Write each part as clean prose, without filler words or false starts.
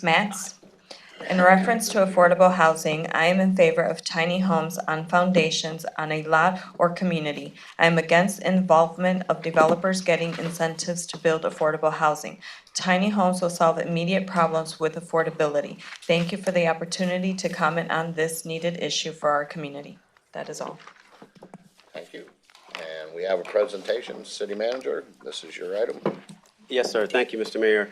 Matz. In reference to affordable housing, I am in favor of tiny homes on foundations on a lot or community. I am against involvement of developers getting incentives to build affordable housing. Tiny homes will solve immediate problems with affordability. Thank you for the opportunity to comment on this needed issue for our community. That is all. Thank you. And we have a presentation. City Manager, this is your item. Yes, sir. Thank you, Mr. Mayor.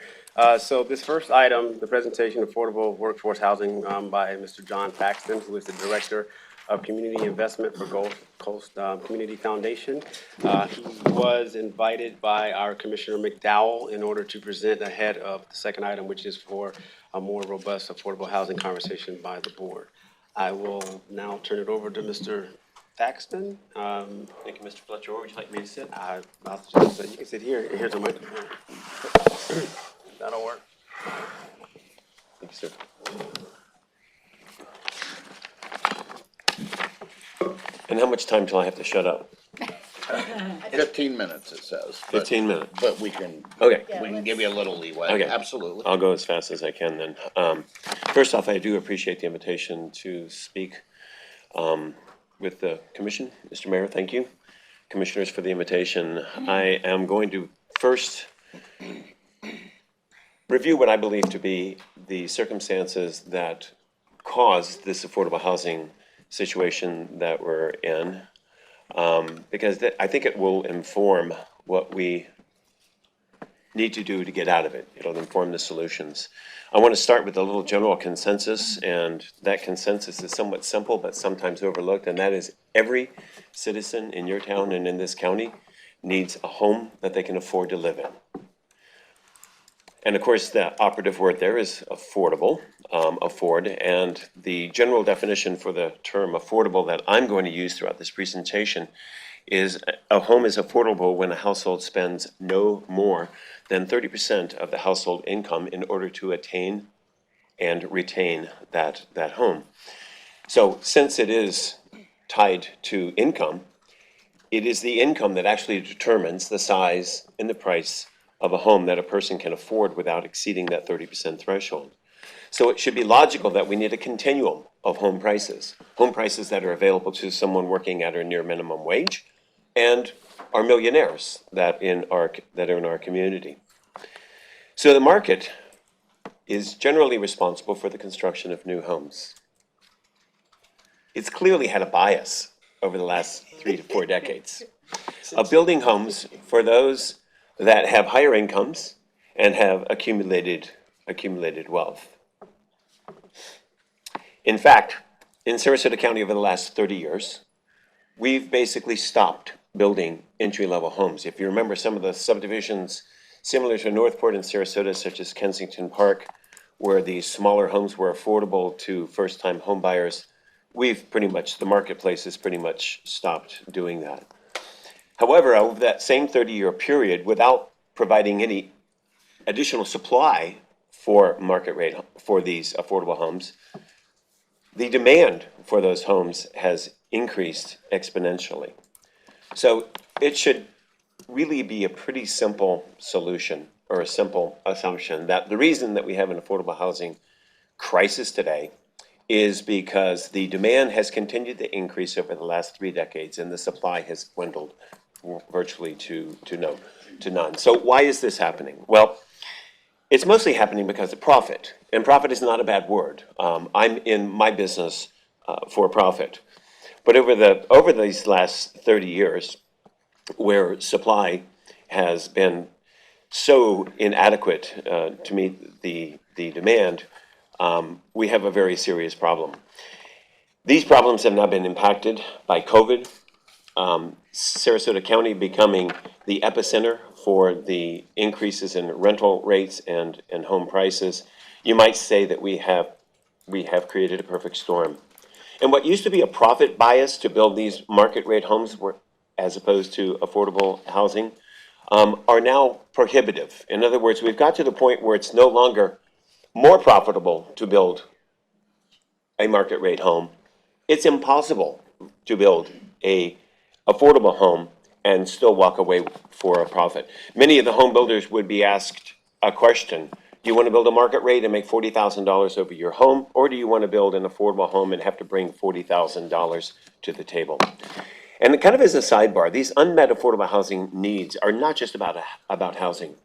So this first item, the presentation of affordable workforce housing by Mr. John Paxton, who is the Director of Community Investment for Gulf Coast Community Foundation. He was invited by our Commissioner McDowell in order to present ahead of the second item, which is for a more robust affordable housing conversation by the board. I will now turn it over to Mr. Paxton. Thank you, Mr. Fletcher. Where would you like me to sit? I'll just, you can sit here. Here's a microphone. That'll work. Thank you, sir. And how much time till I have to shut up? 15 minutes, it says. 15 minutes. But we can, Okay. we can give you a little leeway. Okay. Absolutely. I'll go as fast as I can then. First off, I do appreciate the invitation to speak with the commission. Mr. Mayor, thank you. Commissioners for the invitation. I am going to first review what I believe to be the circumstances that caused this affordable housing situation that we're in, because I think it will inform what we need to do to get out of it. It'll inform the solutions. I want to start with a little general consensus, and that consensus is somewhat simple but sometimes overlooked, and that is every citizen in your town and in this county needs a home that they can afford to live in. And of course, the operative word there is affordable, afford, and the general definition for the term affordable that I'm going to use throughout this presentation is a home is affordable when a household spends no more than 30% of the household income in order to attain and retain that home. So since it is tied to income, it is the income that actually determines the size and the price of a home that a person can afford without exceeding that 30% threshold. So it should be logical that we need a continuum of home prices that are available to someone working at or near minimum wage, and our millionaires that are in our community. So the market is generally responsible for the construction of new homes. It's clearly had a bias over the last 3 to 4 decades of building homes for those that have higher incomes and have accumulated wealth. In fact, in Sarasota County over the last 30 years, we've basically stopped building entry-level homes. If you remember some of the subdivisions similar to Northport and Sarasota, such as Kensington Park, where the smaller homes were affordable to first-time home buyers, the marketplace has pretty much stopped doing that. However, over that same 30-year period, without providing any additional supply for market rate for these affordable homes, the demand for those homes has increased exponentially. So it should really be a pretty simple solution or a simple assumption that the reason that we have an affordable housing crisis today is because the demand has continued to increase over the last 3 decades and the supply has dwindled virtually to none. So why is this happening? Well, it's mostly happening because of profit, and profit is not a bad word. I'm in my business for profit, but over these last 30 years, where supply has been so inadequate to meet the demand, we have a very serious problem. These problems have now been impacted by COVID, Sarasota County becoming the epicenter for the increases in rental rates and home prices. You might say that we have created a perfect storm. And what used to be a profit bias to build these market rate homes as opposed to affordable housing are now prohibitive. In other words, we've got to the point where it's no longer more profitable to build a market rate home. It's impossible to build a affordable home and still walk away for a profit. Many of the home builders would be asked a question: Do you want to build a market rate and make $40,000 over your home? Or do you want to build an affordable home and have to bring $40,000 to the table? And kind of as a sidebar, these unmet affordable housing needs are not just about housing.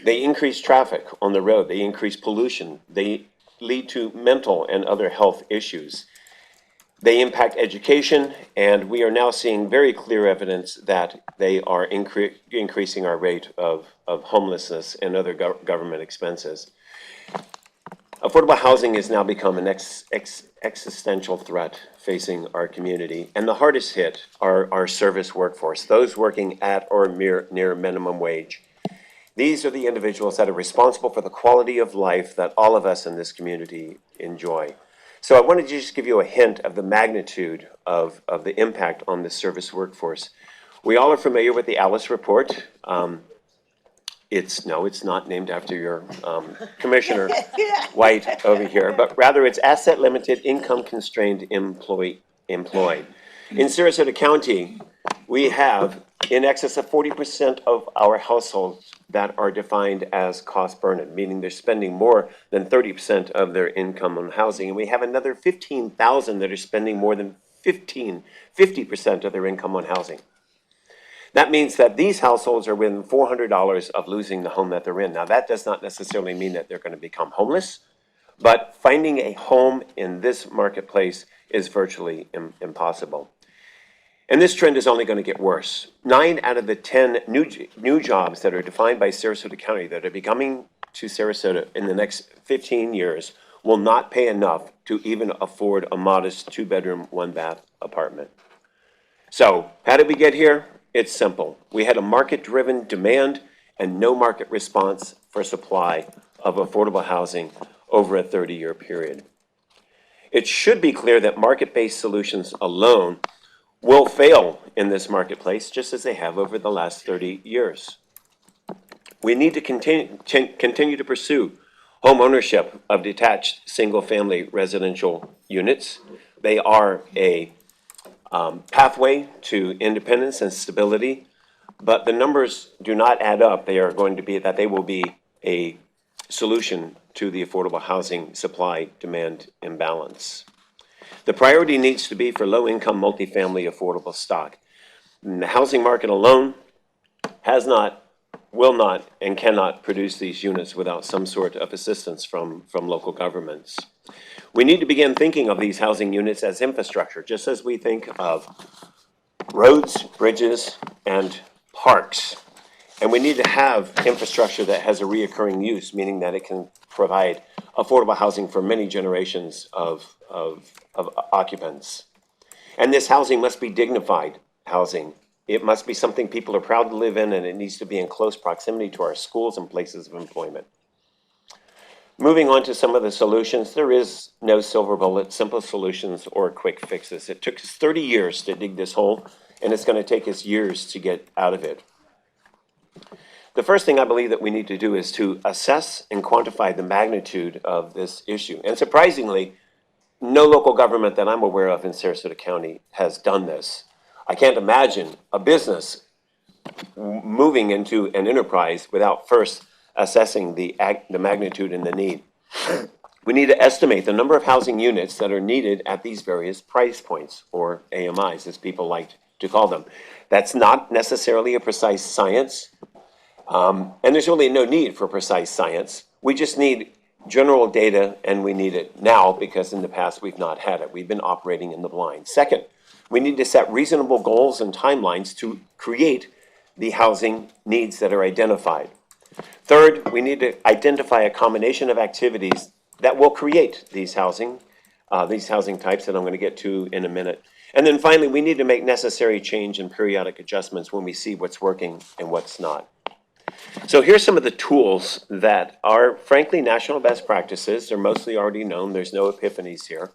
They increase traffic on the road. They increase pollution. They lead to mental and other health issues. They impact education, and we are now seeing very clear evidence that they are increasing our rate of homelessness and other government expenses. Affordable housing has now become an existential threat facing our community, and the hardest hit are our service workforce, those working at or near minimum wage. These are the individuals that are responsible for the quality of life that all of us in this community enjoy. So I wanted to just give you a hint of the magnitude of the impact on the service workforce. We all are familiar with the Alice Report. It's not named after your Commissioner White over here, but rather it's asset limited, income constrained employed. In Sarasota County, we have in excess of 40% of our households that are defined as cost burdened, meaning they're spending more than 30% of their income on housing. And we have another 15,000 that are spending more than 50% of their income on housing. That means that these households are within $400 of losing the home that they're in. Now, that does not necessarily mean that they're going to become homeless, but finding a home in this marketplace is virtually impossible. And this trend is only going to get worse. 9 out of the 10 new jobs that are defined by Sarasota County that are becoming to Sarasota in the next 15 years will not pay enough to even afford a modest 2-bedroom, 1-bath apartment. So, how did we get here? It's simple. We had a market-driven demand and no market response for supply of affordable housing over a 30-year period. It should be clear that market-based solutions alone will fail in this marketplace, just as they have over the last 30 years. We need to continue to pursue home ownership of detached single-family residential units. They are a pathway to independence and stability, but the numbers do not add up. They will be a solution to the affordable housing supply-demand imbalance. The priority needs to be for low-income multifamily affordable stock. And the housing market alone has not, will not, and cannot produce these units without some sort of assistance from local governments. We need to begin thinking of these housing units as infrastructure, just as we think of roads, bridges, and parks. And we need to have infrastructure that has a reoccurring use, meaning that it can provide affordable housing for many generations of occupants. And this housing must be dignified housing. It must be something people are proud to live in, and it needs to be in close proximity to our schools and places of employment. Moving on to some of the solutions, there is no silver bullet, simple solutions, or quick fixes. It took us 30 years to dig this hole, and it's going to take us years to get out of it. The first thing I believe that we need to do is to assess and quantify the magnitude of this issue. And surprisingly, no local government that I'm aware of in Sarasota County has done this. I can't imagine a business moving into an enterprise without first assessing the magnitude and the need. We need to estimate the number of housing units that are needed at these various price points, or AMIs, as people like to call them. That's not necessarily a precise science, and there's really no need for precise science. We just need general data, and we need it now because in the past we've not had it. We've been operating in the blind. Second, we need to set reasonable goals and timelines to create the housing needs that are identified. Third, we need to identify a combination of activities that will create these housing types that I'm going to get to in a minute. And then finally, we need to make necessary change and periodic adjustments when we see what's working and what's not. So here's some of the tools that are, frankly, national best practices. They're mostly already known. There's no epiphanies here.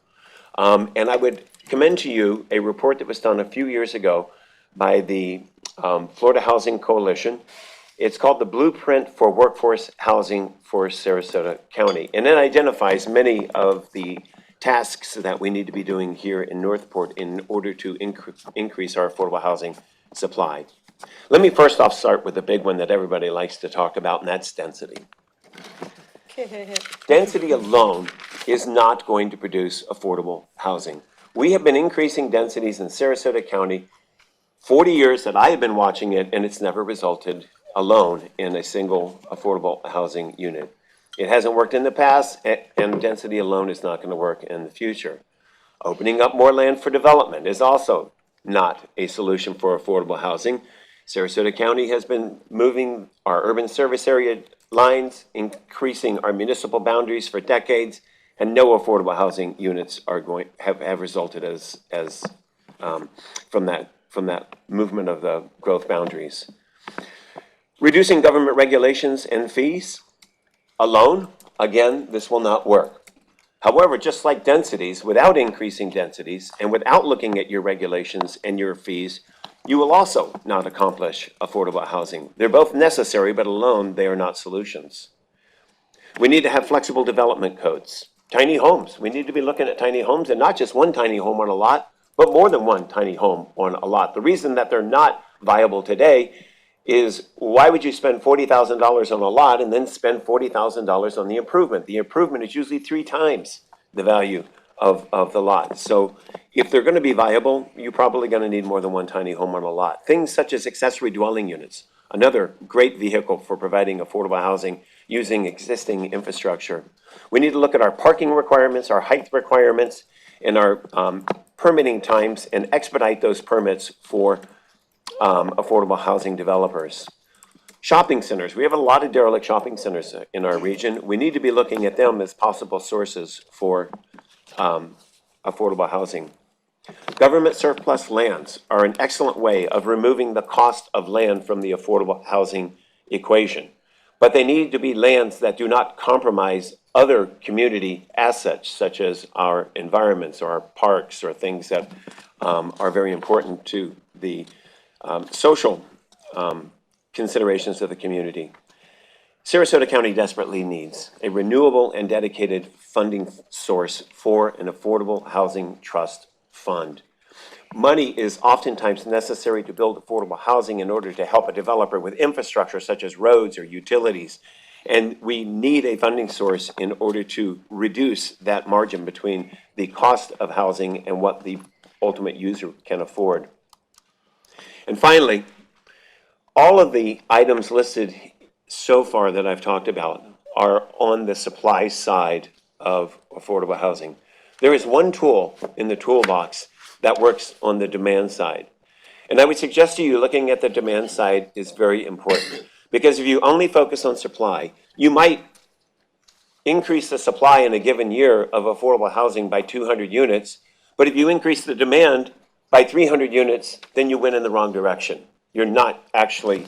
And I would commend to you a report that was done a few years ago by the Florida Housing Coalition. It's called the Blueprint for Workforce Housing for Sarasota County. And it identifies many of the tasks that we need to be doing here in Northport in order to increase our affordable housing supply. Let me first off start with the big one that everybody likes to talk about, and that's density. Density alone is not going to produce affordable housing. We have been increasing densities in Sarasota County 40 years that I have been watching it, and it's never resulted alone in a single affordable housing unit. It hasn't worked in the past, and density alone is not going to work in the future. Opening up more land for development is also not a solution for affordable housing. Sarasota County has been moving our urban service area lines, increasing our municipal boundaries for decades, and no affordable housing units have resulted from that movement of the growth boundaries. Reducing government regulations and fees alone, again, this will not work. However, just like densities, without increasing densities and without looking at your regulations and your fees, you will also not accomplish affordable housing. They're both necessary, but alone they are not solutions. We need to have flexible development codes. Tiny homes, we need to be looking at tiny homes, and not just one tiny home on a lot, but more than one tiny home on a lot. The reason that they're not viable today is, why would you spend $40,000 on a lot and then spend $40,000 on the improvement? The improvement is usually 3 times the value of the lot. So if they're going to be viable, you're probably going to need more than one tiny home on a lot. Things such as accessory dwelling units, another great vehicle for providing affordable housing using existing infrastructure. We need to look at our parking requirements, our height requirements, and our permitting times, and expedite those permits for affordable housing developers. Shopping centers. We have a lot of derelict shopping centers in our region. We need to be looking at them as possible sources for affordable housing. Government surplus lands are an excellent way of removing the cost of land from the affordable housing equation. But they need to be lands that do not compromise other community assets, such as our environments or our parks or things that are very important to the social considerations of the community. Sarasota County desperately needs a renewable and dedicated funding source for an affordable housing trust fund. Money is oftentimes necessary to build affordable housing in order to help a developer with infrastructure such as roads or utilities. And we need a funding source in order to reduce that margin between the cost of housing and what the ultimate user can afford. And finally, all of the items listed so far that I've talked about are on the supply side of affordable housing. There is one tool in the toolbox that works on the demand side. And I would suggest to you, looking at the demand side is very important, because if you only focus on supply, you might increase the supply in a given year of affordable housing by 200 units, but if you increase the demand by 300 units, then you went in the wrong direction. You're not actually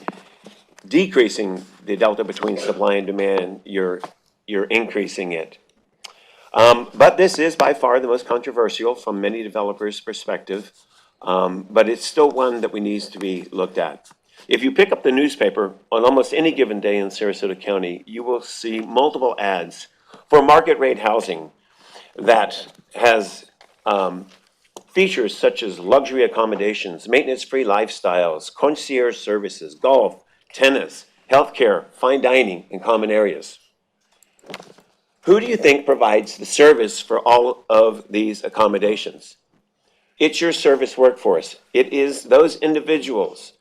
decreasing the delta between supply and demand, you're increasing it. But this is by far the most controversial from many developers' perspective, but it's still one that needs to be looked at. If you pick up the newspaper on almost any given day in Sarasota County, you will see multiple ads for market rate housing that has features such as luxury accommodations, maintenance-free lifestyles, concierge services, golf, tennis, healthcare, fine dining, and common areas. Who do you think provides the service for all of these accommodations? It's your service workforce. It is those individuals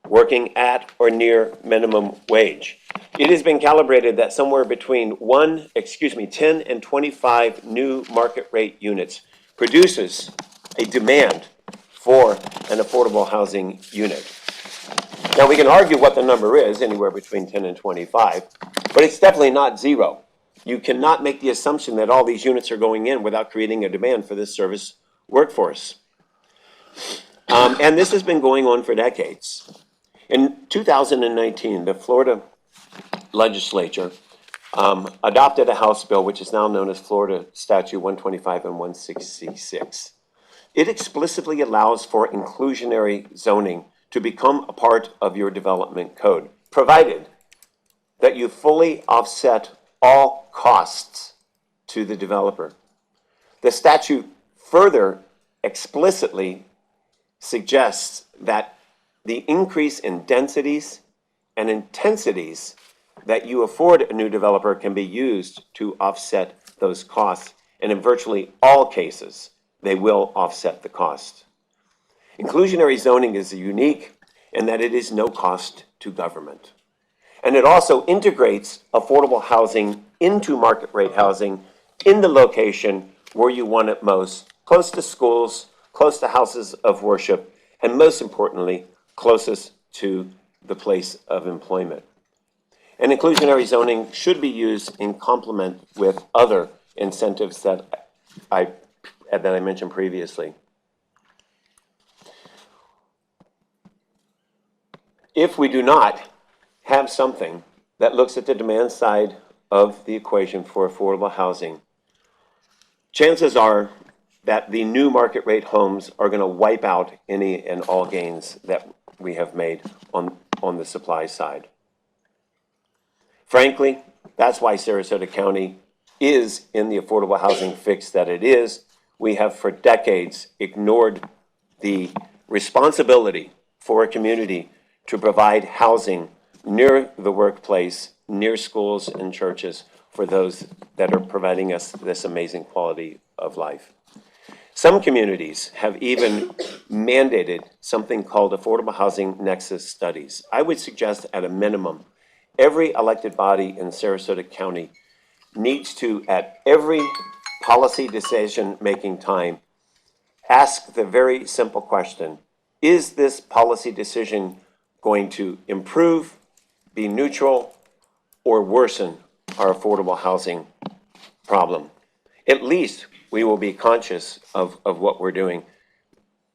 working at or near minimum wage. It has been calibrated that somewhere between 10 and 25 new market rate units produces a demand for an affordable housing unit. Now, we can argue what the number is, anywhere between 10 and 25, but it's definitely not zero. You cannot make the assumption that all these units are going in without creating a demand for this service workforce. And this has been going on for decades. In 2019, the Florida legislature adopted a House bill, which is now known as Florida Statute 125 and 166. It explicitly allows for inclusionary zoning to become a part of your development code, provided that you fully offset all costs to the developer. The statute further explicitly suggests that the increase in densities and intensities that you afford a new developer can be used to offset those costs, and in virtually all cases, they will offset the cost. Inclusionary zoning is unique in that it is no cost to government. And it also integrates affordable housing into market rate housing in the location where you want it most, close to schools, close to houses of worship, and most importantly, closest to the place of employment. And inclusionary zoning should be used in complement with other incentives that I mentioned previously. If we do not have something that looks at the demand side of the equation for affordable housing, chances are that the new market rate homes are going to wipe out any and all gains that we have made on the supply side. Frankly, that's why Sarasota County is in the affordable housing fix that it is. We have for decades ignored the responsibility for a community to provide housing near the workplace, near schools and churches for those that are providing us this amazing quality of life. Some communities have even mandated something called Affordable Housing Nexus Studies. I would suggest at a minimum, every elected body in Sarasota County needs to, at every policy decision-making time, ask the very simple question, is this policy decision going to improve, be neutral, or worsen our affordable housing problem? At least we will be conscious of what we're doing,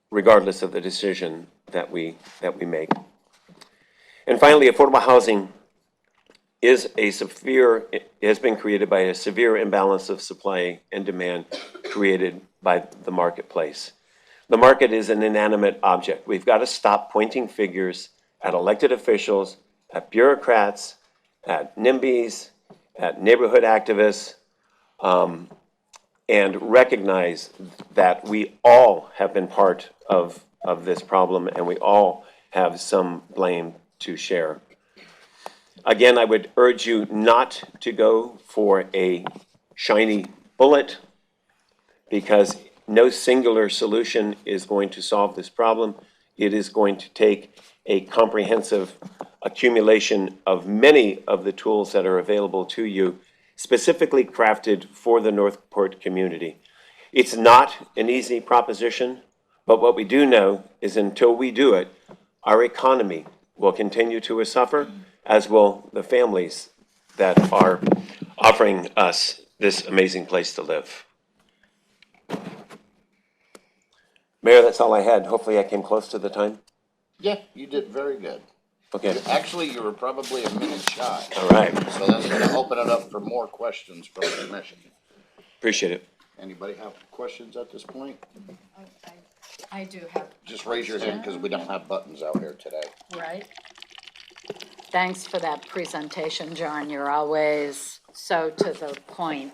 regardless of the decision that we make. And finally, affordable housing is has been created by a severe imbalance of supply and demand created by the marketplace. The market is an inanimate object. We've got to stop pointing fingers at elected officials, at bureaucrats, at NIMBYs, at neighborhood activists, and recognize that we all have been part of this problem and we all have some blame to share. Again, I would urge you not to go for a shiny bullet because no singular solution is going to solve this problem. It is going to take a comprehensive accumulation of many of the tools that are available to you, specifically crafted for the Northport community. It's not an easy proposition, but what we do know is until we do it, our economy will continue to suffer, as will the families that are offering us this amazing place to live. Mayor, that's all I had. Hopefully I came close to the time. Yeah, you did very good. Okay. Actually, you were probably a minute shy. All right. So that's going to open it up for more questions from the commission. Appreciate it. Anybody have questions at this point? I do have. Just raise your hand because we don't have buttons out here today. Right. Thanks for that presentation, John. You're always so to the point.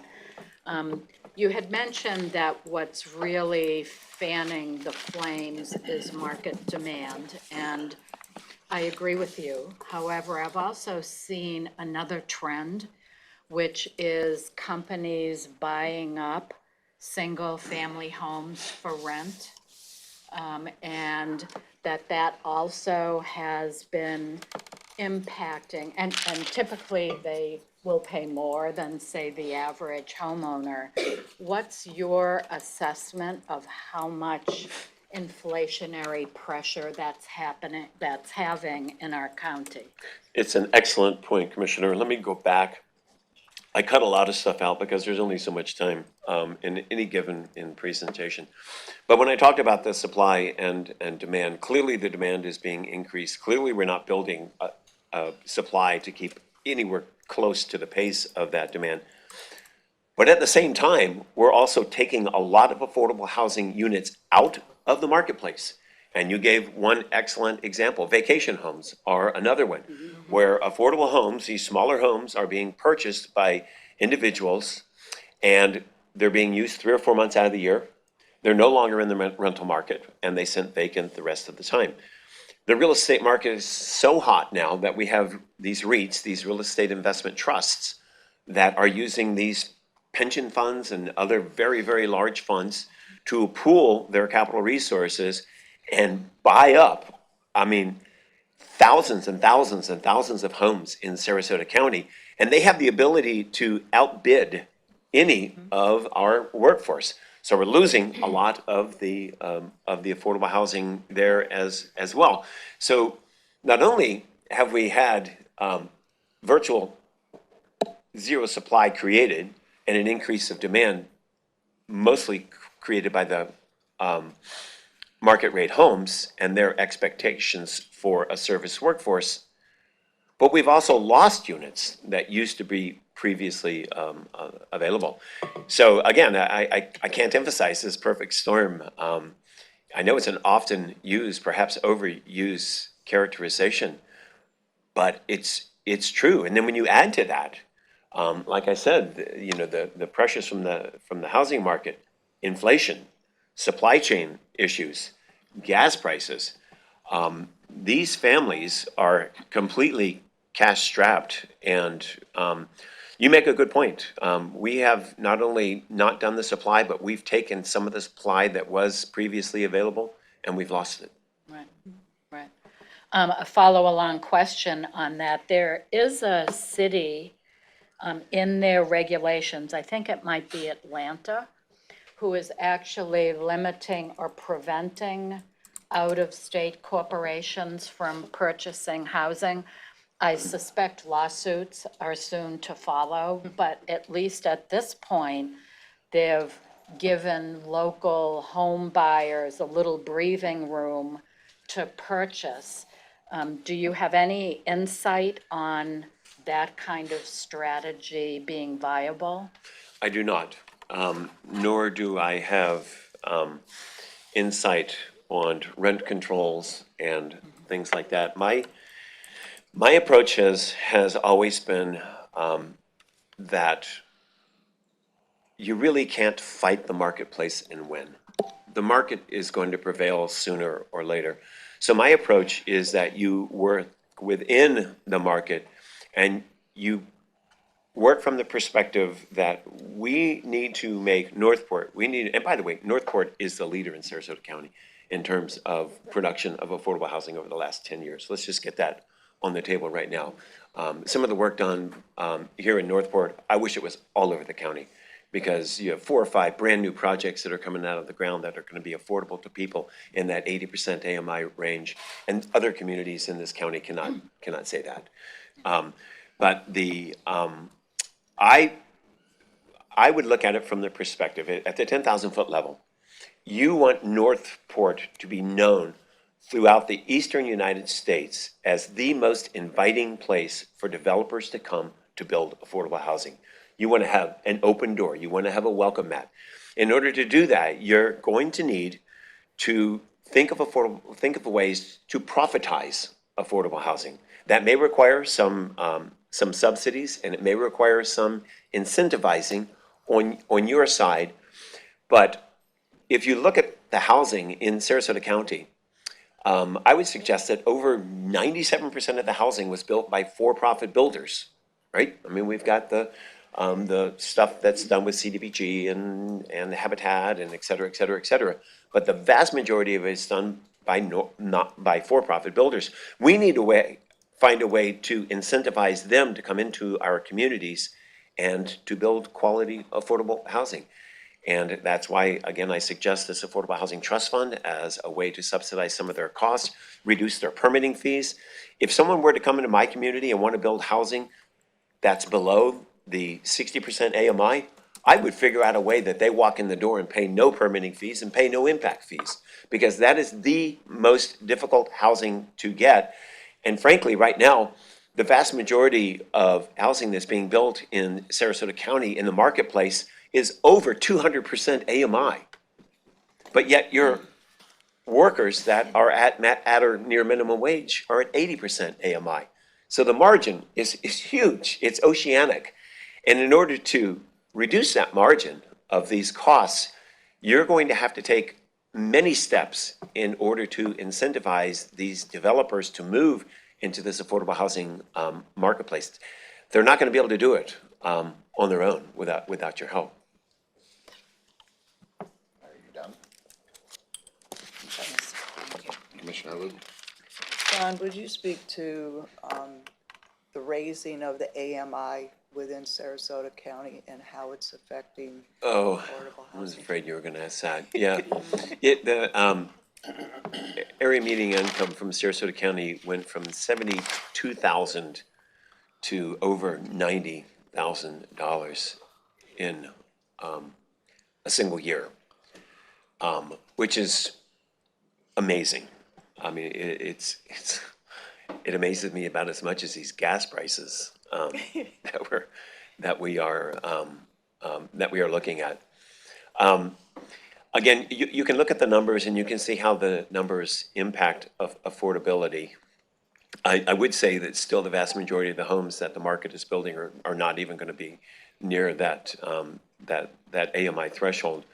You had mentioned that what's really fanning the flames is market demand, and I agree with you. However, I've also seen another trend, which is companies buying up single-family homes for rent. And that also has been impacting, and typically they will pay more than, say, the average homeowner. What's your assessment of how much inflationary pressure that's having in our county? It's an excellent point, Commissioner. Let me go back. I cut a lot of stuff out because there's only so much time in any given presentation. But when I talked about the supply and demand, clearly the demand is being increased. Clearly we're not building a supply to keep anywhere close to the pace of that demand. But at the same time, we're also taking a lot of affordable housing units out of the marketplace. And you gave one excellent example. Vacation homes are another one, where affordable homes, these smaller homes, are being purchased by individuals, and they're being used 3 or 4 months out of the year. They're no longer in the rental market, and they sit vacant the rest of the time. the real estate market is so hot now that we have these REITs, these real estate investment trusts, that are using these pension funds and other very, very large funds to pool their capital resources and buy up, I mean, thousands and thousands and thousands of homes in Sarasota County. And they have the ability to outbid any of our workforce. So we're losing a lot of the affordable housing there as well. So not only have we had virtual zero supply created and an increase of demand, mostly created by the market rate homes and their expectations for a service workforce, but we've also lost units that used to be previously available. So again, I can't emphasize this perfect storm. I know it's an often used, perhaps overused characterization, but it's true. And then when you add to that, like I said, the pressures from the housing market, inflation, supply chain issues, gas prices, these families are completely cash strapped. And you make a good point. We have not only not done the supply, but we've taken some of the supply that was previously available and we've lost it. Right, right. A follow-along question on that. There is a city in their regulations, I think it might be Atlanta, who is actually limiting or preventing out-of-state corporations from purchasing housing. I suspect lawsuits are soon to follow, but at least at this point, they've given local home buyers a little breathing room to purchase. Do you have any insight on that kind of strategy being viable? I do not, nor do I have insight on rent controls and things like that. My approach has always been that you really can't fight the marketplace and win. The market is going to prevail sooner or later. So my approach is that you work within the market and you work from the perspective that we need to make Northport, and by the way, Northport is the leader in Sarasota County in terms of production of affordable housing over the last 10 years. Let's just get that on the table right now. Some of the work done here in Northport, I wish it was all over the county, because you have 4 or 5 brand new projects that are coming out of the ground that are going to be affordable to people in that 80% AMI range, and other communities in this county cannot say that. But I would look at it from the perspective, at the 10,000-foot level, you want Northport to be known throughout the eastern United States as the most inviting place for developers to come to build affordable housing. You want to have an open door. You want to have a welcome mat. In order to do that, you're going to need to think of ways to profitize affordable housing. That may require some subsidies, and it may require some incentivizing on your side. But if you look at the housing in Sarasota County, I would suggest that over 97% of the housing was built by for-profit builders, right? I mean, we've got the stuff that's done with CDBG and Habitat and et cetera, et cetera, et cetera. But the vast majority of it is done not by for-profit builders. We need to find a way to incentivize them to come into our communities and to build quality, affordable housing. And that's why, again, I suggest this Affordable Housing Trust Fund as a way to subsidize some of their costs, reduce their permitting fees. If someone were to come into my community and want to build housing that's below the 60% AMI, I would figure out a way that they walk in the door and pay no permitting fees and pay no impact fees, because that is the most difficult housing to get. And frankly, right now, the vast majority of housing that's being built in Sarasota County in the marketplace is over 200% AMI. But yet your workers that are at or near minimum wage are at 80% AMI. So the margin is huge, it's oceanic. And in order to reduce that margin of these costs, you're going to have to take many steps in order to incentivize these developers to move into this affordable housing marketplace. They're not going to be able to do it on their own without your help. Are you done? Commissioner Luke? John, would you speak to the raising of the AMI within Sarasota County and how it's affecting Oh, affordable I was housing? afraid you were going to ask that. Yeah. The area median income from Sarasota County went from 72,000 to over $90,000 in a single year, which is amazing. I mean, it amazes me about as much as these gas prices that we are looking at. Again, you can look at the numbers and you can see how the numbers impact affordability. I would say that still the vast majority of the homes that the market is building are not even going to be near that AMI threshold.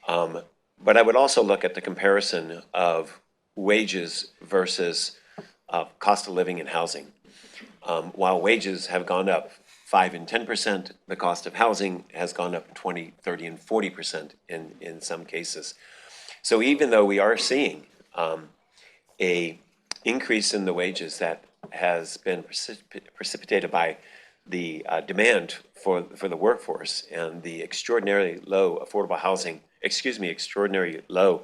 But I would also look at the comparison of wages versus cost of living and housing. While wages have gone up 5 and 10%, the cost of housing has gone up 20, 30, and 40% in some cases. So even though we are seeing a increase in the wages that has been precipitated by the demand for the workforce and the extraordinarily low affordable housing, extraordinarily low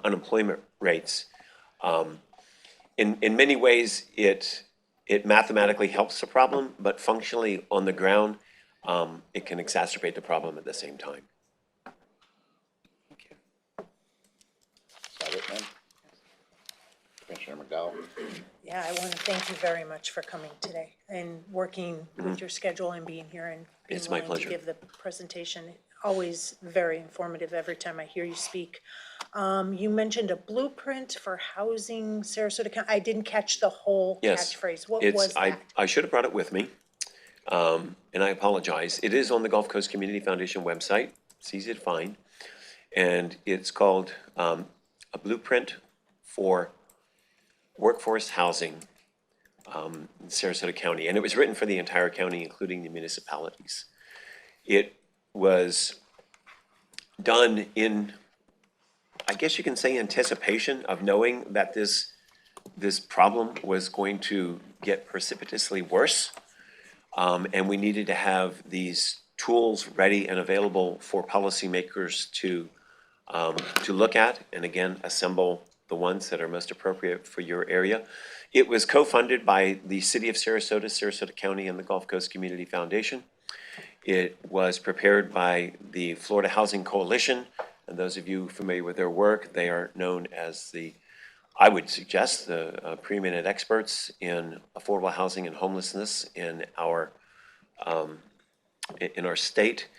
unemployment rates, in many ways it mathematically helps the problem, but functionally on the ground, it can exacerbate the problem at the same time. Thank you. Is that it, then? Commissioner McDowell? Yeah, I want to thank you very much for coming today and working with your schedule and being here and being It's my willing to pleasure. give the presentation. Always very informative every time I hear you speak. You mentioned a blueprint for housing Sarasota County. I didn't catch the whole Yes. catchphrase. What It's- was that? I should have brought it with me, and I apologize. It is on the Gulf Coast Community Foundation website. It's easy to find. And it's called A Blueprint for Workforce Housing in Sarasota County. And it was written for the entire county, including the municipalities. It was done in, I guess you can say, anticipation of knowing that this problem was going to get precipitously worse. And we needed to have these tools ready and available for policymakers to look at, and again, assemble the ones that are most appropriate for your area. It was co-funded by the City of Sarasota, Sarasota County, and the Gulf Coast Community Foundation. It was prepared by the Florida Housing Coalition, and those of you familiar with their work, they are known as I would suggest, the preeminent experts in affordable housing and homelessness in our state.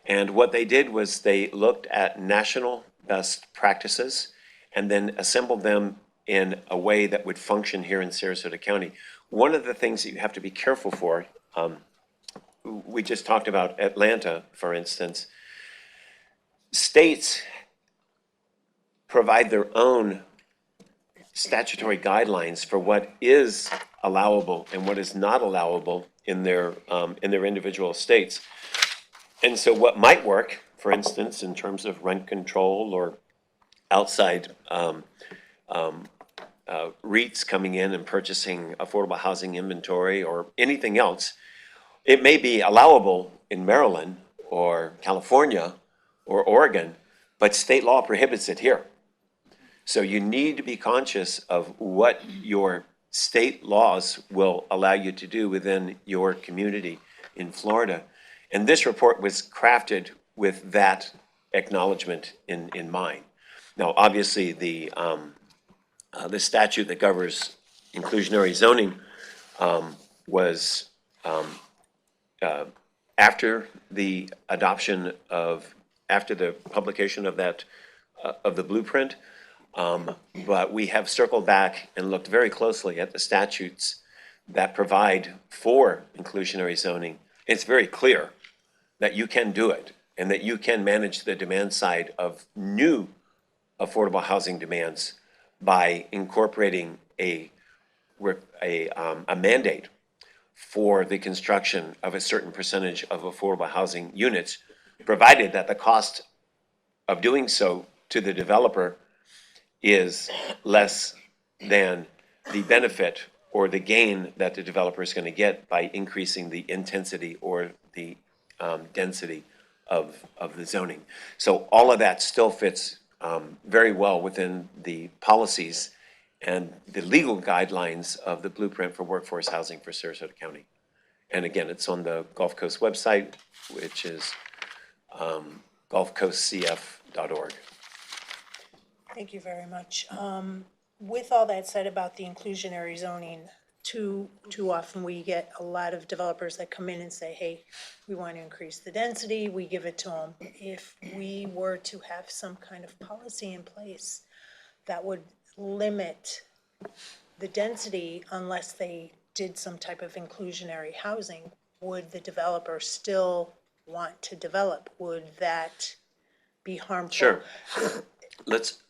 And what they did was they looked at national best practices and then assembled them in a way that would function here in Sarasota County. One of the things that you have to be careful for, we just talked about Atlanta, for instance. States provide their own statutory guidelines for what is allowable and what is not allowable in their individual states. And so what might work, for instance, in terms of rent control or outside REITs coming in and purchasing affordable housing inventory or anything else, it may be allowable in Maryland or California or Oregon, but state law prohibits it here. So you need to be conscious of what your state laws will allow you to do within your community in Florida. And this report was crafted with that acknowledgement in mind. Now, obviously, the statute that governs inclusionary zoning was after the publication of that, of the blueprint. But we have circled back and looked very closely at the statutes that provide for inclusionary zoning. It's very clear that you can do it and that you can manage the demand side of new affordable housing demands by incorporating a mandate for the construction of a certain percentage of affordable housing units, provided that the cost of doing so to the developer is less than the benefit or the gain that the developer is going to get by increasing the intensity or the density of the zoning. So all of that still fits very well within the policies and the legal guidelines of the blueprint for workforce housing for Sarasota County. And again, it's on the Gulf Coast website, which is gulfcoastcf.org. Thank you very much. With all that said about the inclusionary zoning, too often we get a lot of developers that come in and say, hey, we want to increase the density, we give it to them. If we were to have some kind of policy in place that would limit the density unless they did some type of inclusionary housing, would the developer still want to develop? Would that be harmful? Sure. Let's,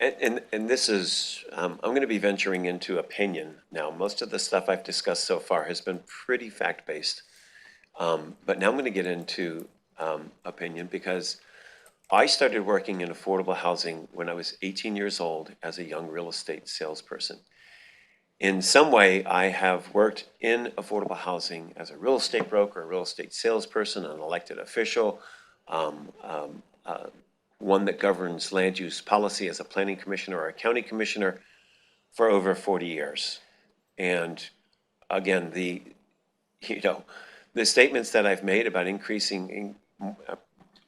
and this is, I'm going to be venturing into opinion now. Most of the stuff I've discussed so far has been pretty fact-based. But now I'm going to get into opinion because I started working in affordable housing when I was 18 years old as a young real estate salesperson. In some way, I have worked in affordable housing as a real estate broker, a real estate salesperson, an elected official, one that governs land use policy as a planning commissioner or a county commissioner for over 40 years. And again, the statements that I've made about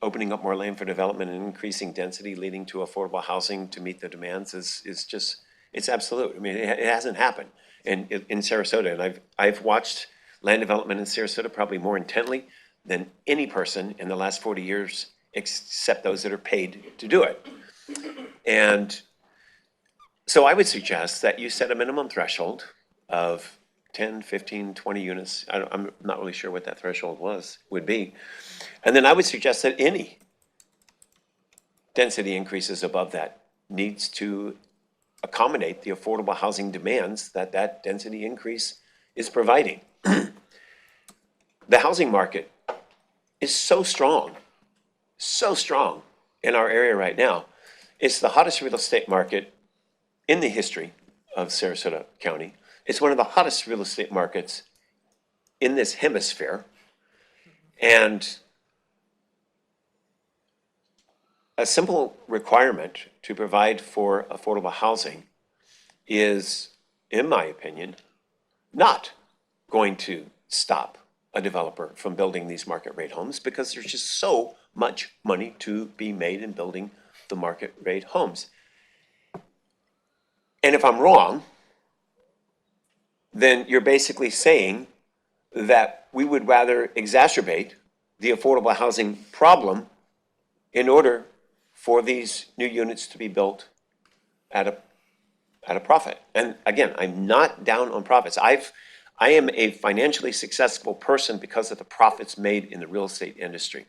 opening up more land for development and increasing density leading to affordable housing to meet the demands is just, it's absolute. I mean, it hasn't happened in Sarasota. And I've watched land development in Sarasota probably more intently than any person in the last 40 years, except those that are paid to do it. And so I would suggest that you set a minimum threshold of 10, 15, 20 units. I'm not really sure what that threshold would be. And then I would suggest that any density increases above that needs to accommodate the affordable housing demands that that density increase is providing. The housing market is so strong in our area right now. It's the hottest real estate market in the history of Sarasota County. It's one of the hottest real estate markets in this hemisphere. And a simple requirement to provide for affordable housing is, in my opinion, not going to stop a developer from building these market rate homes because there's just so much money to be made in building the market rate homes. And if I'm wrong, then you're basically saying that we would rather exacerbate the affordable housing problem in order for these new units to be built at a profit. And again, I'm not down on profits. I am a financially successful person because of the profits made in the real estate industry.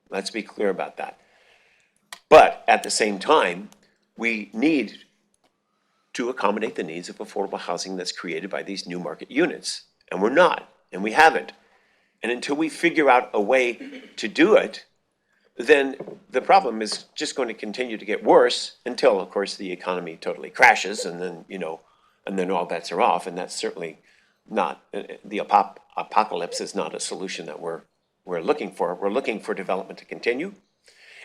Let's be clear about that. But at the same time, we need to accommodate the needs of affordable housing that's created by these new market units. And we're not, and we haven't. And until we figure out a way to do it, then the problem is just going to continue to get worse until, of course, the economy totally crashes, and then, and then all bets are off. And that's certainly not, the apocalypse is not a solution that we're looking for. We're looking for development to continue,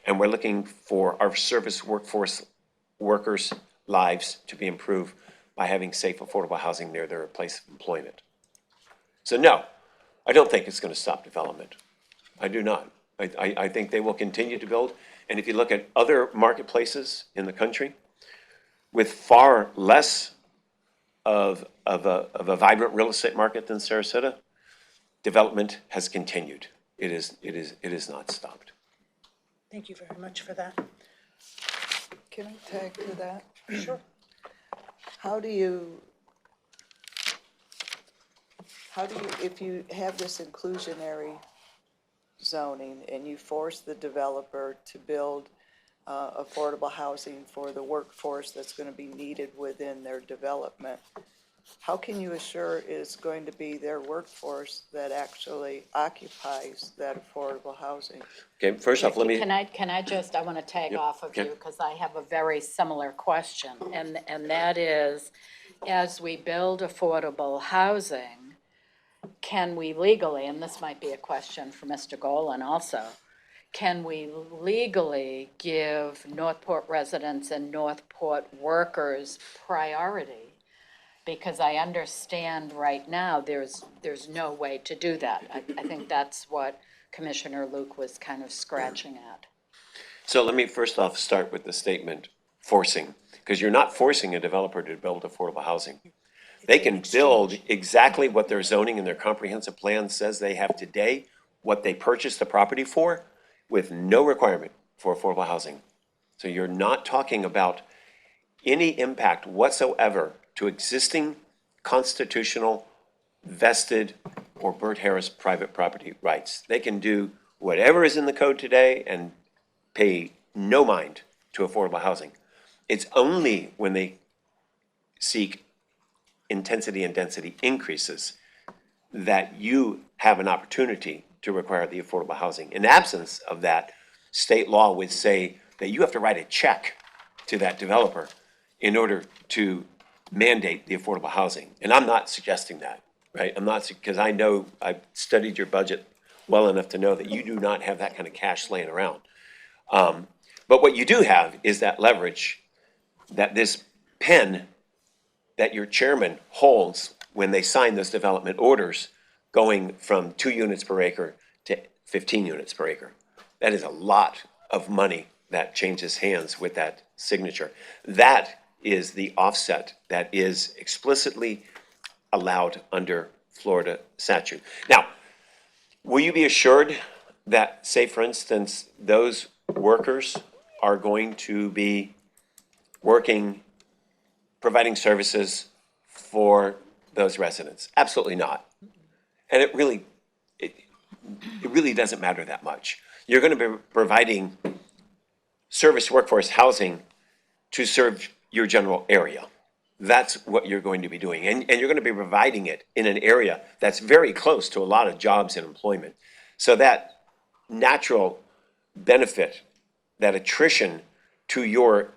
and we're looking for our service workforce workers' lives to be improved by having safe, affordable housing near their place of employment. So no, I don't think it's going to stop development. I do not. I think they will continue to build. And if you look at other marketplaces in the country with far less of a vibrant real estate market than Sarasota, development has continued. It is not stopped. Thank you very much for that. Can I tag to that? Sure. How do you, if you have this inclusionary zoning and you force the developer to build affordable housing for the workforce that's going to be needed within their development. How can you assure it's going to be their workforce that actually occupies that affordable housing? Okay, first off, let me, Can I just, I want to tag Yep, off of okay. you because I have a very similar question. And that is, as we build affordable housing, can we legally, and this might be a question for Mr. Golan also, can we legally give Northport residents and Northport workers priority? Because I understand right now, there's no way to do that. I think that's what Commissioner Luke was kind of scratching at. so let me first off start with the statement forcing, because you're not forcing a developer to build affordable housing. They can build exactly what their zoning and their comprehensive plan says they have today, what they purchased the property for, with no requirement for affordable housing. So you're not talking about any impact whatsoever to existing constitutional vested or Burt Harris private property rights. They can do whatever is in the code today and pay no mind to affordable housing. It's only when they seek intensity and density increases that you have an opportunity to require the affordable housing. In absence of that, state law would say that you have to write a check to that developer in order to mandate the affordable housing. And I'm not suggesting that, right? I'm not, because I know, I've studied your budget well enough to know that you do not have that kind of cash laying around. But what you do have is that leverage, that this pen that your chairman holds when they sign those development orders, going from 2 units per acre to 15 units per acre. That is a lot of money that changes hands with that signature. That is the offset that is explicitly allowed under Florida statute. Now, will you be assured that, say for instance, those workers are going to be working, providing services for those residents? Absolutely not. And it really doesn't matter that much. You're going to be providing service workforce housing to serve your general area. That's what you're going to be doing. And you're going to be providing it in an area that's very close to a lot of jobs and employment. So that natural benefit, that attrition to your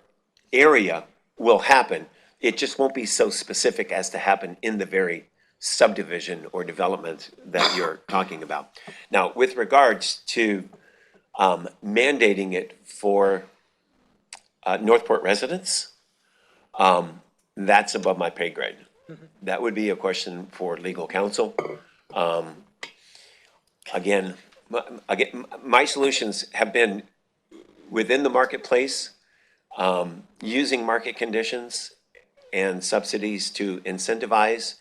area will happen. It just won't be so specific as to happen in the very subdivision or development that you're talking about. Now, with regards to mandating it for Northport residents, that's above my pay grade. That would be a question for legal counsel. Again, my solutions have been within the marketplace, using market conditions and subsidies to incentivize.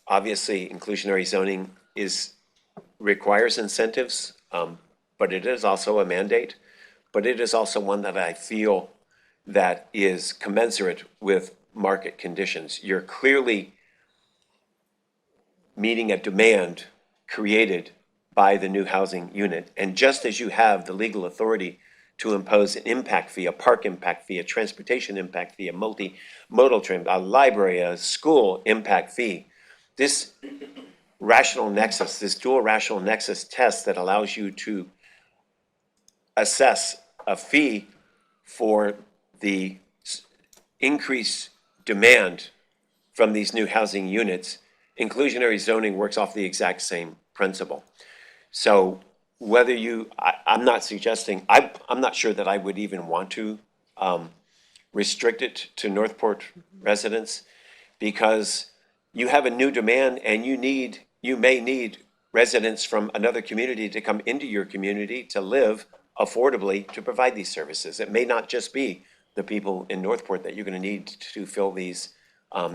Obviously, inclusionary zoning requires incentives, but it is also a mandate. But it is also one that I feel that is commensurate with market conditions. You're clearly meeting a demand created by the new housing unit. And just as you have the legal authority to impose an impact fee, a park impact fee, a transportation impact fee, a multimodal trim, a library, a school impact fee, this rational nexus, this dual rational nexus test that allows you to assess a fee for the increased demand from these new housing units, inclusionary zoning works off the exact same principle. So whether I'm not suggesting, I'm not sure that I would even want to restrict it to Northport residents, because you have a new demand and you may need residents from another community to come into your community to live affordably to provide these services. It may not just be the people in Northport that you're going to need to fill these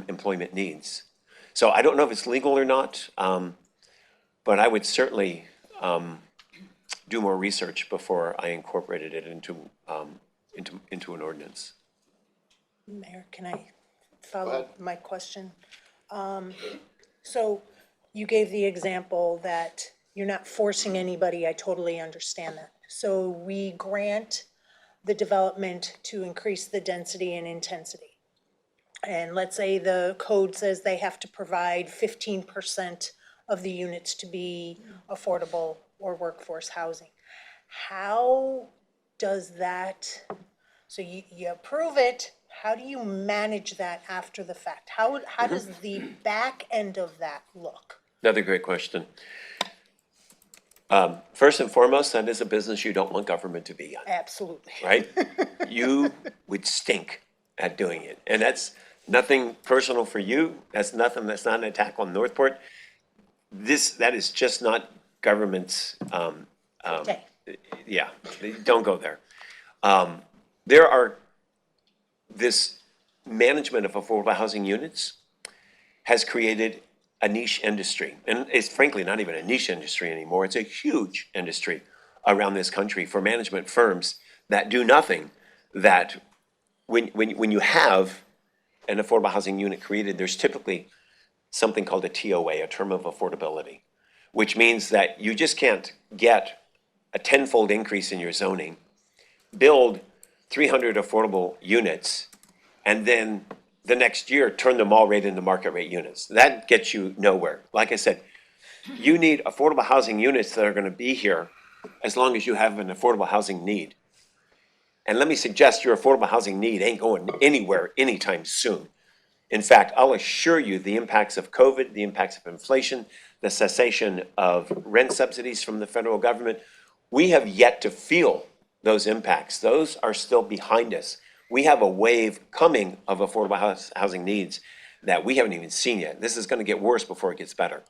employment needs. So I don't know if it's legal or not, but I would certainly do more research before I incorporated it into an ordinance. Mayor, can I Go follow ahead. my question? So you gave the example that, you're not forcing anybody, I totally understand that. So we grant the development to increase the density and intensity. And let's say the code says they have to provide 15% of the units to be affordable or workforce housing. How does that, so you approve it, how do you manage that after the fact? How does the back end of that look? Another great question. First and foremost, that is a business you don't want government to be in, Absolutely. right? You would stink at doing it. And that's nothing personal for you. That's not an attack on Northport. That is just not government's, Okay. yeah, don't go there. This management of affordable housing units has created a niche industry. And it's frankly not even a niche industry anymore. It's a huge industry around this country for management firms that do nothing, that when you have an affordable housing unit created, there's typically something called a TOA, a term of affordability, which means that you just can't get a tenfold increase in your zoning, build 300 affordable units, and then the next year turn them all right into market rate units. That gets you nowhere. Like I said, you need affordable housing units that are going to be here as long as you have an affordable housing need. And let me suggest your affordable housing need ain't going anywhere anytime soon. In fact, I'll assure you the impacts of COVID, the impacts of inflation, the cessation of rent subsidies from the federal government, we have yet to feel those impacts. Those are still behind us. We have a wave coming of affordable housing needs that we haven't even seen yet. This is going to get worse before it gets better.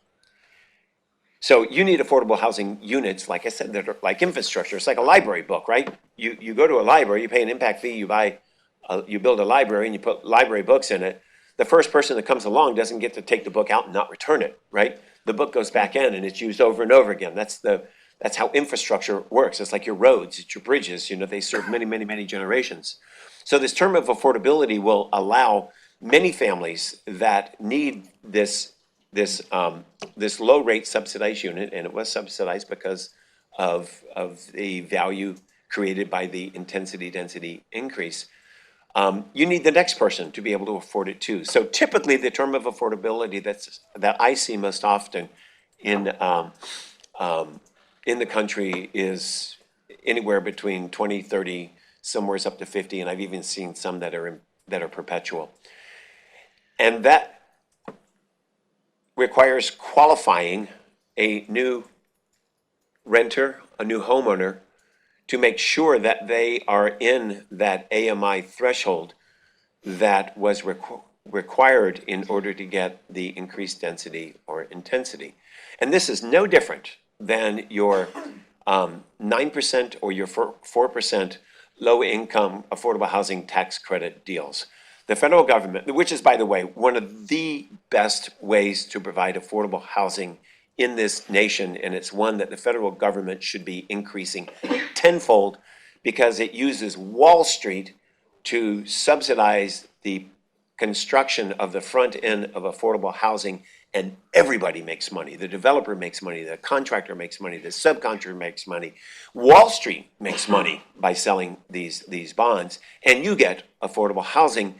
So you need affordable housing units, like I said, that are like infrastructure. It's like a library book, right? You go to a library, you pay an impact fee, you build a library and you put library books in it. The first person that comes along doesn't get to take the book out and not return it, right? The book goes back in and it's used over and over again. That's how infrastructure works. It's like your roads, it's your bridges, they serve many, many, many generations. So this term of affordability will allow many families that need this low rate subsidized unit, and it was subsidized because of the value created by the intensity density increase. You need the next person to be able to afford it too. So typically the term of affordability that I see most often in the country is anywhere between 20, 30, somewhere's up to 50, and I've even seen some that are perpetual. And that requires qualifying a new renter, a new homeowner, to make sure that they are in that AMI threshold that was required in order to get the increased density or intensity. And this is no different than your 9% or your 4% low-income affordable housing tax credit deals. The federal government, which is, by the way, one of the best ways to provide affordable housing in this nation, and it's one that the federal government should be increasing tenfold because it uses Wall Street to subsidize the construction of the front end of affordable housing, and everybody makes money. The developer makes money, the contractor makes money, the subcontractor makes money. Wall Street makes money by selling these bonds, and you get affordable housing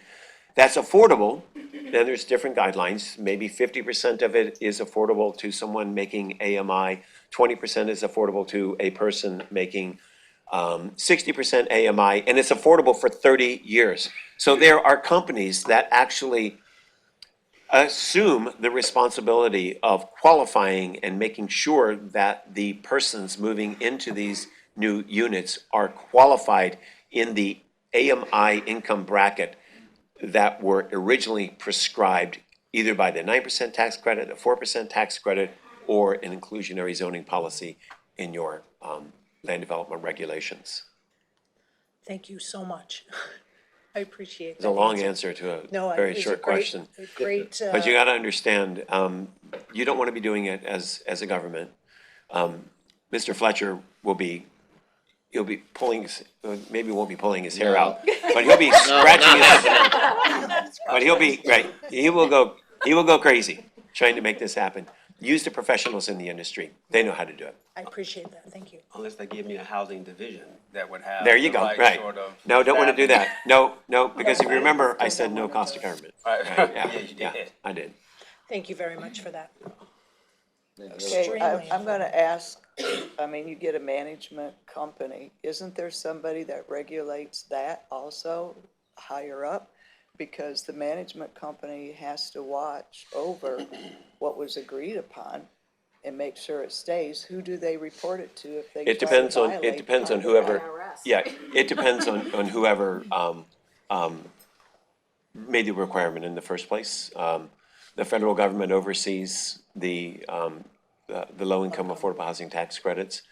that's affordable. Then there's different guidelines. Maybe 50% of it is affordable to someone making AMI, 20% is affordable to a person making 60% AMI, and it's affordable for 30 years. So there are companies that actually assume the responsibility of qualifying and making sure that the persons moving into these new units are qualified in the AMI income bracket that were originally prescribed either by the 9% tax credit, the 4% tax credit, or an inclusionary zoning policy in your land development regulations. Thank you so much. I appreciate It's a long answer to a very short question. Great. But you gotta understand, you don't wanna be doing it as a government. Mr. Fletcher he'll be pulling, maybe won't be pulling his hair out, but he'll be scratching his, but he'll be, right, he will go crazy trying to make this happen. use the professionals in the industry. They know how to do it. I appreciate that, thank you. Unless they give me a housing division that would have. There you the go, right. sort of No, don't want to do staffing. that. No, because if you I remember, I just said don't no wanna cost do of it. government. Right. Right, Yeah, you yeah, did. I did. Thank you very much for that. Okay, Extremely I'm gonna ask, I mean, you get a management company, isn't there somebody that regulates that also higher up? Because the management company has to watch over what was agreed upon and make sure it stays. Who do they report it to if they It try to depends on, violate it depends on part of whoever, IRS. yeah, it depends on whoever, made the requirement in the first place. The federal government oversees the low-income affordable housing tax credits.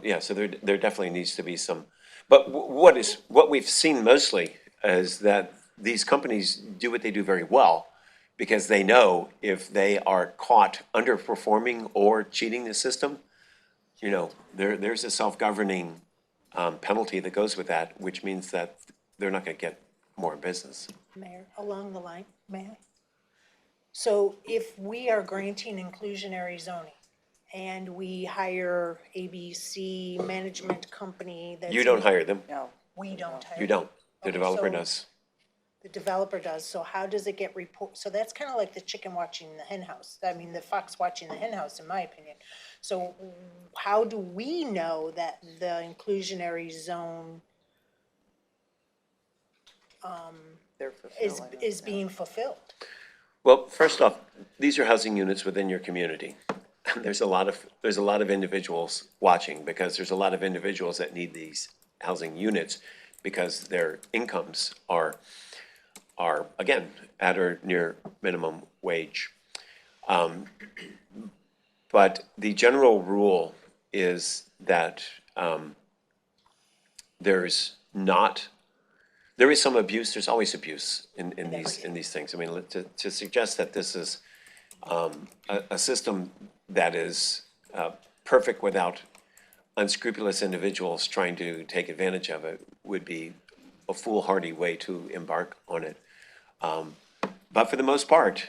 Yeah, so there definitely needs to be some, but what we've seen mostly is that these companies do what they do very well, because they know if they are caught underperforming or cheating the system, you know, there's a self-governing penalty that goes with that, which means that they're not gonna get more business. Mayor, along the line, may I? So if we are granting inclusionary zoning and we hire ABC management company that's. You don't hire them, No, We don't hire. you don't. The Okay, developer so- does. The developer does, so how does it get so that's kind of like the chicken watching the hen house, I mean, the fox watching the hen house, in my opinion. So how do we know that the inclusionary zone they're is, fulfilling it. is being fulfilled? Well, first off, these are housing units within your community. There's a lot of individuals watching, because there's a lot of individuals that need these housing units because their incomes are again, at or near minimum wage. But the general rule is that there is some abuse, there's always abuse in these things. I mean, to suggest that this is a system that is perfect without unscrupulous individuals trying to take advantage of it would be a foolhardy way to embark on it. But for the most part,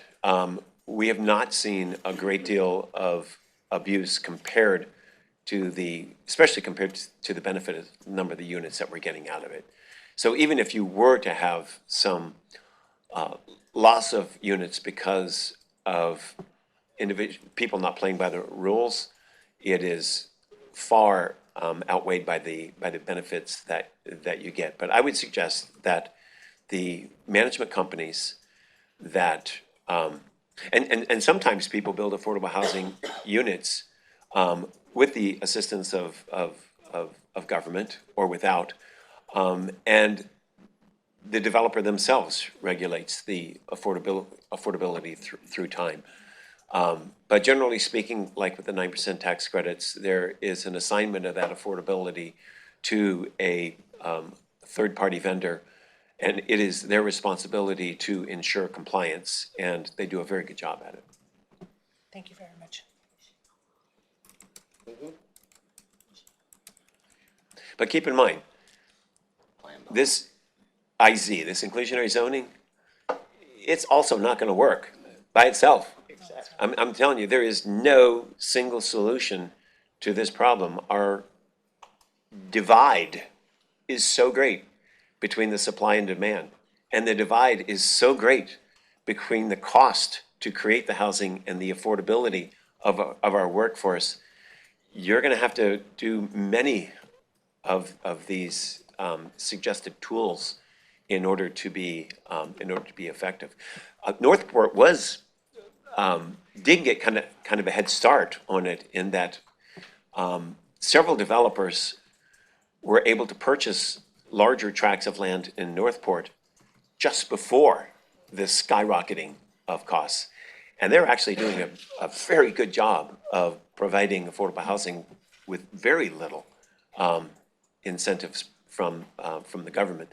we have not seen a great deal of abuse especially compared to the benefit of the number of the units that we're getting out of it. So even if you were to have some loss of units because of people not playing by the rules, it is far outweighed by the benefits that you get. But I would suggest that the management companies that and sometimes people build affordable housing units with the assistance of government or without, and the developer themselves regulates the affordability through time. But generally speaking, like with the 9% tax credits, there is an assignment of that affordability to a third-party vendor, and it is their responsibility to ensure compliance, and they do a very good job at it. Thank you very much. But keep in mind, this this inclusionary zoning, it's also not gonna work by itself. Exactly. I'm telling you, there is no single solution to this problem. Our divide is so great between the supply and demand. And the divide is so great between the cost to create the housing and the affordability of our workforce. You're gonna have to do many of these suggested tools in order to be effective. Northport did get kind of a head start on it, in that several developers were able to purchase larger tracts of land in Northport just before the skyrocketing of costs. And they're actually doing a very good job of providing affordable housing with very little incentives from the government.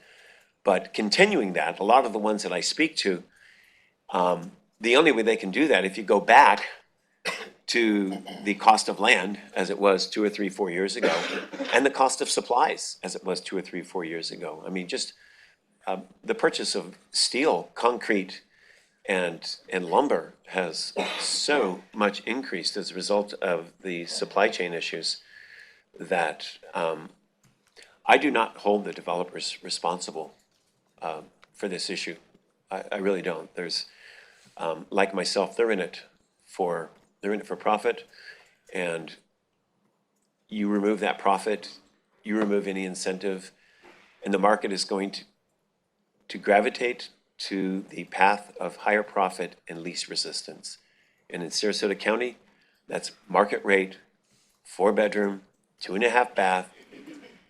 But continuing that, a lot of the ones that I speak to, the only way they can do that, if you go back to the cost of land as it was 2 or 3, 4 years ago, and the cost of supplies as it was 2 or 3, 4 years ago. I mean, just the purchase of steel, concrete, And lumber has so much increased as a result of the supply chain issues that I do not hold the developers responsible for this issue. I really don't. There's, like myself, they're in it for profit, and you remove that profit, you remove any incentive, and the market is going to gravitate to the path of higher profit and least resistance. And in Sarasota County, that's market rate, 4-bedroom, 2.5 bath,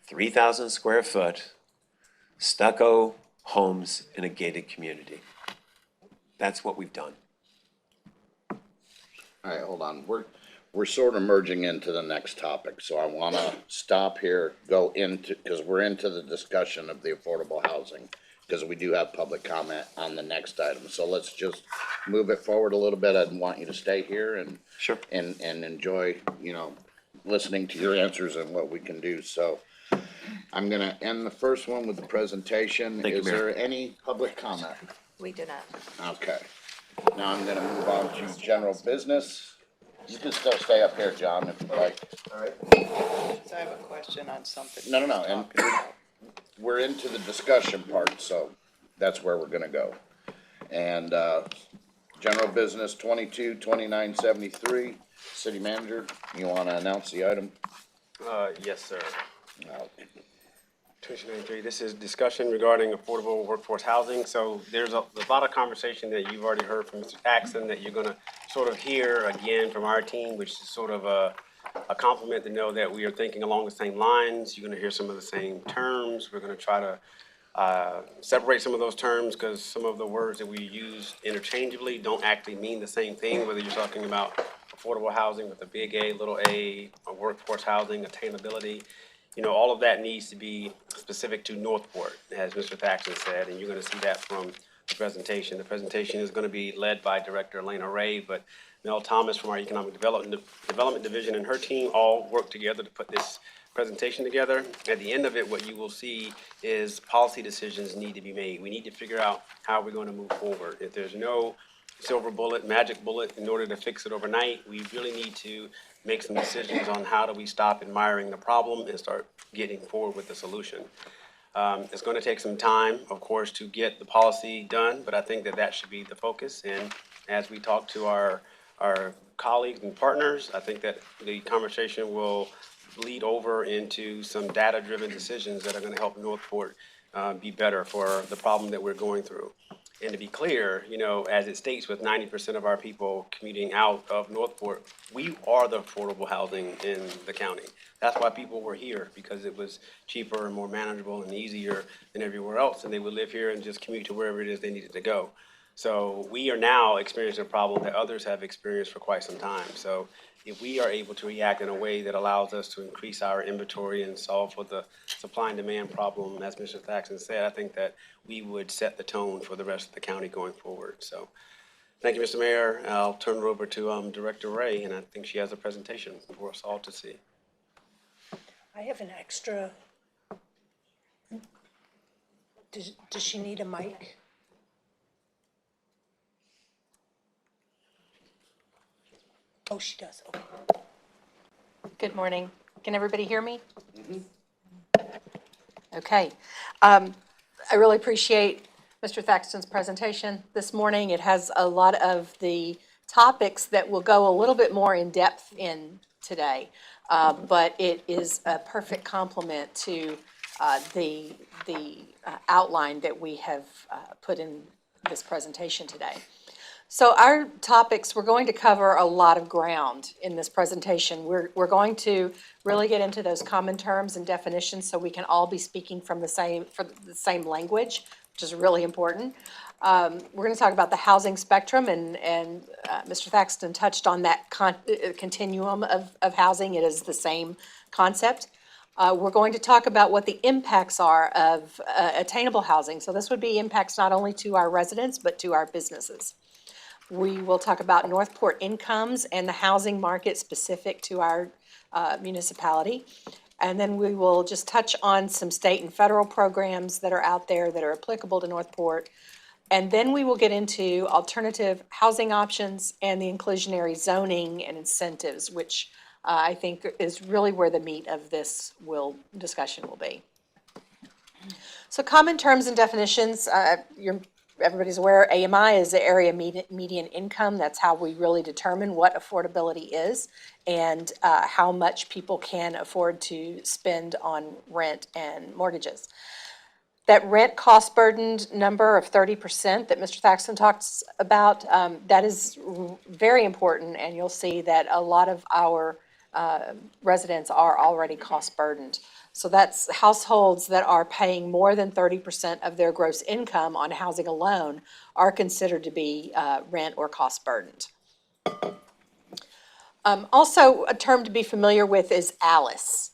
3,000 square foot, stucco homes in a gated community. That's what we've done. All right, hold on. We're sort of merging into the next topic, so I want to stop here, go into, because we're into the discussion of the affordable housing, because we do have public comment on the next item. So let's just move it forward a little bit. I'd want you to stay here and Sure. and enjoy, listening to your answers and what we can do. So I'm gonna end the first one with the presentation. Thank you, Is Mayor. there any public comment? We do not. Okay. Now I'm gonna move on to general business. You can still stay up here, John, if you'd like. So I have a question on something. No, and we're into the discussion part, so that's where we're gonna go. And, general business 22-2973, city manager, you wanna announce the item? Yes, sir. Uh, 2293, this is discussion regarding affordable workforce housing. So there's a lot of conversation that you've already heard from Mr. Paxton that you're gonna sort of hear again from our team, which is sort of a compliment to know that we are thinking along the same lines. You're gonna hear some of the same terms. We're gonna try to separate some of those terms because some of the words that we use interchangeably don't actually mean the same thing, whether you're talking about affordable housing with a big A, little a workforce housing, attainability. All of that needs to be specific to Northport, as Mr. Thaxton said, and you're gonna see that from the presentation. The presentation is gonna be led by Director Elena Ray, but Mel Thomas from our Economic Development Division and her team all work together to put this presentation together. At the end of it, what you will see is policy decisions need to be made. We need to figure out how we're gonna move forward. If there's no silver bullet, magic bullet in order to fix it overnight, we really need to make some decisions on how do we stop admiring the problem and start getting forward with the solution. It's going to take some time, of course, to get the policy done, but I think that should be the focus. And as we talk to our colleagues and partners, I think that the conversation will bleed over into some data-driven decisions that are going to help Northport be better for the problem that we're going through. And to be clear, as it states with 90% of our people commuting out of Northport, we are the affordable housing in the county. That's why people were here, because it was cheaper and more manageable and easier than everywhere else, and they would live here and just commute to wherever it is they needed to go. So we are now experiencing a problem that others have experienced for quite some time. So if we are able to react in a way that allows us to increase our inventory and solve for the supply and demand problem, as Mr. Thaxton said, I think that we would set the tone for the rest of the county going forward. So thank you, Mr. Mayor. I'll turn it over to Director Ray, and I think she has a presentation for us all to see. I have an extra. Does she need a mic? Oh, she does, okay. Good morning. Can everybody hear me? Okay. I really appreciate Mr. Thaxton's presentation this morning. It has a lot of the topics that will go a little bit more in depth in today, but it is a perfect complement to the outline that we have put in this presentation today. So our topics, we're going to cover a lot of ground in this presentation. We're going to really get into those common terms and definitions so we can all be speaking from the same language, which is really important. We're going to talk about the housing spectrum, and Mr. Thaxton touched on that continuum of housing. It is the same concept. We're going to talk about what the impacts are of attainable housing. So this would be impacts not only to our residents, but to our businesses. We will talk about Northport incomes and the housing market specific to our municipality. And then we will just touch on some state and federal programs that are out there that are applicable to Northport. And then we will get into alternative housing options and the inclusionary zoning and incentives, which I think is really where the meat of this discussion will be. So common terms and definitions, everybody's aware, AMI is the area median income. That's how we really determine what affordability is and how much people can afford to spend on rent and mortgages. That rent cost burdened number of 30% that Mr. Thaxton talks about, that is very important, and you'll see that a lot of our residents are already cost burdened. So that's households that are paying more than 30% of their gross income on housing alone are considered to be rent or cost burdened. Also, a term to be familiar with is ALICE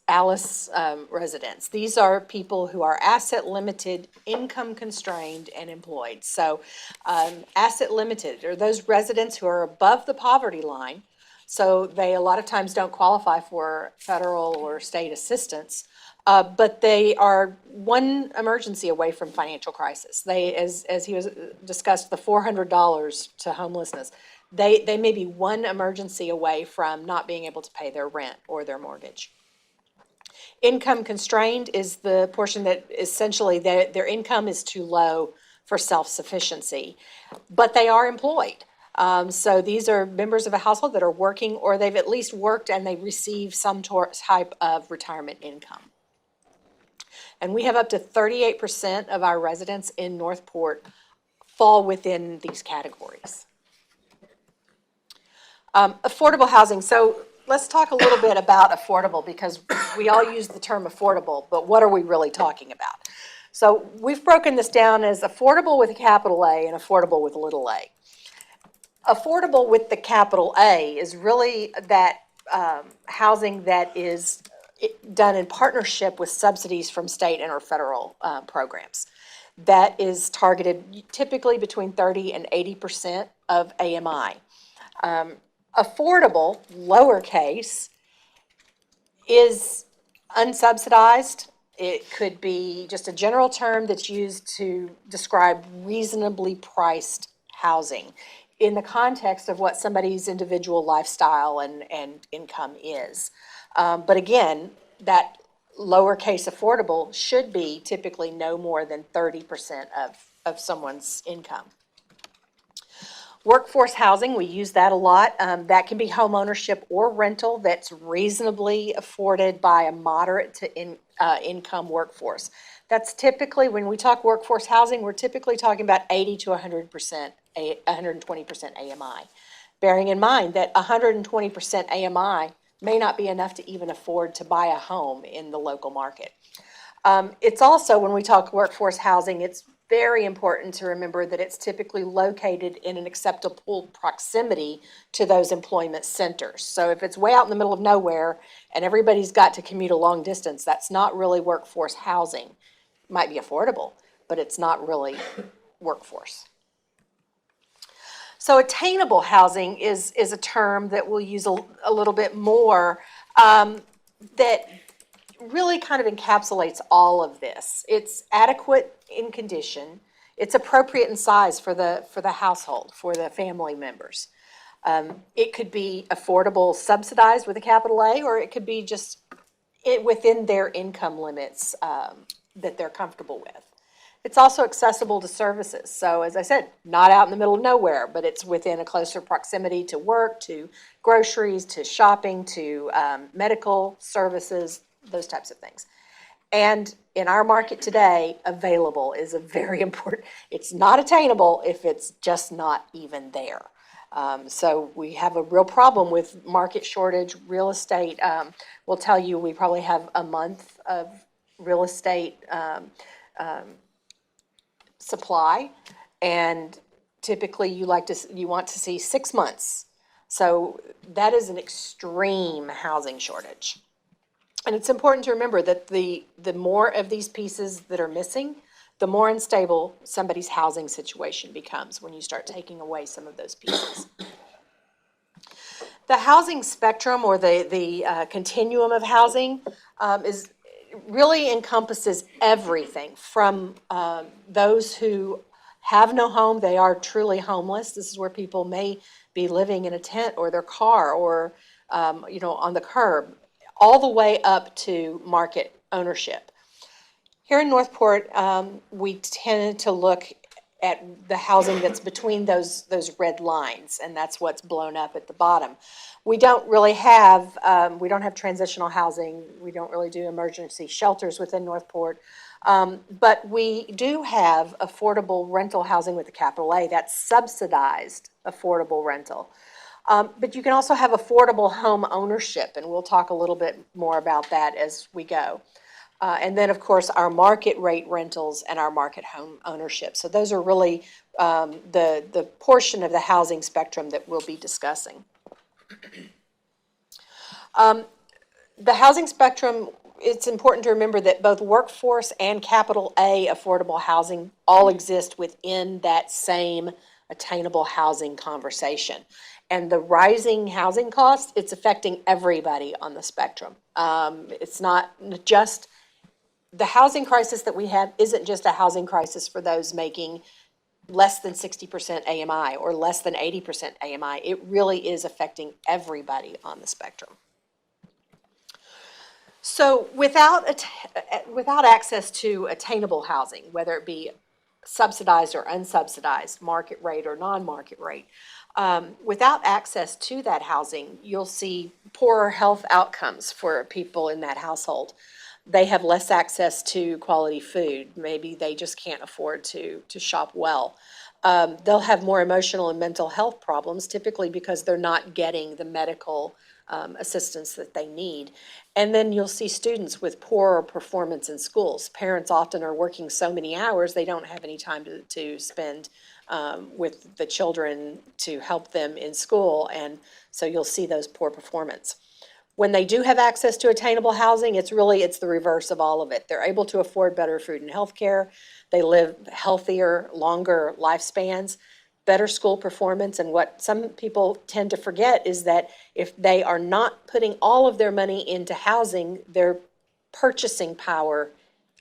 residents. These are people who are asset limited, income constrained, and employed. So asset limited are those residents who are above the poverty line. So they a lot of times don't qualify for federal or state assistance, but they are one emergency away from financial crisis. They, as he was discussed, the $400 to homelessness. They may be one emergency away from not being able to pay their rent or their mortgage. Income constrained is the portion that essentially their income is too low for self-sufficiency, but they are employed. So these are members of a household that are working, or they've at least worked and they receive some type of retirement income. And we have up to 38% of our residents in Northport fall within these categories. Affordable housing. So let's talk a little bit about affordable, because we all use the term affordable, but what are we really talking about? So we've broken this down as affordable with a capital A and affordable with a little a. Affordable with the capital A is really that housing that is done in partnership with subsidies from state and or federal programs. That is targeted typically between 30 and 80% of AMI. Affordable, lowercase, is unsubsidized. It could be just a general term that's used to describe reasonably priced housing in the context of what somebody's individual lifestyle and income is. But again, that lowercase affordable should be typically no more than 30% of someone's income. Workforce housing, we use that a lot. That can be home ownership or rental that's reasonably afforded by a moderate to income workforce. That's typically, when we talk workforce housing, we're typically talking about 80 to 100%, 120% AMI. Bearing in mind that 120% AMI may not be enough to even afford to buy a home in the local market. It's also, when we talk workforce housing, it's very important to remember that it's typically located in an acceptable proximity to those employment centers. So if it's way out in the middle of nowhere and everybody's got to commute a long distance, that's not really workforce housing. It might be affordable, but it's not really workforce. So attainable housing is a term that we'll use a little bit more, that really kind of encapsulates all of this. It's adequate in condition. It's appropriate in size for the household, for the family members. It could be affordable, subsidized with a capital A, or it could be just within their income limits that they're comfortable with. It's also accessible to services. So as I said, not out in the middle of nowhere, but it's within a closer proximity to work, to groceries, to shopping, to medical services, those types of things. And in our market today, available is a very important, it's not attainable if it's just not even there. So we have a real problem with market shortage. Real estate, will tell you we probably have a month of real estate supply, and typically you want to see 6 months. So that is an extreme housing shortage. And it's important to remember that the more of these pieces that are missing, the more unstable somebody's housing situation becomes when you start taking away some of those pieces. The housing spectrum, or the continuum of housing, really encompasses everything from those who have no home, they are truly homeless. This is where people may be living in a tent or their car or, on the curb, all the way up to market ownership. Here in Northport, we tend to look at the housing that's between those red lines, and that's what's blown up at the bottom. We don't really have, transitional housing. We don't really do emergency shelters within Northport. But we do have affordable rental housing with a capital A. That's subsidized affordable rental. But you can also have affordable home ownership, and we'll talk a little bit more about that as we go. And then, of course, our market rate rentals and our market home ownership. So those are really the portion of the housing spectrum that we'll be discussing. The housing spectrum, it's important to remember that both workforce and capital A affordable housing all exist within that same attainable housing conversation. And the rising housing costs, it's affecting everybody on the spectrum. It's not just, the housing crisis that we have isn't just a housing crisis for those making less than 60% AMI or less than 80% AMI. It really is affecting everybody on the spectrum. So without access to attainable housing, whether it be subsidized or unsubsidized, market rate or non-market rate, without access to that housing, you'll see poorer health outcomes for people in that household. They have less access to quality food. Maybe they just can't afford to shop well. They'll have more emotional and mental health problems, typically because they're not getting the medical assistance that they need. And then you'll see students with poorer performance in schools. Parents often are working so many hours, they don't have any time to spend with the children to help them in school, and so you'll see those poor performance. When they do have access to attainable housing, it's the reverse of all of it. They're able to afford better food and health care. They live healthier, longer lifespans, better school performance. And what some people tend to forget is that if they are not putting all of their money into housing, their purchasing power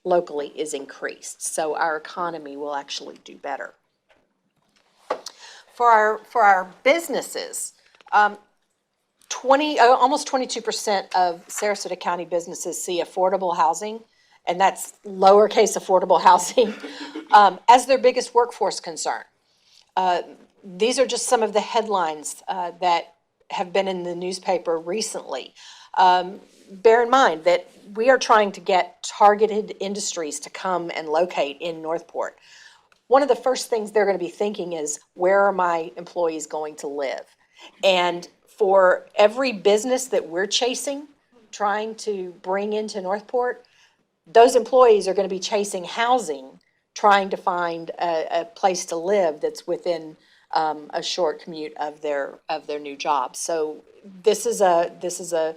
locally is increased. So our economy will actually do better. For our businesses, almost 22% of Sarasota County businesses see affordable housing, and that's lowercase affordable housing, as their biggest workforce concern. These are just some of the headlines that have been in the newspaper recently. Bear in mind that we are trying to get targeted industries to come and locate in Northport. One of the first things they're going to be thinking is, where are my employees going to live? And for every business that we're chasing, trying to bring into Northport, those employees are going to be chasing housing, trying to find a place to live that's within a short commute of their new job. So this is an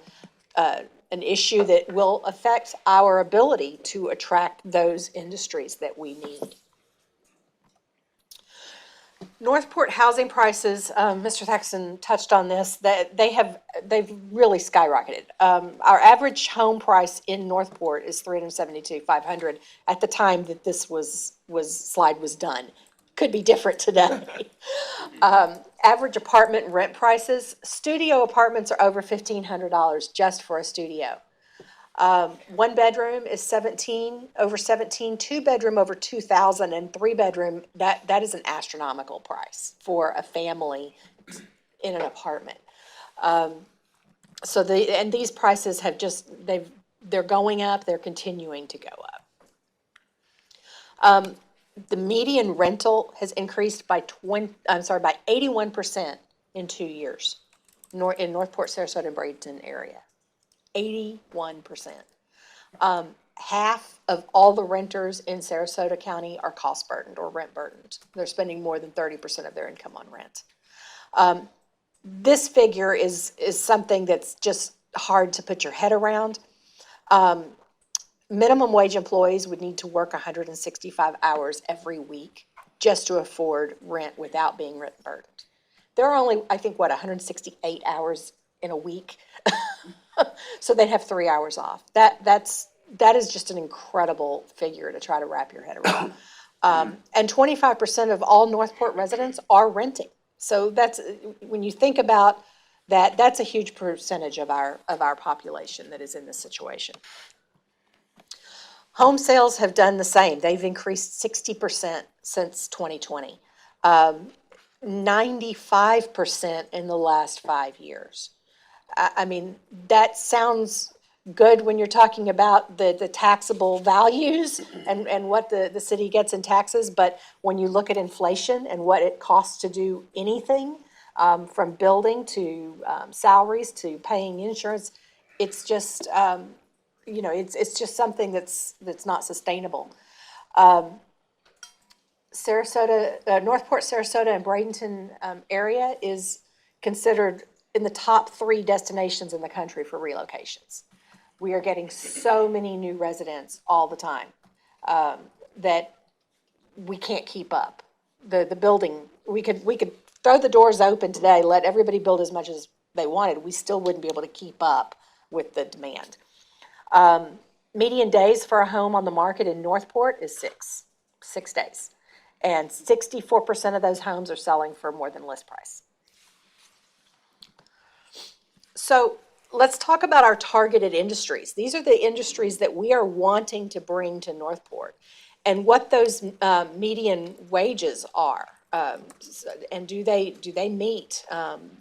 issue that will affect our ability to attract those industries that we need. Northport housing prices, Mr. Thaxton touched on this, that they've really skyrocketed. Our average home price in Northport is $372,500 at the time that this slide was done. Could be different today. Average apartment rent prices, studio apartments are over $1,500 just for a studio. One bedroom is over 17, two bedroom over 2,000, and three bedroom, that is an astronomical price for a family in an apartment. So these prices have they're going up, they're continuing to go up. The median rental has increased by 81% in 2 years in Northport, Sarasota, and Bradenton area. 81%. Half of all the renters in Sarasota County are cost burdened or rent burdened. They're spending more than 30% of their income on rent. This figure is something that's just hard to put your head around. Minimum wage employees would need to work 165 hours every week just to afford rent without being rent burdened. There are only, I think, 168 hours in a week. So they'd have 3 hours off. That is just an incredible figure to try to wrap your head around. And 25% of all Northport residents are renting. So that's, when you think about that, that's a huge percentage of our population that is in this situation. Home sales have done the same. They've increased 60% since 2020. 95% in the last 5 years. I mean, that sounds good when you're talking about the taxable values and what the city gets in taxes, but when you look at inflation and what it costs to do anything, from building to salaries to paying insurance, it's just, it's just something that's not sustainable. Sarasota, Northport, Sarasota, and Bradenton area is considered in the top 3 destinations in the country for relocations. We are getting so many new residents all the time that we can't keep up. The building, we could throw the doors open today, let everybody build as much as they wanted. We still wouldn't be able to keep up with the demand. Median days for a home on the market in Northport is 6 days. And 64% of those homes are selling for more than list price. So let's talk about our targeted industries. These are the industries that we are wanting to bring to Northport and what those median wages are. And do they meet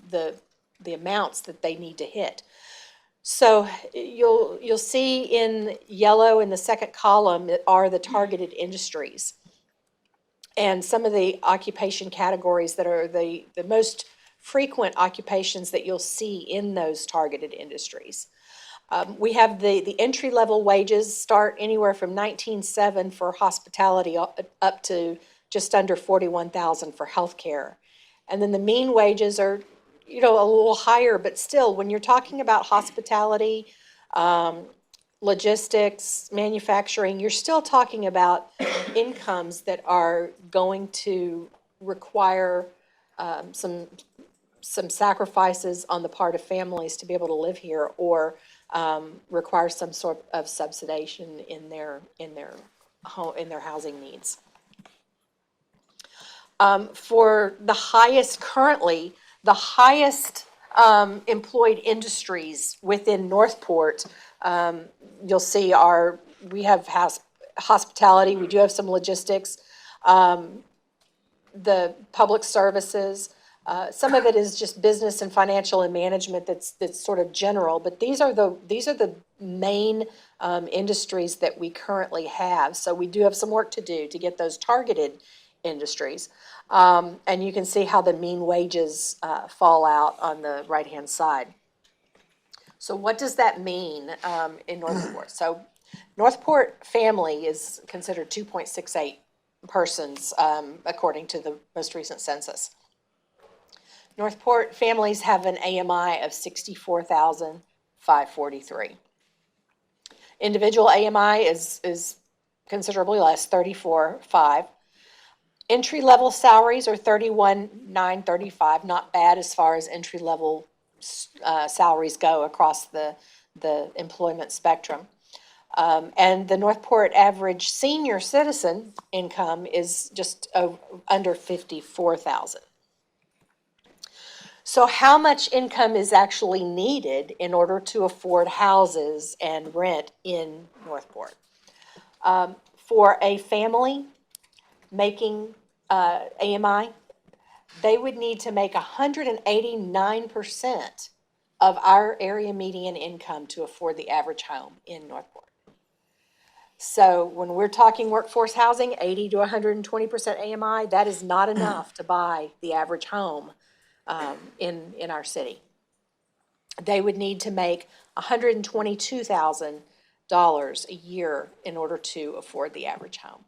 the amounts that they need to hit? So you'll see in yellow in the second column are the targeted industries. And some of the occupation categories that are the most frequent occupations that you'll see in those targeted industries. We have the entry-level wages start anywhere from $19,700 for hospitality up to just under $41,000 for healthcare. And then the mean wages are, a little higher, but still, when you're talking about hospitality, logistics, manufacturing, you're still talking about incomes that are going to require some sacrifices on the part of families to be able to live here, or require some sort of subsidization in their housing needs. For the highest currently, the highest employed industries within Northport, you'll see we have hospitality, we do have some logistics, the public services. Some of it is just business and financial and management that's sort of general, but these are the main industries that we currently have. So we do have some work to do to get those targeted industries. And you can see how the mean wages fall out on the right-hand side. So what does that mean in Northport? So Northport family is considered 2.68 persons according to the most recent census. Northport families have an AMI of 64,543. Individual AMI is considerably less, 34,500. Entry-level salaries are 31,935, not bad as far as entry-level salaries go across the employment spectrum. And the Northport average senior citizen income is just under 54,000. So how much income is actually needed in order to afford houses and rent in Northport? For a family making AMI, they would need to make 189% of our area median income to afford the average home in Northport. So when we're talking workforce housing, 80 to 120% AMI, that is not enough to buy the average home in our city. They would need to make $122,000 a year in order to afford the average home.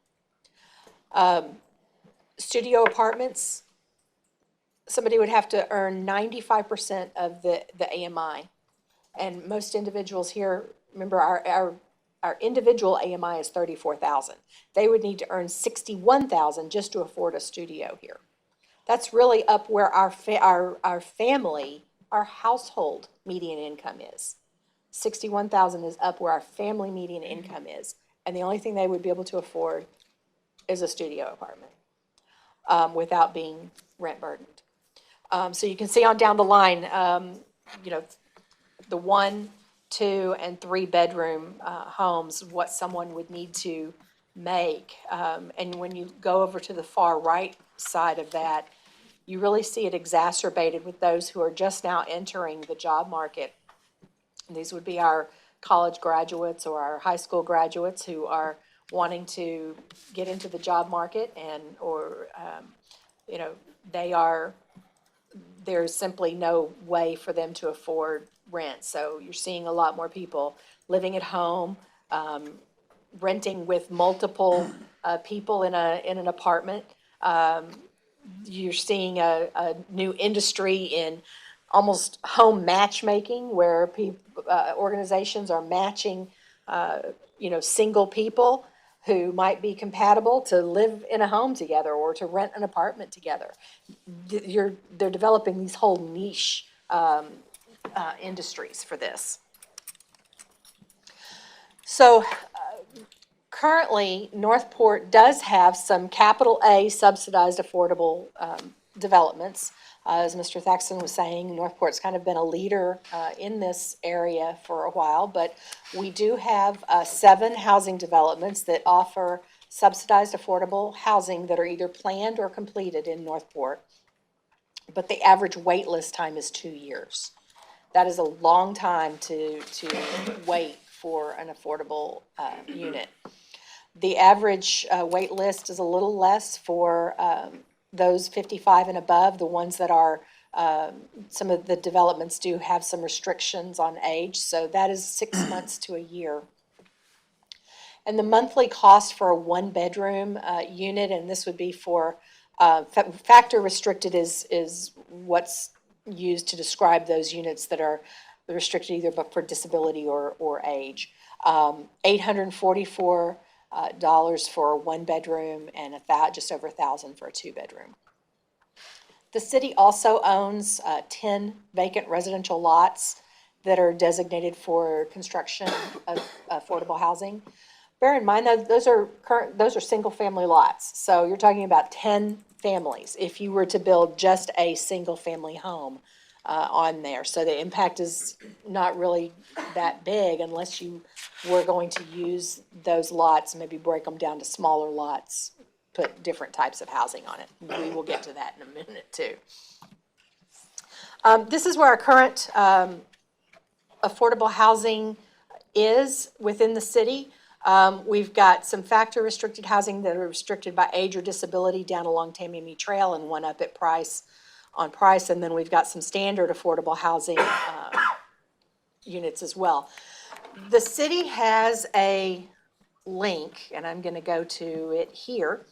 Studio apartments, somebody would have to earn 95% of the AMI. And most individuals here, remember our individual AMI is 34,000. They would need to earn 61,000 just to afford a studio here. That's really up where our household median income is. 61,000 is up where our family median income is. And the only thing they would be able to afford is a studio apartment without being rent burdened. So you can see on down the line, you know, the 1, 2, and 3 bedroom homes, what someone would need to make. And when you go over to the far right side of that, you really see it exacerbated with those who are just now entering the job market. And these would be our college graduates or our high school graduates who are wanting to get into the job market or you know, there's simply no way for them to afford rent. So you're seeing a lot more people living at home, renting with multiple people in an apartment. You're seeing a new industry in almost home matchmaking, where organizations are matching, you know, single people who might be compatible to live in a home together or to rent an apartment together. They're developing these whole niche industries for this. So currently, Northport does have some capital A subsidized affordable developments. As Mr. Thaxton was saying, Northport's kind of been a leader in this area for a while, but we do have 7 housing developments that offer subsidized affordable housing that are either planned or completed in Northport. But the average wait list time is 2 years. That is a long time to wait for an affordable unit. The average wait list is a little less for those 55 and above. The ones that are, some of the developments do have some restrictions on age, so that is 6 months to a year. And the monthly cost for a 1-bedroom unit, and this would be for, factor restricted is what's used to describe those units that are restricted either but for disability or age. $844 for a 1-bedroom and just over $1,000 for a 2-bedroom. The city also owns 10 vacant residential lots that are designated for construction of affordable housing. Bear in mind that those are single-family lots, so you're talking about 10 families if you were to build just a single-family home on there. So the impact is not really that big unless you were going to use those lots, maybe break them down to smaller lots, put different types of housing on it. We will get to that in a minute too. This is where our current affordable housing is within the city. We've got some factor restricted housing that are restricted by age or disability down along Tamiami Trail and one up at Price, and then we've got some standard affordable housing units as well. The city has a link, and I'm going to go to it here,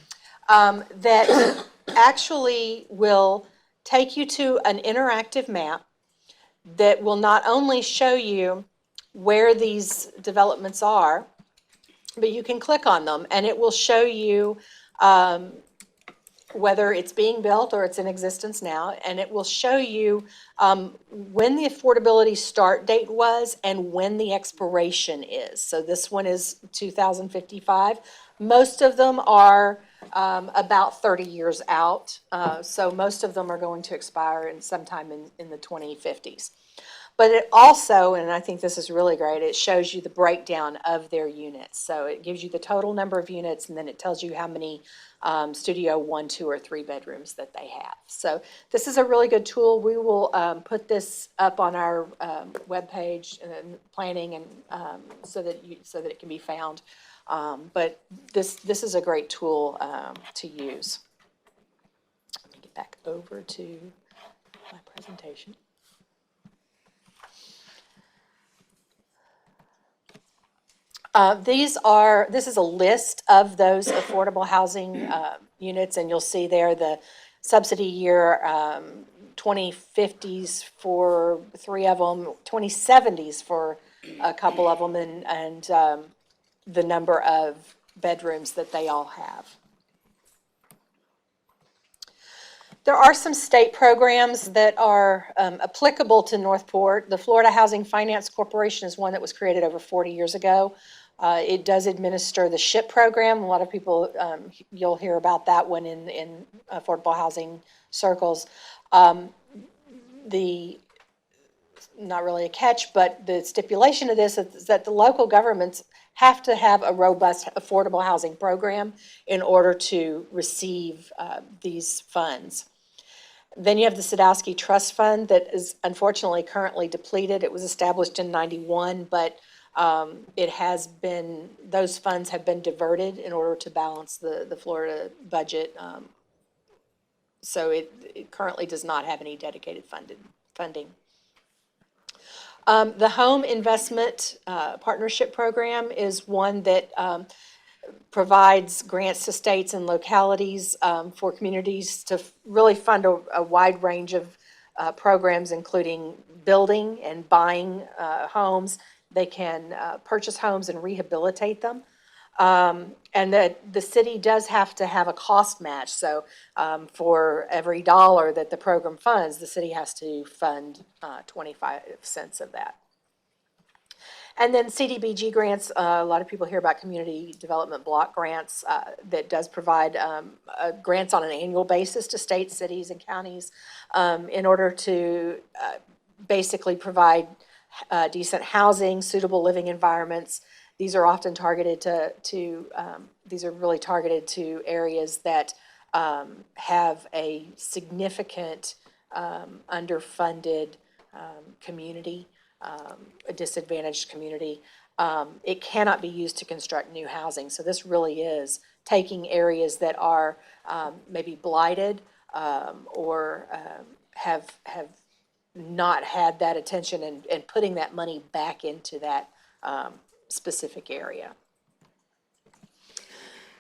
that actually will take you to an interactive map that will not only show you where these developments are, but you can click on them and it will show you whether it's being built or it's in existence now, and it will show you when the affordability start date was and when the expiration is. So this one is 2055. Most of them are about 30 years out, so most of them are going to expire sometime in the 2050s. But it also, and I think this is really great, it shows you the breakdown of their units. So it gives you the total number of units, and then it tells you how many studio 1, 2, or 3 bedrooms that they have. So this is a really good tool. We will put this up on our webpage and planning, and so that it can be found. But this is a great tool to use. Let me get back over to my presentation. This is a list of those affordable housing units, and you'll see there the subsidy year 2050s for 3 of them, 2070s for a couple of them, and the number of bedrooms that they all have. There are some state programs that are applicable to Northport. The Florida Housing Finance Corporation is one that was created over 40 years ago. It does administer the SHIP program. A lot of people, you'll hear about that one in affordable housing circles. The, not really a catch, but the stipulation of this is that the local governments have to have a robust affordable housing program in order to receive these funds. Then you have the Sadowski Trust Fund that is unfortunately currently depleted. It was established in '91, but it has been, those funds have been diverted in order to balance the Florida budget. So it currently does not have any dedicated funding. The Home Investment Partnership Program is one that provides grants to states and localities for communities to really fund a wide range of programs, including building and buying homes. They can purchase homes and rehabilitate them. And that the city does have to have a cost match. So for every dollar that the program funds, the city has to fund 25 cents of that. And then CDBG grants, a lot of people hear about community development block grants that does provide grants on an annual basis to states, cities, and counties in order to basically provide decent housing, suitable living environments. These are often targeted these are really targeted to areas that have a significant underfunded community, a disadvantaged community. It cannot be used to construct new housing. So this really is taking areas that are maybe blighted or have not had that attention and putting that money back into that specific area.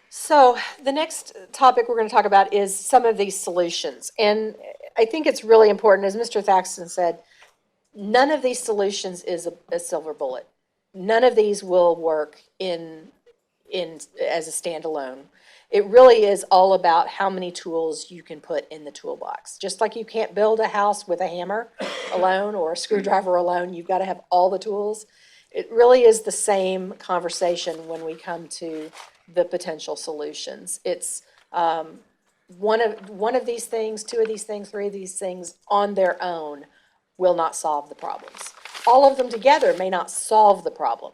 So the next topic we're going to talk about is some of these solutions. And I think it's really important, as Mr. Thaxton said, none of these solutions is a silver bullet. None of these will work in as a standalone. It really is all about how many tools you can put in the toolbox. Just like you can't build a house with a hammer alone or a screwdriver alone, you've got to have all the tools. It really is the same conversation when we come to the potential solutions. It's one of these things, two of these things, three of these things on their own will not solve the problems. All of them together may not solve the problem,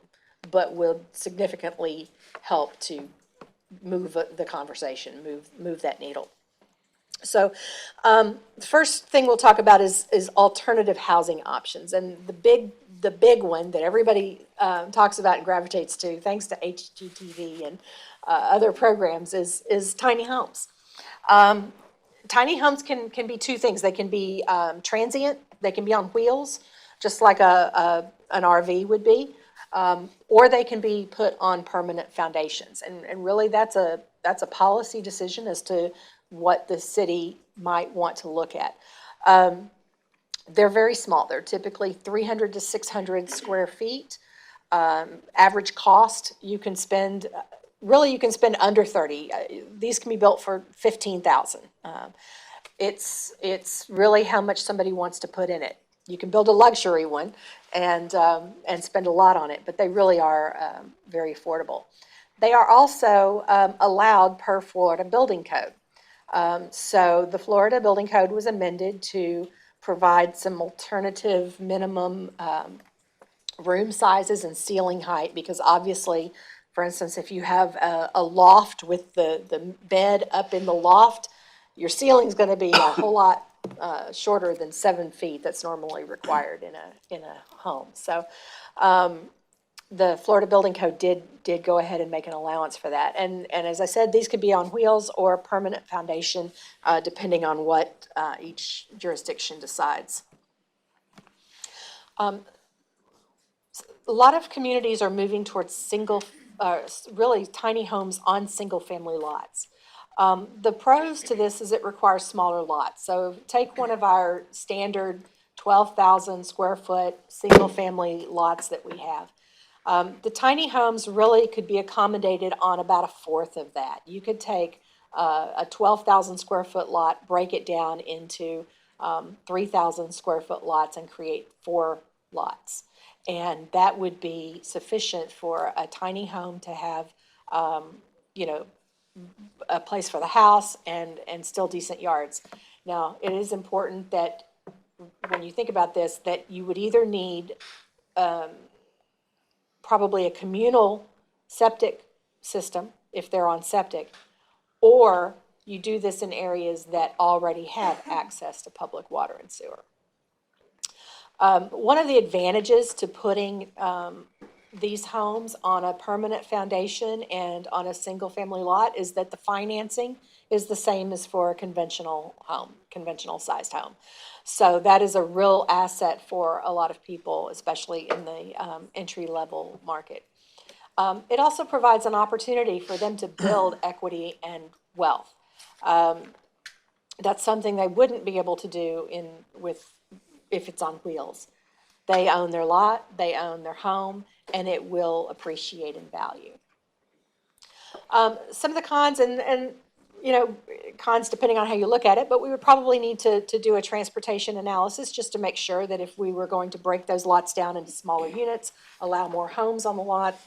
but will significantly help to move the conversation, move that needle. So the first thing we'll talk about is alternative housing options. And the big one that everybody talks about and gravitates to, thanks to HGTV and other programs, is tiny homes. Tiny homes can be two things. They can be transient. They can be on wheels, just like an RV would be, or they can be put on permanent foundations. And really, that's a policy decision as to what the city might want to look at. They're very small. They're typically 300 to 600 square feet. Average cost, you can spend under 30. These can be built for $15,000. It's really how much somebody wants to put in it. You can build a luxury one and spend a lot on it, but they really are very affordable. They are also allowed per Florida building code. So the Florida building code was amended to provide some alternative minimum room sizes and ceiling height, because obviously, for instance, if you have a loft with the bed up in the loft, your ceiling's going to be a whole lot shorter than 7 feet that's normally required in a home. So the Florida Building Code did go ahead and make an allowance for that. And as I said, these could be on wheels or permanent foundation, depending on what each jurisdiction decides. A lot of communities are moving towards really tiny homes on single-family lots. The pros to this is it requires smaller lots. So take one of our standard 12,000 square foot single-family lots that we have. The tiny homes really could be accommodated on about a fourth of that. You could take a 12,000 square foot lot, break it down into 3,000 square foot lots and create 4 lots. And that would be sufficient for a tiny home to have, you know, a place for the house and still decent yards. Now, it is important that when you think about this, that you would either need probably a communal septic system if they're on septic, or you do this in areas that already have access to public water and sewer. One of the advantages to putting these homes on a permanent foundation and on a single-family lot is that the financing is the same as for a conventional home, conventional-sized home. So that is a real asset for a lot of people, especially in the entry-level market. It also provides an opportunity for them to build equity and wealth. That's something they wouldn't be able to do if it's on wheels. They own their lot, they own their home, and it will appreciate in value. Some of the cons, and you know, cons depending on how you look at it, but we would probably need to do a transportation analysis just to make sure that if we were going to break those lots down into smaller units, allow more homes on the lot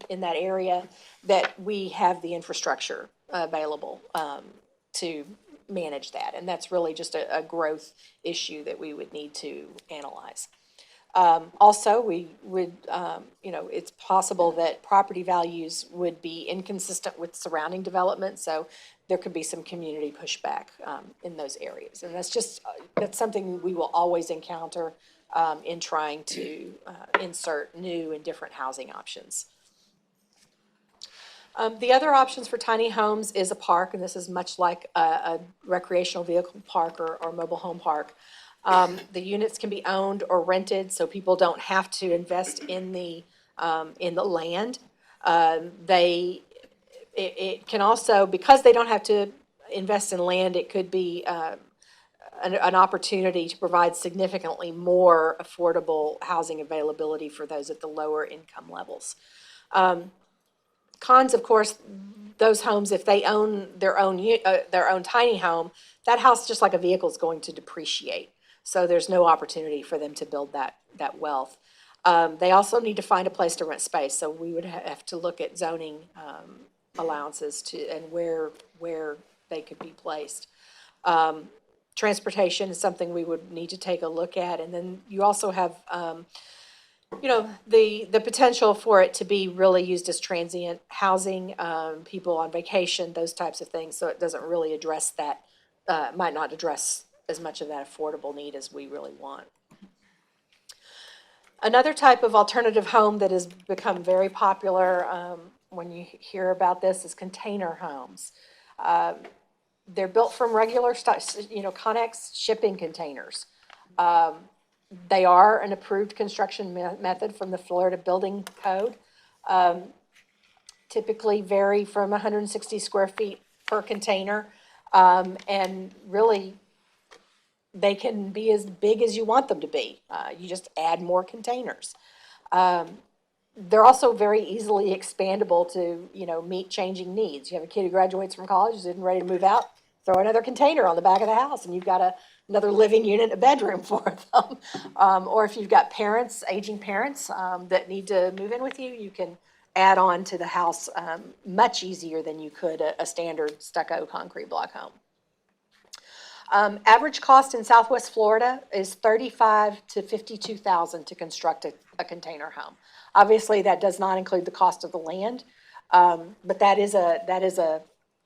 in that area, that we have the infrastructure available to manage that. And that's really just a growth issue that we would need to analyze. Also, we would, you know, it's possible that property values would be inconsistent with surrounding development, so there could be some community pushback in those areas. And that's something we will always encounter in trying to insert new and different housing options. The other options for tiny homes is a park, and this is much like a recreational vehicle park or mobile home park. The units can be owned or rented, so people don't have to invest in the land. It can also, because they don't have to invest in land, it could be an opportunity to provide significantly more affordable housing availability for those at the lower income levels. Cons, of course, those homes, if they own their own tiny home, that house, just like a vehicle, is going to depreciate. So there's no opportunity for them to build that wealth. They also need to find a place to rent space, so we would have to look at zoning allowances and where they could be placed. Transportation is something we would need to take a look at, and then you also have you know, the potential for it to be really used as transient housing, people on vacation, those types of things. So it doesn't really address that, might not address as much of that affordable need as we really want. Another type of alternative home that has become very popular when you hear about this is container homes. They're built from regular, Connex shipping containers. They are an approved construction method from the Florida Building Code. Typically vary from 160 square feet per container, and really they can be as big as you want them to be. You just add more containers. They're also very easily expandable to, meet changing needs. You have a kid who graduates from college, is ready to move out, throw another container on the back of the house, and you've got another living unit, a bedroom for them. Or if you've got aging parents that need to move in with you, you can add on to the house much easier than you could a standard stucco concrete block home. Average cost in Southwest Florida is $35,000 to $52,000 to construct a container home. Obviously, that does not include the cost of the land, but that is a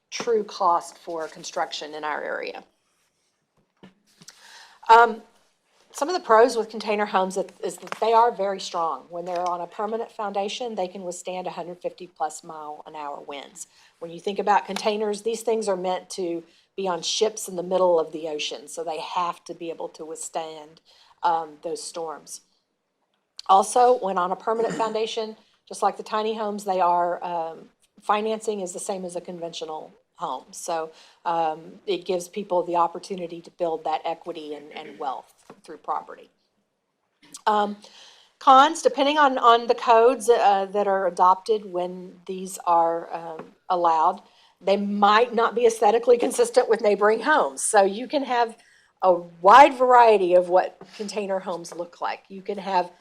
true cost for construction in our area. Some of the pros with container homes is that they are very strong. When they're on a permanent foundation, they can withstand 150+ mile-an-hour winds. When you think about containers, these things are meant to be on ships in the middle of the ocean, so they have to be able to withstand those storms. Also, when on a permanent foundation, just like the tiny homes, they are financing is the same as a conventional home. So it gives people the opportunity to build that equity and wealth through property. Cons, depending on the codes that are adopted when these are allowed, they might not be aesthetically consistent with neighboring homes. So you can have a wide variety of what container homes look like. You can have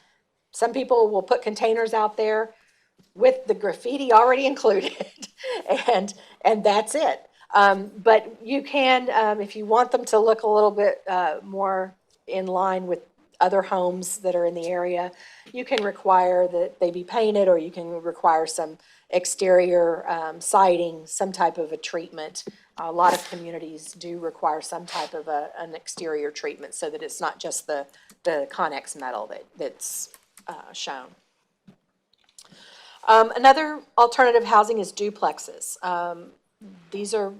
Some people will put containers out there with the graffiti already included, and that's it. But you can, if you want them to look a little bit more in line with other homes that are in the area, you can require that they be painted, or you can require some exterior siding, some type of a treatment. A lot of communities do require some type of an exterior treatment so that it's not just the Connex metal that's shown. Another alternative housing is duplexes. These are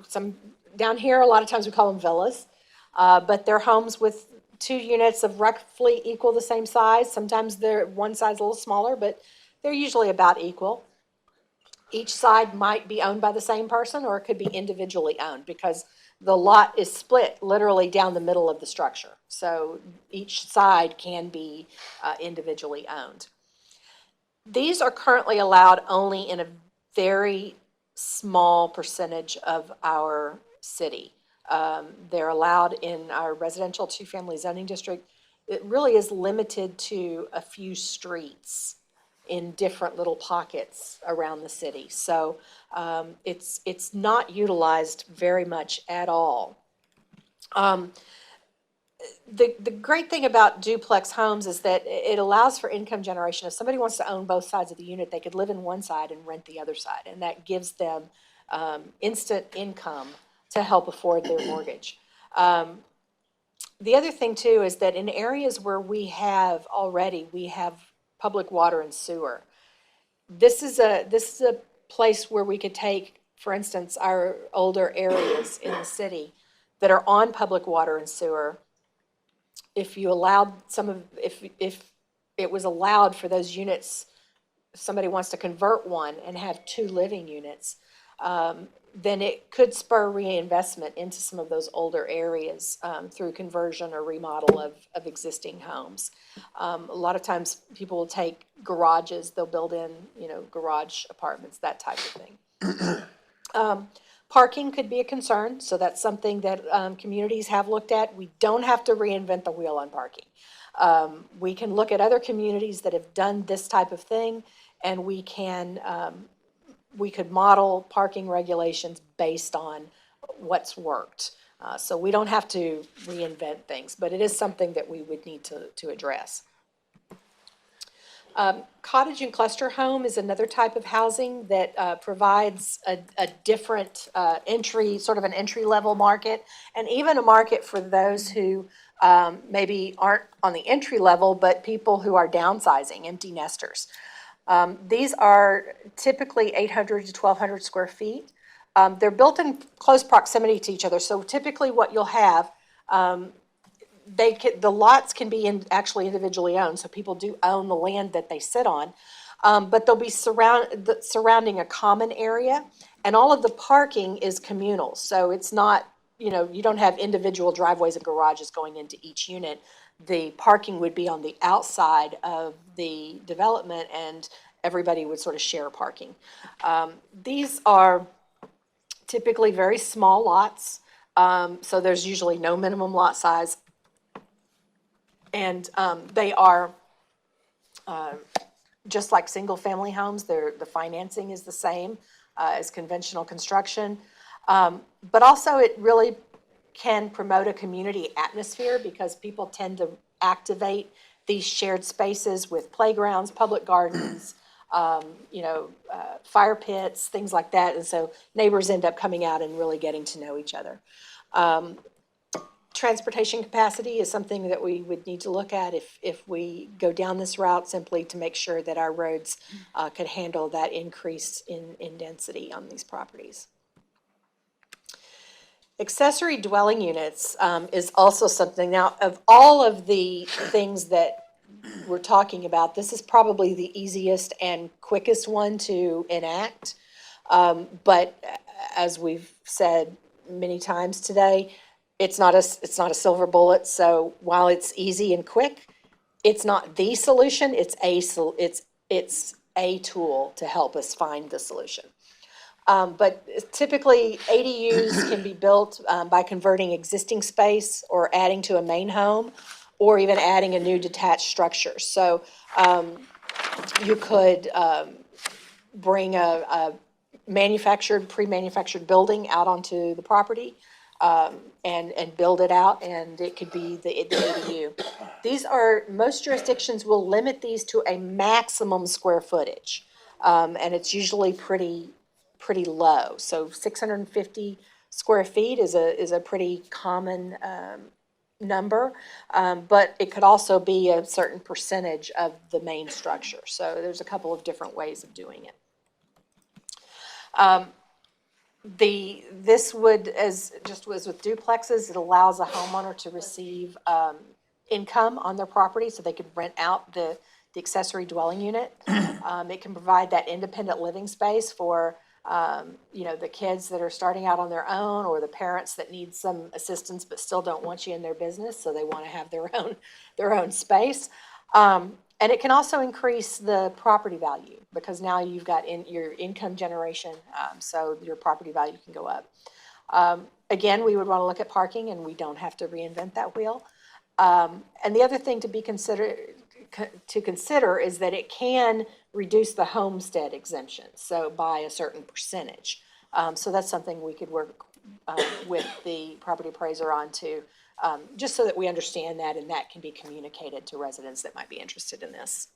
some, down here, a lot of times we call them villas, but they're homes with 2 units of roughly equal the same size. Sometimes one side's a little smaller, but they're usually about equal. Each side might be owned by the same person, or it could be individually owned, because the lot is split literally down the middle of the structure. So each side can be individually owned. These are currently allowed only in a very small percentage of our city. They're allowed in our residential 2-family zoning district. It really is limited to a few streets in different little pockets around the city. So it's not utilized very much at all. The great thing about duplex homes is that it allows for income generation. If somebody wants to own both sides of the unit, they could live in one side and rent the other side, and that gives them instant income to help afford their mortgage. The other thing too is that in areas where we have public water and sewer, this is a place where we could take, for instance, our older areas in the city that are on public water and sewer. If you allowed if it was allowed for those units, if somebody wants to convert one and have 2 living units, then it could spur reinvestment into some of those older areas through conversion or remodel of existing homes. A lot of times people will take garages, they'll build in, garage apartments, that type of thing. Parking could be a concern, so that's something that communities have looked at. We don't have to reinvent the wheel on parking. We can look at other communities that have done this type of thing, and we could model parking regulations based on what's worked. So we don't have to reinvent things, but it is something that we would need to address. Cottage and cluster home is another type of housing that provides a different an entry-level market, and even a market for those who maybe aren't on the entry level, but people who are downsizing, empty nesters. These are typically 800 to 1,200 square feet. They're built in close proximity to each other, so typically what you'll have, the lots can be actually individually owned, so people do own the land that they sit on, but they'll be surrounding a common area, and all of the parking is communal, so it's not, you don't have individual driveways and garages going into each unit. The parking would be on the outside of the development, and everybody would sort of share parking. These are typically very small lots, so there's usually no minimum lot size. And they are just like single-family homes. The financing is the same as conventional construction. But also it really can promote a community atmosphere because people tend to activate these shared spaces with playgrounds, public gardens, fire pits, things like that. And so neighbors end up coming out and really getting to know each other. Transportation capacity is something that we would need to look at if we go down this route, simply to make sure that our roads could handle that increase in density on these properties. Accessory dwelling units is also something. Now, of all of the things that we're talking about, this is probably the easiest and quickest one to enact. But as we've said many times today, it's not a silver bullet. So while it's easy and quick, it's not the solution. It's a tool to help us find the solution. But typically ADUs can be built by converting existing space or adding to a main home, or even adding a new detached structure. So you could bring a pre-manufactured building out onto the property and build it out, and it could be the ADU. Most jurisdictions will limit these to a maximum square footage, and it's usually pretty low. So 650 square feet is a pretty common number, but it could also be a certain percentage of the main structure. So there's a couple of different ways of doing it. This would, as with duplexes, it allows a homeowner to receive income on their property, so they could rent out the accessory dwelling unit. It can provide that independent living space for the kids that are starting out on their own, or the parents that need some assistance but still don't want you in their business, so they want to have their own space. And it can also increase the property value, because now you've got your income generation, so your property value can go up. Again, we would want to look at parking, and we don't have to reinvent that wheel. And the other thing to consider is that it can reduce the homestead exemption, so by a certain percentage. So that's something we could work with the property appraiser on to, just so that we understand that, and that can be communicated to residents that might be interested in this.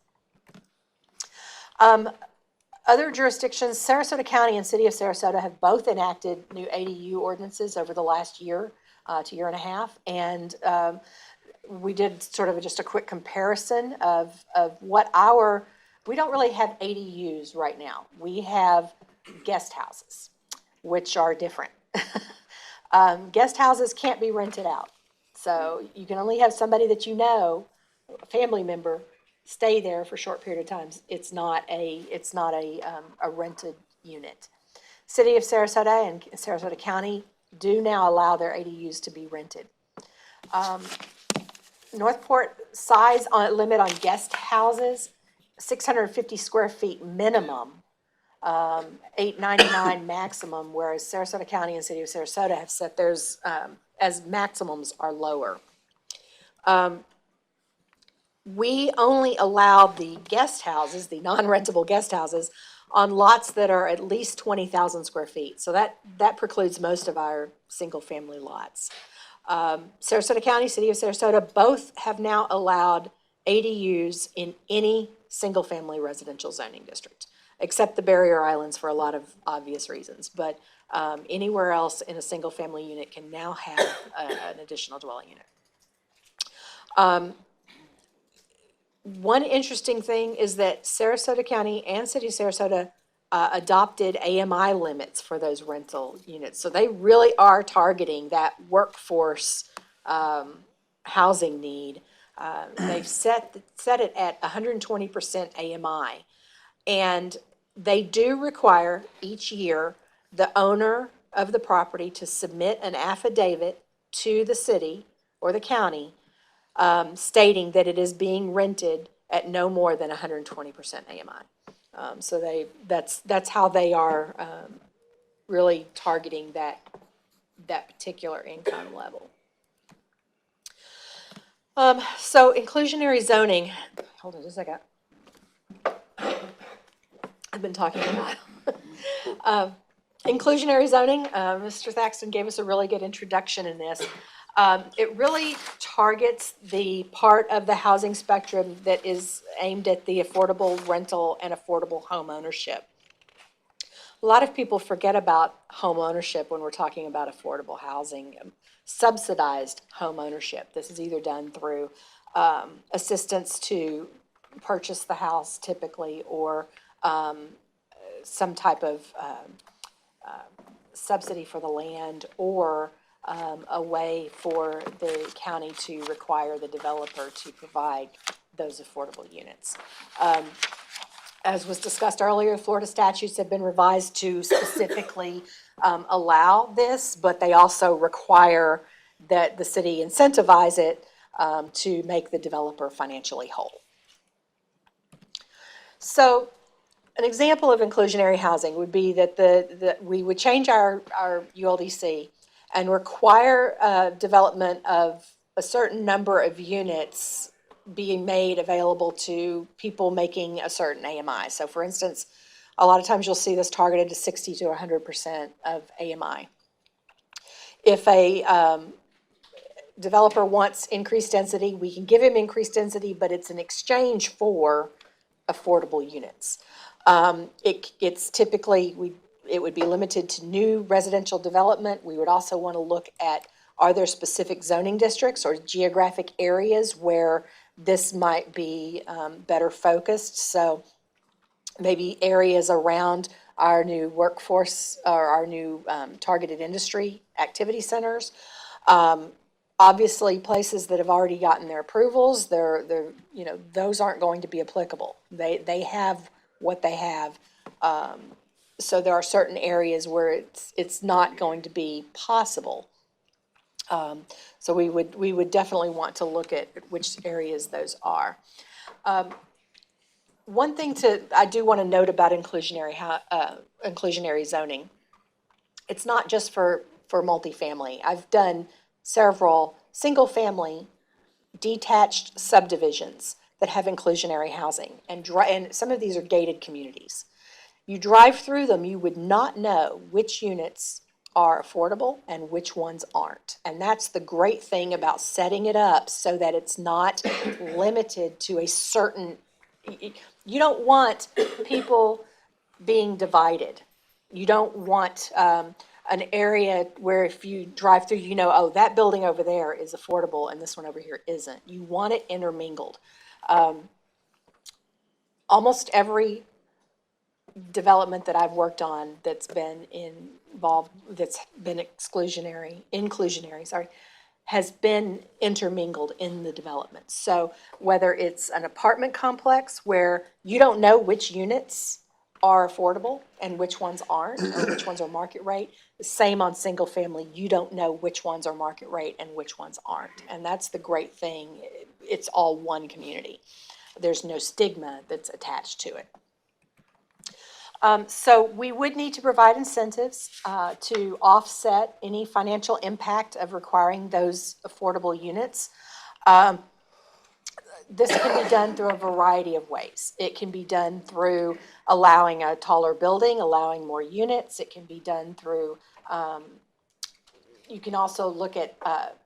Other jurisdictions, Sarasota County and City of Sarasota have both enacted new ADU ordinances over the last year to year and a half, and we did sort of just a quick comparison of what we don't really have ADUs right now. We have guest houses, which are different. Guest houses can't be rented out. So you can only have somebody that you know, a family member, stay there for a short period of time. It's not a rented unit. City of Sarasota and Sarasota County do now allow their ADUs to be rented. Northport size limit on guest houses, 650 square feet minimum, $899 maximum, whereas Sarasota County and City of Sarasota have set theirs as maximums are lower. We only allow the guest houses, the non-rentable guest houses, on lots that are at least 20,000 square feet. So that precludes most of our single-family lots. Sarasota County, City of Sarasota, both have now allowed ADUs in any single-family residential zoning district, except the barrier islands for a lot of obvious reasons. But anywhere else in a single-family unit can now have an additional dwelling unit. One interesting thing is that Sarasota County and City of Sarasota adopted AMI limits for those rental units. So they really are targeting that workforce housing need. They've set it at 120% AMI. And they do require each year the owner of the property to submit an affidavit to the city or the county stating that it is being rented at no more than 120% AMI. So that's how they are really targeting that particular income level. So inclusionary zoning, hold on just a second. I've been talking a lot. Inclusionary zoning, Mr. Thaxton gave us a really good introduction in this. It really targets the part of the housing spectrum that is aimed at the affordable rental and affordable home ownership. A lot of people forget about home ownership when we're talking about affordable housing. Subsidized home ownership. This is either done through assistance to purchase the house typically, or some type of subsidy for the land, or a way for the county to require the developer to provide those affordable units. As was discussed earlier, Florida statutes have been revised to specifically allow this, but they also require that the city incentivize it to make the developer financially whole. So an example of inclusionary housing would be that we would change our ULDC and require development of a certain number of units being made available to people making a certain AMI. So for instance, a lot of times you'll see this targeted to 60 to 100% of AMI. If a developer wants increased density, we can give him increased density, but it's in exchange for affordable units. It's typically, it would be limited to new residential development. We would also want to look at, are there specific zoning districts or geographic areas where this might be better focused? So maybe areas around our new workforce or our new targeted industry activity centers. Obviously, places that have already gotten their approvals, those aren't going to be applicable. They have what they have. So there are certain areas where it's not going to be possible. So we would definitely want to look at which areas those are. One thing I do want to note about inclusionary zoning. It's not just for multifamily. I've done several single-family detached subdivisions that have inclusionary housing, and some of these are gated communities. You drive through them, you would not know which units are affordable and which ones aren't. And that's the great thing about setting it up so that it's not limited to a certain, you don't want people being divided. You don't want an area where if you drive through, oh, that building over there is affordable and this one over here isn't. You want it intermingled. Almost every development that I've worked on that's been inclusionary, has been intermingled in the development. So whether it's an apartment complex where you don't know which units are affordable and which ones aren't, or which ones are market rate, the same on single family, you don't know which ones are market rate and which ones aren't. And that's the great thing. It's all one community. There's no stigma that's attached to it. So we would need to provide incentives to offset any financial impact of requiring those affordable units. This can be done through a variety of ways. It can be done through allowing a taller building, allowing more units. It can be done through, you can also look at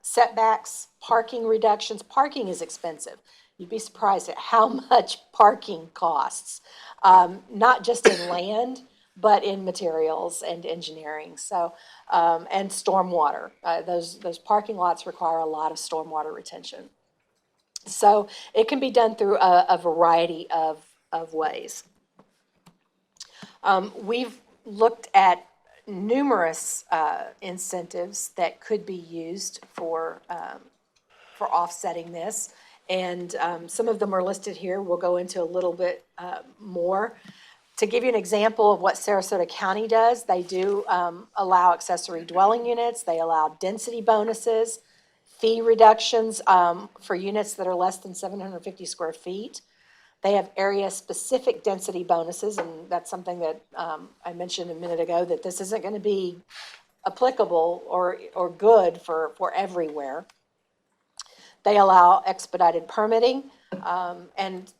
setbacks, parking reductions. Parking is expensive. You'd be surprised at how much parking costs, not just in land, but in materials and engineering. So, and stormwater. Those parking lots require a lot of stormwater retention. So it can be done through a variety of ways. We've looked at numerous incentives that could be used for offsetting this. And some of them are listed here. We'll go into a little bit more. To give you an example of what Sarasota County does, they do allow accessory dwelling units. They allow density bonuses, fee reductions for units that are less than 750 square feet. They have area-specific density bonuses, and that's something that I mentioned a minute ago, that this isn't going to be applicable or good for everywhere. They allow expedited permitting, and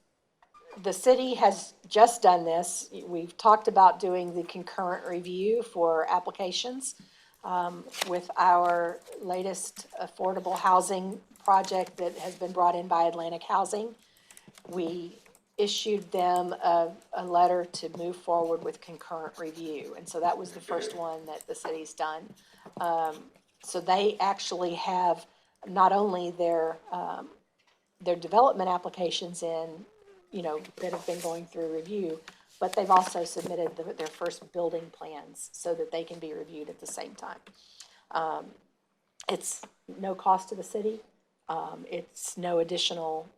the city has just done this. We've talked about doing the concurrent review for applications with our latest affordable housing project that has been brought in by Atlantic Housing. We issued them a letter to move forward with concurrent review, and so that was the first one that the city's done. So they actually have not only their development applications in, that have been going through review, but they've also submitted their first building plans so that they can be reviewed at the same time. It's no cost to the city. It's no additional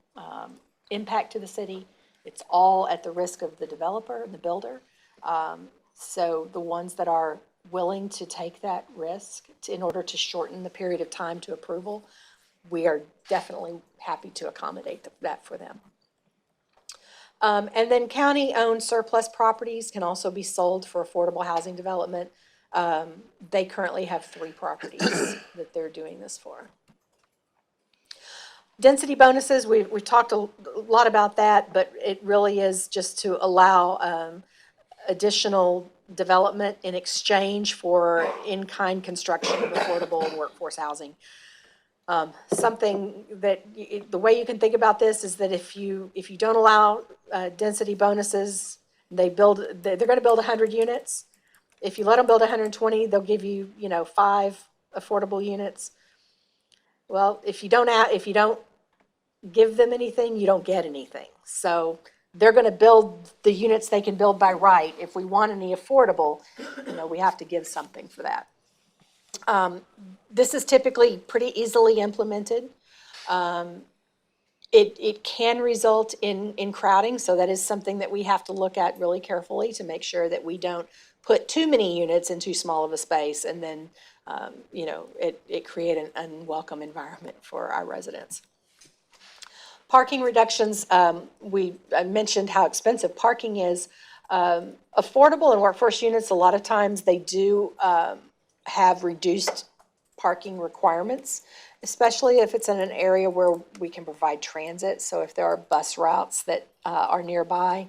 impact to the city. It's all at the risk of the developer, the builder. So the ones that are willing to take that risk in order to shorten the period of time to approval, we are definitely happy to accommodate that for them. And then county-owned surplus properties can also be sold for affordable housing development. They currently have 3 properties that they're doing this for. Density bonuses, we've talked a lot about that, but it really is just to allow additional development in exchange for in-kind construction of affordable workforce housing. Something that, the way you can think about this is that if you don't allow density bonuses, they're gonna build 100 units. If you let them build 120, they'll give you, 5 affordable units. Well, if you don't give them anything, you don't get anything. So they're gonna build the units they can build by right. If we want any affordable, we have to give something for that. This is typically pretty easily implemented. It can result in crowding, so that is something that we have to look at really carefully to make sure that we don't put too many units in too small of a space and then, it create an unwelcome environment for our residents. Parking reductions, I mentioned how expensive parking is. Affordable and workforce units, a lot of times they do have reduced parking requirements, especially if it's in an area where we can provide transit. So if there are bus routes that are nearby,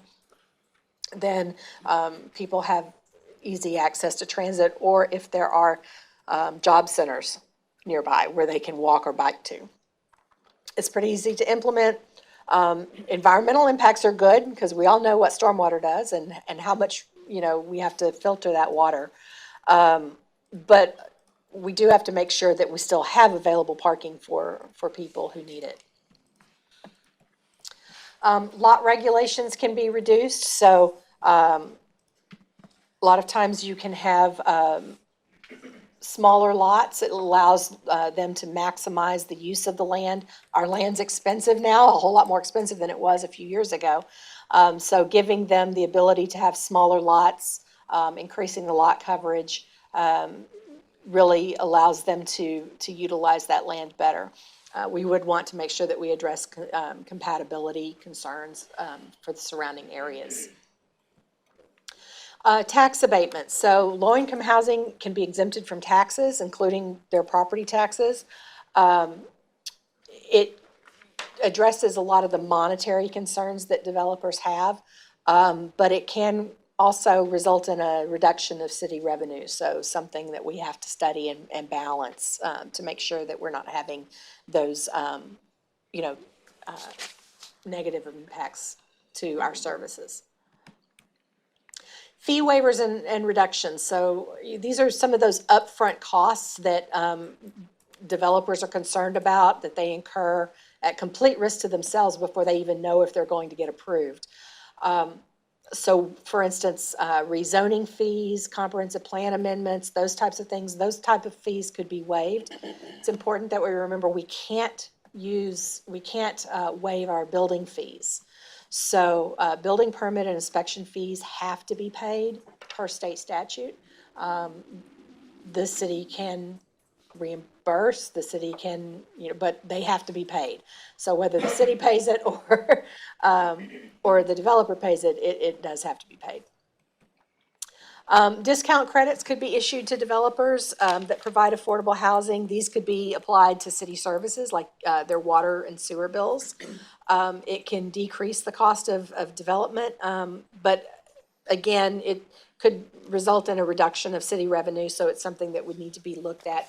then people have easy access to transit, or if there are job centers nearby where they can walk or bike to. It's pretty easy to implement. Environmental impacts are good because we all know what stormwater does and how much, we have to filter that water. But we do have to make sure that we still have available parking for people who need it. Lot regulations can be reduced. So a lot of times you can have smaller lots. It allows them to maximize the use of the land. Our land's expensive now, a whole lot more expensive than it was a few years ago. So giving them the ability to have smaller lots, increasing the lot coverage, really allows them to utilize that land better. We would want to make sure that we address compatibility concerns for the surrounding areas. Tax abatements. So low-income housing can be exempted from taxes, including their property taxes. It addresses a lot of the monetary concerns that developers have, but it can also result in a reduction of city revenue. So something that we have to study and balance to make sure that we're not having those, negative impacts to our services. Fee waivers and reductions. So these are some of those upfront costs that developers are concerned about, that they incur at complete risk to themselves before they even know if they're going to get approved. So for instance, rezoning fees, comprehensive plan amendments, those types of things, those type of fees could be waived. It's important that we remember we can't waive our building fees. So building permit and inspection fees have to be paid per state statute. The city can reimburse, the city can, but they have to be paid. So whether the city pays it or the developer pays it, it does have to be paid. Discount credits could be issued to developers that provide affordable housing. These could be applied to city services like their water and sewer bills. It can decrease the cost of development, but again, it could result in a reduction of city revenue, so it's something that would need to be looked at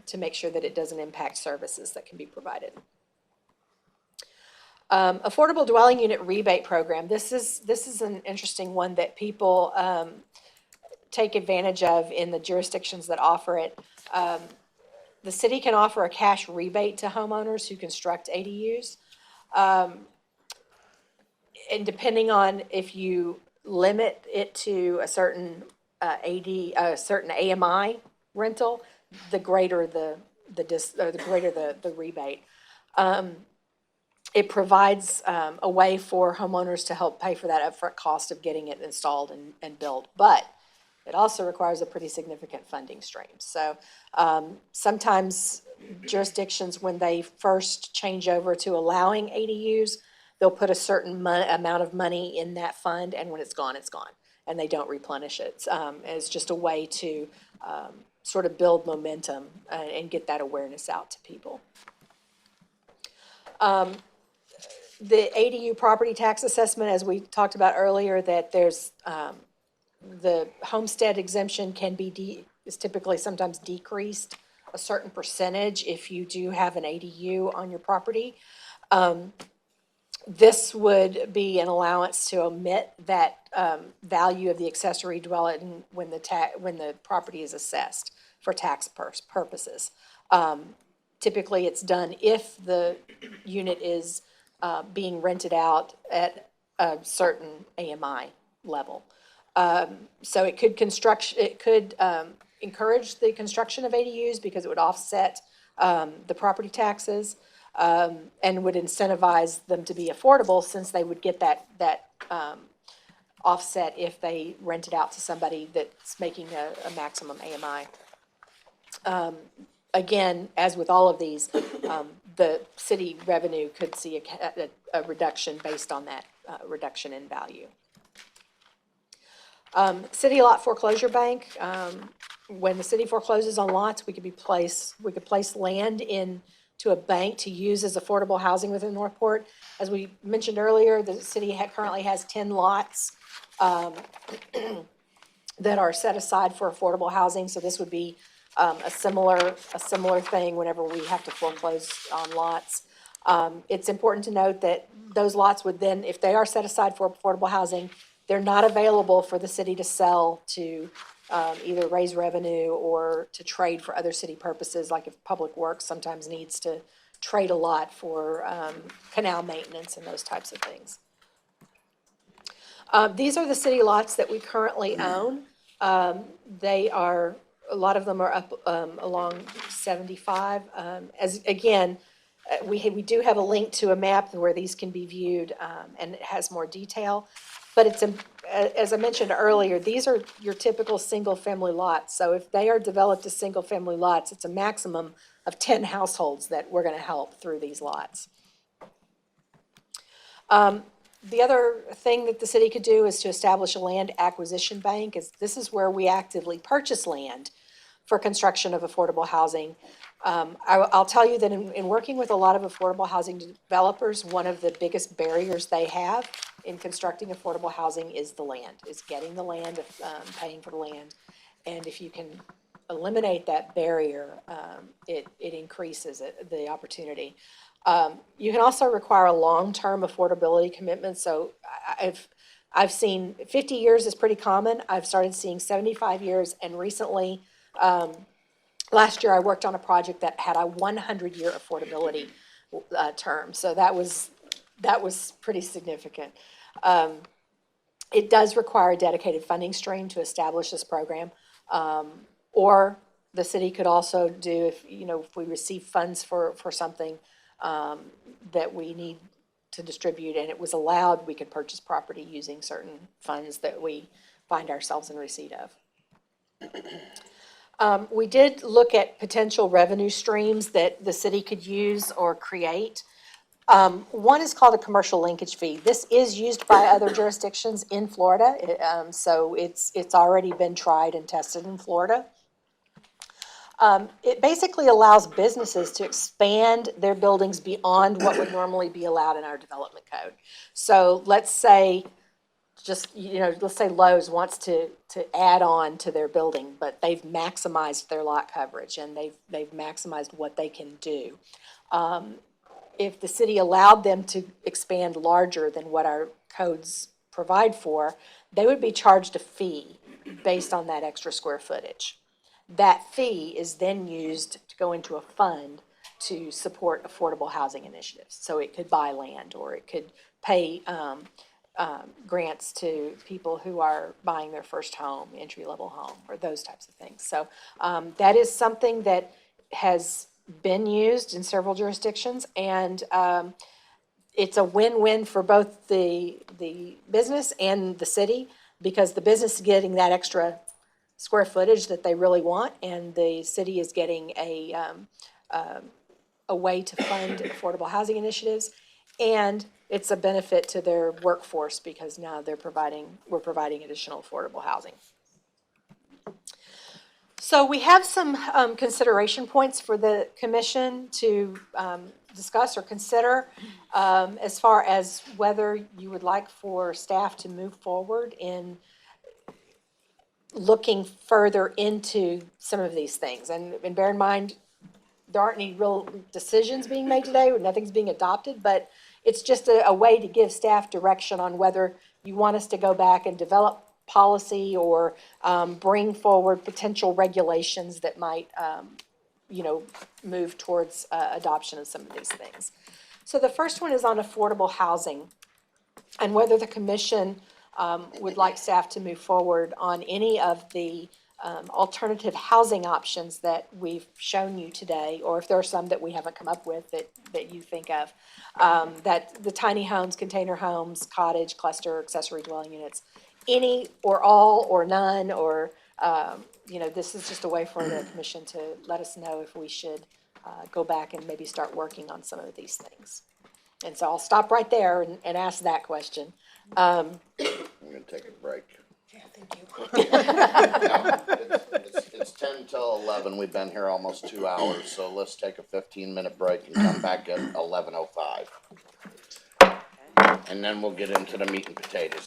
to make sure that it doesn't impact services that can be provided. Affordable dwelling unit rebate program. This is an interesting one that people take advantage of in the jurisdictions that offer it. The city can offer a cash rebate to homeowners who construct ADUs. And depending on if you limit it to a certain certain AMI rental, the greater the rebate. It provides a way for homeowners to help pay for that upfront cost of getting it installed and built, but it also requires a pretty significant funding stream. So sometimes jurisdictions, when they first change over to allowing ADUs, they'll put a certain amount of money in that fund, and when it's gone, and they don't replenish it. It's just a way to sort of build momentum and get that awareness out to people. The ADU property tax assessment, as we talked about earlier, that there's, the homestead exemption can be is typically sometimes decreased a certain percentage if you do have an ADU on your property. This would be an allowance to omit that value of the accessory dwelling when the property is assessed for tax purposes. Typically, it's done if the unit is being rented out at a certain AMI level. So it could encourage the construction of ADUs because it would offset the property taxes, and would incentivize them to be affordable since they would get that offset if they rent it out to somebody that's making a maximum AMI. Again, as with all of these, the city revenue could see a reduction based on that reduction in value. City lot foreclosure bank, when the city forecloses on lots, we could place land into a bank to use as affordable housing within Northport. As we mentioned earlier, the city currently has 10 lots that are set aside for affordable housing, so this would be a similar thing whenever we have to foreclose on lots. It's important to note that those lots would then, if they are set aside for affordable housing, they're not available for the city to sell to either raise revenue or to trade for other city purposes, like if Public Works sometimes needs to trade a lot for canal maintenance and those types of things. These are the city lots that we currently own. They are, a lot of them are up along 75. We do have a link to a map where these can be viewed, and it has more detail. But it's, as I mentioned earlier, these are your typical single-family lots. So if they are developed as single-family lots, it's a maximum of 10 households that we're going to help through these lots. The other thing that the city could do is to establish a land acquisition bank. This is where we actively purchase land for construction of affordable housing. I'll tell you that in working with a lot of affordable housing developers, one of the biggest barriers they have in constructing affordable housing is the land, is getting the land, paying for the land. And if you can eliminate that barrier, it increases the opportunity. You can also require a long-term affordability commitment. So I've seen 50 years is pretty common. I've started seeing 75 years, and recently, last year I worked on a project that had a 100-year affordability term. So that was pretty significant. It does require a dedicated funding stream to establish this program. Or the city could also do, if we receive funds for something that we need to distribute and it was allowed, we could purchase property using certain funds that we find ourselves in receipt of. We did look at potential revenue streams that the city could use or create. One is called a commercial linkage fee. This is used by other jurisdictions in Florida, so it's already been tried and tested in Florida. It basically allows businesses to expand their buildings beyond what would normally be allowed in our development code. So let's say let's say Lowe's wants to add on to their building, but they've maximized their lot coverage and they've maximized what they can do. If the city allowed them to expand larger than what our codes provide for, they would be charged a fee based on that extra square footage. That fee is then used to go into a fund to support affordable housing initiatives. So it could buy land, or it could pay grants to people who are buying their first home, entry-level home, or those types of things. So that is something that has been used in several jurisdictions, and it's a win-win for both the business and the city, because the business is getting that extra square footage that they really want, and the city is getting a way to fund affordable housing initiatives, and it's a benefit to their workforce because now we're providing additional affordable housing. So we have some consideration points for the commission to discuss or consider as far as whether you would like for staff to move forward in looking further into some of these things. And bear in mind, there aren't any real decisions being made today, nothing's being adopted, but it's just a way to give staff direction on whether you want us to go back and develop policy or bring forward potential regulations that might, move towards adoption of some of these things. So the first one is on affordable housing and whether the commission would like staff to move forward on any of the alternative housing options that we've shown you today, or if there are some that we haven't come up with that you think of, that the tiny homes, container homes, cottage, cluster, accessory dwelling units, any or all or none, or, this is just a way for the commission to let us know if we should go back and maybe start working on some of these things. And so I'll stop right there and ask that question. I'm gonna take a break. Yeah, thank you. It's 10 till 11, we've been here almost 2 hours, so let's take a 15-minute break and come back at 11:05. And then we'll get into the meat and potatoes.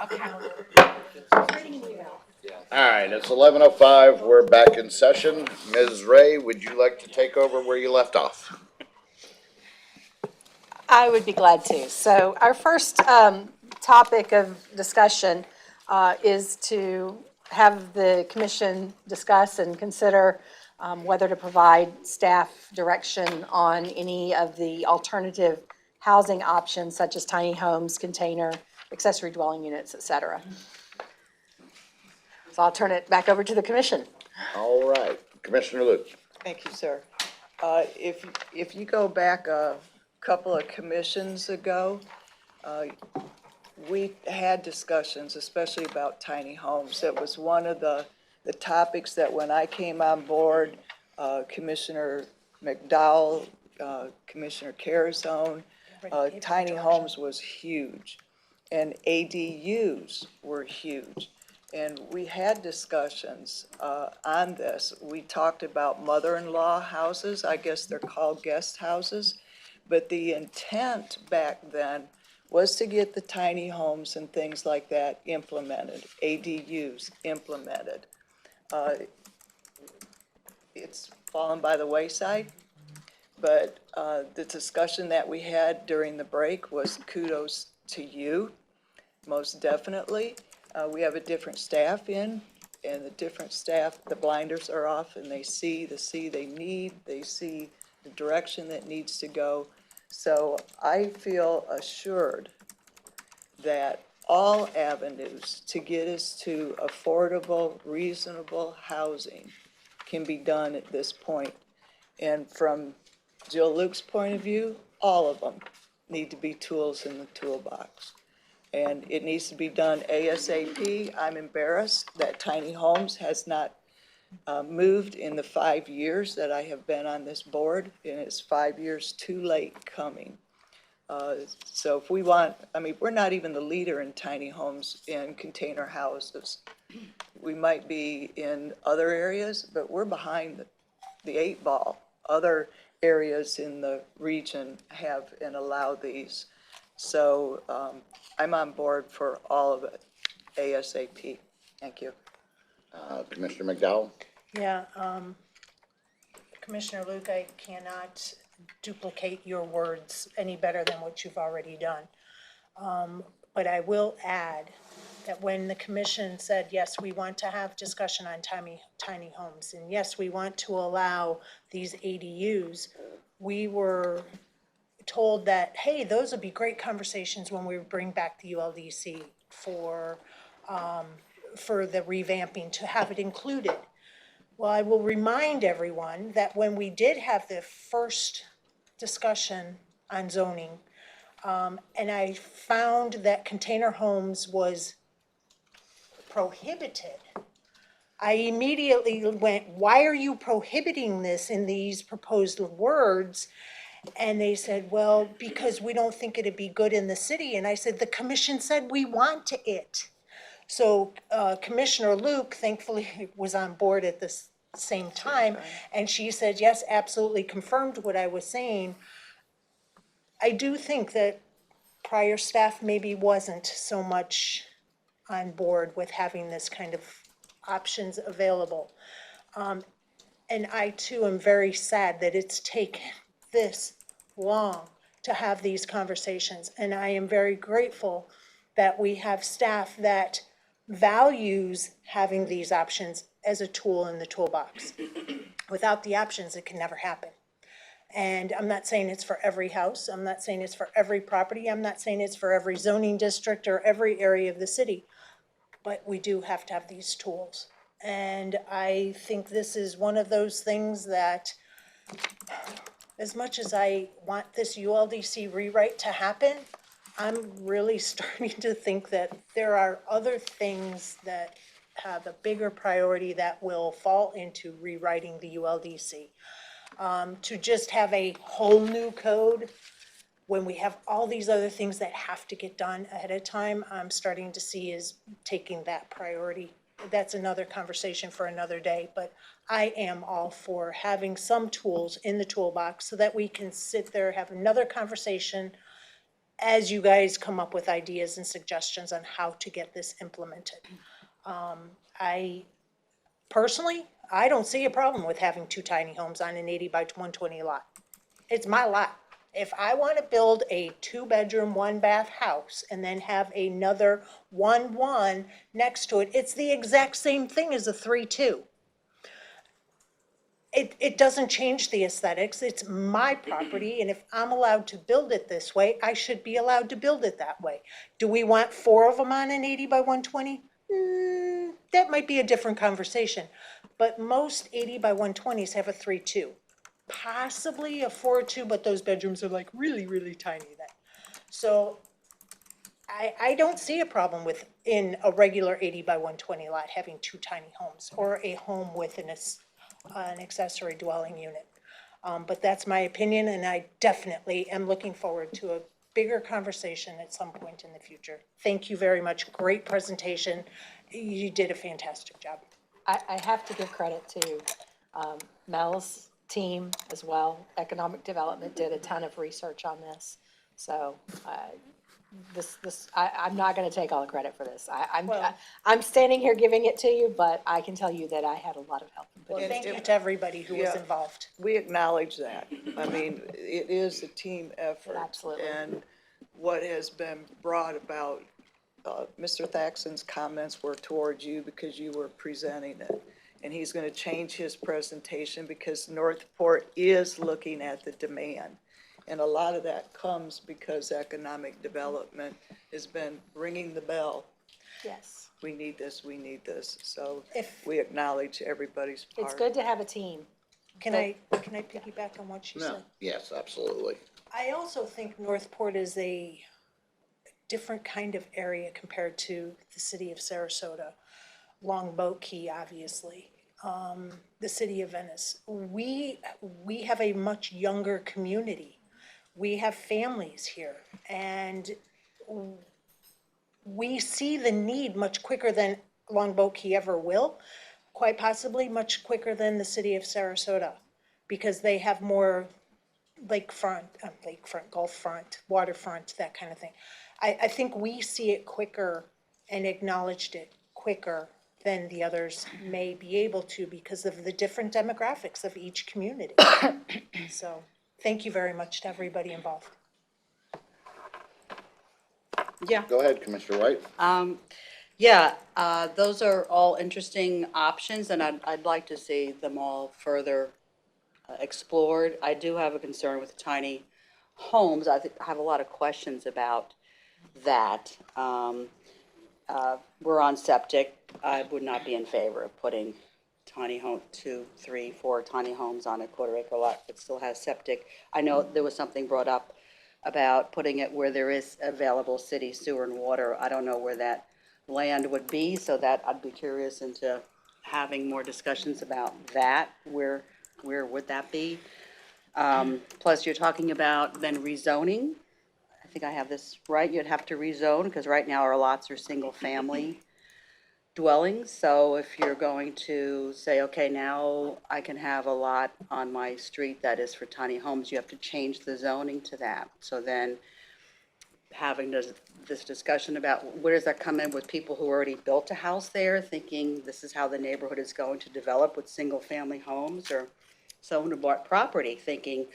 All right, it's 11:05. We're back in session. Ms. Ray, would you like to take over where you left off? I would be glad to. So our first topic of discussion is to have the commission discuss and consider whether to provide staff direction on any of the alternative housing options such as tiny homes, container, accessory dwelling units, et cetera. So I'll turn it back over to the commission. All right, Commissioner Luke. Thank you, sir. If you go back a couple of commissions ago, we had discussions, especially about tiny homes. That was one of the topics that when I came on board, Commissioner McDowell, Commissioner Carazone, tiny homes was huge, and ADUs were huge. And we had discussions on this. We talked about mother-in-law houses. I guess they're called guest houses. But the intent back then was to get the tiny homes and things like that implemented, ADUs implemented. It's fallen by the wayside, but the discussion that we had during the break was kudos to you, most definitely. We have a different staff in, and the different staff, the blinders are off, and they see they need, they see the direction that needs to go. So I feel assured that all avenues to get us to affordable, reasonable housing can be done at this point. And from Jill Luke's point of view, all of them need to be tools in the toolbox. And it needs to be done ASAP. I'm embarrassed that tiny homes has not moved in the 5 years that I have been on this board, and it's 5 years too late coming. So if we want, I mean, we're not even the leader in tiny homes and container houses. We might be in other areas, but we're behind the 8 ball. Other areas in the region have and allow these. So I'm on board for all of it, ASAP. Thank you. Commissioner McDowell? Yeah, Commissioner Luke, I cannot duplicate your words any better than what you've already done. But I will add that when the commission said, yes, we want to have discussion on tiny homes, and yes, we want to allow these ADUs, we were told that, hey, those would be great conversations when we bring back the ULDC for the revamping, to have it included. Well, I will remind everyone that when we did have the first discussion on zoning, and I found that container homes was prohibited, I immediately went, why are you prohibiting this in these proposed words? And they said, well, because we don't think it'd be good in the city. And I said, the commission said we want it. So Commissioner Luke thankfully was on board at the same time, and she said, yes, absolutely, confirmed what I was saying. I do think that prior staff maybe wasn't so much on board with having this kind of options available. And I too am very sad that it's taken this long to have these conversations. And I am very grateful that we have staff that values having these options as a tool in the toolbox. Without the options, it can never happen. And I'm not saying it's for every house. I'm not saying it's for every property. I'm not saying it's for every zoning district or every area of the city. But we do have to have these tools. And I think this is one of those things that, as much as I want this ULDC rewrite to happen, I'm really starting to think that there are other things that have a bigger priority that will fall into rewriting the ULDC. To just have a whole new code when we have all these other things that have to get done ahead of time, I'm starting to see is taking that priority. That's another conversation for another day, but I am all for having some tools in the toolbox so that we can sit there, have another conversation as you guys come up with ideas and suggestions on how to get this implemented. I personally, I don't see a problem with having two tiny homes on an 80 by 120 lot. It's my lot. If I want to build a 2-bedroom, 1-bath house and then have another 1-1 next to it, it's the exact same thing as a 3-2. It doesn't change the aesthetics. It's my property, and if I'm allowed to build it this way, I should be allowed to build it that way. Do we want 4 of them on an 80 by 120? That might be a different conversation, but most 80 by 120s have a 3-2. Possibly a 4-2, but those bedrooms are like really, really tiny then. So I don't see a problem with, in a regular 80 by 120 lot, having 2 tiny homes or a home with an accessory dwelling unit. But that's my opinion, and I definitely am looking forward to a bigger conversation at some point in the future. Thank you very much. Great presentation. You did a fantastic job. I have to give credit to Mel's team as well. Economic Development did a ton of research on this. So I'm not going to take all the credit for this. I'm standing here giving it to you, but I can tell you that I had a lot of help. Well, thank you to everybody who was Yeah. involved. We acknowledge that. I mean, it is a team effort. Absolutely. And what has been brought about, Mr. Thaxton's comments were towards you because you were presenting it. And he's going to change his presentation because Northport is looking at the demand. And a lot of that comes because economic development has been ringing the bell. Yes. We need this, we need this. So If- we acknowledge everybody's part. It's good to have a team. Can I piggyback on what you No, said? yes, absolutely. I also think Northport is a different kind of area compared to the city of Sarasota, Longboat Key, obviously, the city of Venice. We have a much younger community. We have families here, and we see the need much quicker than Longboat Key ever will, quite possibly much quicker than the city of Sarasota, because they have more lakefront, Gulf front, waterfront, that kind of thing. I think we see it quicker and acknowledged it quicker than the others may be able to because of the different demographics of each community. So, thank you very much to everybody involved. Yeah, Go ahead, Commissioner White. those are all interesting options, and I'd like to see them all further explored. I do have a concern with tiny homes. I have a lot of questions about that. We're on septic. I would not be in favor of putting tiny home, 2, 3, 4 tiny homes on a quarter-acre lot that still has septic. I know there was something brought up about putting it where there is available city sewer and water. I don't know where that land would be, so that I'd be curious into having more discussions about that. Where would that be? Plus, you're talking about then rezoning. I think I have this right. You'd have to rezone because right now our lots are single-family dwellings. So if you're going to say, okay, now I can have a lot on my street that is for tiny homes, you have to change the zoning to that. So then having this discussion about where does that come in with people who already built a house there, thinking this is how the neighborhood is going to develop with single-family homes, or someone who bought property thinking,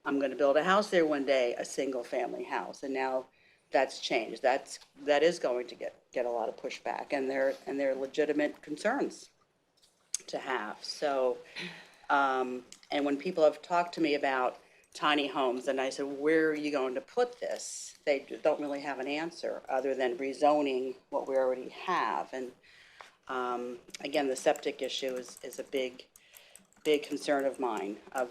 I'm going to build a house there one day, a single-family house, and now that's changed. That is going to get a lot of pushback, and they're legitimate concerns to have. So, and when people have talked to me about tiny homes, and I said, where are you going to put this? They don't really have an answer other than rezoning what we already have. And again, the septic issue is a big concern of mine, of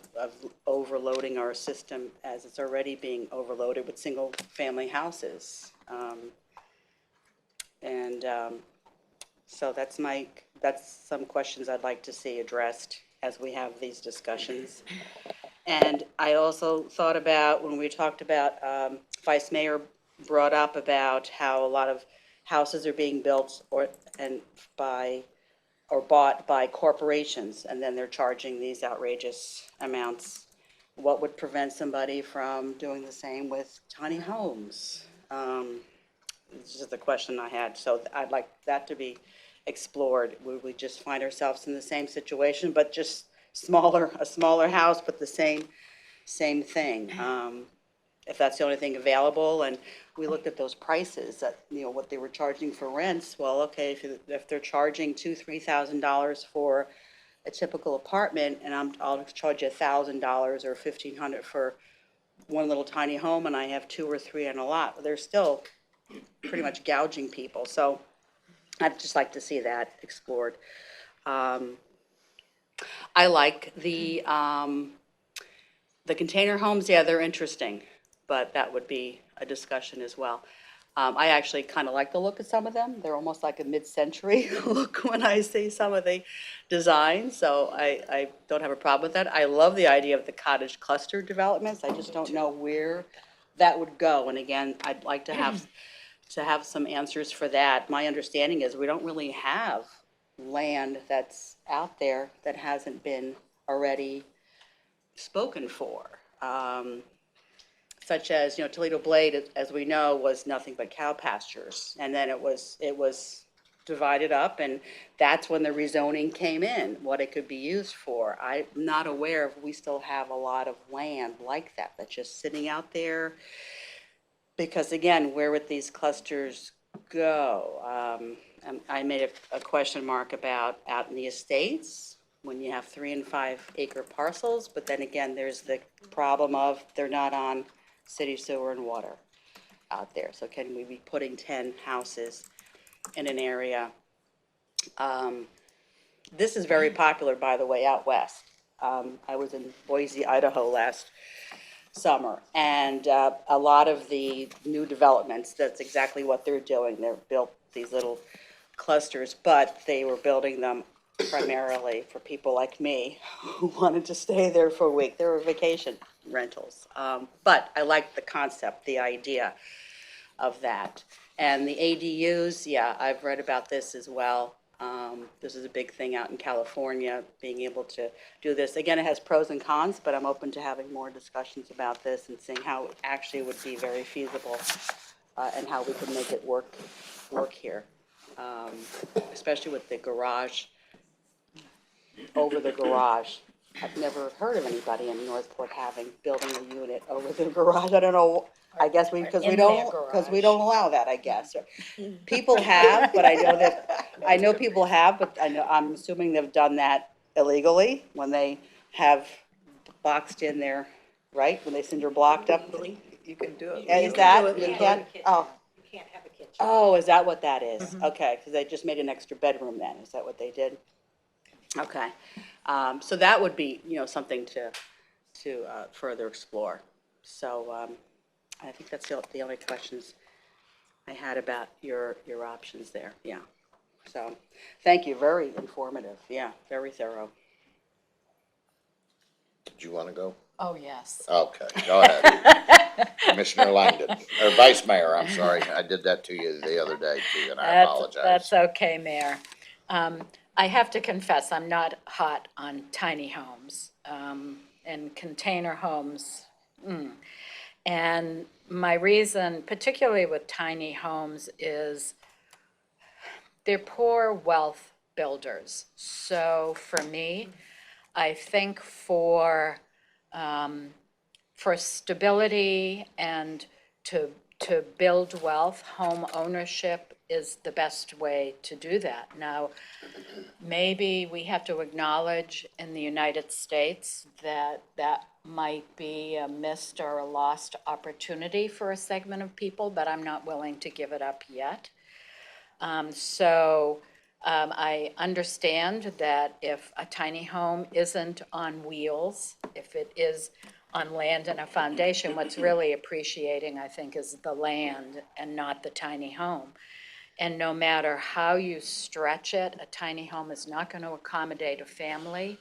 overloading our system as it's already being overloaded with single-family houses. So that's some questions I'd like to see addressed as we have these discussions. And I also thought about, when we talked about, Vice Mayor brought up about how a lot of houses are being built bought by corporations, and then they're charging these outrageous amounts what would prevent somebody from doing the same with tiny homes? It's just a question I had, so I'd like that to be explored. Would we just find ourselves in the same situation, but just a smaller house, but the same thing? If that's the only thing available, and we looked at those prices, that, what they were charging for rents, well, okay, if they're charging $2,000-3,000 for a typical apartment, and I'll charge you $1,000 or $1,500 for one little tiny home, and I have 2 or 3 on a lot, they're still pretty much gouging people. So I'd just like to see that explored. I like the container homes. Yeah, they're interesting, but that would be a discussion as well. I actually kind of like the look of some of them. They're almost like a mid-century look when I see some of the designs, so I don't have a problem with that. I love the idea of the cottage cluster developments. I just don't know where that would go. And again, I'd like to have some answers for that. My understanding is we don't really have land that's out there that hasn't been already spoken for. Such as, Toledo Blade, as we know, was nothing but cow pastures. And then it was divided up, and that's when the rezoning came in, what it could be used for. I'm not aware if we still have a lot of land like that, that's just sitting out there. Because again, where would these clusters go? I made a question mark about out in the estates, when you have 3 and 5 acre parcels, but then again, there's the problem of they're not on city sewer and water out there. So can we be putting 10 houses in an area? This is very popular, by the way, out west. I was in Boise, Idaho last summer, and a lot of the new developments, that's exactly what they're doing. They're built these little clusters, but they were building them primarily for people like me who wanted to stay there for a week. They were vacation rentals. But I like the concept, the idea of that. And the ADUs, yeah, I've read about this as well. This is a big thing out in California, being able to do this. Again, it has pros and cons, but I'm open to having more discussions about this and seeing how it actually would be very feasible and how we can make it work here, especially with the garage, over the garage. I've never heard of anybody in Northport building a unit over the garage. I don't know. I guess because we don't allow that, I guess. People have, but I know people have, but I'm assuming they've done that illegally when they have boxed in there, right? When they cinder blocked up. You can do it. Is that, you legally. can't, oh, You can't have a kitchen. oh, is that what that is? Okay, because they just made an extra bedroom then. Is that what they did? Okay. So that would be, something to further explore. So, I think that's the only questions I had about your options there, yeah. So, thank you, very informative, yeah, very thorough. Did you want to go? Oh, yes. Okay, go ahead. Commissioner Langdon, or Vice Mayor, I'm sorry. I did that to you the other day too, and I apologize. That's okay, Mayor. I have to confess, I'm not hot on tiny homes and container homes. And my reason, particularly with tiny homes, is they're poor wealth builders. So for me, I think for stability and to build wealth, home ownership is the best way to do that. Now, maybe we have to acknowledge in the United States that might be a missed or a lost opportunity for a segment of people, but I'm not willing to give it up yet. I understand that if a tiny home isn't on wheels, if it is on land and a foundation, what's really appreciating, I think, is the land and not the tiny home. And no matter how you stretch it, a tiny home is not going to accommodate a family.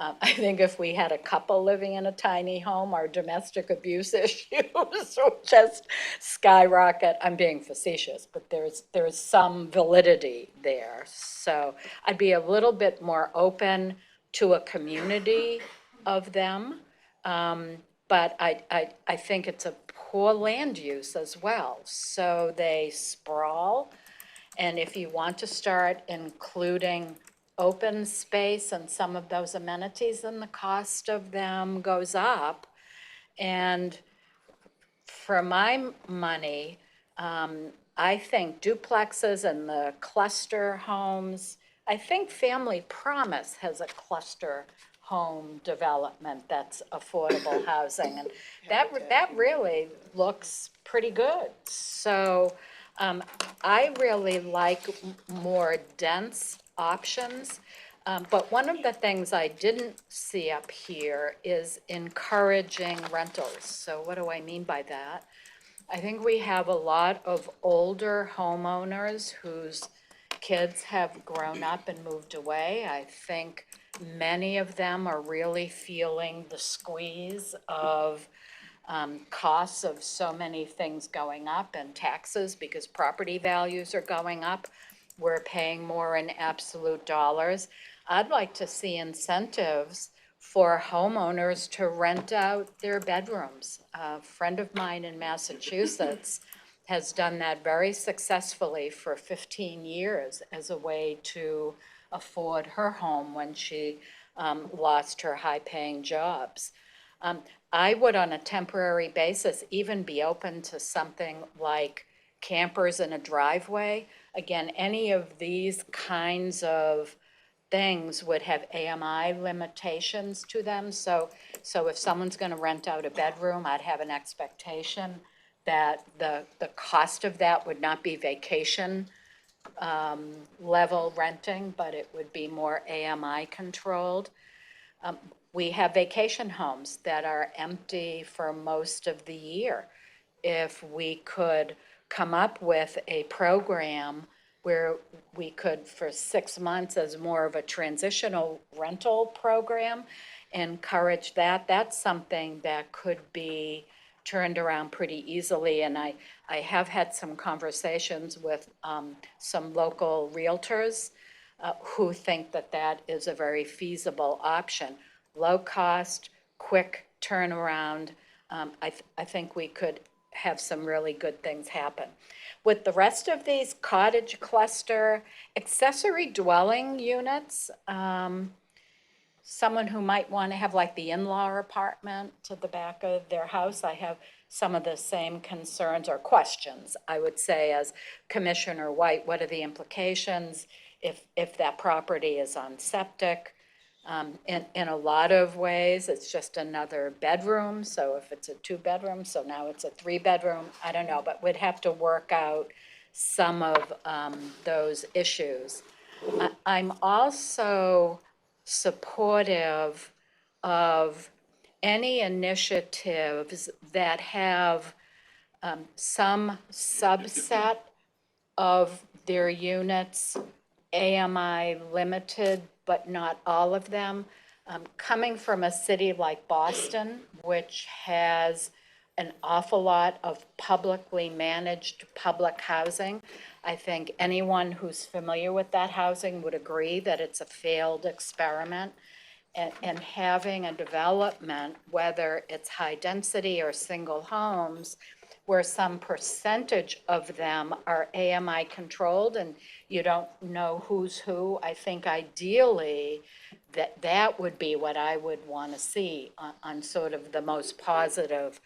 I think if we had a couple living in a tiny home, our domestic abuse issues would just skyrocket. I'm being facetious, but there's some validity there. So I'd be a little bit more open to a community of them, But I think it's a poor land use as well. So they sprawl, and if you want to start including open space and some of those amenities, then the cost of them goes up. And for my money, I think duplexes and the cluster homes, I think Family Promise has a cluster home development that's affordable housing, and that really looks pretty good. So, I really like more dense options. But one of the things I didn't see up here is encouraging rentals. So what do I mean by that? I think we have a lot of older homeowners whose kids have grown up and moved away. I think many of them are really feeling the squeeze of costs of so many things going up, and taxes because property values are going up. We're paying more in absolute dollars. I'd like to see incentives for homeowners to rent out their bedrooms. A friend of mine in Massachusetts has done that very successfully for 15 years as a way to afford her home when she lost her high-paying jobs. I would, on a temporary basis, even be open to something like campers in a driveway. Again, any of these kinds of things would have AMI limitations to them. So if someone's gonna rent out a bedroom, I'd have an expectation that the cost of that would not be vacation level renting, but it would be more AMI controlled. We have vacation homes that are empty for most of the year. If we could come up with a program where we could, for 6 months, as more of a transitional rental program, encourage that, that's something that could be turned around pretty easily. And I have had some conversations with some local realtors who think that that is a very feasible option. Low cost, quick turnaround. I think we could have some really good things happen. With the rest of these cottage cluster, accessory dwelling units, someone who might want to have like the in-law apartment to the back of their house, I have some of the same concerns or questions, I would say, as Commissioner White. What are the implications if that property is on septic? In a lot of ways, it's just another bedroom. So if it's a 2-bedroom, so now it's a 3-bedroom, I don't know, but we'd have to work out some of those issues. I'm also supportive of any initiatives that have some subset of their units AMI limited, but not all of them. Coming from a city like Boston, which has an awful lot of publicly managed public housing, I think anyone who's familiar with that housing would agree that it's a failed experiment. And having a development, whether it's high density or single homes, where some percentage of them are AMI controlled and you don't know who's who, I think ideally that would be what I would want to see on sort of the most positive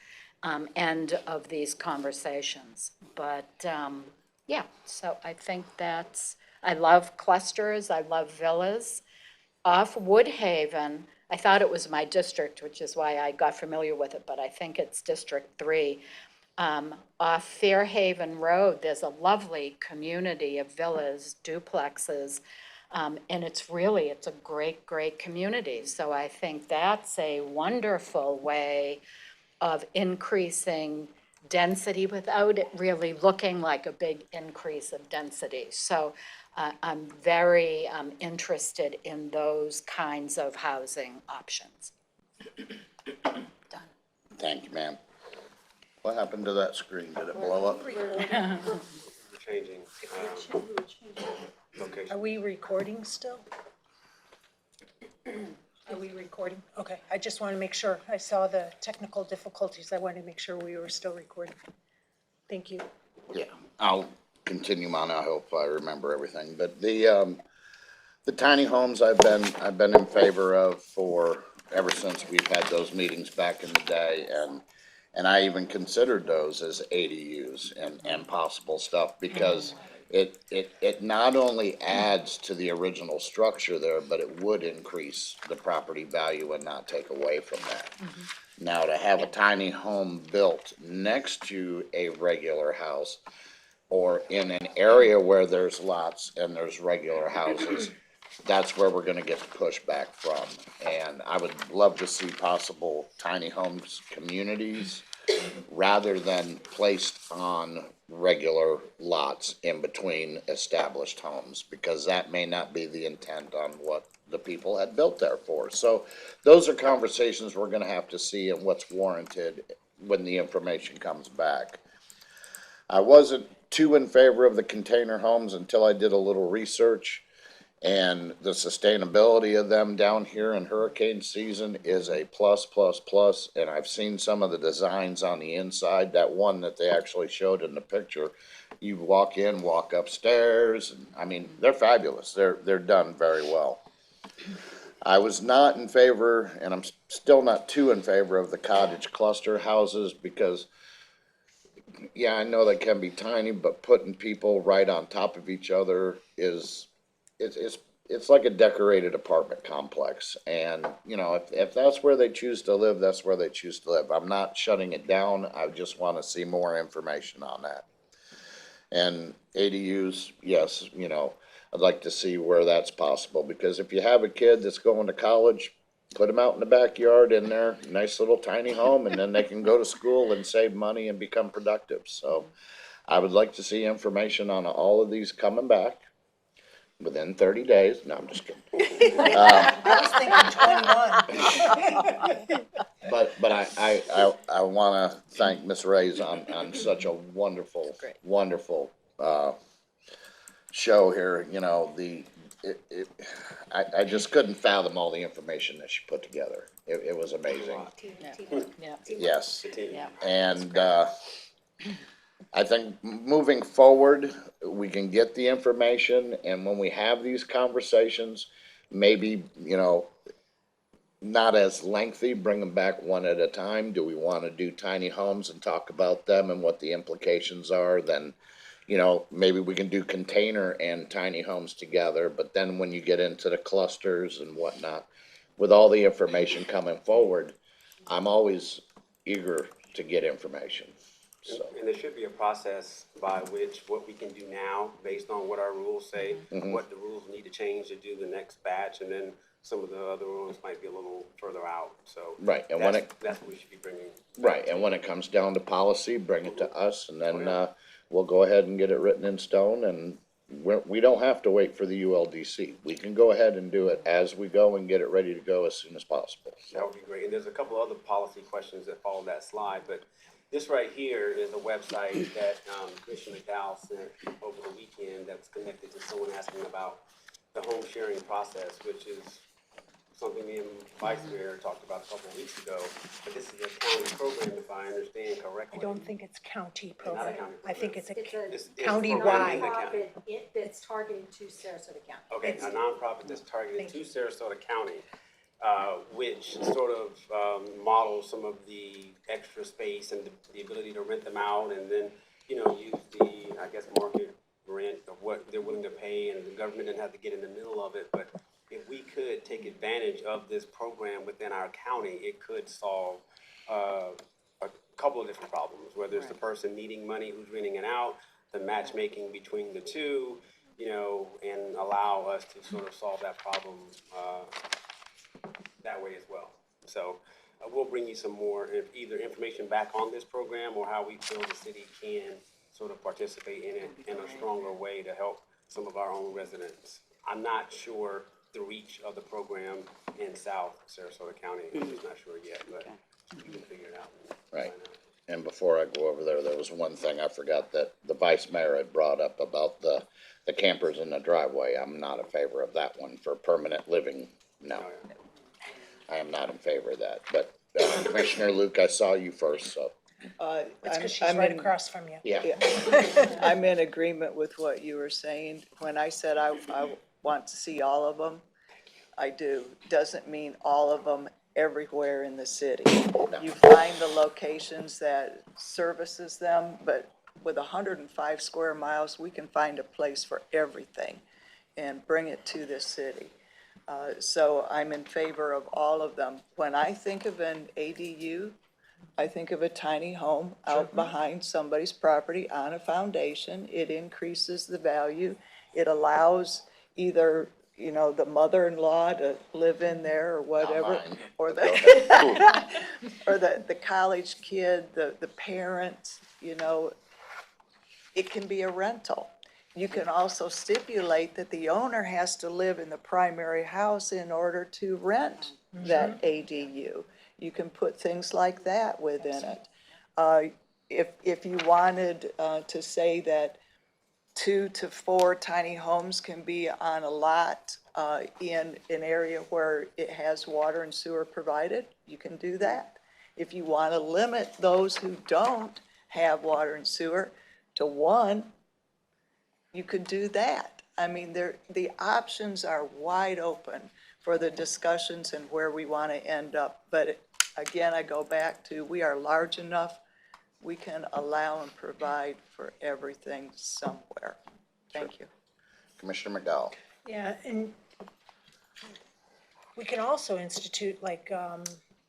end of these conversations. But yeah, so I think I love clusters, I love villas. Off Woodhaven, I thought it was my district, which is why I got familiar with it, but I think it's District 3. Off Fairhaven Road, there's a lovely community of villas, duplexes, and it's a great, great community. So I think that's a wonderful way of increasing density without it really looking like a big increase of density. So I'm very interested in those kinds of housing options. Done. Thank you, ma'am. What happened to that screen? Did it blow up? We're changing location. Are we recording still? Are we recording? Okay, I just want to make sure. I saw the technical difficulties. I wanted to make sure we were still recording. Thank you. Yeah, I'll continue on. I hope I remember everything. But the tiny homes I've been in favor of for ever since we've had those meetings back in the day, and I even considered those as ADUs and possible stuff because it not only adds to the original structure there, but it would increase the property value and not take away from that. Now, to have a tiny home built next to a regular house or in an area where there's lots and there's regular houses, that's where we're gonna get the pushback from. And I would love to see possible tiny homes communities rather than placed on regular lots in between established homes, because that may not be the intent on what the people had built there for. So those are conversations we're gonna have to see and what's warranted when the information comes back. I wasn't too in favor of the container homes until I did a little research. And the sustainability of them down here in hurricane season is a plus, plus, plus. And I've seen some of the designs on the inside. That one that they actually showed in the picture, you walk in, walk upstairs, and I mean, they're fabulous. They're done very well. I was not in favor, and I'm still not too in favor of the cottage cluster houses because, yeah, I know they can be tiny, but putting people right on top of each other is, it's like a decorated apartment complex. And, you know, if that's where they choose to live, that's where they choose to live. I'm not shutting it down. I just want to see more information on that. And ADUs, yes, you know, I'd like to see where that's possible, because if you have a kid that's going to college, put them out in the backyard in their nice little tiny home, and then they can go to school and save money and become productive. So I would like to see information on all of these coming back within 30 days. No, I'm just kidding. I was thinking 21. But I want to thank Ms. Reyes on such a wonderful, wonderful show here. You know, I just couldn't fathom all the information that she put together. It was amazing. Yeah. Yes. Yeah. And I think moving forward, we can get the information, and when we have these conversations, maybe, you know, not as lengthy, bring them back one at a time. Do we want to do tiny homes and talk about them and what the implications are? Then, you know, maybe we can do container and tiny homes together, but then when you get into the clusters and whatnot, with all the information coming forward, I'm always eager to get information. So, And there should be a process by which what we can do now, based on what our rules say, what the rules need to change to do the next batch, and then some of the other rules might be a little further out, so. right, and when That's what we should be bringing. right, and when it comes down to policy, bring it to us, and then, we'll go ahead and get it written in stone, and we don't have to wait for the ULDC. We can go ahead and do it as we go and get it ready to go as soon as possible. That would be great, and there's a couple other policy questions that follow that slide, but this right here is a website that Commissioner McDowell sent over the weekend that's connected to someone asking about the home sharing process, which is something me and Vice Mayor talked about a couple of weeks ago. But this is a county program, if I understand correctly. I don't think it's county Not a program. county I think it's a It's a countywide. program in the county. That's targeted to Sarasota County. Okay, a nonprofit that's targeted to Sarasota County, which sort of models some of the extra space and the ability to rent them out, and then, you know, use the, I guess, market rent of what they're willing to pay, and the government didn't have to get in the middle of it. But if we could take advantage of this program within our county, it could solve a couple of different problems, whether it's the person needing money who's renting it out, the matchmaking between the two, you know, and allow us to sort of solve that problem that way as well. So we'll bring you some more, either information back on this program or how we feel the city can sort of participate in it in a stronger way to help some of our own residents. I'm not sure the reach of the program in South Sarasota County. I'm just not sure yet, but we can figure it out. Right. And before I go over there, there was one thing I forgot that the vice mayor had brought up about the campers in the driveway. I'm not in favor of that one for permanent living, no. I am not in favor of that, but Commissioner Luke, I saw you first, so, It's because she's right across from you. yeah. I'm in agreement with what you were saying. When I said I want to see all of them, I do. Doesn't mean all of them everywhere in the city. You find the locations that services them, but with 105 square miles, we can find a place for everything and bring it to the city. So I'm in favor of all of them. When I think of an ADU, I think of a tiny home out behind somebody's property on a foundation. It increases the value. It allows either, you know, the mother-in-law to live in there or whatever. mine. Or the, or the college kid, the parents, you know. It can be a rental. You can also stipulate that the owner has to live in the primary house in order to rent that ADU. You can put things like that within it. If you wanted to say that 2 to 4 tiny homes can be on a lot in an area where it has water and sewer provided, you can do that. If you want to limit those who don't have water and sewer to 1, you could do that. I mean, the options are wide open for the discussions and where we want to end up. But again, I go back to, we are large enough, we can allow and provide for everything somewhere. Thank you. Commissioner McDowell? Yeah, and we can also institute like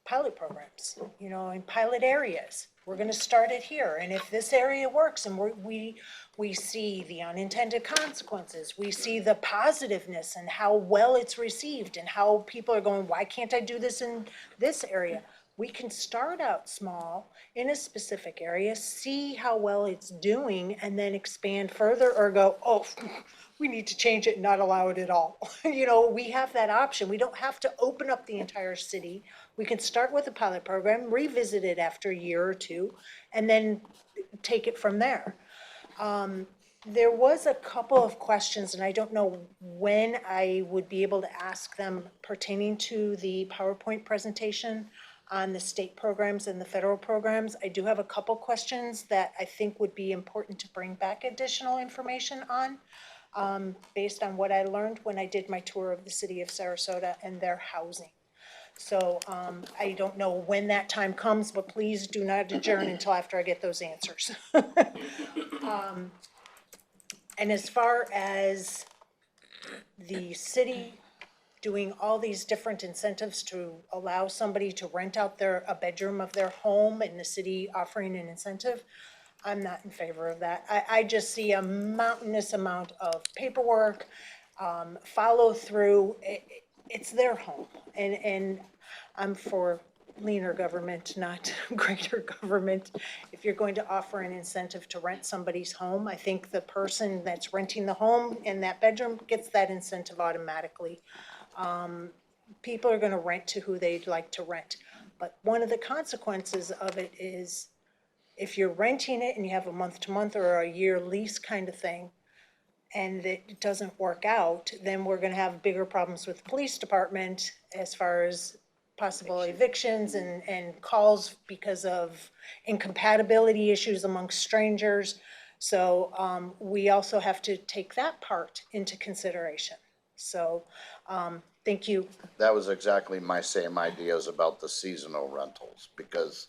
pilot programs, you know, in pilot areas. We're gonna start it here, and if this area works and we see the unintended consequences, we see the positiveness and how well it's received and how people are going, why can't I do this in this area? We can start out small in a specific area, see how well it's doing, and then expand further or go, oh, we need to change it and not allow it at all. You know, we have that option. We don't have to open up the entire city. We can start with a pilot program, revisit it after a year or 2, and then take it from there. There was a couple of questions, and I don't know when I would be able to ask them pertaining to the PowerPoint presentation on the state programs and the federal programs. I do have a couple questions that I think would be important to bring back additional information on, based on what I learned when I did my tour of the city of Sarasota and their housing. So I don't know when that time comes, but please do not adjourn until after I get those answers. And as far as the city doing all these different incentives to allow somebody to rent out a bedroom of their home and the city offering an incentive, I'm not in favor of that. I just see a mountainous amount of paperwork, follow through. It's their home, and I'm for leaner government, not greater government. If you're going to offer an incentive to rent somebody's home, I think the person that's renting the home in that bedroom gets that incentive automatically. People are gonna rent to who they'd like to rent. But one of the consequences of it is if you're renting it and you have a month-to-month or a year lease kind of thing, and it doesn't work out, then we're gonna have bigger problems with the police department as far as possible evictions and calls because of incompatibility issues amongst strangers. So we also have to take that part into consideration. So thank you. That was exactly my same ideas about the seasonal rentals, because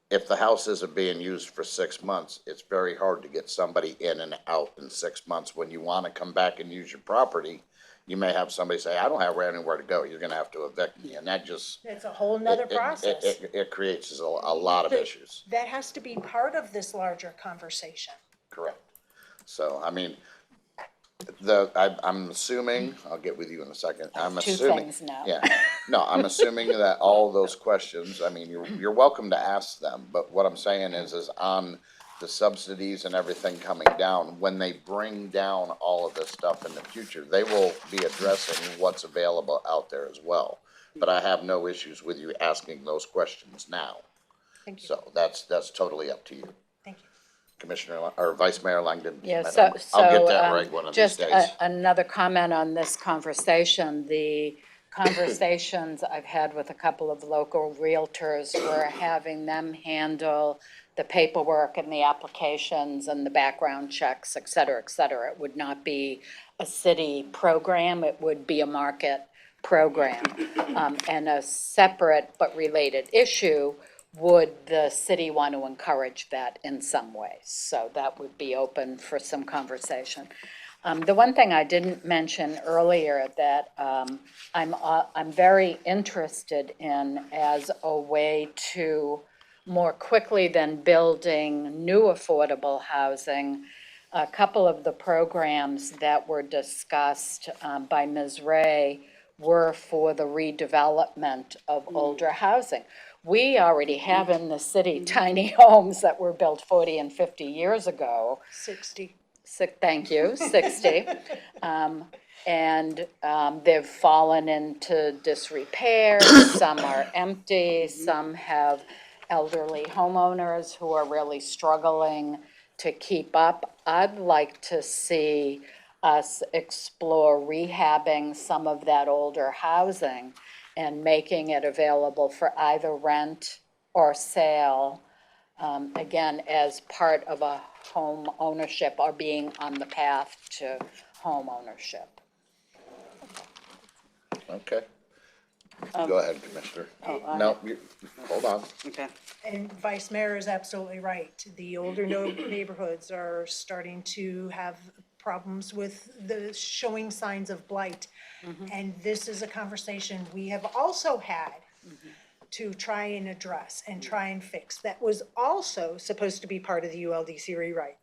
if the house isn't being used for 6 months, it's very hard to get somebody in and out in 6 months. When you want to come back and use your property, you may have somebody say, I don't have anywhere to go, you're gonna have to evict me, and that just. It's a whole nother process. It creates a lot of issues. That has to be part of this larger conversation. Correct. So, I mean, I'm assuming, I'll get with you in a second, I'm Two assuming. things now. Yeah, no, I'm assuming that all those questions, I mean, you're welcome to ask them, but what I'm saying is on the subsidies and everything coming down, when they bring down all of this stuff in the future, they will be addressing what's available out there as well. But I have no issues with you asking those questions now. Thank you. So that's totally up to you. Thank you. Commissioner, or Vice Mayor Langdon? Yeah, Madam, so I'll get that right one of these just days. another comment on this conversation. The conversations I've had with a couple of local realtors, we're having them handle the paperwork and the applications and the background checks, et cetera, et cetera. It would not be a city program, it would be a market program. And a separate but related issue, would the city want to encourage that in some way? So that would be open for some conversation. The one thing I didn't mention earlier that I'm very interested in as a way to more quickly than building new affordable housing, a couple of the programs that were discussed by Ms. Ray were for the redevelopment of older housing. We already have in the city tiny homes that were built 40 and 50 years ago. 60. Thank you, 60. And they've fallen into disrepair, some are empty, some have elderly homeowners who are really struggling to keep up. I'd like to see us explore rehabbing some of that older housing and making it available for either rent or sale, again, as part of a home ownership or being on the path to home ownership. Okay. Go ahead, Commissioner. No, hold on. Okay. And Vice Mayor is absolutely right. The older neighborhoods are starting to have problems with the showing signs of blight. And this is a conversation we have also had to try and address and try and fix. That was also supposed to be part of the ULDC rewrite.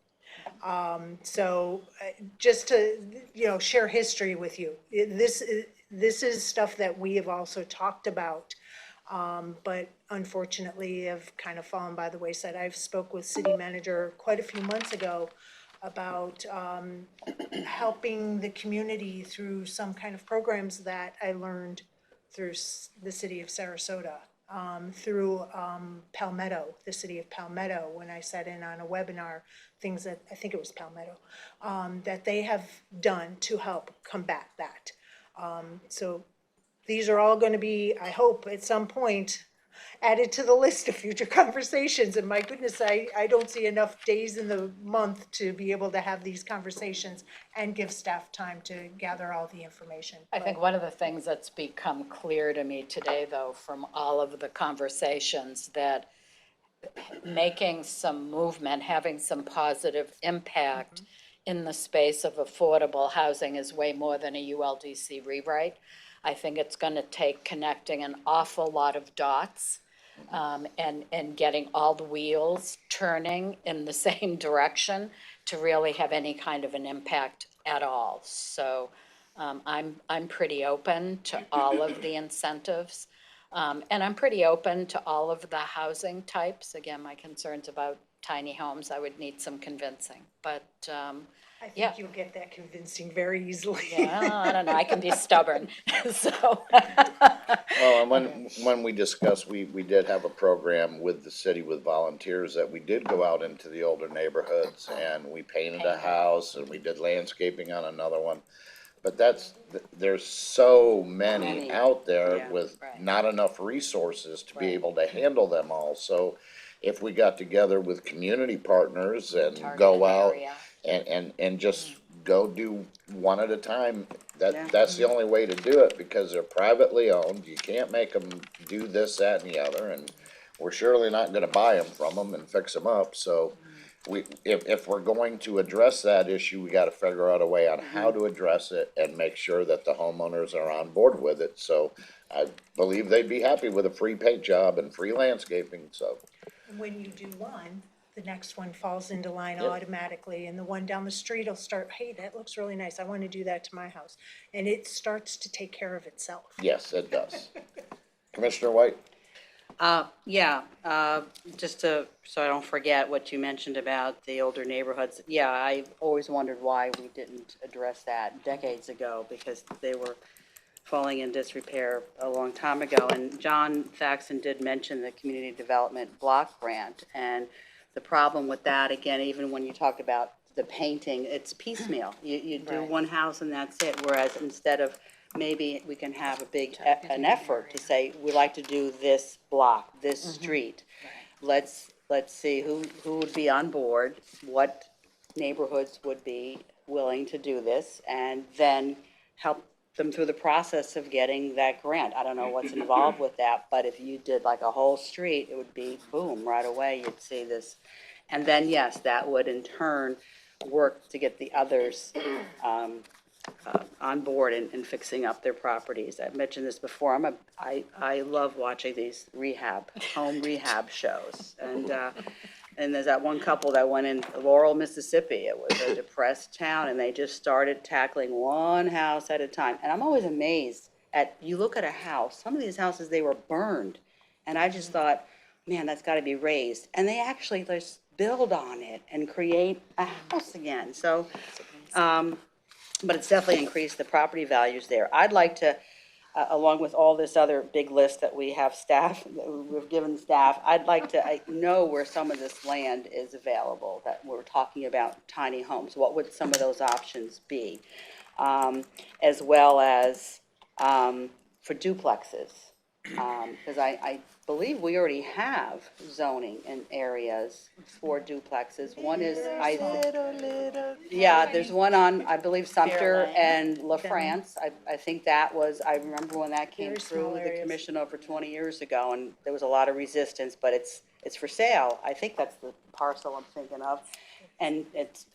So just to, share history with you, this is stuff that we have also talked about, but unfortunately have kind of fallen by the wayside. I've spoke with city manager quite a few months ago about helping the community through some kind of programs that I learned through the city of Sarasota, through Palmetto, the city of Palmetto, when I sat in on a webinar, things that, I think it was Palmetto, that they have done to help combat that. So these are all going to be, I hope, at some point, added to the list of future conversations. And my goodness, I don't see enough days in the month to be able to have these conversations and give staff time to gather all the information. I think one of the things that's become clear to me today, though, from all of the conversations, that making some movement, having some positive impact in the space of affordable housing is way more than a ULDC rewrite. I think it's going to take connecting an awful lot of dots and getting all the wheels turning in the same direction to really have any kind of an impact at all. So I'm pretty open to all of the incentives. And I'm pretty open to all of the housing types. Again, my concerns about tiny homes, I would need some convincing, but I think yeah. you'll get that convincing very easily. Yeah, I don't know, I can be stubborn, so. Well, and when we discussed, we did have a program with the city with volunteers that we did go out into the older neighborhoods and we painted a house and we did landscaping on another one. But there's so many out there Yeah, with right. not enough resources to be Right. able to handle them all. So if we got together with community partners and Target go an out area. and just go do one at a time, Yeah. that's the only way to do it, because they're privately owned. You can't make them do this, that, and the other, and we're surely not gonna buy them from them and fix them up. So if we're going to address that issue, we gotta figure out a way on how to address it and make sure that the homeowners are on board with it. So I believe they'd be happy with a free paint job and free landscaping, so. When you do one, the next one falls into line Yep. automatically, and the one down the street will start, hey, that looks really nice, I want to do that to my house. And it starts to take care of itself. Yes, it does. Commissioner White? Just so I don't forget what you mentioned about the older neighborhoods. Yeah, I always wondered why we didn't address that decades ago, because they were falling in disrepair a long time ago. And John Thaxton did mention the Community Development Block Grant. And the problem with that, again, even when you talk about the painting, it's piecemeal. You do Right. one house and that's it. Whereas instead of maybe we can have a big, an effort to say, we like to do this block, this street. Let's see who would be on board, what neighborhoods would be willing to do this, and then help them through the process of getting that grant. I don't know what's involved with that, but if you did like a whole street, it would be boom, right away, you'd see this. And then, yes, that would in turn work to get the others on board and fixing up their properties. I've mentioned this before, I love watching these home rehab shows. And there's that one couple that went in Laurel, Mississippi. It was a depressed town, and they just started tackling one house at a time. And I'm always amazed you look at a house, some of these houses, they were burned. And I just thought, man, that's gotta be raised. And they actually just build on it and create a house again. So, but it's definitely increased the property values there. I'd like to, along with all this other big list that we have staff, that we've given staff, I'd like to know where some of this land is available, that we're talking about tiny homes. What would some of those options be? As well as for duplexes. Because I believe we already have zoning in areas for duplexes. One is, yeah, there's one on, I believe, Sumter and La France. I think that was, I remember when that came through the commission over 20 years ago, and there was a lot of resistance, but it's for sale. I think that's the parcel I'm thinking of, and it's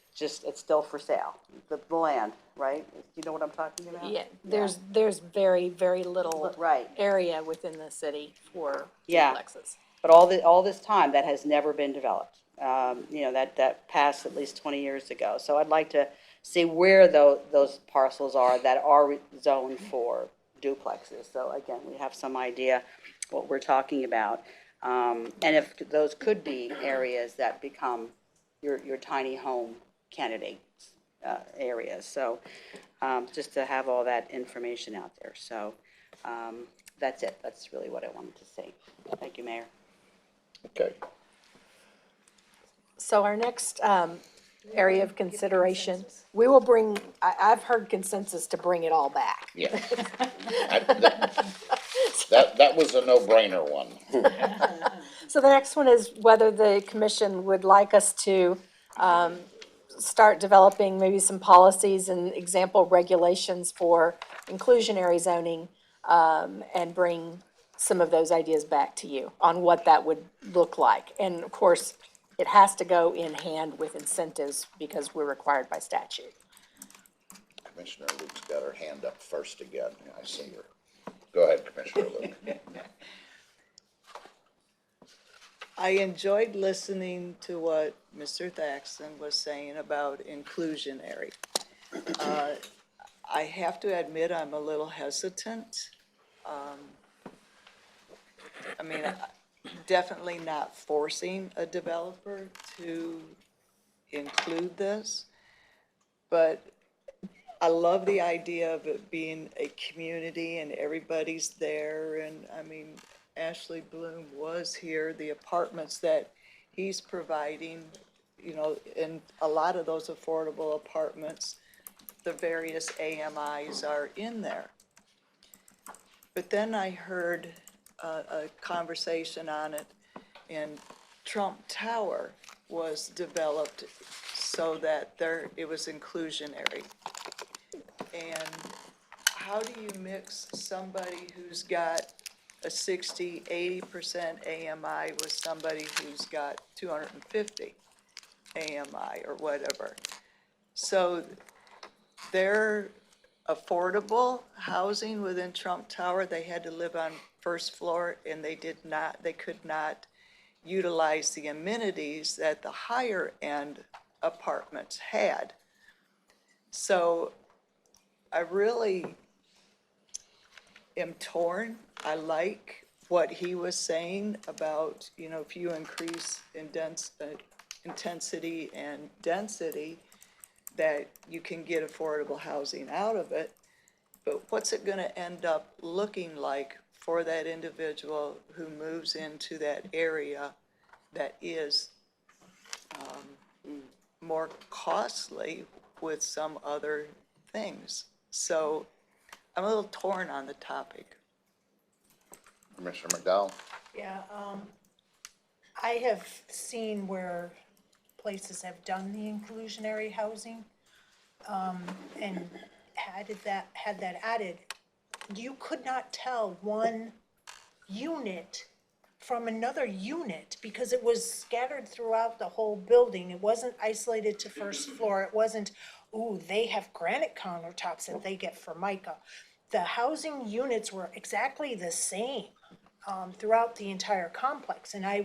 still for sale, the land, right? You know what I'm talking about? Yeah, there's very, very little Right. area within the city for Yeah. duplexes. But all this time, that has never been developed. That passed at least 20 years ago. So I'd like to see where those parcels are that are zoned for duplexes. So again, we have some idea what we're talking about. And if those could be areas that become your tiny home candidate areas. So just to have all that information out there. So that's it. That's really what I wanted to say. Thank you, Mayor. Okay. So our next area of consideration, we will bring, I've heard consensus to bring it all back. Yeah. That was a no-brainer one. So the next one is whether the commission would like us to start developing maybe some policies and example regulations for inclusionary zoning, and bring some of those ideas back to you on what that would look like. And of course, it has to go in hand with incentives because we're required by statute. Commissioner Luke's got her hand up first again. I see her. Go ahead, Commissioner Luke. I enjoyed listening to what Mr. Thaxton was saying about inclusionary. I have to admit, I'm a little hesitant. I mean, definitely not forcing a developer to include this, but I love the idea of it being a community and everybody's there. And I mean, Ashley Bloom was here, the apartments that he's providing, in a lot of those affordable apartments, the various AMIs are in there. But then I heard a conversation on it, and Trump Tower was developed so that it was inclusionary. And how do you mix somebody who's got a 60, 80% AMI with somebody who's got 250 AMI or whatever? So their affordable housing within Trump Tower, they had to live on first floor, and they could not utilize the amenities that the higher end apartments had. So I really am torn. I like what he was saying about, if you increase intensity and density, that you can get affordable housing out of it. But what's it going to end up looking like for that individual who moves into that area that is more costly with some other things? So I'm a little torn on the topic. Commissioner McDowell? Yeah, I have seen where places have done the inclusionary housing, and had that added. You could not tell one unit from another unit because it was scattered throughout the whole building. It wasn't isolated to first floor. It wasn't, ooh, they have granite countertops that they get Formica. The housing units were exactly the same throughout the entire complex. And I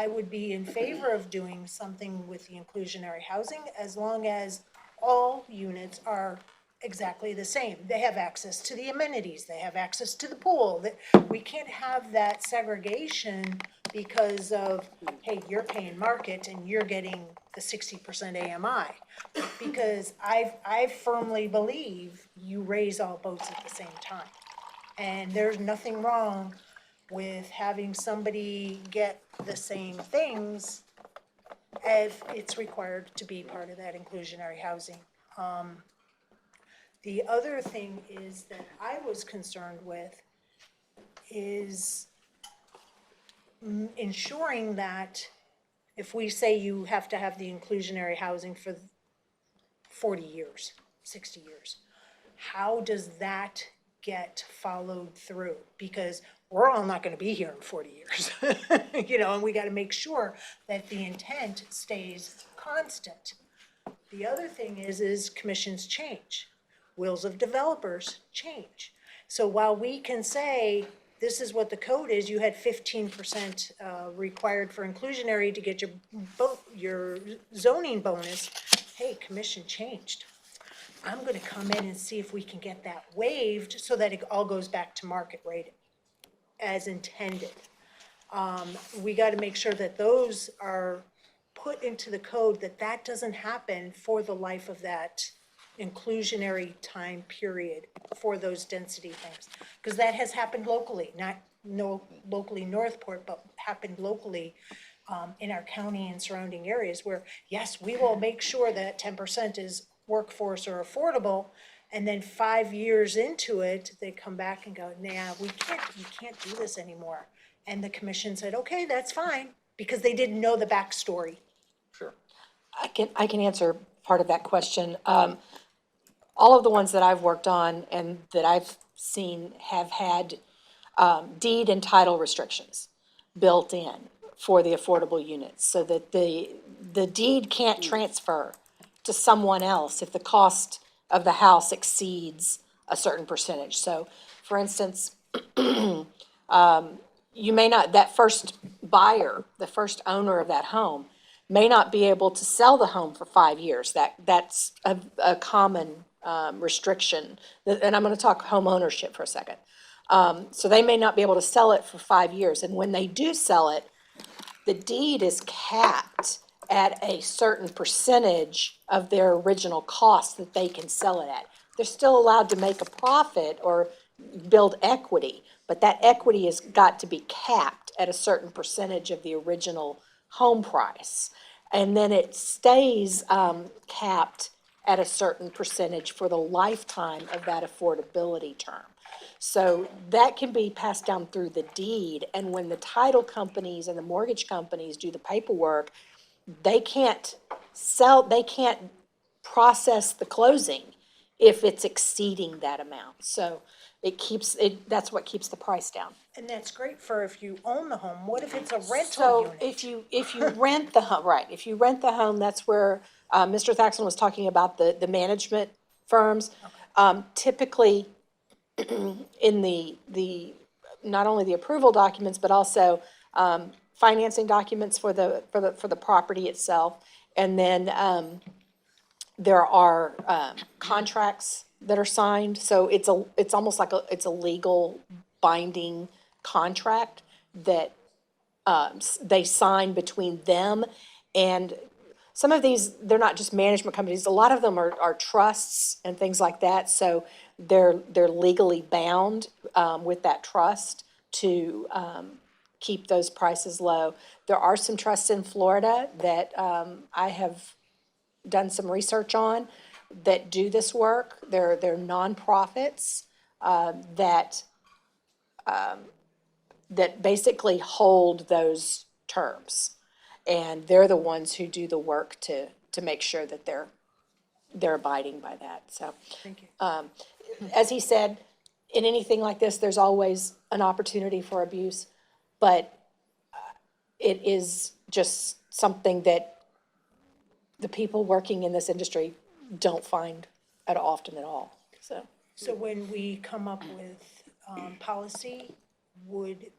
would be in favor of doing something with the inclusionary housing as long as all units are exactly the same. They have access to the amenities, they have access to the pool. We can't have that segregation because of, hey, you're paying market and you're getting the 60% AMI. Because I firmly believe you raise all boats at the same time. And there's nothing wrong with having somebody get the same things if it's required to be part of that inclusionary housing. The other thing is that I was concerned with is ensuring that if we say you have to have the inclusionary housing for 40 years, 60 years, how does that get followed through? Because we're all not gonna be here in 40 years, you know, and we gotta make sure that the intent stays constant. The other thing is commissions change. Wills of developers change. So while we can say, this is what the code is, you had 15% required for inclusionary to get your zoning bonus, hey, commission changed. I'm gonna come in and see if we can get that waived so that it all goes back to market rate as intended. We gotta make sure that those are put into the code, that doesn't happen for the life of that inclusionary time period for those density things. Because that has happened locally, locally Northport, but happened locally in our county and surrounding areas where, yes, we will make sure that 10% is workforce or affordable, and then 5 years into it, they come back and go, nah, we can't do this anymore. And the commission said, okay, that's fine, because they didn't know the backstory. Sure. I can answer part of that question. All of the ones that I've worked on and that I've seen have had deed and title restrictions built in for the affordable units, so that the deed can't transfer to someone else if the cost of the house exceeds a certain percentage. So, for instance, you may not, that first buyer, the first owner of that home, may not be able to sell the home for 5 years. That's a common restriction. And I'm going to talk home ownership for a second. So they may not be able to sell it for 5 years. And when they do sell it, the deed is capped at a certain percentage of their original cost that they can sell it at. They're still allowed to make a profit or build equity, but that equity has got to be capped at a certain percentage of the original home price. And then it stays capped at a certain percentage for the lifetime of that affordability term. So that can be passed down through the deed, and when the title companies and the mortgage companies do the paperwork, they can't process the closing if it's exceeding that amount. So that's what keeps the price down. And that's great for if you own the home. What if it's a rental So unit? if you rent the home, right, if you rent the home, that's where Mr. Thaxton was talking about the management firms. Typically, in the not only the approval documents, but also financing documents for the property itself. And then there are contracts that are signed. So it's almost like it's a legal binding contract that they sign between them. And some of these, they're not just management companies. A lot of them are trusts and things like that. So they're legally bound with that trust to keep those prices low. There are some trusts in Florida that I have done some research on that do this work. They're nonprofits that that basically hold those terms. And they're the ones who do the work to make sure that they're abiding by that, so. Thank you. As he said, in anything like this, there's always an opportunity for abuse, but it is just something that the people working in this industry don't find often at all, so. So when we come up with policy, would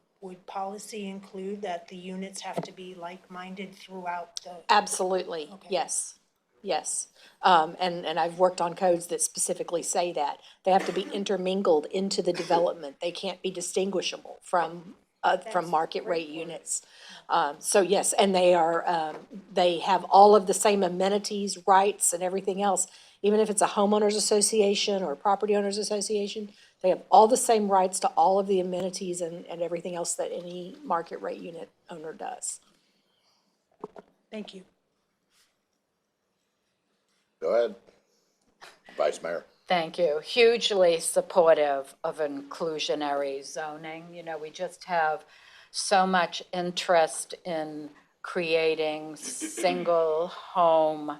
policy include that the units have to be like-minded throughout the? Absolutely, Okay. yes, yes. And I've worked on codes that specifically say that. They have to be intermingled into the development. They can't be distinguishable from market rate units. So yes, and they are, they have all of the same amenities, rights, and everything else. Even if it's a homeowners association or a property owners association, they have all the same rights to all of the amenities and everything else that any market rate unit owner does. Thank you. Go ahead. Vice Mayor. Thank you. Hugely supportive of inclusionary zoning. You know, we just have so much interest in creating single home,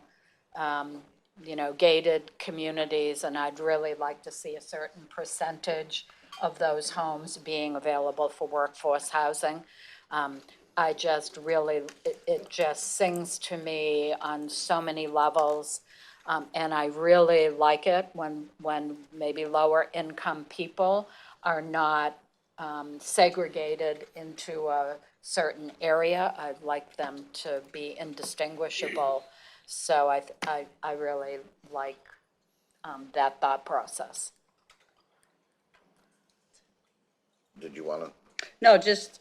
gated communities, and I'd really like to see a certain percentage of those homes being available for workforce housing. I just really, it just sings to me on so many levels. And I really like it when maybe lower income people are not segregated into a certain area. I'd like them to be indistinguishable. So I really like that thought process. Did you wanna? No, just,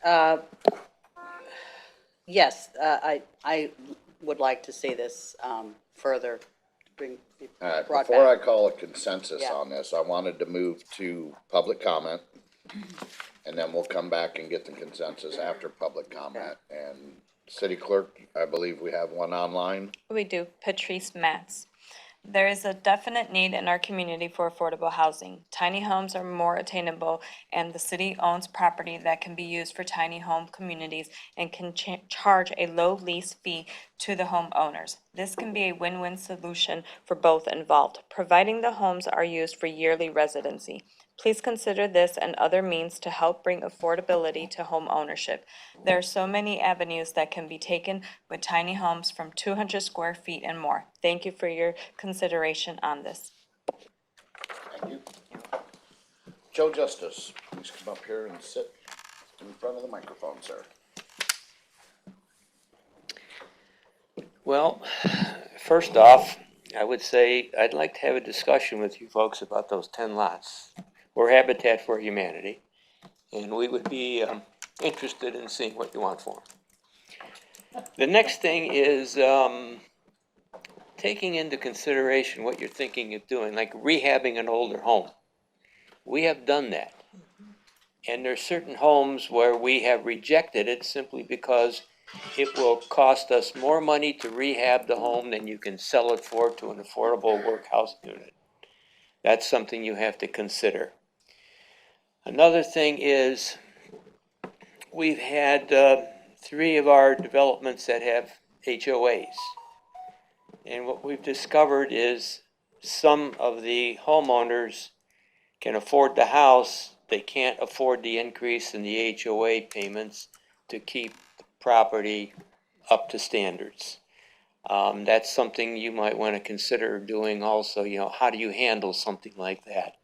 yes, I would like to see this further bring, be All right, brought before I back. call a consensus Yeah. on this, I wanted to move to public comment. And then we'll come back and get the consensus after public comment. And City Clerk, I believe we have one online. We do. Patrice Matz. There is a definite need in our community for affordable housing. Tiny homes are more attainable, and the city owns property that can be used for tiny home communities and can charge a low lease fee to the homeowners. This can be a win-win solution for both involved, providing the homes are used for yearly residency. Please consider this and other means to help bring affordability to home ownership. There are so many avenues that can be taken with tiny homes from 200 square feet and more. Thank you for your consideration on this. Thank you. Joe Justice, please come up here and sit in front of the microphone, sir. Well, first off, I would say I'd like to have a discussion with you folks about those 10 lots. We're Habitat for Humanity, and we would be interested in seeing what you want for them. The next thing is taking into consideration what you're thinking of doing, like rehabbing an older home. We have done that. And there's certain homes where we have rejected it simply because it will cost us more money to rehab the home than you can sell it for to an affordable workhouse unit. That's something you have to consider. Another thing is, we've had 3 of our developments that have HOAs. And what we've discovered is some of the homeowners can afford the house, they can't afford the increase in the HOA payments to keep the property up to standards. That's something you might want to consider doing also. How do you handle something like that?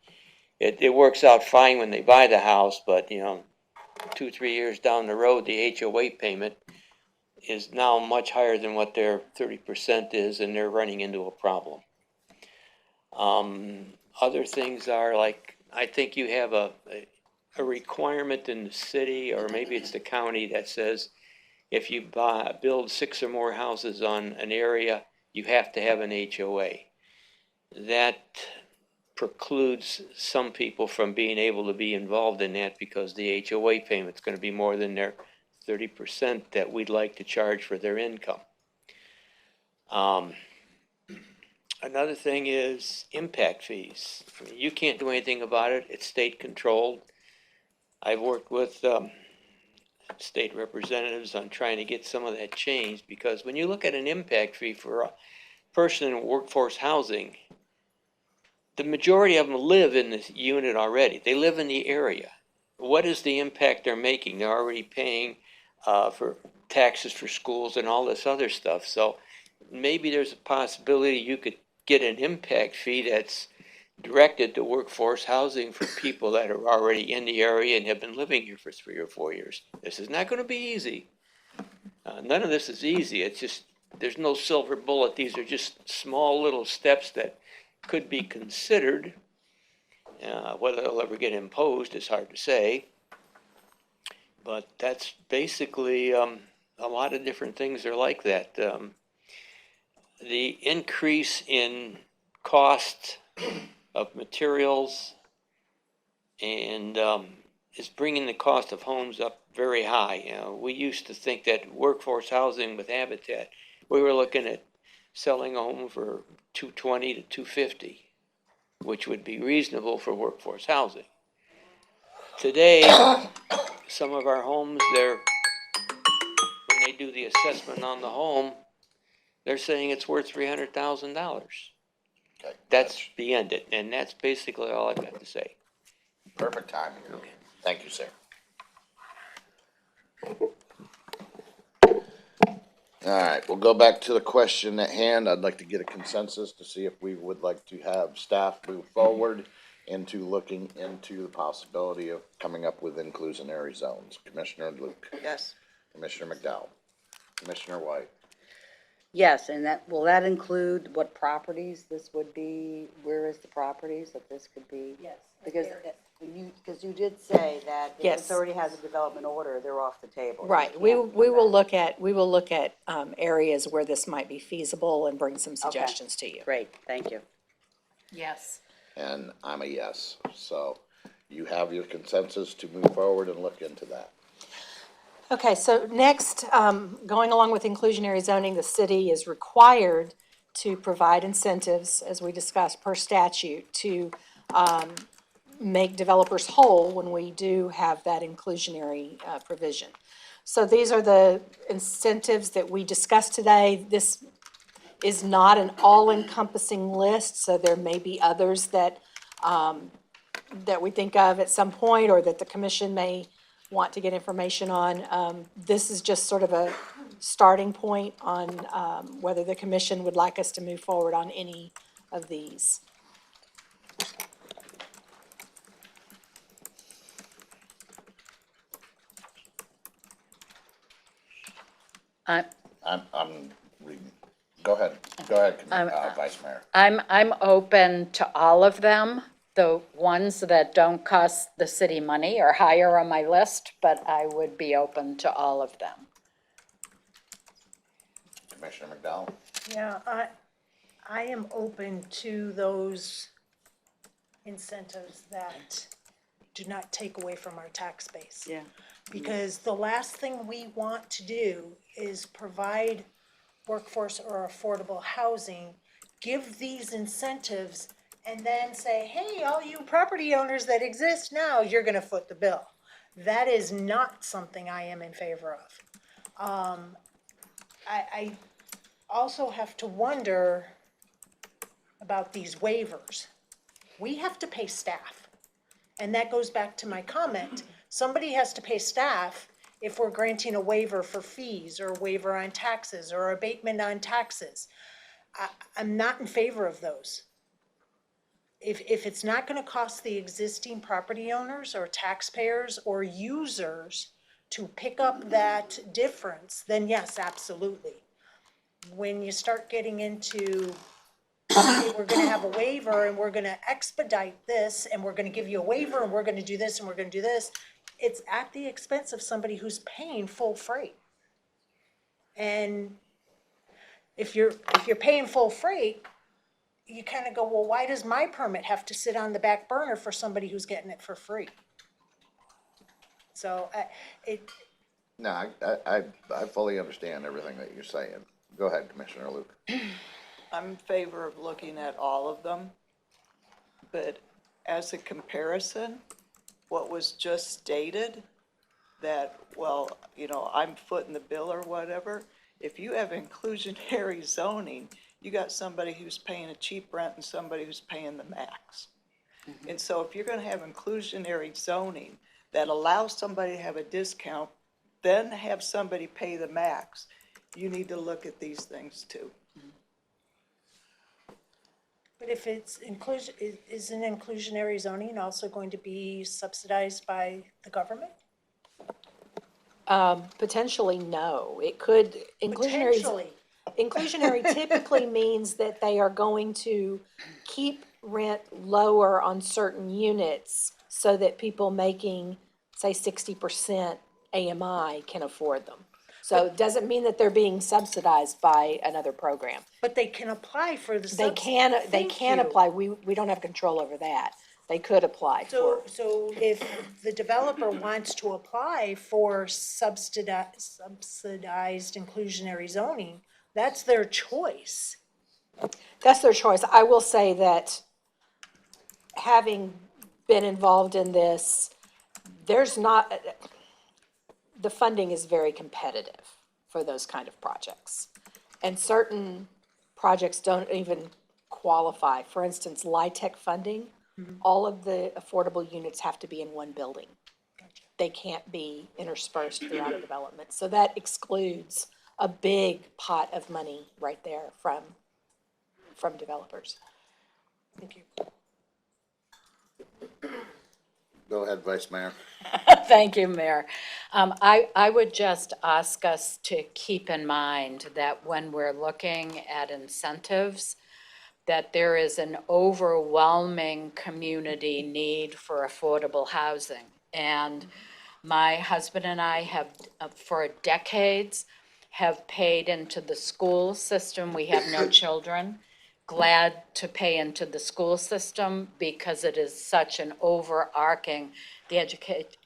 It works out fine when they buy the house, but 2-3 years down the road, the HOA payment is now much higher than what their 30% is, and they're running into a problem. Other things are like, I think you have a requirement in the city, or maybe it's the county, that says if you build 6 or more houses on an area, you have to have an HOA. That precludes some people from being able to be involved in that because the HOA payment's going to be more than their 30% that we'd like to charge for their income. Another thing is impact fees. I mean, you can't do anything about it, it's state controlled. I've worked with, state representatives on trying to get some of that changed, because when you look at an impact fee for a person in workforce housing, the majority of them live in this unit already, they live in the area. What is the impact they're making? They're already paying, for taxes for schools and all this other stuff, so maybe there's a possibility you could get an impact fee that's directed to workforce housing for people that are already in the area and have been living here for 3 or 4 years. This is not gonna be easy. None of this is easy, it's just, there's no silver bullet, these are just small little steps that could be considered. Whether they'll ever get imposed is hard to say. But that's basically, a lot of different things are like that. The increase in cost of materials and is bringing the cost of homes up very high. You know, we used to think that workforce housing with Habitat, we were looking at selling a home for $220 to $250, which would be reasonable for workforce housing. Today, some of our homes, when they do the assessment on the home, they're saying it's worth $300,000. Okay, That's the end it, and that's basically all I've got to say. perfect timing. Okay. Thank you, sir. All right, we'll go back to the question at hand. I'd like to get a consensus to see if we would like to have staff move forward into looking into the possibility of coming up with inclusionary zones. Commissioner Luke, Yes. Commissioner McDowell, Commissioner White. Yes, and will that include what properties this would be? Where is the properties that this could be? Yes. Because you did say that if Yes. it's already has a development order, they're off the table. Right, You we can't will come look at, areas where this might be feasible and bring some suggestions to you. back. Great, thank you. Yes. And I'm a yes. So you have your consensus to move forward and look into that. Okay, so next, going along with inclusionary zoning, the city is required to provide incentives, as we discussed, per statute, to make developers whole when we do have that inclusionary provision. So these are the incentives that we discussed today. This is not an all-encompassing list, so there may be others that, that we think of at some point, or that the commission may want to get information on. This is just sort of a starting point on whether the commission would like us to move forward on any of these. I'm reading. Go ahead, Vice Mayor. I'm open to all of them. The ones that don't cost the city money are higher on my list, but I would be open to all of them. Commissioner McDowell? Yeah, I am open to those incentives that do not take away from our tax base. Yeah. Because the last thing we want to do is provide workforce or affordable housing, give these incentives, and then say, hey, all you property owners that exist now, you're gonna foot the bill. That is not something I am in favor of. I also have to wonder about these waivers. We have to pay staff. And that goes back to my comment. Somebody has to pay staff if we're granting a waiver for fees, or a waiver on taxes, or abatement on taxes. I'm not in favor of those. If it's not gonna cost the existing property owners or taxpayers or users to pick up that difference, then yes, absolutely. When you start getting into, hey, we're gonna have a waiver and we're gonna expedite this, and we're gonna give you a waiver, and we're gonna do this, and we're gonna do this, it's at the expense of somebody who's paying full freight. And if you're paying full freight, you kind of go, well, why does my permit have to sit on the back burner for somebody who's getting it for free? So, No, I fully understand everything that you're saying. Go ahead, Commissioner Luke. I'm in favor of looking at all of them, but as a comparison, what was just stated, that, well, you know, I'm footing the bill or whatever, if you have inclusionary zoning, you got somebody who's paying a cheap rent and somebody who's paying the max. And so if you're gonna have inclusionary zoning that allows somebody to have a discount, then have somebody pay the max, you need to look at these things too. But if it's isn't inclusionary zoning also going to be subsidized by the government? Potentially, no. It could, Potentially. inclusionary typically means that they are going to keep rent lower on certain units so that people making, say, 60% AMI can afford them. So it doesn't mean that they're being subsidized by another program. But they can apply for the They subsidy. can apply. We don't have control over that. They could apply for. So if the developer wants to apply for subsidized inclusionary zoning, that's their choice. That's their choice. I will say that having been involved in this, there's not, the funding is very competitive for those kind of projects. And certain projects don't even qualify. For instance, LIHTC funding, all of the affordable units have to be in one building. They can't be interspersed throughout a development. So that excludes a big pot of money right there from developers. Thank you. Go ahead, Vice Mayor. Thank you, Mayor. I would just ask us to keep in mind that when we're looking at incentives, that there is an overwhelming community need for affordable housing. And my husband and I have, for decades, have paid into the school system. We have no children. Glad to pay into the school system because it is such an overarching, the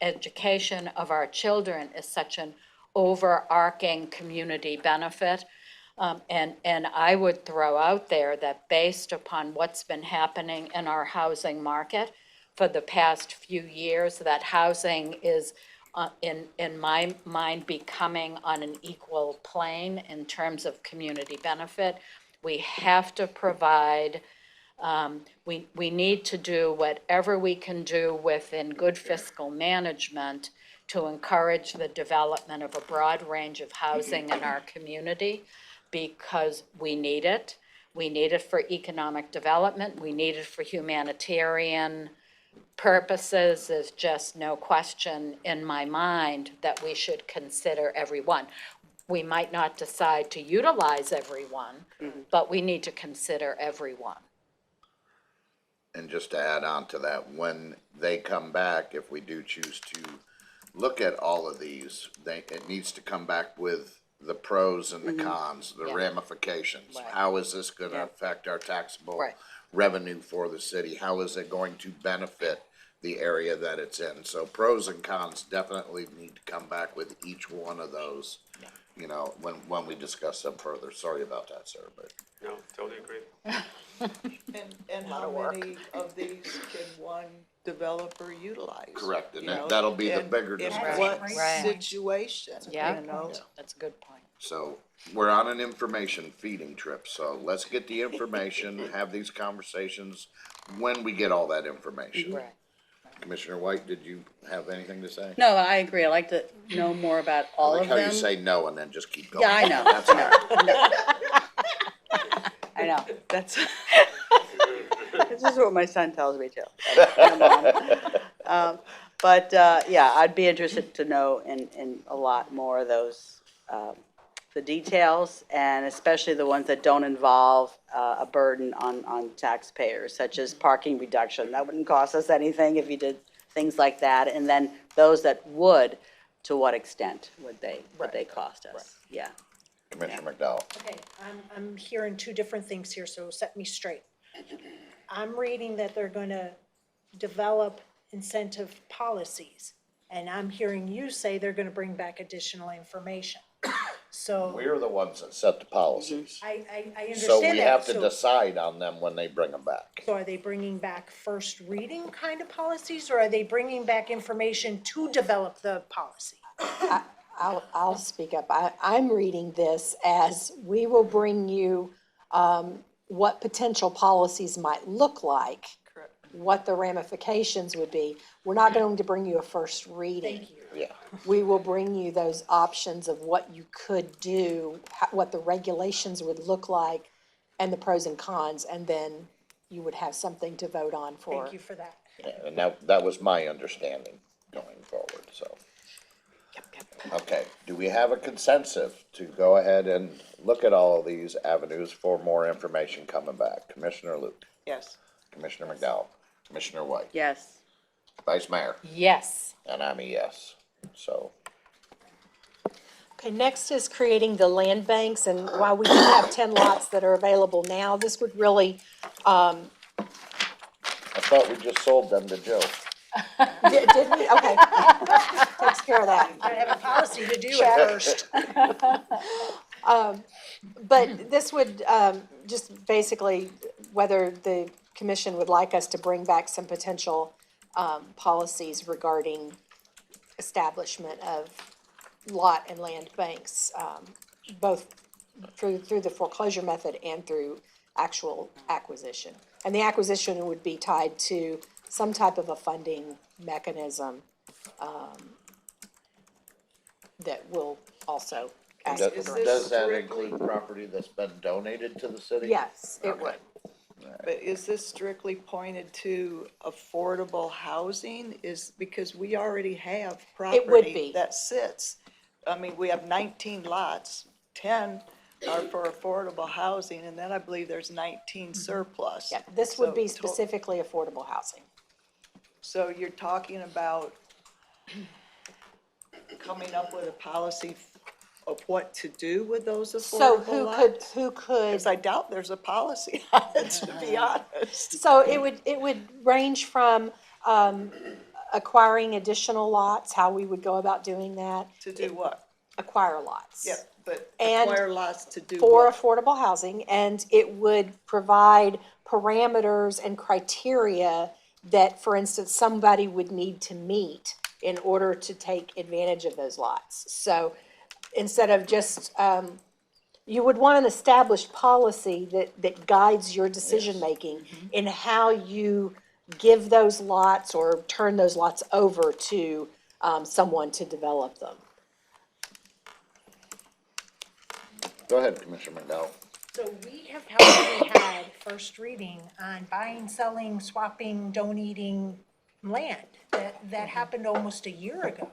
education of our children is such an overarching community benefit. And I would throw out there that based upon what's been happening in our housing market for the past few years, that housing is, in my mind, becoming on an equal plane in terms of community benefit. We have to provide, we need to do whatever we can do within good fiscal management to encourage the development of a broad range of housing in our community, because we need it. We need it for economic development. We need it for humanitarian purposes. There's just no question in my mind that we should consider everyone. We might not decide to utilize everyone, but we need to consider everyone. And just to add on to that, when they come back, if we do choose to look at all of these, it needs to come back with the pros and the cons, the ramifications. Right. How is this gonna Yeah. affect our taxable Right. revenue for the city? How is it going to benefit the area that it's in? So pros and cons definitely need to come back with each one of those, you know, when we discuss them further. Sorry about that, sir, but. No, totally agree. And how many of these can one developer utilize? Correct, and You know, that'll be the and bigger in discussion. what Right. situation, Yeah, you know? that's a good point. So we're on an information feeding trip, so let's get the information, have these conversations when we get all that information. Right. Commissioner White, did you have anything to say? No, I agree. I'd like to know more about all I of like how them. you say no and then just keep going. Yeah, I know. That's all. I know, that's, this is what my son tells me too. Come on. But, yeah, I'd be interested to know in a lot more of those, the details, and especially the ones that don't involve a burden on taxpayers, such as parking reduction. That wouldn't cost us anything if you did things like that. And then those that would, to what extent would they cost us? Yeah. Commissioner McDowell. Okay, I'm hearing two different things here, so set me straight. I'm reading that they're gonna develop incentive policies, and I'm hearing you say they're gonna bring back additional information. So We're the ones that set the policies. I understand So we that. have to So- decide on them when they bring them back. So are they bringing back first reading kind of policies, or are they bringing back information to develop the policy? I'll speak up. I'm reading this as we will bring you what potential policies might look like, Correct. what the ramifications would be. We're not going to bring you a first reading. Thank you. Yeah. We will bring you those options of what you could do, what the regulations would look like, and the pros and cons, and then you would have something to vote on for. Thank you for that. And that was my understanding going forward, so. Okay, do we have a consensus to go ahead and look at all of these avenues for more information coming back? Commissioner Luke, Yes. Commissioner McDowell, Commissioner White, Yes. Vice Mayor, Yes. and I'm a yes, so. Okay, next is creating the land banks, and while we do have 10 lots that are available now, this would really, I thought we just sold them to Joe. did we? Okay. Takes care of that. I have a policy to do it first. But this would, just basically, whether the commission would like us to bring back some potential, policies regarding establishment of lot and land banks, both through the foreclosure method and through actual acquisition. And the acquisition would be tied to some type of a funding mechanism, that will also ask for Does direction. does that include property that's been donated to the city? Yes, it Okay. would. But is this strictly pointed to affordable housing? Is, because we already have It would property be. that sits. I mean, we have 19 lots, 10 are for affordable housing, and then I believe there's 19 surplus. Yeah, this would So be to- specifically affordable housing. So you're talking about coming up with a policy of what to do with those So affordable lots? who could, Because I doubt there's a policy on it, to be honest. so it would range from, acquiring additional lots, how we would go about doing that. To do what? Acquire lots. Yeah, but And acquire lots to do For what? affordable housing, and it would provide parameters and criteria that, for instance, somebody would need to meet in order to take advantage of those lots. So instead of just, you would want an established policy that guides your decision-making in how you give those lots or turn those lots over to someone to develop them. Go ahead, Commissioner McDowell. So we have already had first reading on buying, selling, swapping, donating land. That happened almost a year ago.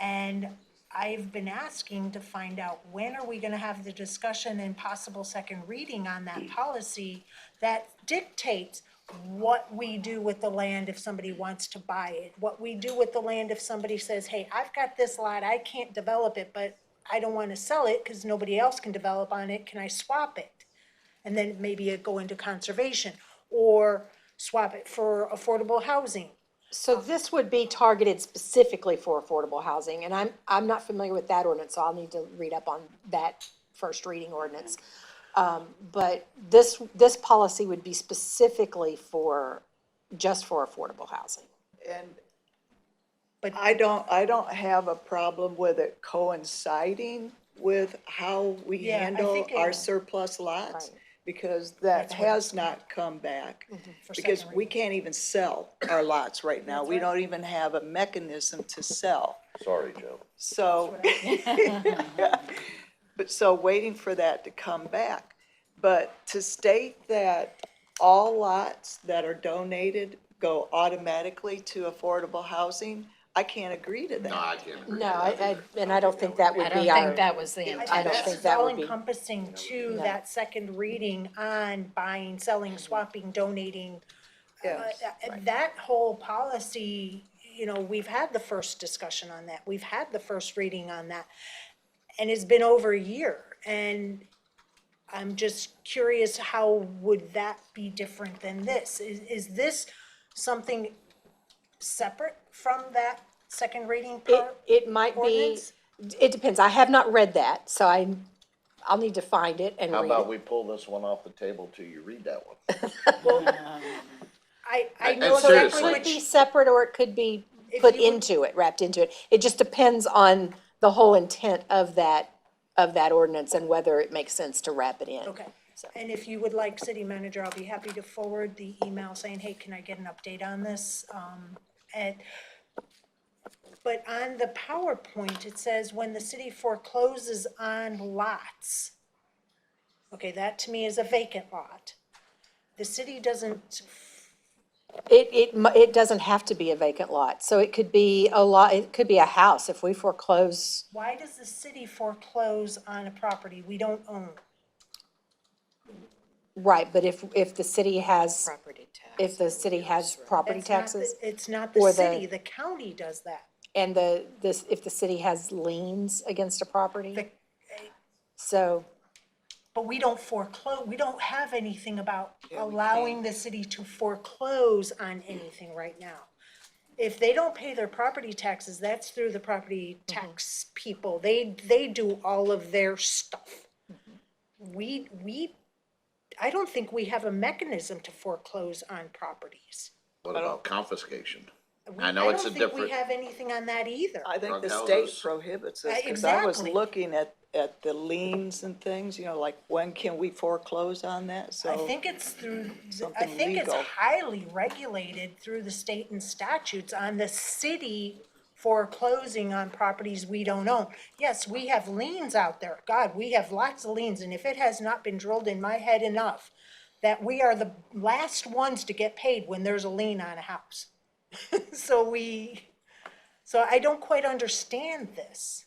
And I've been asking to find out, when are we gonna have the discussion and possible second reading on that policy that dictates what we do with the land if somebody wants to buy it, what we do with the land if somebody says, hey, I've got this lot, I can't develop it, but I don't wanna sell it because nobody else can develop on it, can I swap it? And then maybe it go into conservation, or swap it for affordable housing. So this would be targeted specifically for affordable housing, and I'm not familiar with that ordinance, so I'll need to read up on that first reading ordinance. But this policy would be specifically just for affordable housing. And But I don't have a problem with it coinciding with how we Yeah, I handle think it- our surplus lots, Right. because that That's what has it's not come back. for Because second we reading. can't even sell our lots right now. We don't even have a mechanism to sell. Sorry, Joe. So, but so waiting for that to come back. But to state that all lots that are donated go automatically to affordable housing, I can't agree to No, I that. can't agree. No, and I don't think that I would don't be our. think that was the I intent. don't think That's that all would be. encompassing to No. that second reading on buying, selling, swapping, donating. Yes, That whole policy, we've had the first discussion on that, we've had the first reading on that. And it's been over a year, and I'm just curious, how would that be different than this? Is this something separate from that second reading part? It might be, ordinance? It depends. I have not read that, so I'll need to find it and How read about it. we pull this one off the table till you read that one? I And know So it exactly seriously. could be which, separate or it could be If put you would- into it, wrapped into it. It just depends on the whole intent of that ordinance and whether it makes sense to wrap it in. okay. And if you would like, city manager, I'll be happy to forward the email saying, hey, can I get an update on this? But on the PowerPoint, it says when the city forecloses on lots. Okay, that to me is a vacant lot. The city doesn't, It doesn't have to be a vacant lot. So it could be a lot, it could be a house if we foreclose. why does the city foreclose on a property we don't own? Right, but if the city has, Property tax. if the city has property It's not the- taxes It's not the or city, the county does that. and if the city has liens against a property, The- so, But we don't foreclose, we don't have anything about allowing the city to foreclose on anything right now. If they don't pay their property taxes, that's through the property tax people. They do all of their stuff. I don't think we have a mechanism to foreclose on properties. What about confiscation? We- I know it's a don't think different. we have anything on that either. I think Drug the state houses. prohibits it, because I was Exactly. looking at the liens and things, you know, like when can we foreclose on that, so. I think it's through, I Something think it's legal. highly regulated through the state and statutes on the city foreclosing on properties we don't own. Yes, we have liens out there. God, we have lots of liens, and if it has not been drilled in my head enough that we are the last ones to get paid when there's a lien on a house. So I don't quite understand this.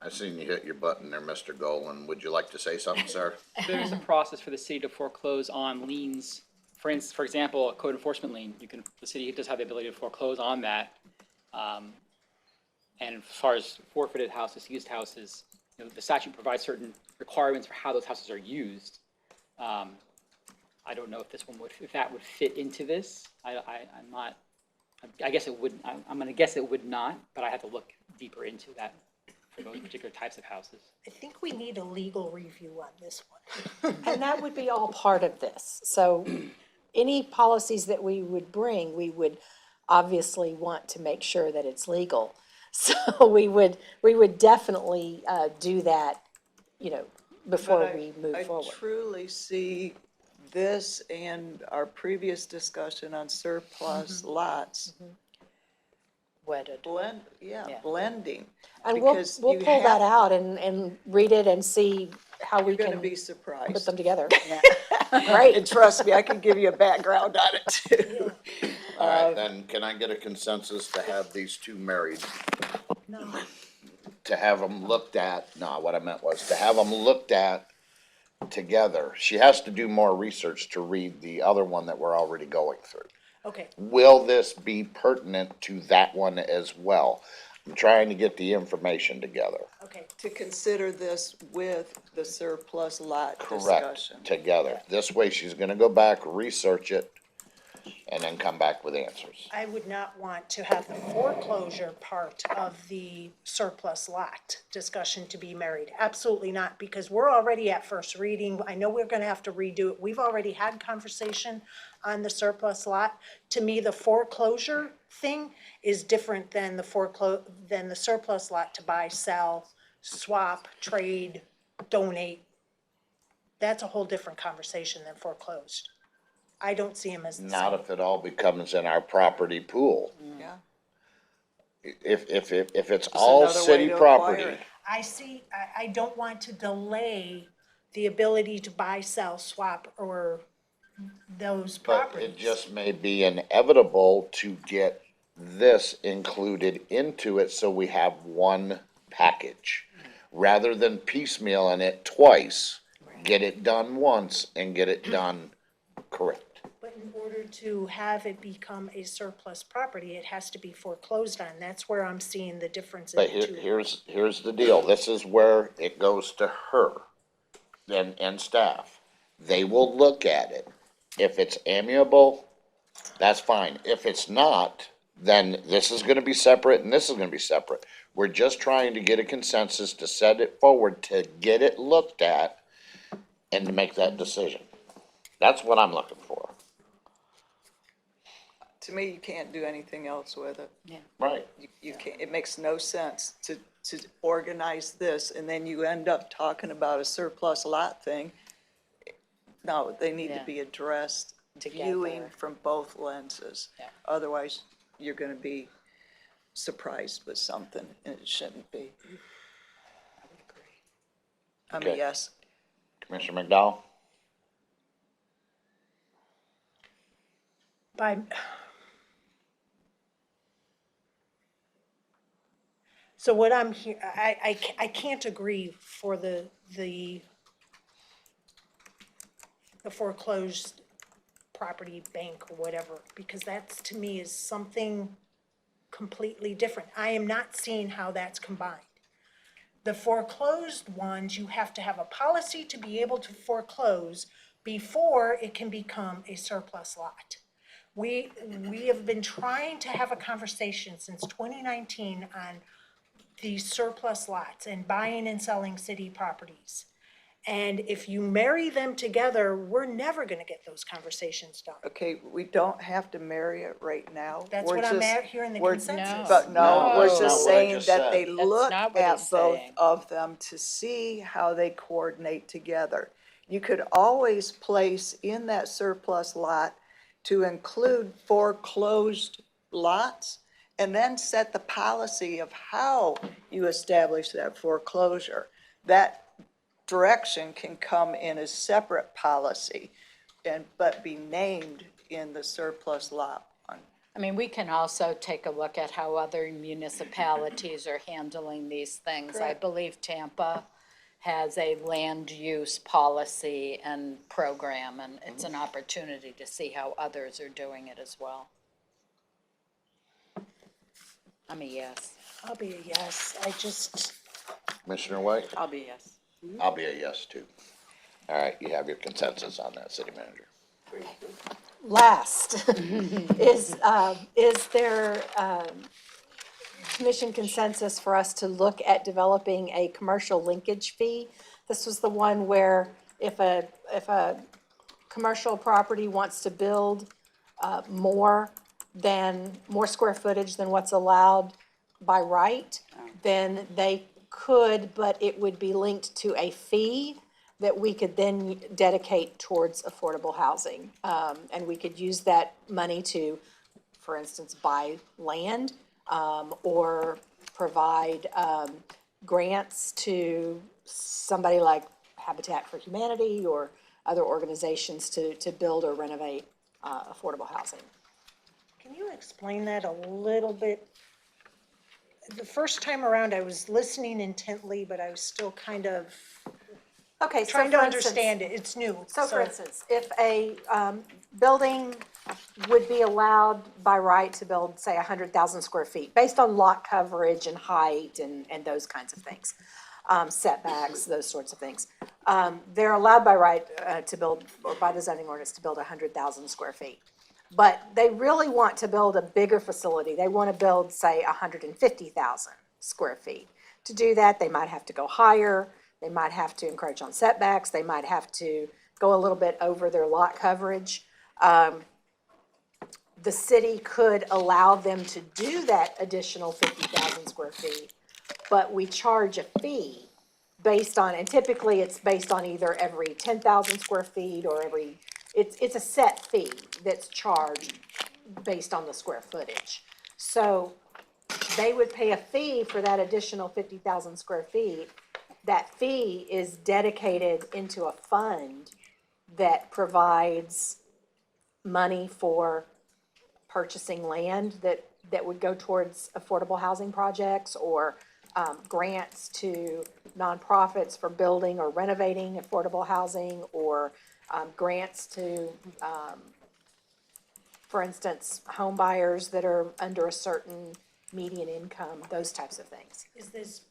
I seen you hit your button there, Mr. Golan. Would you like to say something, sir? There's a process for the city to foreclose on liens. For example, a code enforcement lien, the city does have the ability to foreclose on that. And as far as forfeited houses, used houses, the statute provides certain requirements for how those houses are used. I don't know if if that would fit into this. I'm not, I guess it would, I'm gonna guess it would not, but I have to look deeper into that for those particular types of houses. I think we need a legal review on this one. and that would be all part of this. So any policies that we would bring, we would obviously want to make sure that it's legal. So we would definitely do that, before But we move forward. I truly see this and our previous discussion on surplus lots Wedded. blending. And we'll because pull you that have- out and read it and see how we You're gonna can be put surprised. them together. And Great. trust me, I can give you a background on it too. All right, then can I get a consensus to have these two married? No. To have them looked at, no, what I meant was to have them looked at together. She has to do more research to read the other one that we're already going through. Okay, Will this be pertinent to that one as well? I'm trying to get the information together. okay. To consider this with the surplus lot Correct, discussion. together. This way she's gonna go back, research it, and then come back with answers. I would not want to have the foreclosure part of the surplus lot discussion to be married. Absolutely not, because we're already at first reading. I know we're gonna have to redo it. We've already had conversation on the surplus lot. To me, the foreclosure thing is different than than the surplus lot to buy, sell, swap, trade, donate. That's a whole different conversation than foreclosed. I don't see them as the Not same. if it all becomes in our property pool. Yeah. If it's all another way city to property. acquire it. I don't want to delay the ability to buy, sell, swap, or those But properties. it just may be inevitable to get this included into it so we have one package. Rather than piecemealing it twice, get it done once and get it done correct. But in order to have it become a surplus property, it has to be foreclosed on. That's where I'm seeing the difference in But the two. here's the deal, this is where it goes to her and staff. They will look at it. If it's amiable, that's fine. If it's not, then this is gonna be separate and this is gonna be separate. We're just trying to get a consensus to set it forward, to get it looked at, and to make that decision. That's what I'm looking for. To me, you can't do anything else with it. Right. You can't, it makes no sense to organize this and then you end up talking about a surplus lot thing. No, they need to Yeah. be addressed, viewing from both lenses. Yeah. Otherwise, you're gonna be surprised with something and it shouldn't be. I'm a Okay. yes. Commissioner McDowell? So what I'm here, I can't agree for the foreclosed property bank or whatever, because that's, to me, is something completely different. I am not seeing how that's combined. The foreclosed ones, you have to have a policy to be able to foreclose before it can become a surplus lot. We have been trying to have a conversation since 2019 on these surplus lots and buying and selling city properties. And if you marry them together, we're never gonna get those conversations done. Okay, we don't have to marry it right now. That's We're what I'm just- at here in the we're- consensus. But no, No, we're that's not just what I saying just that said. they That's look not what at he's both saying. of them to see how they coordinate together. You could always place in that surplus lot to include foreclosed lots and then set the policy of how you establish that foreclosure. That direction can come in a separate policy but be named in the surplus lot one. I mean, we can also take a look at how other municipalities are handling these things. I Correct. believe Tampa has a land use policy and program, and it's an opportunity to see how others are doing it as well. I'm a yes. I'll be a yes, I just, Commissioner White? I'll be yes. I'll be a yes too. All right, you have your consensus on that, city manager. Last, is there, commission consensus for us to look at developing a commercial linkage fee? This was the one where if a commercial property wants to build, more square footage than what's allowed by right, then they could, but it would be linked to a fee that we could then dedicate towards affordable housing. And we could use that money to, for instance, buy land, or provide, grants to somebody like Habitat for Humanity or other organizations to build or renovate, affordable housing. can you explain that a little bit? The first time around, I was listening intently, but I was still kind of Okay, so trying to for instance- understand it, it's new. So for instance, if a building would be allowed by right to build, say, 100,000 square feet, based on lot coverage and height and those kinds of things, setbacks, those sorts of things, they're allowed by right to build, or by the zoning ordinance, to build 100,000 square feet. But they really want to build a bigger facility. They want to build, say, 150,000 square feet. To do that, they might have to go higher. They might have to encroach on setbacks. They might have to go a little bit over their lot coverage. The city could allow them to do that additional 50,000 square feet, but we charge a fee based on, and typically it's based on either every 10,000 square feet or every, it's a set fee that's charged based on the square footage. So they would pay a fee for that additional 50,000 square feet. That fee is dedicated into a fund that provides money for purchasing land that would go towards affordable housing projects or grants to nonprofits for building or renovating affordable housing, or grants to, for instance, home buyers that are under a certain median income, those types of things. Is this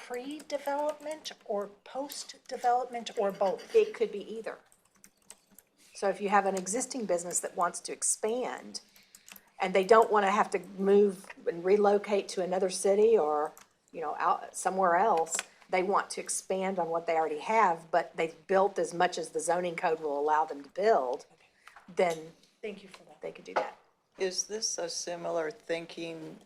pre-development or post-development or both? It could be either. So if you have an existing business that wants to expand and they don't want to have to move and relocate to another city or, out somewhere else. They want to expand on what they already have, but they've built as much as the zoning code will allow them to build, then Thank you for that. they could do that. Is this a similar thinking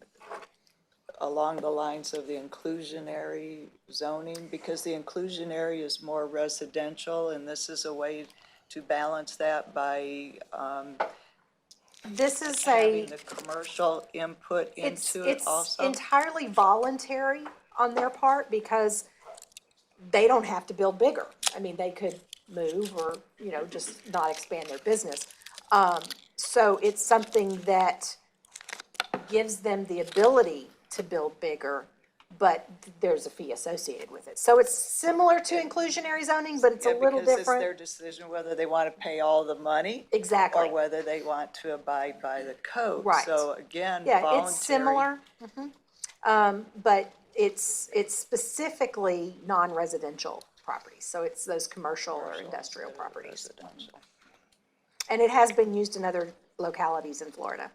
along the lines of the inclusionary zoning? Because the inclusionary is more residential, and this is a way to balance that by This is having the commercial input it's into it also? entirely voluntary on their part because they don't have to build bigger. I mean, they could move or, just not expand their business. So it's something that gives them the ability to build bigger, but there's a fee associated with it. So it's similar to inclusionary zoning, but it's a Yeah, little because it's their different. decision whether they want to pay all the money. Exactly. Or whether they want to abide by the code. Right. So again, Yeah, voluntary. it's similar. But it's specifically non-residential properties. So it's those commercial or industrial properties. Residential. And it has been used in other localities in Florida.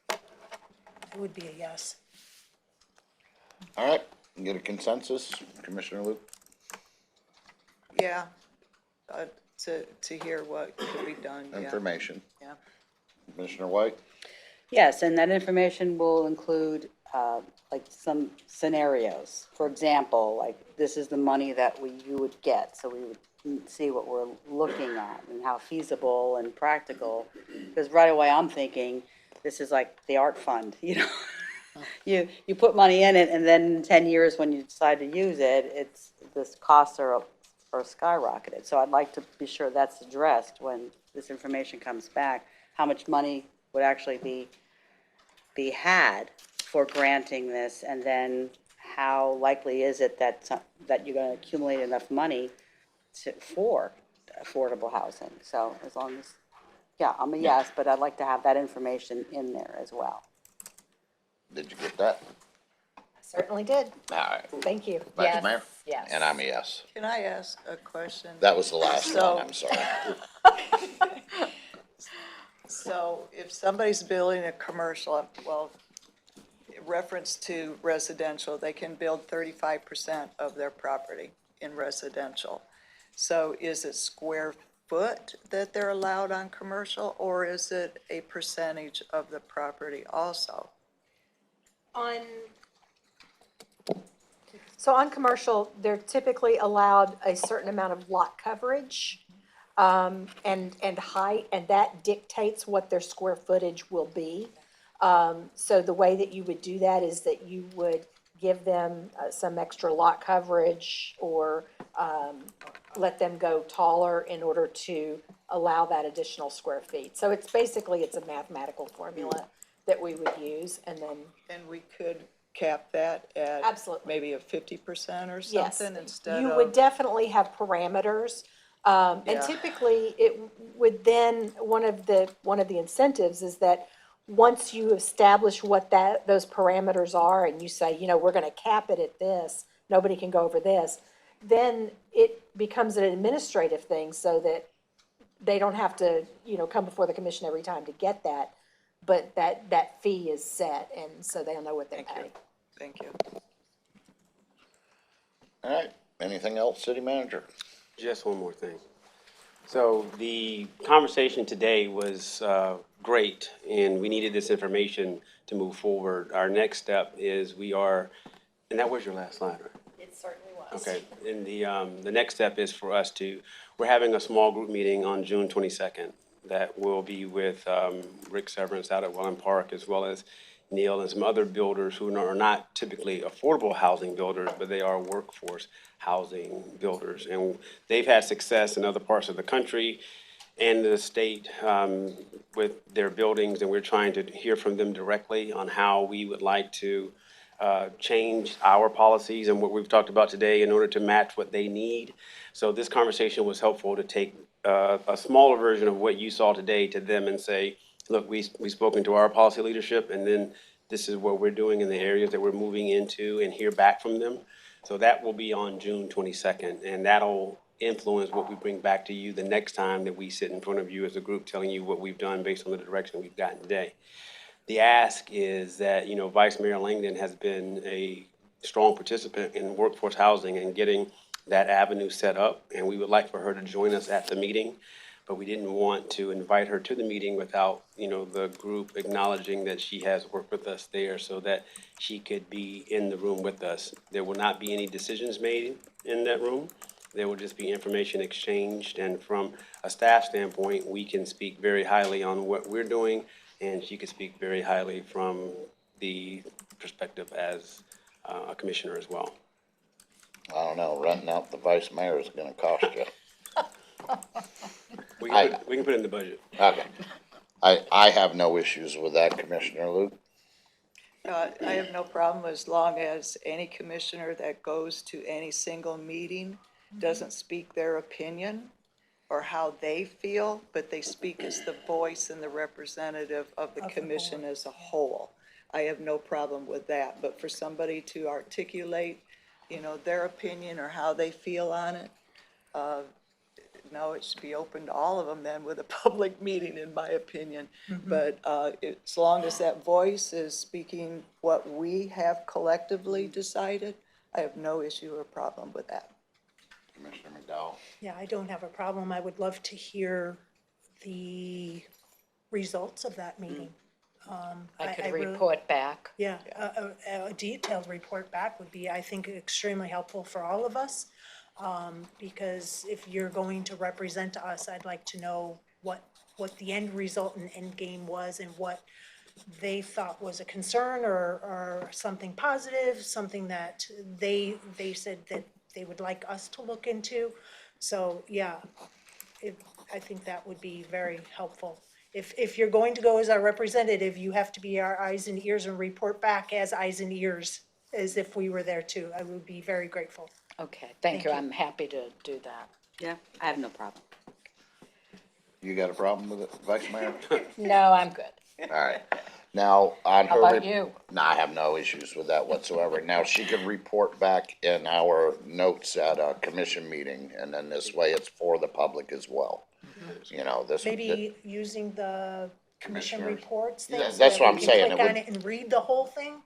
It would be a yes. All right, you get a consensus, Commissioner Luke? Yeah, to hear what could be done, yeah. Information. Yeah. Commissioner White? Yes, and that information will include, like some scenarios. For example, like, this is the money that you would get, so we would see what we're looking at and how feasible and practical. Because right away, I'm thinking, this is like the art fund, You put money in it, and then in 10 years, when you decide to use it, this costs are skyrocketed. So I'd like to be sure that's addressed when this information comes back, how much money would actually be had for granting this, and then how likely is it that you're going to accumulate enough money for affordable housing? So as long as, yeah, I'm a yes, but I'd like to have that information in there as well. Did you get that? Certainly did. All right. Thank you. Vice Mayor? Yes. And I'm a yes. Can I ask a question? That was the last So- one, I'm sorry. So if somebody's building a commercial, well, in reference to residential, they can build 35% of their property in residential. So is it square foot that they're allowed on commercial, or is it a percentage of the property also? So on commercial, they're typically allowed a certain amount of lot coverage, and height, and that dictates what their square footage will be. So the way that you would do that is that you would give them some extra lot coverage or let them go taller in order to allow that additional square feet. So it's basically, it's a mathematical formula that we would use, and then, And we could cap that at Absolutely. maybe a 50% or yes, something instead you would of, definitely have parameters. And Yeah. typically, it would then, one of the incentives is that once you establish what those parameters are, and you say, we're gonna cap it at this, nobody can go over this, then it becomes an administrative thing, so that they don't have to, come before the commission every time to get that, but that fee is set, and so they'll know what they pay. thank you. All right, anything else, City Manager? Just one more thing. So the conversation today was great, and we needed this information to move forward. Our next step is and that was your last slide, right? It certainly was. Okay, and the next step is for us we're having a small group meeting on June 22nd that will be with Rick Severance out at Welland Park, as well as Neil and some other builders who are not typically affordable housing builders, but they are workforce housing builders. And they've had success in other parts of the country and the state with their buildings, and we're trying to hear from them directly on how we would like to change our policies and what we've talked about today in order to match what they need. So this conversation was helpful to take a smaller version of what you saw today to them and say, look, we've spoken to our policy leadership, and then this is what we're doing in the areas that we're moving into, and hear back from them. So that will be on June 22nd, and that'll influence what we bring back to you the next time that we sit in front of you as a group, telling you what we've done based on the direction we've gotten today. The ask is that, Vice Mayor Langdon has been a strong participant in workforce housing and getting that avenue set up, and we would like for her to join us at the meeting, but we didn't want to invite her to the meeting without, the group acknowledging that she has worked with us there so that she could be in the room with us. There will not be any decisions made in that room. There will just be information exchanged, and from a staff standpoint, we can speak very highly on what we're doing, and she could speak very highly from the perspective as a commissioner as well. I don't know, renting out the vice mayor is gonna cost you. We can put it in the budget. Okay. I have no issues with that, Commissioner Luke. I have no problem as long as any commissioner that goes to any single meeting doesn't speak their opinion or how they feel, but they speak as the voice and the representative of the commission as a whole. I have no problem with that, but for somebody to articulate, their opinion or how they feel on it, no, it should be open to all of them then with a public meeting, in my opinion. But as long as that voice is speaking what we have collectively decided, I have no issue or problem with that. Commissioner McDowell? Yeah, I don't have a problem. I would love to hear the results of that meeting. I could really- report back. Yeah, a detailed report back would be, I think, extremely helpful for all of us. Because if you're going to represent us, I'd like to know what the end result and end game was and what they thought was a concern or something positive, something that they said that they would like us to look into. So, yeah, I think that would be very helpful. If you're going to go as our representative, you have to be our eyes and ears and report back as eyes and ears, as if we were there too. I would be very grateful. Okay, thank you. I'm happy to do that. Yeah, I have no problem. You got a problem with it, Vice Mayor? No, I'm good. All right. Now, on her. How about you? No, I have no issues with that whatsoever. Now, she can report back in our notes at a commission meeting, and then this way it's for the public as well. This. Maybe using the commission Commissioners. reports Yeah, thing. so that's that what we I'm can saying. Click It on would- it and read the whole thing?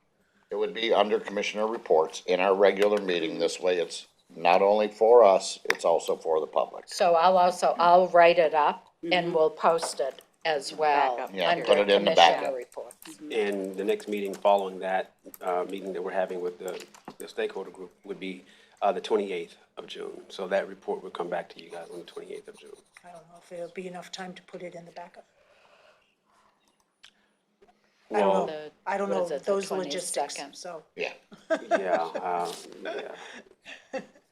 It would be under Commissioner reports in our regular meeting. This way it's not only for us, it's also for the public. So I'll write it up and we'll post it as well. Backup. Yeah, under put it in the commissioner backup. reports. And the next meeting following that, meeting that we're having with the stakeholder group would be the 28th of June. So that report will come back to you guys on the 28th of June. I don't know if it'll be enough time to put it in the backup. I don't Well, know. I don't know Was it the those logistics, 22nd? so. Yeah. yeah.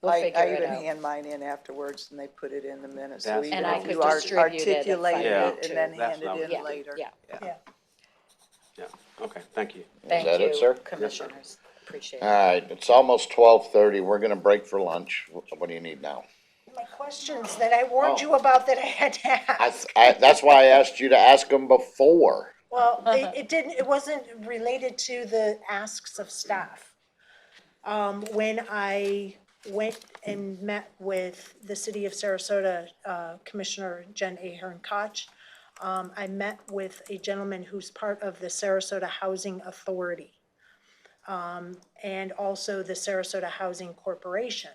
We'll I figure it even out. hand mine in afterwards and they put it in the minutes. So That's even And I if could you distribute it if I articulate need it to. and then That's hand what I it was- in Yeah, later. yeah. Yeah. Yeah, okay, thank you. Thank that it, you, sir? commissioners. Appreciate All it. right, it's almost 12:30. We're gonna break for lunch. What do you need now? My questions that I warned you about that I had to ask. That's why I asked you to ask them before. Well, it wasn't related to the asks of staff. When I went and met with the city of Sarasota, Commissioner Jen Ahern Cottage, I met with a gentleman who's part of the Sarasota Housing Authority, and also the Sarasota Housing Corporation.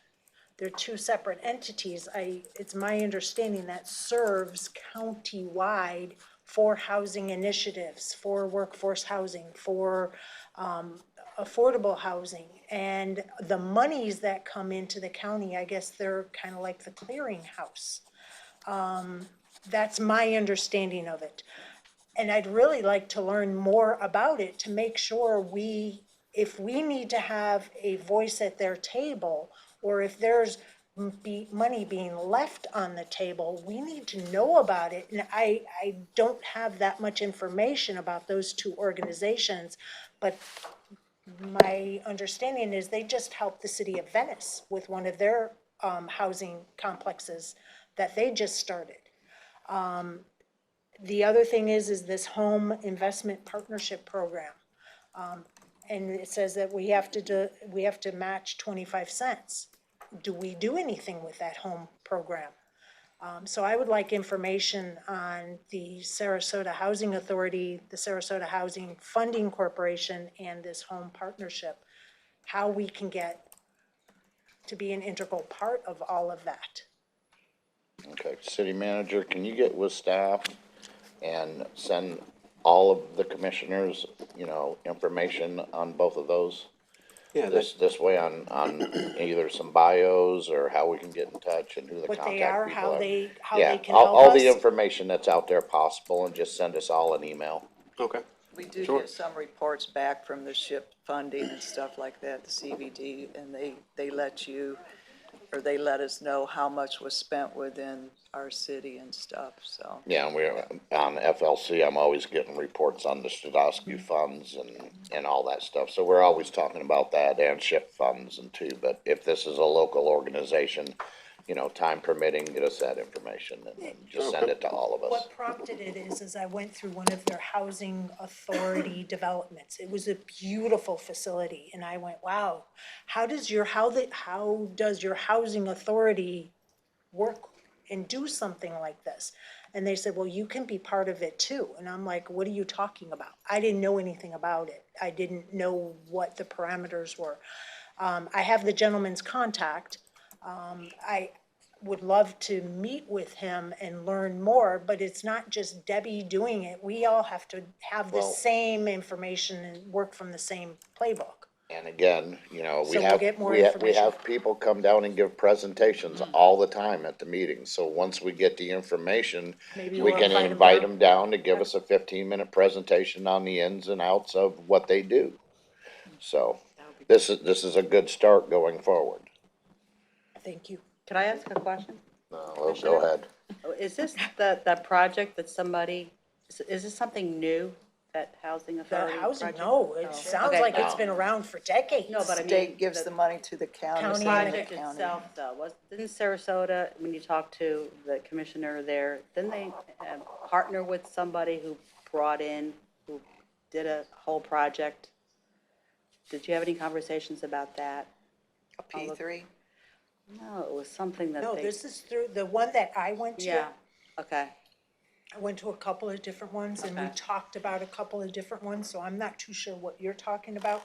They're two separate entities. It's my understanding that serves countywide for housing initiatives, for workforce housing, for affordable housing. And the monies that come into the county, I guess they're kind of like the clearinghouse. That's my understanding of it. And I'd really like to learn more about it to make sure if we need to have a voice at their table, or if there's money being left on the table, we need to know about it. And I don't have that much information about those two organizations, but my understanding is they just helped the city of Venice with one of their housing complexes that they just started. The other thing is this home investment partnership program. And it says that we have to match 25 cents. do we do anything with that home program? So I would like information on the Sarasota Housing Authority, the Sarasota Housing Funding Corporation, and this home partnership, how we can get to be an integral part of all of that. Okay, city manager, can you get with staff and send all of the commissioners, information on both of those? Yeah, This way on either some bios or how we can get in touch and who the What contact they are, people how are. they Yeah, can all, help all the us. information that's out there possible, and just send us all an email. okay. We do Sure. get some reports back from the SHIP funding and stuff like that, the CVD, and they let you, or they let us know how much was spent within our city and stuff, so. Yeah, and we're, on FLC, I'm always getting reports on the Stadowski funds and all that stuff. So we're always talking about that and SHIP funds and too, but if this is a local organization, time permitting, get us that information and just send it to all of us. What prompted it is I went through one of their housing authority developments. It was a beautiful facility, and I went, wow, how does your housing authority work and do something like this? And they said, well, you can be part of it too. And I'm like, what are you talking about? I didn't know anything about it. I didn't know what the parameters were. I have the gentleman's contact. I would love to meet with him and learn more, but it's not just Debbie doing it. We all have to have the Well- same information and work from the same playbook. And again, So we we'll have, get more we have information. people come down and give presentations all the time at the meetings. So once we get the information, Maybe we we'll can invite 'em invite down. them down to give us a 15-minute presentation on the ins and outs of what they do. So this is a good start going forward. Thank you. Could I ask a question? Well, go ahead. Is this that project that somebody, is this something new, that housing The authority housing, project? no, it Oh. sounds Okay. like it's been around for decades. No, but I mean. State gives the money to the county, County and The the project county. itself, though, didn't Sarasota, when you talked to the commissioner there, didn't they partner with somebody who who did a whole project? Did you have any conversations about that? A P3? No, it was something that No, they. this is through, the one that I went to. Yeah, okay, I went to a couple of different ones, and we Okay. talked about a couple of different ones, so I'm not too sure what you're talking about.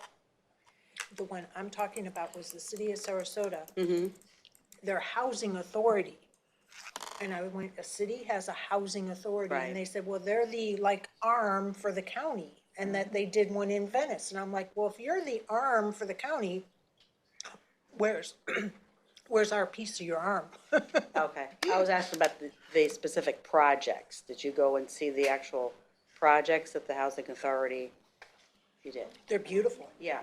The one I'm talking about was the city of Sarasota. Their housing authority. And I went, a city has a housing authority, Right. and they said, well, they're the, arm for the county, and that they did one in Venice, and I'm like, well, if you're the arm for the county, where's our piece of your arm? okay. I was asking about the specific projects. Did you go and see the actual projects that the housing authority, you did? They're beautiful. Yeah.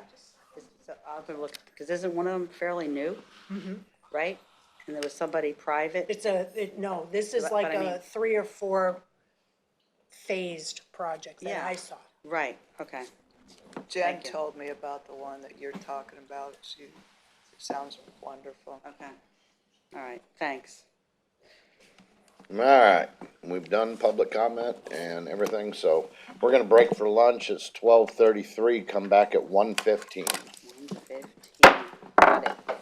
So I'll have to look, because isn't one of them fairly new? Right? And there was somebody private? No, this is But like I mean- a 3 or 4 phased project that Yeah. I saw. Right, okay. Jen Thank you. told me about the one that you're talking about. It sounds wonderful. Okay. All right, thanks. All right, we've done public comment and everything, so we're gonna break for lunch. It's 12:33. Come back at 1:15. 1:15, got it.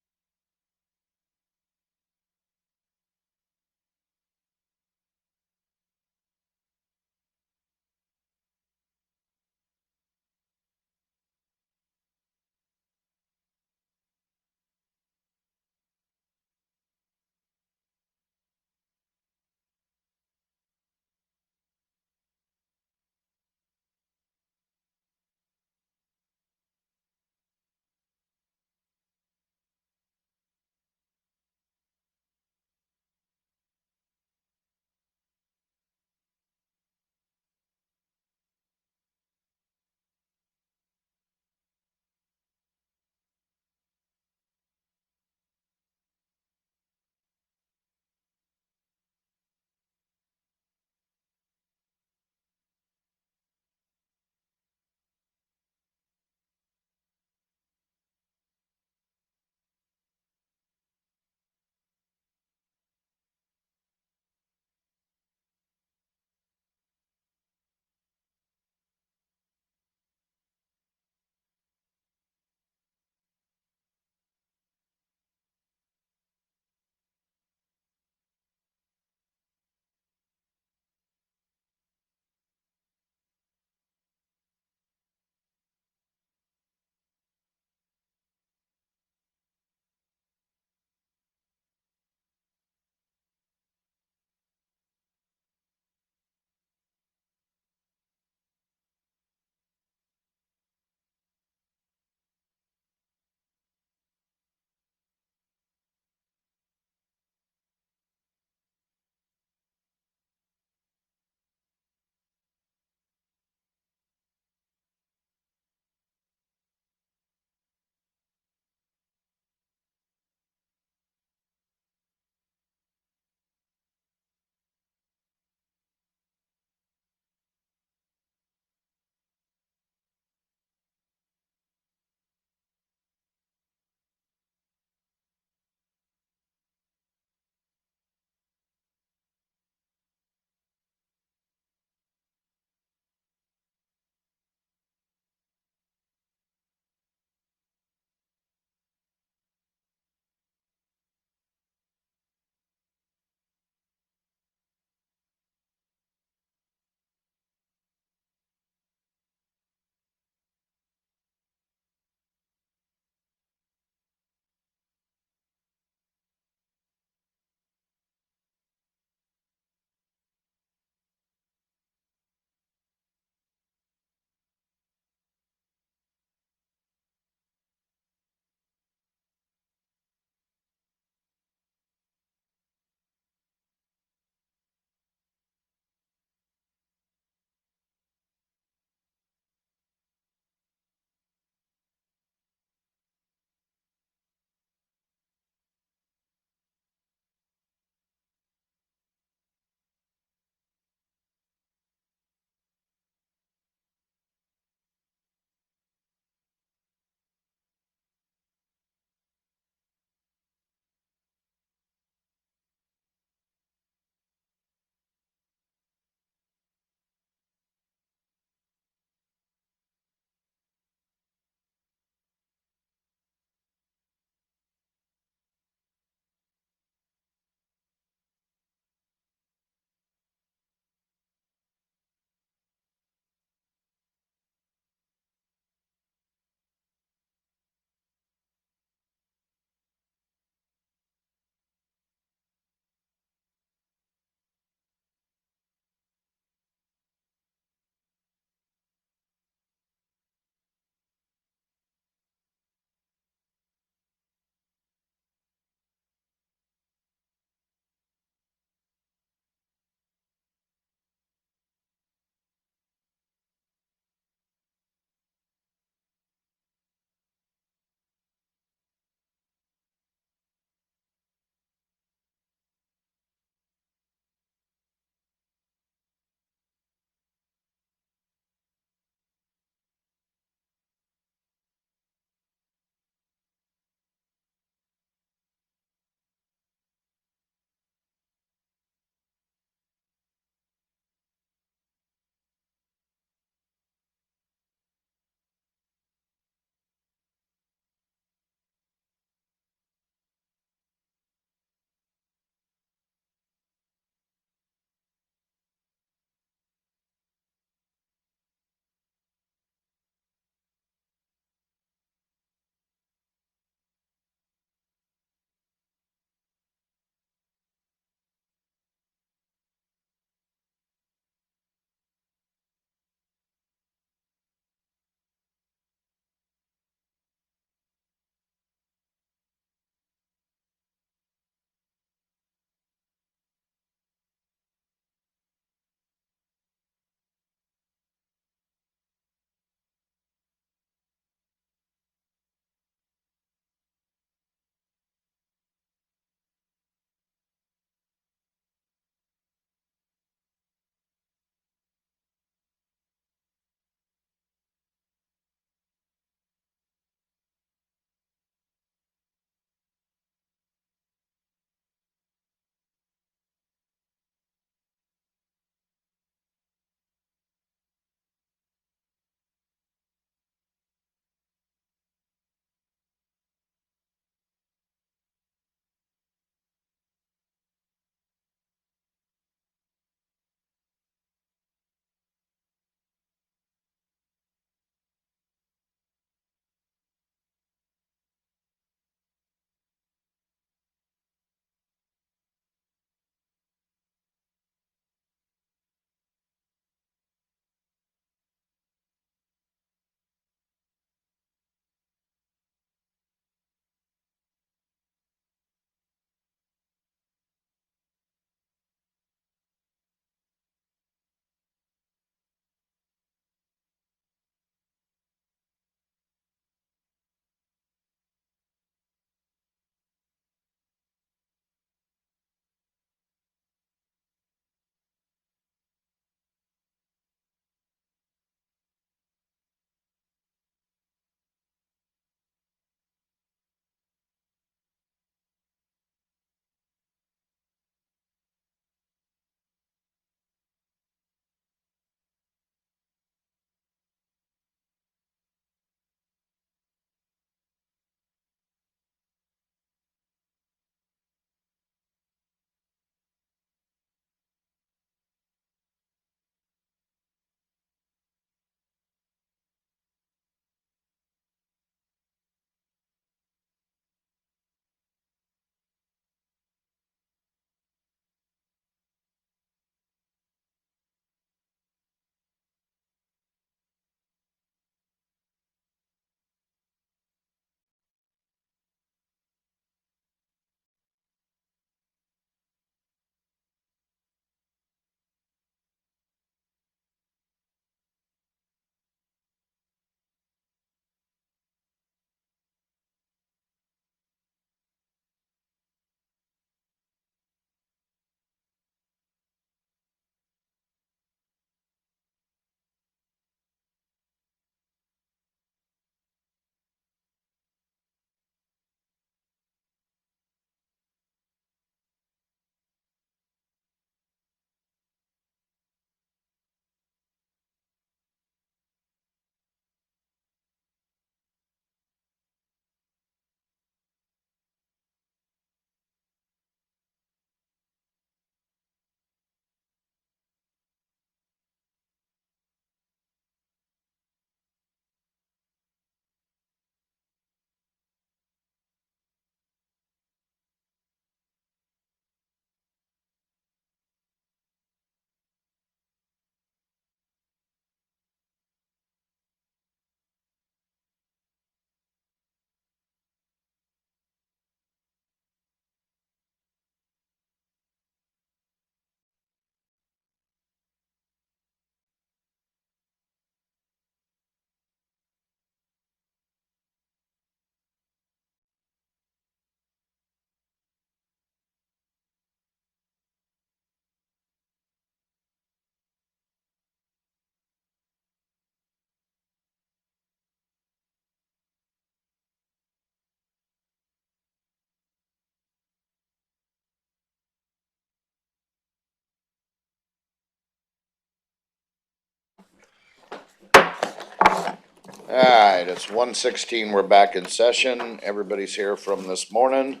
All right, it's 1:16. We're back in session. Everybody's here from this morning.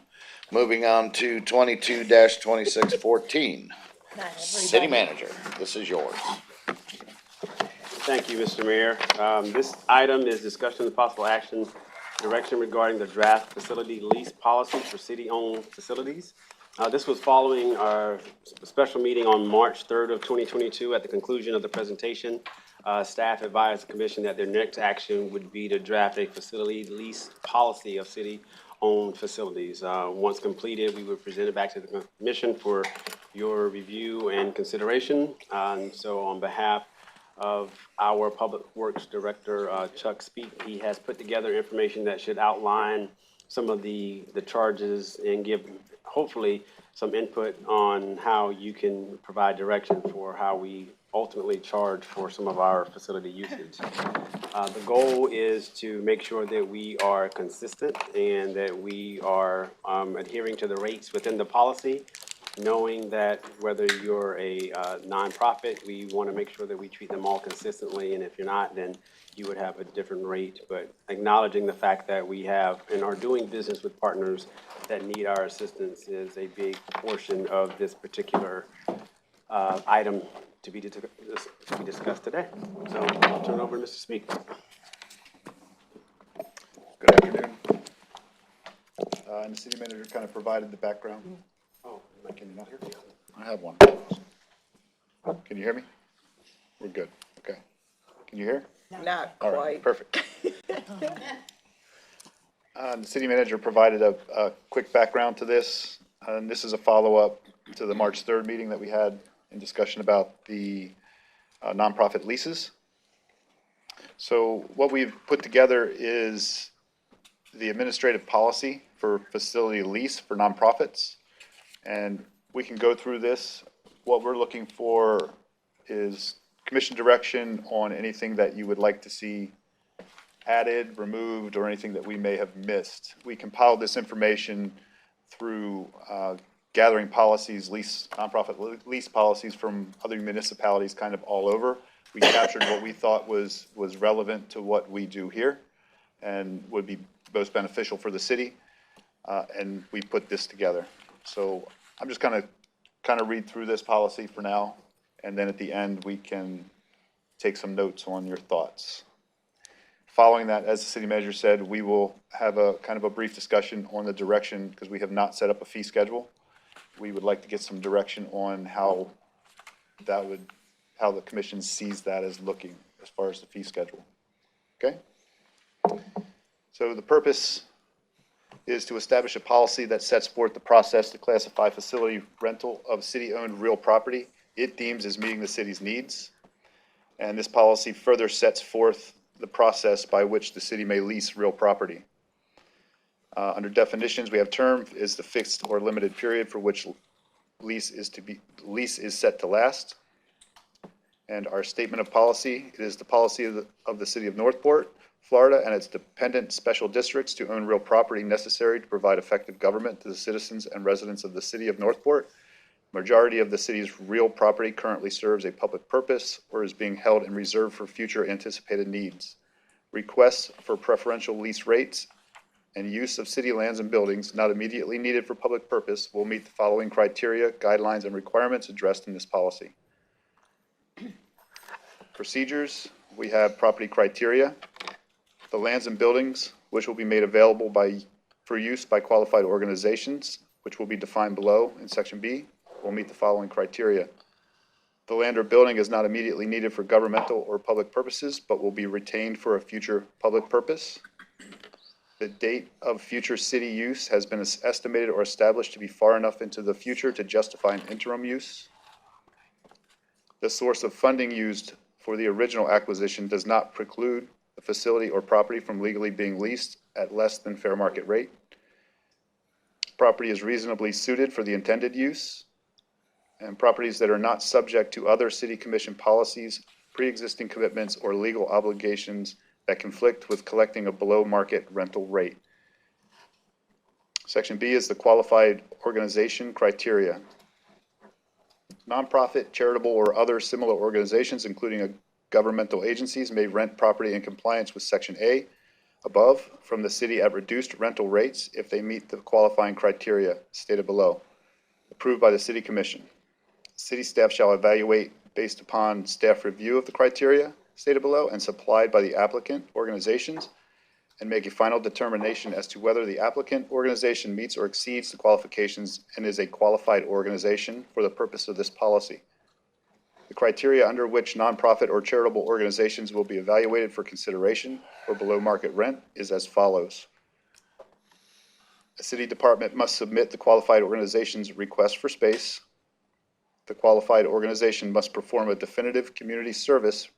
Moving on to 22-2614. City Manager, this is yours. Thank you, Mr. Mayor. This item is discussion of possible action, direction regarding the draft facility lease policy for city-owned facilities. This was following our special meeting on March 3rd of 2022. At the conclusion of the presentation, staff advised the commission that their next action would be to draft a facility lease policy of city-owned facilities. Once completed, we would present it back to the commission for your review and consideration. So on behalf of our Public Works Director, Chuck Speak, he has put together information that should outline some of the charges and give, hopefully, some input on how you can provide direction for how we ultimately charge for some of our facility usage. The goal is to make sure that we are consistent and that we are adhering to the rates within the policy, knowing that whether you're a nonprofit, we want to make sure that we treat them all consistently, and if you're not, then you would have a different rate. But acknowledging the fact that we have and are doing business with partners that need our assistance is a big portion of this particular item to be discussed today. So I'll turn it over to Mr. Speak. Good afternoon. And the city manager kind of provided the background. Oh, can you not hear me? I have one. Can you hear me? We're good. Okay. Can you hear? Not All right, quite. perfect. The city manager provided a quick background to this, and this is a follow-up to the March 3rd meeting that we had in discussion about the nonprofit leases. So what we've put together is the administrative policy for facility lease for nonprofits, and we can go through this. What we're looking for is commission direction on anything that you would like to see added, removed, or anything that we may have missed. We compiled this information through gathering policies, nonprofit lease policies from other municipalities kind of all over. We captured what we thought was relevant to what we do here and would be most beneficial for the city, and we put this together. So I'm just kind of read through this policy for now, and then at the end we can take some notes on your thoughts. Following that, as the city manager said, we will have a kind of a brief discussion on the direction, because we have not set up a fee schedule. We would like to get some direction on how the commission sees that as looking as far as the fee schedule. Okay? So the purpose is to establish a policy that sets forth the process to classify facility rental of city-owned real property it deems as meeting the city's needs. And this policy further sets forth the process by which the city may lease real property. Under definitions, we have term is the fixed or limited period for which lease is set to last. And our statement of policy, it is the policy of the city of Northport, Florida, and its dependent special districts to own real property necessary to provide effective government to the citizens and residents of the city of Northport. Majority of the city's real property currently serves a public purpose or is being held in reserve for future anticipated needs. Requests for preferential lease rates and use of city lands and buildings not immediately needed for public purpose will meet the following criteria, guidelines, and requirements addressed in this policy. Procedures, we have property criteria. The lands and buildings which will be made available for use by qualified organizations, which will be defined below in section B, will meet the following criteria. The land or building is not immediately needed for governmental or public purposes, but will be retained for a future public purpose. The date of future city use has been estimated or established to be far enough into the future to justify an interim use. The source of funding used for the original acquisition does not preclude the facility or property from legally being leased at less than fair market rate. Property is reasonably suited for the intended use, and properties that are not subject to other city commission policies, pre-existing commitments, or legal obligations that conflict with collecting a below-market rental rate. Section B is the qualified organization criteria. Nonprofit, charitable, or other similar organizations, including a governmental agencies may rent property in compliance with Section A above from the city at reduced rental rates if they meet the qualifying criteria stated below, approved by the City Commission. City staff shall evaluate based upon staff review of the criteria stated below and supplied by the applicant organizations, and make a final determination as to whether the applicant organization meets or exceeds the qualifications and is a qualified organization for the purpose of this policy. The criteria under which nonprofit or charitable organizations will be evaluated for consideration for below market rent is as follows. A city department must submit the qualified organization's request for space. The qualified organization must perform a definitive community service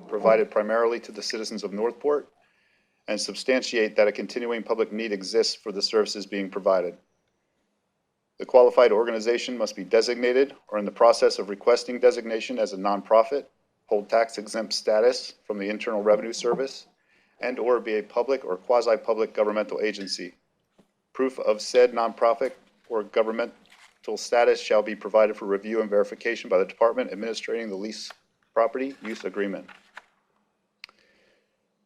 provided primarily to the citizens of Northport and substantiate that a continuing public need exists for the services being provided. The qualified organization must be designated or in the process of requesting designation as a nonprofit, hold tax-exempt status from the Internal Revenue Service, and/or be a public or quasi-public governmental agency. Proof of said nonprofit or governmental status shall be provided for review and verification by the department administrating the lease property use agreement.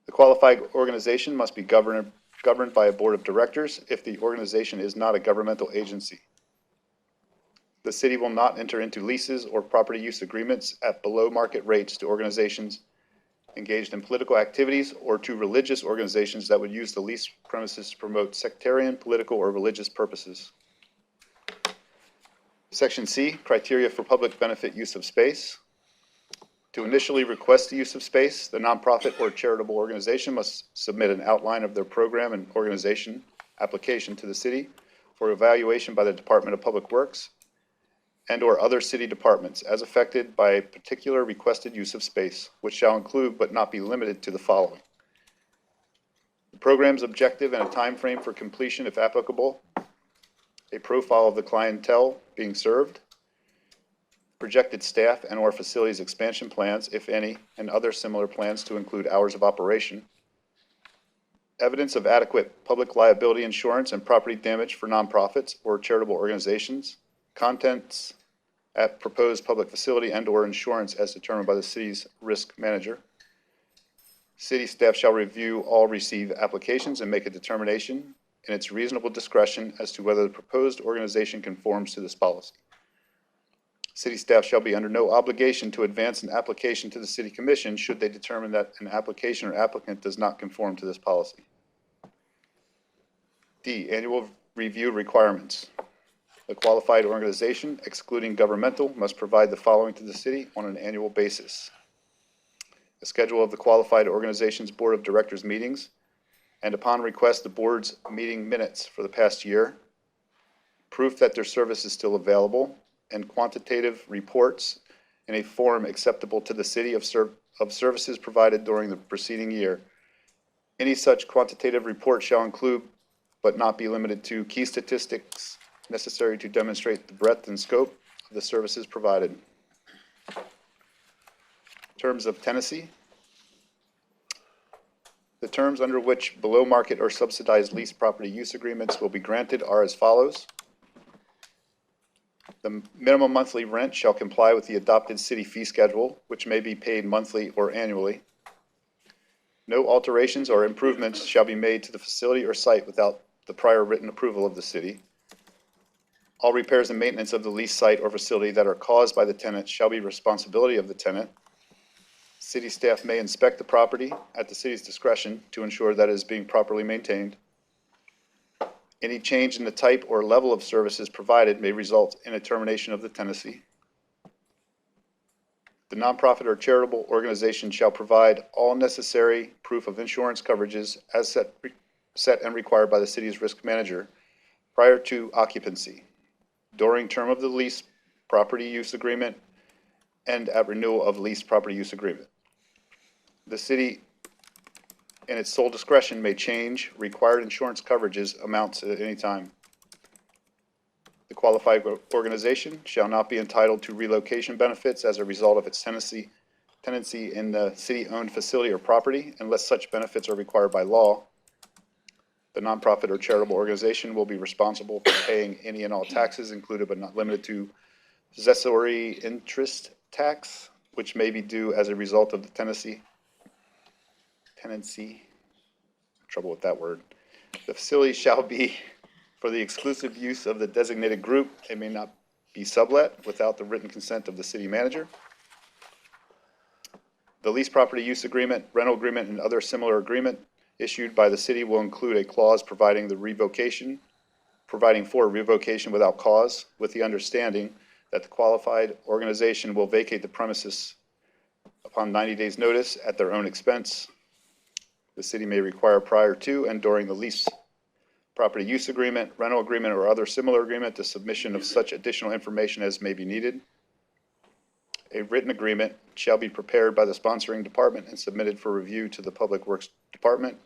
The qualified organization must be governed by a board of directors if the organization is not a governmental agency. The city will not enter into leases or property use agreements at below market rates to organizations engaged in political activities or to religious organizations that would use the leased premises to promote sectarian, political, or religious purposes. Section C, criteria for public benefit use of space. To initially request the use of space, the nonprofit or charitable organization must submit an outline of their program and organization application to the city for evaluation by the Department of Public Works and/or other city departments as affected by a particular requested use of space, which shall include but not be limited to the following: the program's objective and a time frame for completion if applicable, a profile of the clientele being served, projected staff and/or facilities expansion plans, if any, and other similar plans to include hours of operation, evidence of adequate public liability insurance and property damage for nonprofits or charitable organizations, contents at proposed public facility and/or insurance as determined by the city's risk manager. City staff shall review all received applications and make a determination in its reasonable discretion as to whether the proposed organization conforms to this policy. City staff shall be under no obligation to advance an application to the City Commission should they determine that an application or applicant does not conform to this policy. D, annual review requirements. The qualified organization, excluding governmental, must provide the following to the city on an annual basis: a schedule of the qualified organization's board of directors meetings, and upon request, the board's meeting minutes for the past year, proof that their service is still available, and quantitative reports in a form acceptable to the city of services provided during the preceding year. Any such quantitative report shall include, but not be limited to, key statistics necessary to demonstrate the breadth and scope of the services provided. Terms of tenancy. The terms under which below market or subsidized lease property use agreements will be granted are as follows. The minimum monthly rent shall comply with the adopted city fee schedule, which may be paid monthly or annually. No alterations or improvements shall be made to the facility or site without the prior written approval of the city. All repairs and maintenance of the lease site or facility that are caused by the tenant shall be responsibility of the tenant. City staff may inspect the property at the city's discretion to ensure that it is being properly maintained. Any change in the type or level of services provided may result in a termination of the tenancy. The nonprofit or charitable organization shall provide all necessary proof of insurance coverages as set and required by the city's risk manager prior to occupancy, during term of the lease property use agreement, and at renewal of lease property use agreement. The city, in its sole discretion, may change required insurance coverages amounts at any time. The qualified organization shall not be entitled to relocation benefits as a result of its tenancy in the city-owned facility or property unless such benefits are required by law. The nonprofit or charitable organization will be responsible for paying any and all taxes included but not limited to possessory interest tax, which may be due as a result of the tenancy, trouble with that word. The facility shall be for the exclusive use of the designated group. It may not be sublet without the written consent of the city manager. The lease property use agreement, rental agreement, and other similar agreement issued by the city will include a clause providing for revocation without cause, with the understanding that the qualified organization will vacate the premises upon 90 days' notice at their own expense. The city may require prior to and during the lease property use agreement, rental agreement, or other similar agreement the submission of such additional information as may be needed. A written agreement shall be prepared by the sponsoring department and submitted for review to the Public Works Department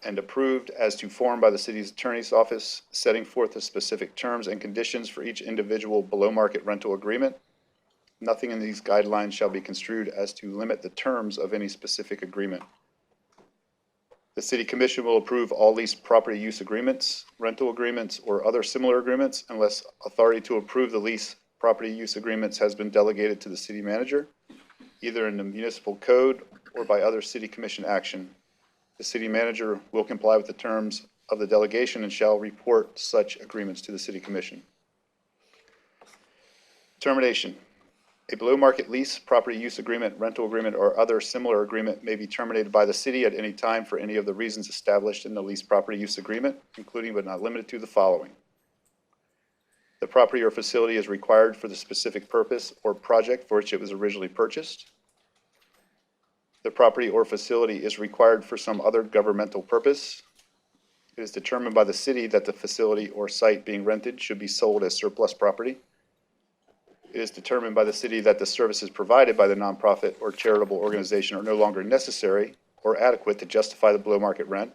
and approved as to form by the city's attorney's office, setting forth the specific terms and conditions for each individual below-market rental agreement. Nothing in these guidelines shall be construed as to limit the terms of any specific agreement. The City Commission will approve all lease property use agreements, rental agreements, or other similar agreements unless authority to approve the lease property use agreements has been delegated to the city manager, either in the municipal code or by other City Commission action. The city manager will comply with the terms of the delegation and shall report such agreements to the City Commission. Termination. A below-market lease, property use agreement, rental agreement, or other similar agreement may be terminated by the city at any time for any of the reasons established in the lease property use agreement, including but not limited to the following. The property or facility is required for the specific purpose or project for which it was originally purchased. The property or facility is required for some other governmental purpose. It is determined by the city that the facility or site being rented should be sold as surplus property. It is determined by the city that the services provided by the nonprofit or charitable organization are no longer necessary or adequate to justify the below-market rent.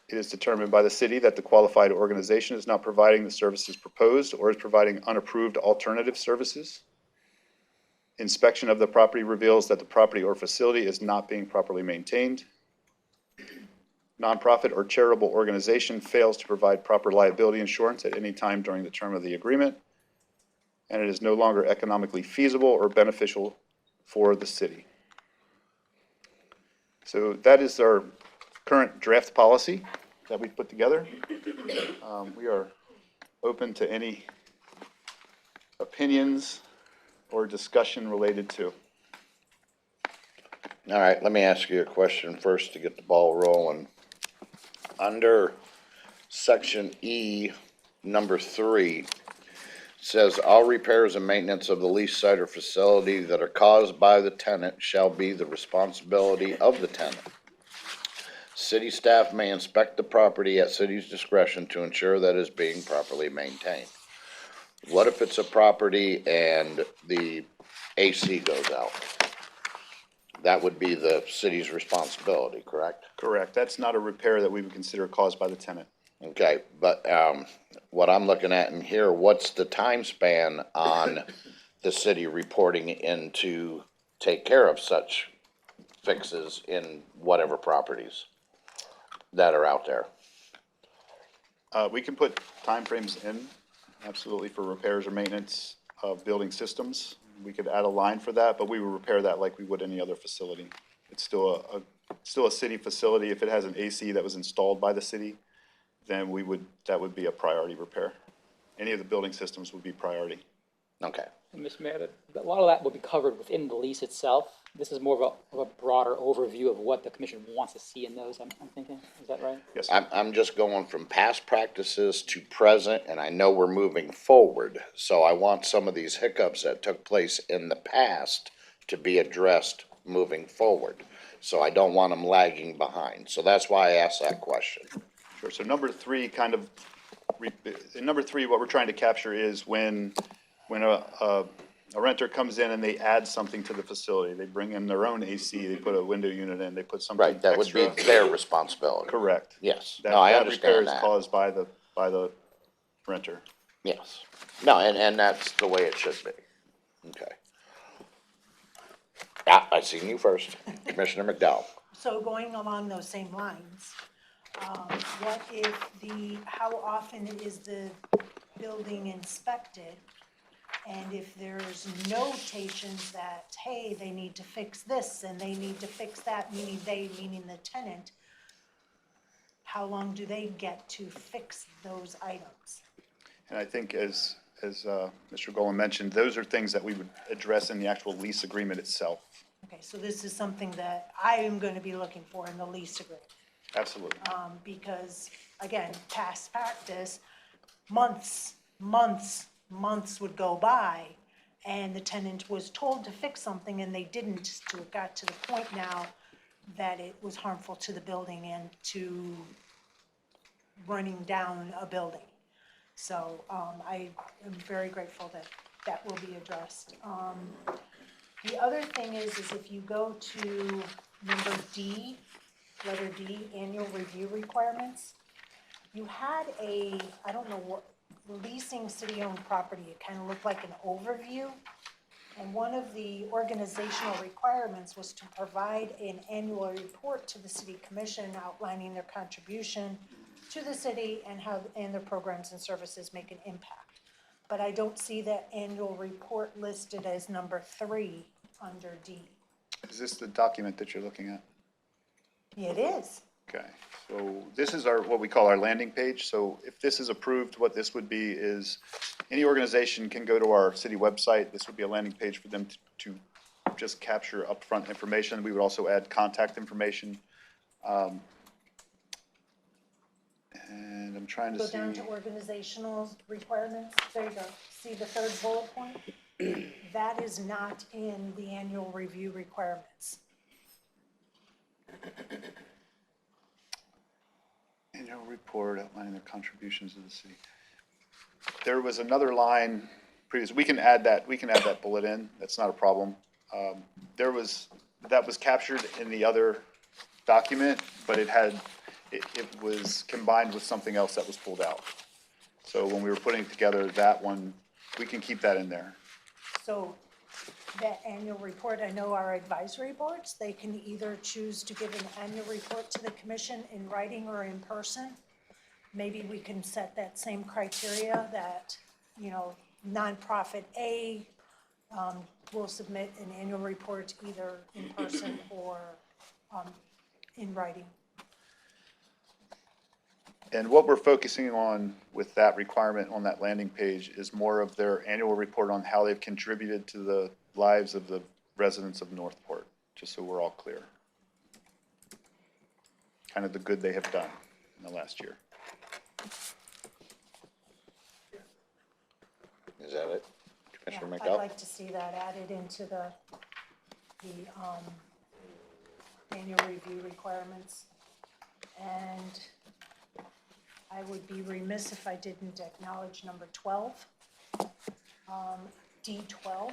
It is determined by the city that the qualified organization is not providing the services proposed or is providing unapproved alternative services. Inspection of the property reveals that the property or facility is not being properly maintained. Nonprofit or charitable organization fails to provide proper liability insurance at any time during the term of the agreement, and it is no longer economically feasible or beneficial for the city. So that is our current draft policy that we put together. We are open to any opinions or discussion related to. All right, let me ask you a question first to get the ball rolling. Under section E, number 3, says all repairs and maintenance of the lease site or facility that are caused by the tenant shall be the responsibility of the tenant. City staff may inspect the property at city's discretion to ensure that it is being properly maintained. What if it's a property and the AC goes out? That would be the city's responsibility, correct? Correct. That's not a repair that we would consider caused by the tenant. Okay, but what I'm looking at in here, what's the time span on the city reporting in to take care of such fixes in whatever properties that are out there? We can put timeframes in, absolutely, for repairs or maintenance of building systems. We could add a line for that, but we would repair that like we would any other facility. It's still a city facility. If it has an AC that was installed by the city, then that would be a priority repair. Any of the building systems would be priority. Okay. And Mr. Mayor, a lot of that will be covered within the lease itself. This is more of a broader overview of what the commission wants to see in those, I'm thinking. Is that right? Yes. I'm just going from past practices to present, and I know we're moving forward. So I want some of these hiccups that took place in the past to be addressed moving forward. So I don't want them lagging behind. So that's why I asked that question. Sure. So number 3 in number 3, what we're trying to capture is when a renter comes in and they add something to the facility. They bring in their own AC, they put a window unit in, they put something Right, that would extra. be their responsibility. Correct. Yes. That, No, I that understand repair is that. caused by the renter. Yes. No, and that's the way it should be. Okay. I seen you first, Commissioner McDowell. So going along those same lines, what if how often is the building inspected? And if there's notations that, hey, they need to fix this and they need to fix that, meaning they, meaning the tenant, how long do they get to fix those items? And I think as Mr. Golan mentioned, those are things that we would address in the actual lease agreement itself. Okay, so this is something that I am gonna be looking for in the lease agreement. Absolutely. Because, again, past practice, months would go by, and the tenant was told to fix something and they didn't, so it got to the point now that it was harmful to the building and to running down a building. So, I am very grateful that that will be addressed. The other thing is if you go to number D, letter D, annual review requirements, you had I don't know what, leasing city-owned property, it kind of looked like an overview. And one of the organizational requirements was to provide an annual report to the city commission outlining their contribution to the city and how, and their programs and services make an impact. But I don't see that annual report listed as number 3 under D. Is this the document that you're looking at? It is. Okay, so this is what we call our landing page. So if this is approved, what this would be is any organization can go to our city website. This would be a landing page for them to just capture upfront information. We would also add contact information. And I'm trying to Go see. down to organizational requirements. There you go. See the third bullet point? That is not in the annual review requirements. Annual report outlining their contributions to the city. There was another line previous, we can add that bullet in, that's not a problem. That was captured in the other document, but it was combined with something else that was pulled out. So when we were putting together that one, we can keep that in there. So that annual report, I know our advisory boards, they can either choose to give an annual report to the commission in writing or in person. Maybe we can set that same criteria that, nonprofit A will submit an annual report either in person or in writing. And what we're focusing on with that requirement on that landing page is more of their annual report on how they've contributed to the lives of the residents of Northport, just so we're all clear. Kind of the good they have done in the last year. Is that it? Commissioner Yeah, McDowell? I'd like to see that added into the annual review requirements. And I would be remiss if I didn't acknowledge number 12. D12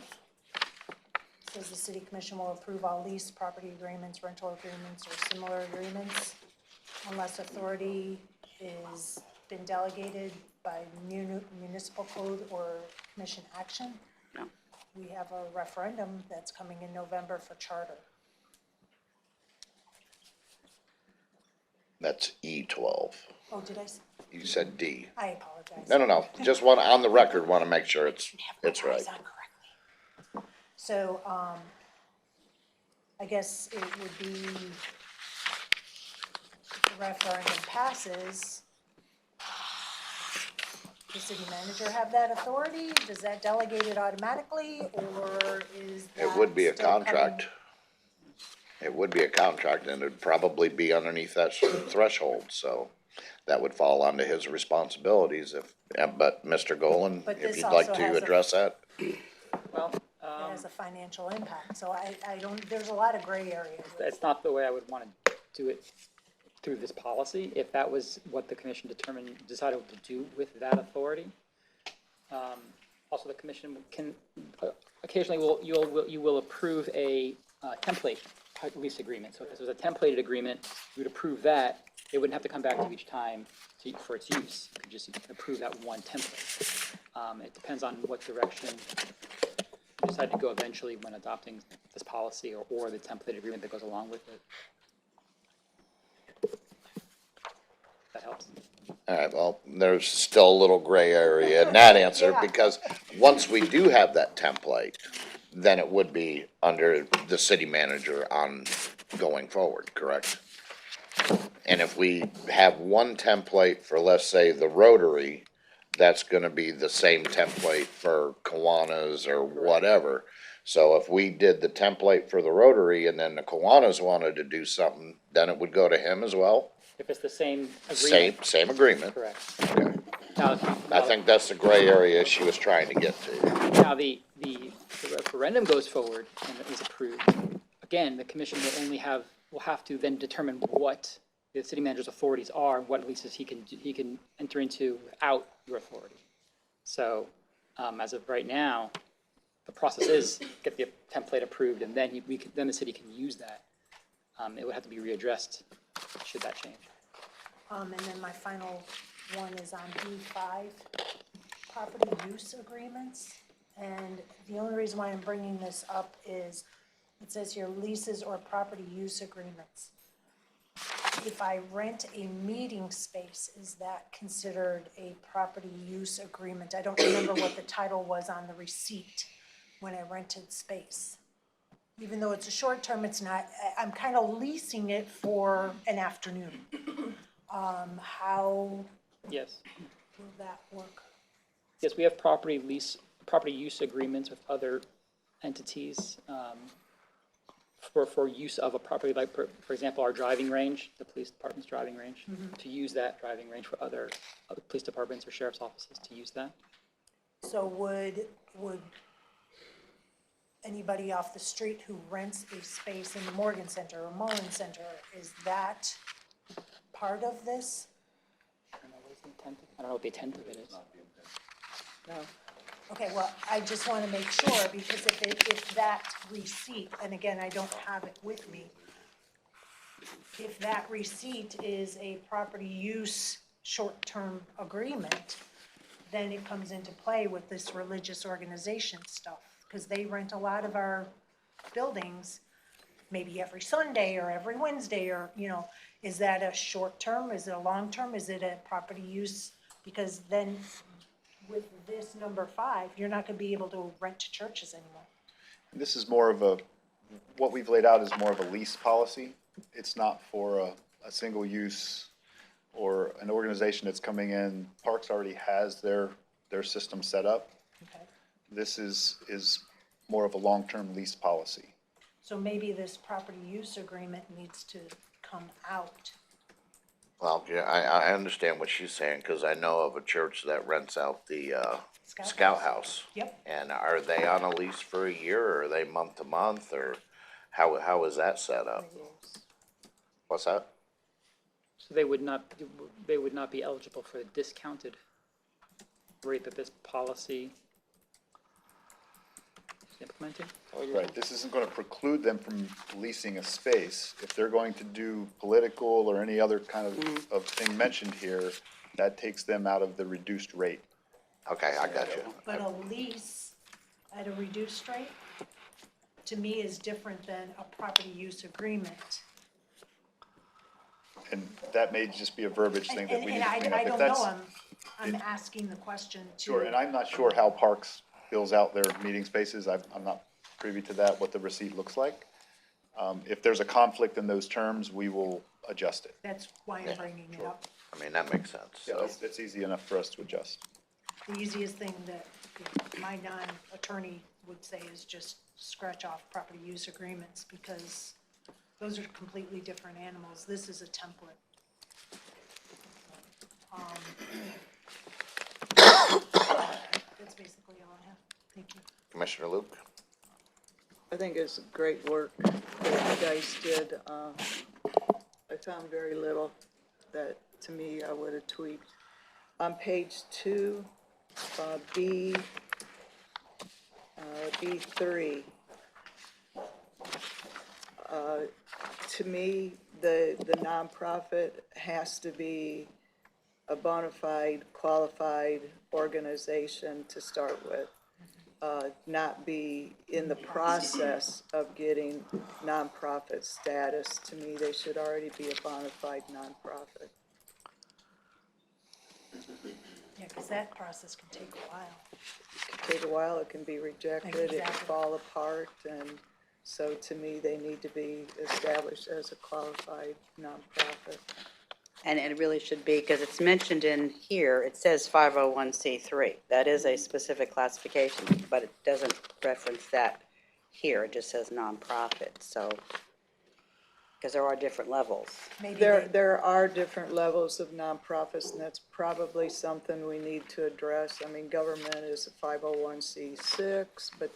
says the city commission will approve all lease, property agreements, rental agreements, or similar agreements unless authority is been delegated by municipal code or commission action. No. We have a referendum that's coming in November for charter. That's E12. Oh, did I? You said D. I apologize. No. Just on the record, want to make sure it's right. So, I guess it would be, if the referendum passes, the city manager have that authority? Does that delegate it automatically, or is that It would be a still coming? contract. It would be a contract, and it'd probably be underneath that threshold, so that would fall onto his responsibilities but Mr. Golan, But if this you'd like also to has a- address that. Well, It has a financial impact, so I don't, there's a lot of gray areas. that's not the way I would want to do it through this policy, if that was what the commission decided to do with that authority. Also, the commission can, occasionally you will approve a template lease agreement. So if this was a templated agreement, you would approve that. It wouldn't have to come back to you each time for its use. You could just approve that one template. It depends on what direction you decide to go eventually when adopting this policy or the template agreement that goes along with it. That helps. All right, well, there's still a little gray area in that answer, because once we do have that template, then it would be under the city manager on going forward, correct? And if we have one template for, let's say, the Rotary, that's gonna be the same template for Kiwanis or whatever. So if we did the template for the Rotary and then the Kiwanis wanted to do something, then it would go to him as well? If it's the same agreement. Same agreement. Correct. Okay. Now, I think that's the gray area she was trying to get to. now the referendum goes forward and is approved. Again, the commission will have to then determine what the city manager's authorities are, and what leases he can enter into without your authority. So, as of right now, the process is get the template approved, and then then the city can use that. It would have to be readdressed should that change. And then my final one is on B5, property use agreements. And the only reason why I'm bringing this up is it says here leases or property use agreements. If I rent a meeting space, is that considered a property use agreement? I don't remember what the title was on the receipt when I rented space. Even though it's a short term, it's not, I'm kind of leasing it for an afternoon. How Yes. will that work? Yes, we have property use agreements with other entities for use of a property, like, for example, our driving range, the police department's driving range, to use that driving range for other police departments or sheriff's offices to use that. So would anybody off the street who rents a space in the Morgan Center or Mullen Center, is that part of this? I don't know what the intent of it is. No. Okay, well, I just want to make sure, because if that receipt, and again, I don't have it with me, if that receipt is a property use short-term agreement, then it comes into play with this religious organization stuff, because they rent a lot of our buildings, maybe every Sunday or every Wednesday, or, is that a short-term, is it a long-term, is it a property use? Because then with this number 5, you're not gonna be able to rent to churches anymore. This is more of what we've laid out is more of a lease policy. It's not for a single use or an organization that's coming in. Parks already has their system set up. Okay. This is more of a long-term lease policy. So maybe this property use agreement needs to come out. Well, yeah, I understand what she's saying, because I know of a church that rents out the Scout House. Yep. And are they on a lease for a year, or are they month to month, or how is that set up? What's that? So they would not be eligible for the discounted rate that this policy is implementing? Right, this isn't gonna preclude them from leasing a space. If they're going to do political or any other kind of thing mentioned here, that takes them out of the reduced rate. Okay, I got you. But a lease at a reduced rate, to me, is different than a property use agreement. And that may just be a verbiage thing that we need to clean up. I If don't that's- know, I'm asking the question to. Sure, and I'm not sure how Parks fills out their meeting spaces. I'm not privy to that, what the receipt looks like. If there's a conflict in those terms, we will adjust it. That's why I'm bringing it up. I mean, that makes sense, Yeah, so. it's easy enough for us to adjust. The easiest thing that my non-attorney would say is just scratch off property use agreements, because those are completely different animals. This is a template. That's basically all I have. Thank you. Commissioner Luke? I think it's great work that you guys did. I found very little that, to me, I would have tweaked. On page 2, B3, to me, the nonprofit has to be a bona fide, qualified organization to start with. Not be in the process of getting nonprofit status. To me, they should already be a bona fide nonprofit. Yeah, because that process can take a while. It can take a while, it can be rejected, it can Exactly. fall apart, and so to me, they need to be established as a qualified nonprofit. And it really should be, because it's mentioned in here, it says 501c3. That is a specific classification, but it doesn't reference that here. It just says nonprofit, so, because there are different levels. Maybe There are different levels of nonprofits, and that's probably something we need to address. I mean, government is a 501c6, but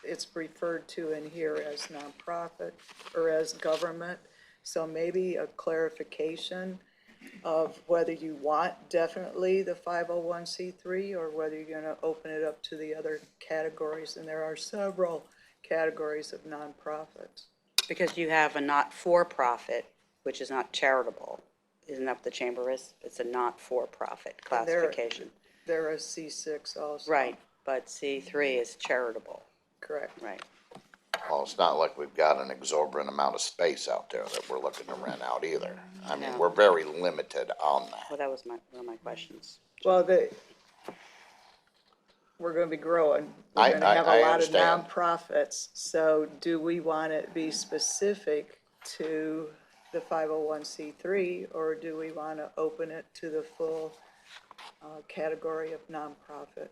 it's referred to in here as nonprofit or as government. So maybe a clarification of whether you want definitely the 501c3 or whether you're gonna open it up to the other categories, and there are several categories of nonprofits. Because you have a not-for-profit, which is not charitable. Isn't that what the chamber is? It's a not-for-profit And they're- classification. There are C6 also. Right, but C3 is charitable, Correct. right? Well, it's not like we've got an exorbitant amount of space out there that we're looking to rent out either. I mean, No. we're very limited on that. Well, that was one of my questions. Well, we're gonna be growing. I- We're gonna have I a lot of understand. nonprofits, so do we want it be specific to the 501c3, or do we wanna open it to the full category of nonprofit?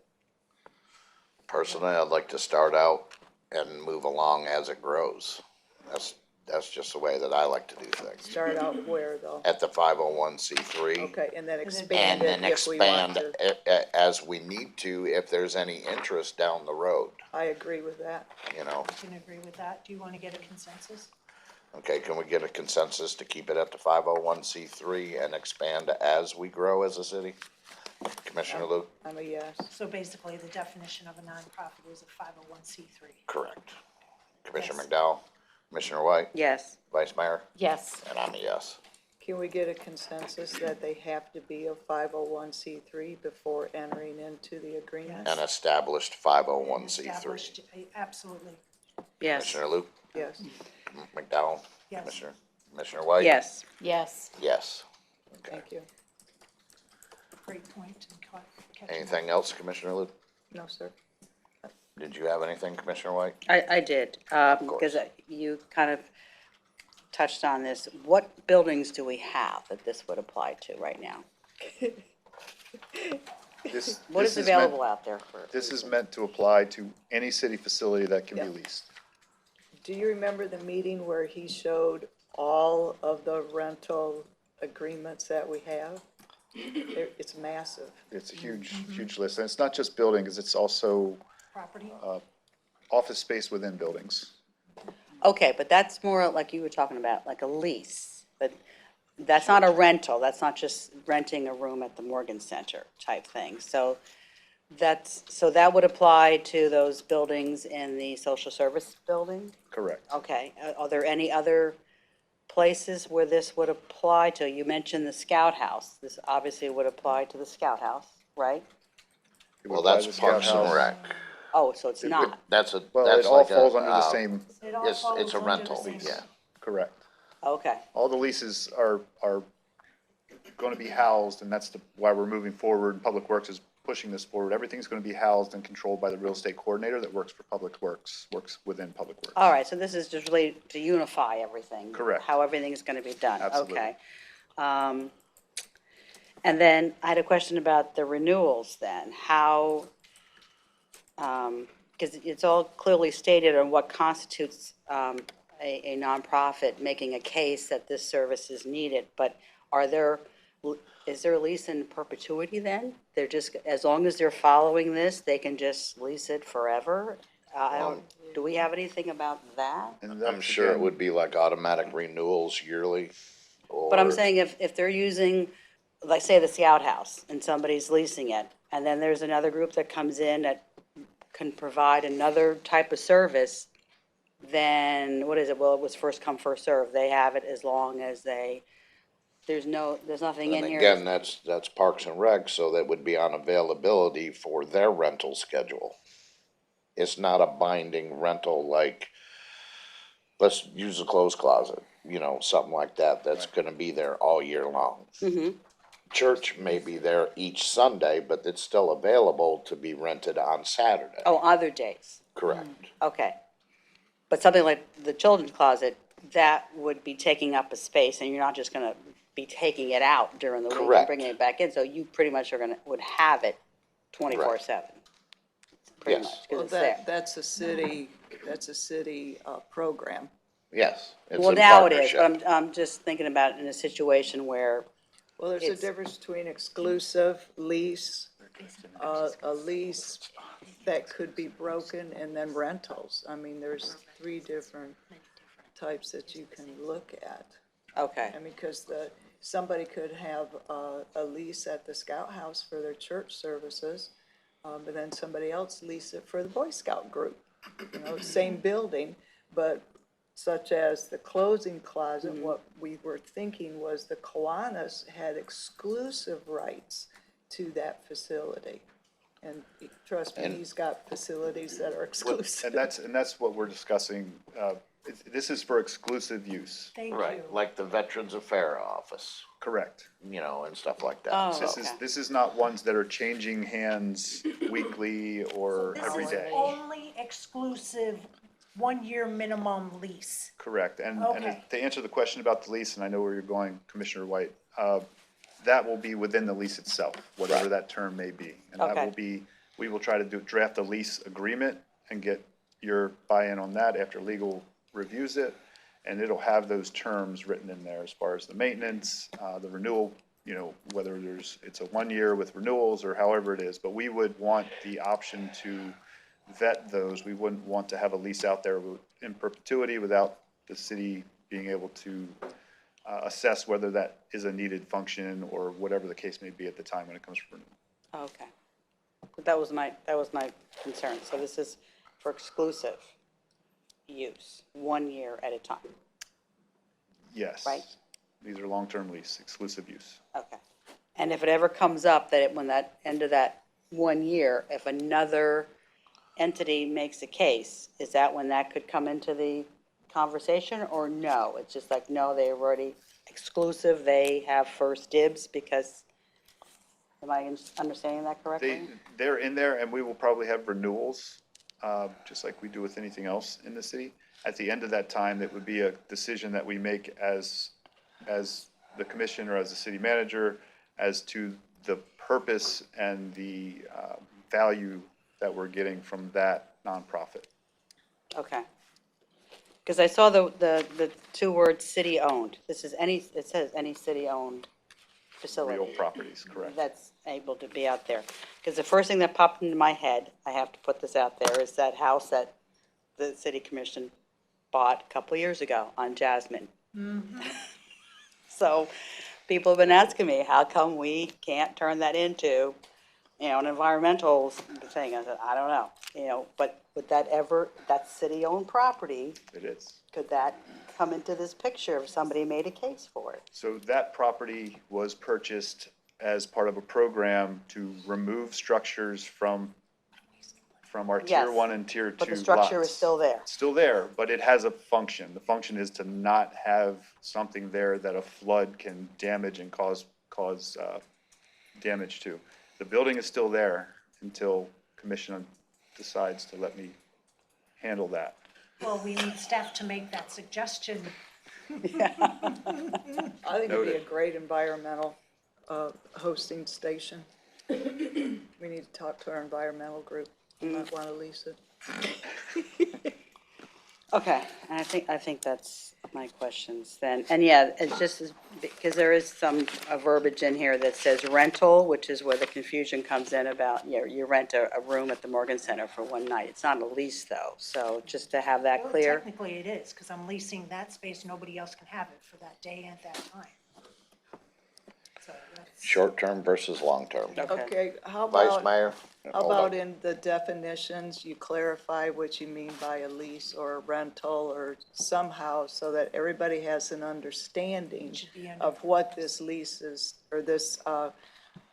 Personally, I'd like to start out and move along as it grows. That's just the way that I like to do things. Start out where, though? At the 501c3. Okay, and then And expand then it if we want expand to. as we need to if there's any interest down the road, I agree with that. you know? I can agree with that. Do you want to get a consensus? Okay, can we get a consensus to keep it at the 501c3 and expand as we grow as a city? Commissioner Luke? I'm a yes. So basically, the definition of a nonprofit is a 501c3. Correct. Commissioner Yes. McDowell? Commissioner White? Yes, Vice Mayor? Yes. And I'm a yes. Can we get a consensus that they have to be a 501c3 before entering into the agreement? An established 501c3. Established, absolutely, yes, Commissioner Luke? Yes. McDowell? yes. Commissioner White? yes. Yes. Yes. Okay. Thank you. Great point. And catching Anything else, Commissioner Luke? No, sir. Did you have anything, Commissioner White? I did, because you kind of touched on this. What buildings do we have that this would apply to right now? This, What this is meant- available out there for? This is meant to apply to any city facility that can be Yeah. leased. Do you remember the meeting where he showed all of the rental agreements that we have? It's massive. It's a huge, huge list. And it's not just buildings, it's also property. office space within buildings. Okay, but that's more like you were talking about, like a lease. But that's not a rental, that's not just renting a room at the Morgan Center type thing. So that would apply to those buildings in the social service building? Correct. Okay, are there any other places where this would apply to? You mentioned the Scout House. This obviously would apply to the Scout House, right? It would Well, apply to that's the Scout Parks and House. Rec. Oh, so it's not? That's a, Well, that's it all like a, falls under the same, It all it's falls a under the rental, same- yeah. correct. Okay, All the leases are going to be housed, and that's why we're moving forward. Public Works is pushing this forward. Everything's going to be housed and controlled by the real estate coordinator that works for Public Works, works within Public Works. all right, so this is just really to unify everything? Correct. How everything is going to be done? Absolutely. Okay. And then I had a question about the renewals then. How, because it's all clearly stated on what constitutes a nonprofit making a case that this service is needed, but is there a lease in perpetuity then? They're just, as long as they're following this, they can just lease it forever? Do we have anything about that? And I'm that's, sure it again, would be like automatic renewals yearly, But I'm or- saying if they're using, like, say, the Scout House, and somebody's leasing it, and then there's another group that comes in that can provide another type of service, then what is it? Well, it was first come, first served. They have it as long as there's nothing in And here. again, that's Parks and Rec, so that would be on availability for their rental schedule. It's not a binding rental like, let's use the clothes closet, you know, something like that, that's gonna be there all year long. church may be there each Sunday, but it's still available to be rented on Saturday. Oh, other days, Correct. okay. But something like the children's closet, that would be taking up a space, and you're not just gonna be taking it out during the week and Correct. bringing it back in, so you pretty much would have it 24/7. Pretty Yes. much, 'cause Well, it's there. that's a city program. Yes, it's Well, in now it is, partnership. but I'm just thinking about it in a situation where, Well, there's a It's- difference between exclusive lease, a lease that could be broken, and then rentals. I mean, there's three different types that you can look at. okay, I mean, because somebody could have a lease at the Scout House for their church services, but then somebody else lease it for the Boy Scout group. You know, same building, but such as the closing closet, what we were thinking was the Kiwanis had exclusive rights to that facility. And trust me, he's got facilities that are exclusive. And that's what we're discussing. This is for exclusive use. Thank you. Right, like the Veterans Affairs Office, Correct. you know, and stuff like that. Oh. This Okay. this is not ones that are changing hands weekly or every This day. is only exclusive 1-year minimum lease. Correct. And Okay. to answer the question about the lease, and I know where you're going, Commissioner White, that will be within the lease itself, whatever that term may be. And that Okay. will be, we will try to draft a lease agreement and get your buy-in on that after legal reviews it. And it'll have those terms written in there as far as the maintenance, the renewal, you know, whether it's a 1 year with renewals or however it is. But we would want the option to vet those. We wouldn't want to have a lease out there in perpetuity without the city being able to assess whether that is a needed function or whatever the case may be at the time when it comes for renewal. okay. That was my concern, so this is for exclusive use, 1 year at a time, Yes. Right. These are long-term lease, exclusive use. okay. And if it ever comes up that when that end of that 1 year, if another entity makes a case, is that when that could come into the conversation, or no? It's just like, no, they're already exclusive, they have first dibs because, am I understanding that correctly? They're in there, and we will probably have renewals, just like we do with anything else in the city. At the end of that time, it would be a decision that we make as the commission or as the city manager as to the purpose and the value that we're getting from that nonprofit. Okay. Because I saw the two words city-owned. This is it says any city-owned facility. Real properties, correct. That's able to be out there. Because the first thing that popped into my head, I have to put this out there, is that house that the city commission bought a couple of years ago on Jasmine. So people have been asking me, how come we can't turn that into, you know, an environmental thing? I said, I don't know, you know, but would that ever, that's city-owned property, It is. could that come into this picture if somebody made a case for it? So that property was purchased as part of a program to remove structures from our tier Yes, 1 and tier 2 But the structure is lots. still there. Still there, but it has a function. The function is to not have something there that a flood can damage and cause damage to. The building is still there until commission decides to let me handle that. Well, we need staff to make that suggestion. I think it'd be a great environmental hosting station. We need to talk to our environmental group. You might want to lease it. Okay, and I think that's my questions then. And yeah, it's just, because there is some verbiage in here that says rental, which is where the confusion comes in about, you know, you rent a room at the Morgan Center for one night. It's not a lease though, so just to have that Well, clear. technically it is, because I'm leasing that space, nobody else can have it for that day and that time. So that's. Short-term versus long-term. Okay, how Vice about, Mayor? how Hold about on. in the definitions, you clarify what you mean by a lease or a rental or somehow so that everybody has an understanding Should be under- of what this lease is, or this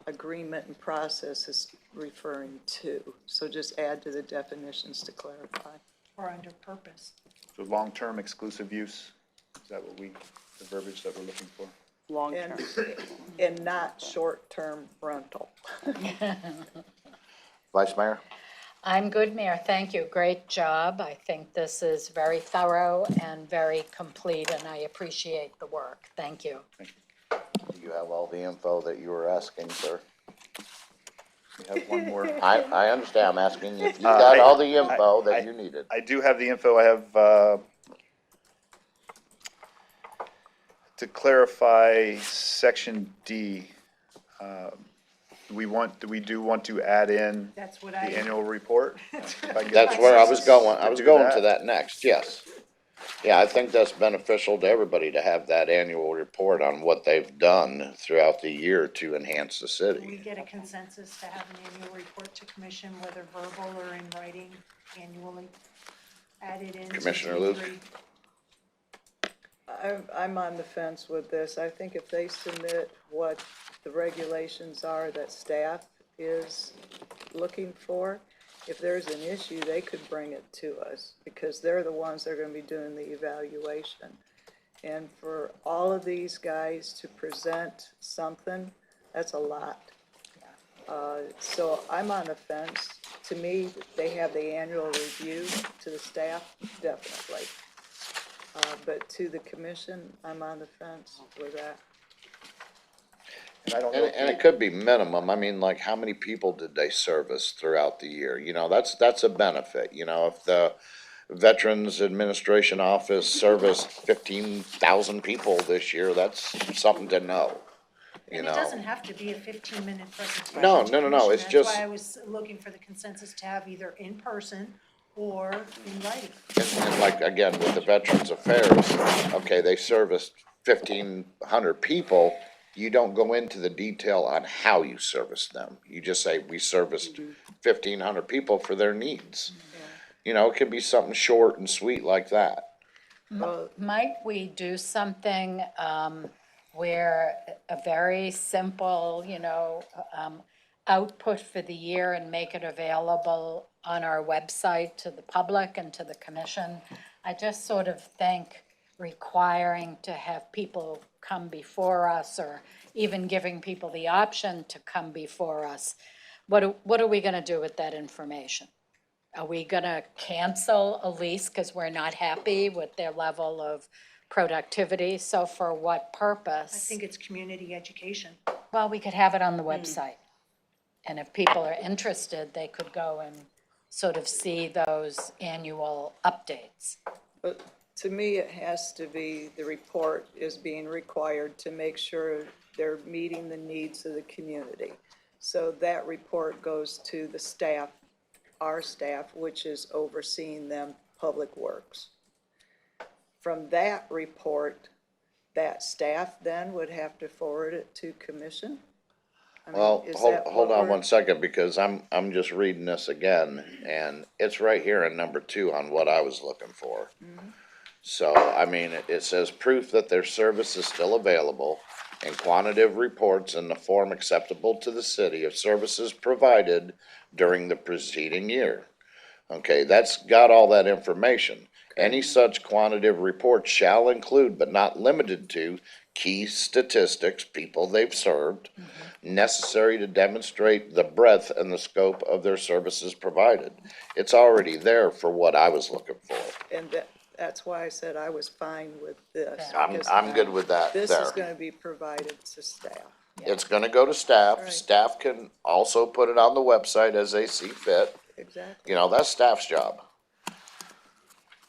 agreement and process is referring to. So just add to the definitions to clarify. Or under purpose. So long-term exclusive use, is that the verbiage that we're looking for? Long-term. and not short-term rental. Vice Mayor? I'm good, Mayor. Thank you. Great job. I think this is very thorough and very complete, and I appreciate the work. Thank you. Do you have all the info that you were asking, sir? We have one more. I understand, I'm asking if you got all the info that you needed. I do have the info. I have, to clarify section D, we do want to add in That's what the I, annual report. If I get That's where I was going, I to was do going to that. that next, yes. Yeah, I think that's beneficial to everybody to have that annual report on what they've done throughout the year to enhance the can we city. get a consensus to have an annual report to commission, whether verbal or in writing annually? Added in. Commissioner Luke? I'm on the fence with this. I think if they submit what the regulations are that staff is looking for, if there's an issue, they could bring it to us, because they're the ones that are gonna be doing the evaluation. And for all of these guys to present something, that's a lot. So I'm on the fence. To me, they have the annual review. To the staff, definitely. But to the commission, I'm on the fence with that. And I don't know. And it could be minimum, I mean, like, how many people did they service throughout the year? You know, that's a benefit, you know, if the Veterans Administration Office serviced 15,000 people this year, that's something to know, you And it know? doesn't have to be a 15-minute presentation. No, to no, no, no, commission. it's just- That's why I was looking for the consensus to have either in person or in writing. And like, again, with the Veterans Affairs, okay, they serviced 1,500 people. You don't go into the detail on how you service them. You just say, we serviced 1,500 people for their needs. You know, it could be something short and sweet like that. Might we do something where a very simple, output for the year and make it available on our website to the public and to the commission? I just sort of think requiring to have people come before us, or even giving people the option to come before us, what are we gonna do with that information? Are we gonna cancel a lease because we're not happy with their level of productivity? So for what purpose? I think it's community education. Well, we could have it on the website. And if people are interested, they could go and sort of see those annual updates. But to me, it has to be, the report is being required to make sure they're meeting the needs of the community. So that report goes to the staff, our staff, which is overseeing them, Public Works. From that report, that staff then would have to forward it to commission? I mean, Well, is hold that on what we're- one second, because I'm just reading this again, and it's right here in number 2 on what I was looking for. So, I mean, it says proof that their service is still available and quantitative reports in the form acceptable to the city of services provided during the preceding year. Okay, that's got all that information. Any such quantitative report shall include, but not limited to, key statistics, people they've served, necessary to demonstrate the breadth and the scope of their services provided. It's already there for what I was looking for. And that's why I said I was fine with this. because I'm good with that This there. is gonna be provided to staff. It's gonna go to staff. Right. Staff can also put it on the website as they see fit. Exactly. You know, that's staff's job.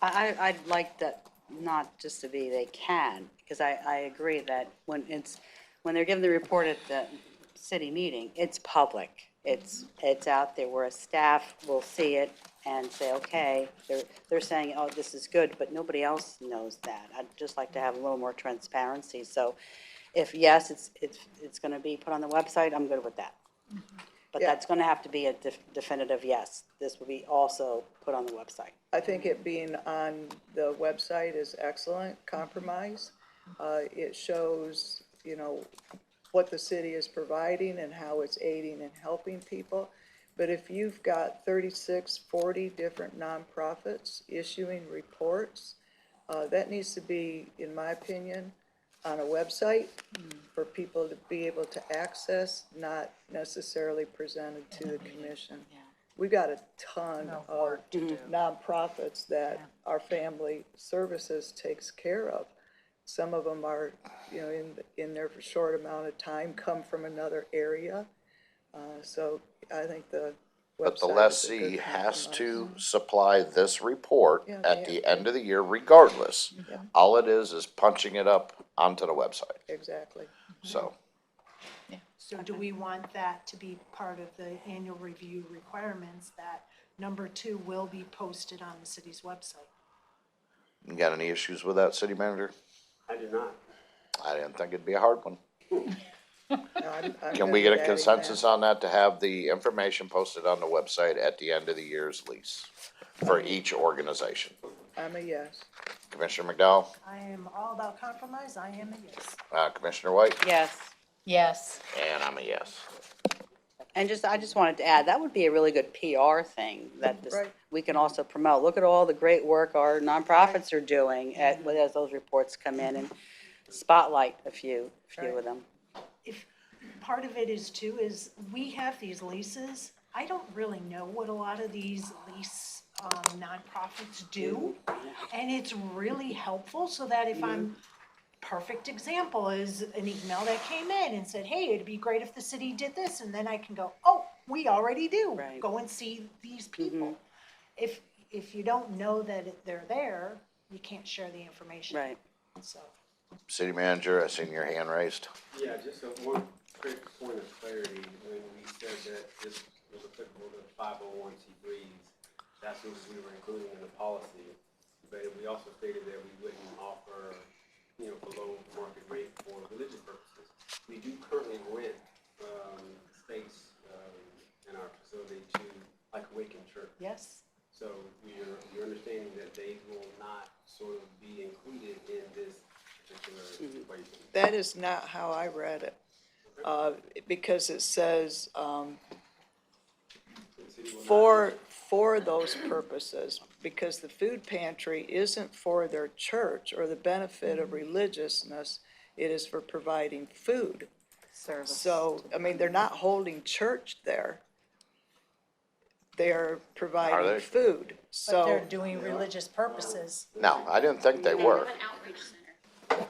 I'd like that, not just to be they can, because I agree that when they're given the report at the city meeting, it's public. It's out there where a staff will see it and say, okay, they're saying, oh, this is good, but nobody else knows that. I'd just like to have a little more transparency. So if, yes, it's gonna be put on the website, I'm good with that. But Yeah. that's gonna have to be a definitive yes. This will be also put on the website. I think it being on the website is excellent compromise. It shows, what the city is providing and how it's aiding and helping people. But if you've got 36, 40 different nonprofits issuing reports, that needs to be, in my opinion, on a website for people to be able to access, not necessarily presented to the commission. We got a ton of nonprofits that our family services takes care of. Some of them are, in their short amount of time, come from another area. So I think the But the website is a lessee good has compromise. to supply this report Yeah, at they the have end of the year regardless. Yep. All it is punching it up onto the website, Exactly. so. So do we want that to be part of the annual review requirements, that number 2 will be posted on the city's website? You got any issues with that, city manager? I do not. I didn't think it'd be a hard one. I'm Can good we get with a adding consensus that. on that, to have the information posted on the website at the end of the year's lease for each organization? I'm a yes. Commissioner McDowell, I am all about compromise, I am a yes. Commissioner White, Yes. Yes. and I'm a yes. And I just wanted to add, that would be a really good PR thing, that this, Right. we can also promote. Look at all the great work our nonprofits are doing as those reports come in, and spotlight a few of them. If, part of it is too, is we have these leases, I don't really know what a lot of these lease nonprofits do. And it's really helpful, so that if I'm, perfect example is an email that came in and said, hey, it'd be great if the city did this, and then I can go, oh, we already do. Right. Go and see these people. If you don't know that they're there, you can't share the information. Right. So, City manager, I seen your hand raised. Yeah, just one quick point of clarity, when we said that this was applicable to 501c3s, that's what we were including in the policy. But we also stated that we wouldn't offer, below market rate for religious purposes. We do currently rent, space, in our facility to, like, Awaken Church. yes. So you're understanding that they will not sort of be included in this particular equation. That is not how I read it. Because it says, for those purposes, because the food pantry isn't for their church or the benefit of religiousness, it is for providing food. Service. So, I mean, they're not holding church there. They're Are providing they? food, But they're so, doing religious purposes. No, I didn't think they were. outreach center.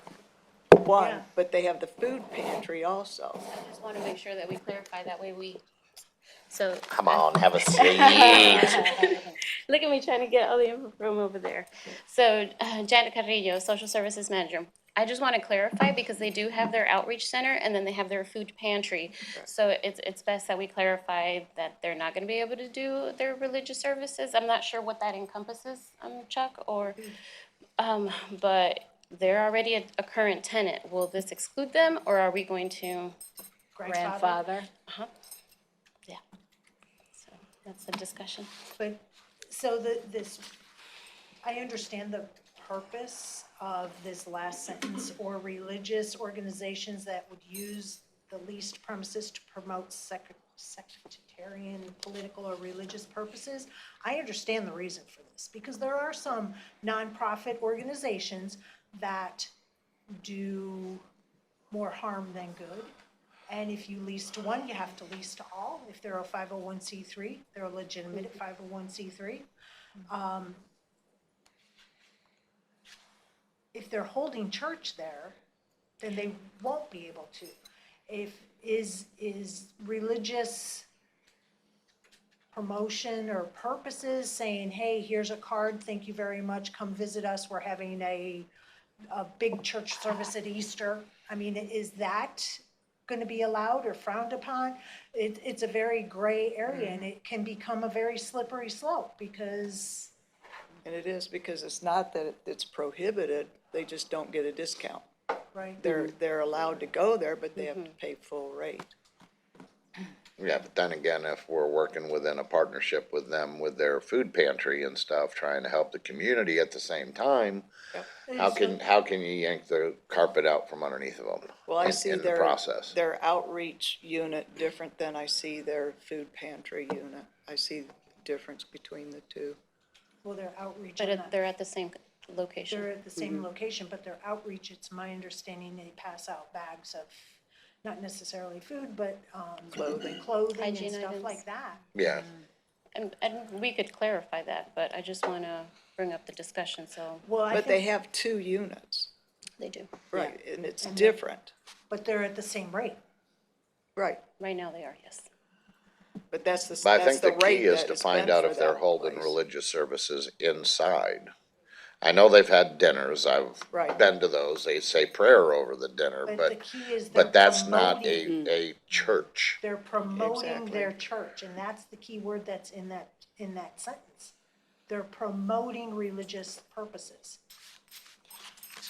one, Yeah. but they have the food pantry also. I just want to make sure that we clarify, that way so. Come on, have a seat. Look at me trying to get all the info from over there. So Janet Carrillo, Social Services Manager. I just want to clarify, because they do have their outreach center and then they have their food pantry. So it's best that we clarify that they're not going to be able to do their religious services. I'm not sure what that encompasses, Chuck, or, but they're already a current tenant. Will this exclude them, or are we going to? Grandfather. Yeah. So that's a discussion. But, so I understand the purpose of this last sentence, or religious organizations that would use the leased premises to promote sectarian, political, or religious purposes. I understand the reason for this, because there are some nonprofit organizations that do more harm than good. And if you lease to one, you have to lease to all. If they're a 501c3, they're a legitimate 501c3. If they're holding church there, then they won't be able to. If is religious promotion or purposes saying, hey, here's a card, thank you very much, come visit us, we're having a big church service at Easter. I mean, is that gonna be allowed or frowned upon? It's a very gray area, and it can become a very slippery slope, because. And it is, because it's not that it's prohibited, they just don't get a discount. Right. They're allowed to go there, but they have to pay full rate. Yeah, but then again, if we're working within a partnership with them with their food pantry and stuff, trying to help the community at the same time, how can you yank the carpet out from underneath of them? Well, I see in the their process? outreach unit different than I see their food pantry unit. I see the difference between the two. Well, their outreach. But they're at the same location. They're at the same location, but their outreach, it's my understanding, they pass out bags of, not necessarily food, but, clothing and Hygiene stuff items. like that. Yeah, And we could clarify that, but I just want to bring up the discussion, so Well, I But they think, have 2 units, they do. right, and it's And different, but they're at the same rate. right. Right now they are, yes. But that's the, but I that's think the the rate key is that to it's find been out for if they're that holding place. religious services inside. I know they've had dinners, I've Right. been to those, they say prayer over the dinner, But the but, key is they're but that's not promoting, a church. they're promoting Exactly. their church, and that's the key word that's in that sentence. They're promoting religious purposes.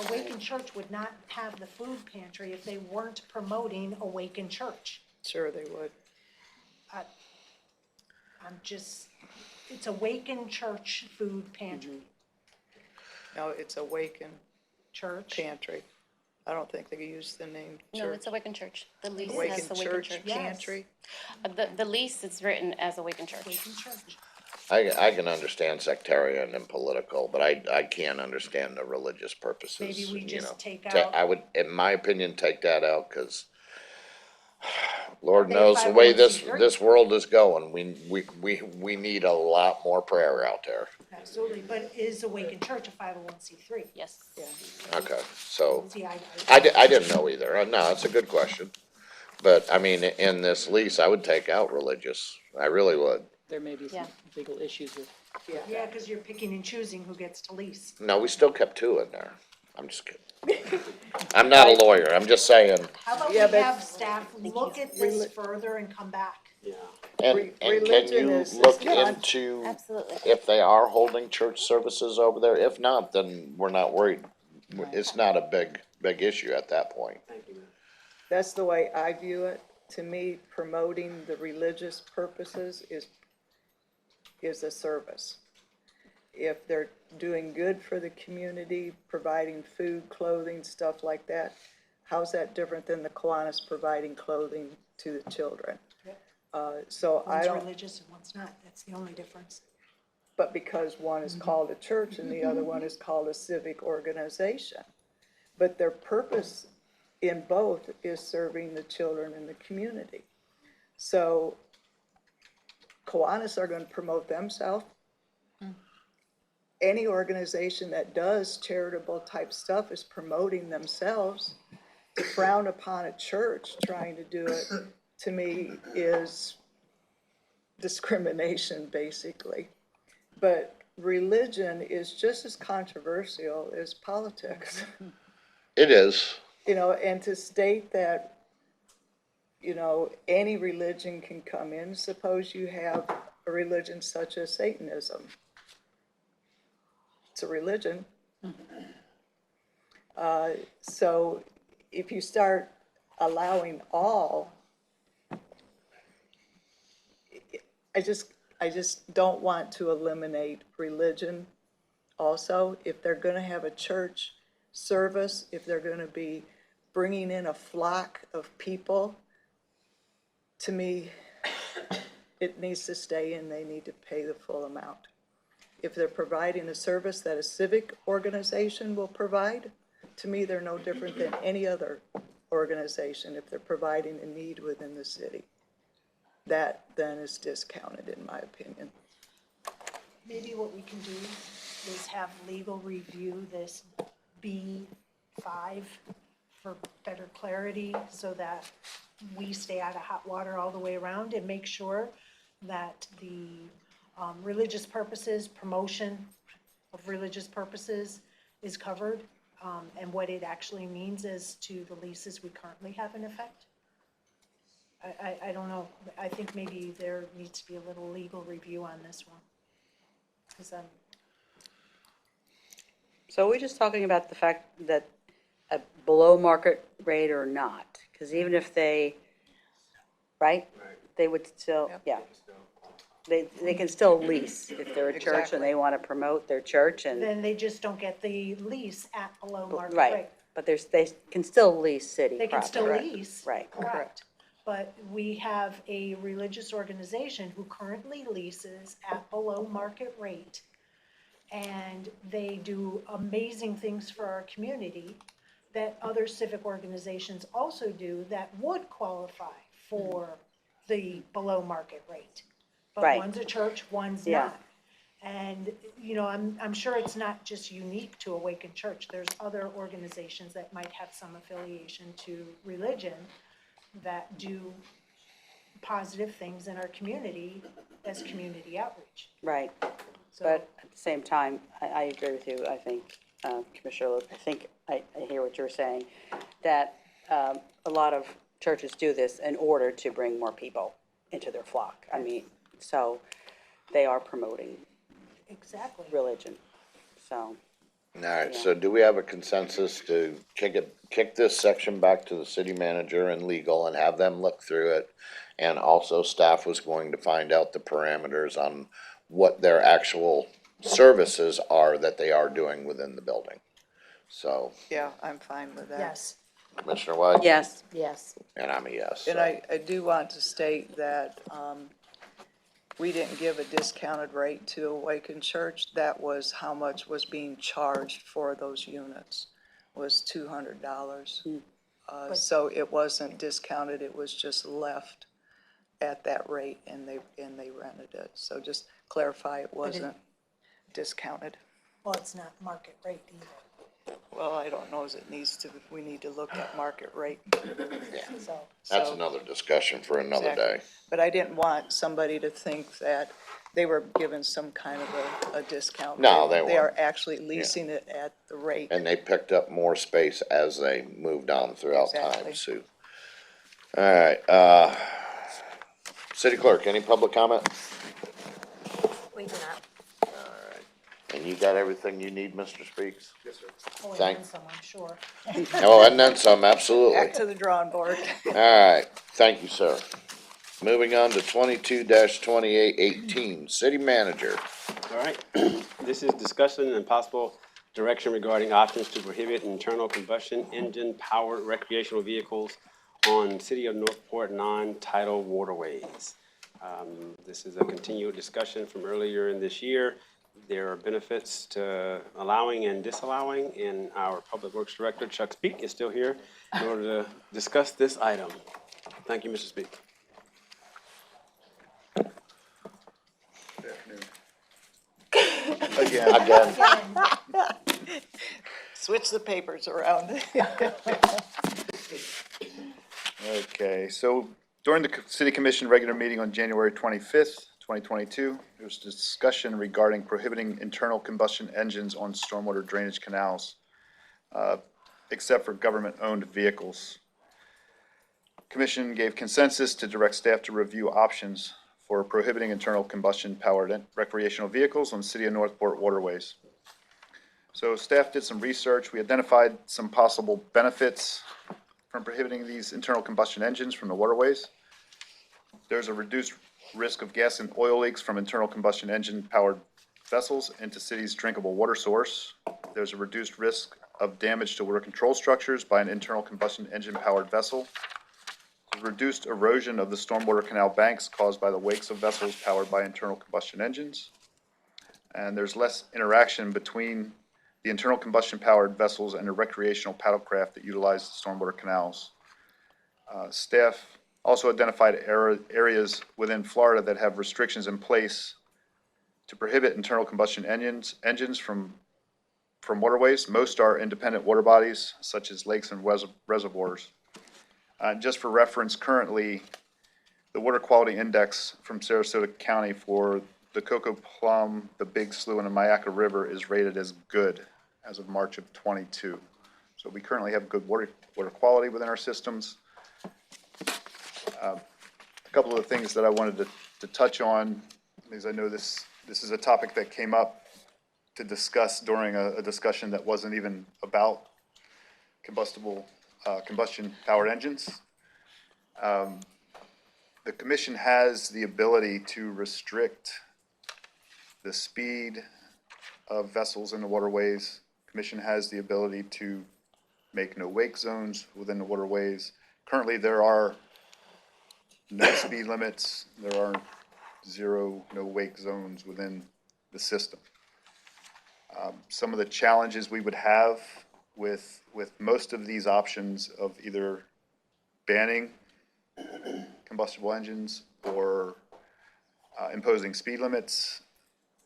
Awaken Church would not have the food pantry if they weren't promoting Awaken Church. Sure they would. It's Awaken Church Food Pantry. No, it's Awaken Church. Pantry. I don't think they use the name No, church. it's Awaken Church. The lease Awaken has Awaken Church Church. Yes. Pantry. The lease is written as Awaken Church. Awaken Church. I can understand sectarian and political, but I can't understand the religious purposes, Maybe we you just know. take Ta- out- I would, in my opinion, take that out, cause Lord Are they a knows the way this 501c3? world is going, we need a lot more prayer out there. Absolutely, but is Awaken Church a 501c3? Yes. Okay, so, See, I didn't know either, no, it's a good question. But, I mean, in this lease, I would take out religious, I really would. There may be some Yeah. legal issues with, Yeah, because you're picking and choosing who gets to lease. No, we still kept 2 in there, I'm just kidding. I'm not a lawyer, I'm just saying, How about we Yeah, but- have staff look at this further and come back? and can Religion you is look not- into Absolutely. if they are holding church services over there? If not, then we're not worried. It's not a big issue at that point. That's the way I view it. To me, promoting the religious purposes is a service. If they're doing good for the community, providing food, clothing, stuff like that, how's that different than the Kiwanis providing clothing to the children? So I One's don't, religious and one's not, that's the only difference. but because one is called a church and the other one is called a civic organization. But their purpose in both is serving the children in the community. So Kiwanis are gonna promote themselves. Any organization that does charitable type stuff is promoting themselves. To frown upon a church trying to do it, to me, is discrimination, basically. But religion is just as controversial as politics. It is. You know, and to state that, you know, any religion can come in, suppose you have a religion such as Satanism. It's a religion. So if you start allowing all, I just don't want to eliminate religion also. If they're gonna have a church service, if they're gonna be bringing in a flock of people, to me, it needs to stay in, they need to pay the full amount. If they're providing a service that a civic organization will provide, to me, they're no different than any other organization if they're providing a need within the city. That then is discounted, in my opinion. Maybe what we can do is have legal review this B5 for better clarity, so that we stay out of hot water all the way around, and make sure that the religious purposes, promotion of religious purposes is covered, and what it actually means as to the leases we currently have in effect. I don't know, I think maybe there needs to be a little legal review on this one. 'Cause So we're just talking about the fact that a below market rate or not, because even if they, right? They would still, yeah. They can still lease if they're a church and they want to promote their church and, then they just don't get the lease at below market right. rate. But they can still lease city They can still property. lease. Right. Correct. But we have a religious organization who currently leases at below market rate. and they do amazing things for our community that other civic organizations also do that would qualify for the below market rate. But Right. one's a church, one's Yeah. not. And, you know, I'm sure it's not just unique to Awaken Church. There's other organizations that might have some affiliation to religion that do positive things in our community as community outreach. Right. So- But at the same time, I agree with you. I think, Commissioner Luke, I think I hear what you're saying, that a lot of churches do this in order to bring more people into their flock. I mean, so they are promoting Exactly. religion, so. All right, so do we have a consensus to kick this section back to the city manager and legal and have them look through it? And also staff was going to find out the parameters on what their actual services are that they are doing within the building. So, Yeah, I'm fine with that. Yes. Commissioner White? Yes. Yes. And I'm a yes. And so. I do want to state that we didn't give a discounted rate to Awaken Church. That was how much was being charged for those units, was $200. So it wasn't discounted, it was just left at that rate, and they rented it. So just clarify, it wasn't discounted. Well, it's not market rate either. Well, I don't know as it needs to, we need to look at market rate. So, That's So- another discussion for another Exactly. day. But I didn't want somebody to think that they were given some kind of a discount. No, they They are weren't. actually leasing it at the rate. And they picked up more space as they moved on throughout time, Exactly. Sue. All right, city clerk, any public comment? We do not. And you got everything you need, Mr. Speaks? Yes, sir. oh, and Thank- then some, I'm sure. Oh, and then some, absolutely. Back to the drawing board. All right, thank you, sir. Moving on to 22-2818, city manager. All right, this is discussion and possible direction regarding options to prohibit internal combustion engine powered recreational vehicles on City of Northport non-tidal waterways. This is a continued discussion from earlier in this year. There are benefits to allowing and disallowing, and our Public Works Director, Chuck Speak, is still here in order to discuss this item. Thank you, Mr. Speak. Again, Switch the papers around. Okay, so during the city commission regular meeting on January 25th, 2022, there was discussion regarding prohibiting internal combustion engines on stormwater drainage canals, except for government-owned vehicles. Commission gave consensus to direct staff to review options for prohibiting internal combustion powered recreational vehicles on City of Northport waterways. So staff did some research. We identified some possible benefits from prohibiting these internal combustion engines from the waterways. There's a reduced risk of gas and oil leaks from internal combustion engine powered vessels into city's drinkable water source. There's a reduced risk of damage to water control structures by an internal combustion engine powered vessel. Reduced erosion of the stormwater canal banks caused by the wakes of vessels powered by internal combustion engines. And there's less interaction between the internal combustion powered vessels and the recreational paddlecraft that utilize the stormwater canals. Staff also identified areas within Florida that have restrictions in place to prohibit internal combustion engines from waterways. Most are independent water bodies, such as lakes and reservoirs. Just for reference, currently, the water quality index from Sarasota County for the Cocoa Plum, the Big Slough, and the Mayaca River is rated as good as of March of '22. So we currently have good water quality within our systems. A couple of the things that I wanted to touch on, because I know this is a topic that came up to discuss during a discussion that wasn't even about combustion powered engines. The commission has the ability to restrict the speed of vessels in the waterways. Commission has the ability to make no wake zones within the waterways. Currently, there are no speed limits. There are no wake zones within the system. Some of the challenges we would have with most of these options of either banning combustible engines or imposing speed limits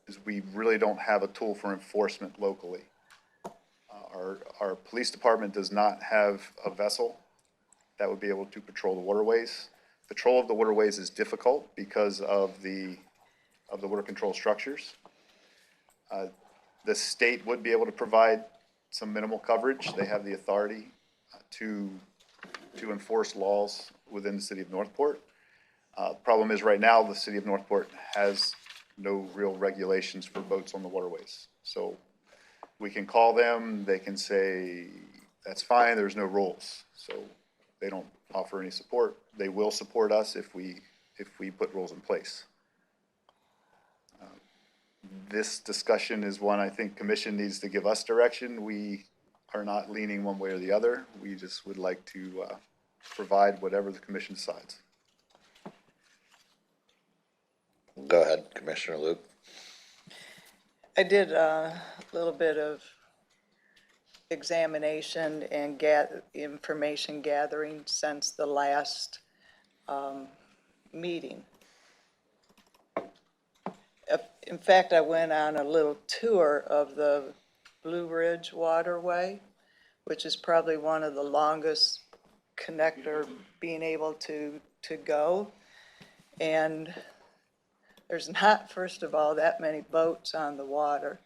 is we really don't have a tool for enforcement locally. Our police department does not have a vessel that would be able to patrol the waterways. Patrol of the waterways is difficult because of the water control structures. The state would be able to provide some minimal coverage. They have the authority to enforce laws within the city of Northport. Problem is, right now, the city of Northport has no real regulations for boats on the waterways. So we can call them, they can say, that's fine, there's no rules. So they don't offer any support. They will support us if we put rules in place. This discussion is one I think commission needs to give us direction. We are not leaning one way or the other. We just would like to provide whatever the commission decides. Go ahead, Commissioner Luke. I did a little bit of examination and information gathering since the last meeting. In fact, I went on a little tour of the Blue Ridge Waterway, which is probably one of the longest connector being able to go. And there's not, first of all, that many boats on the water.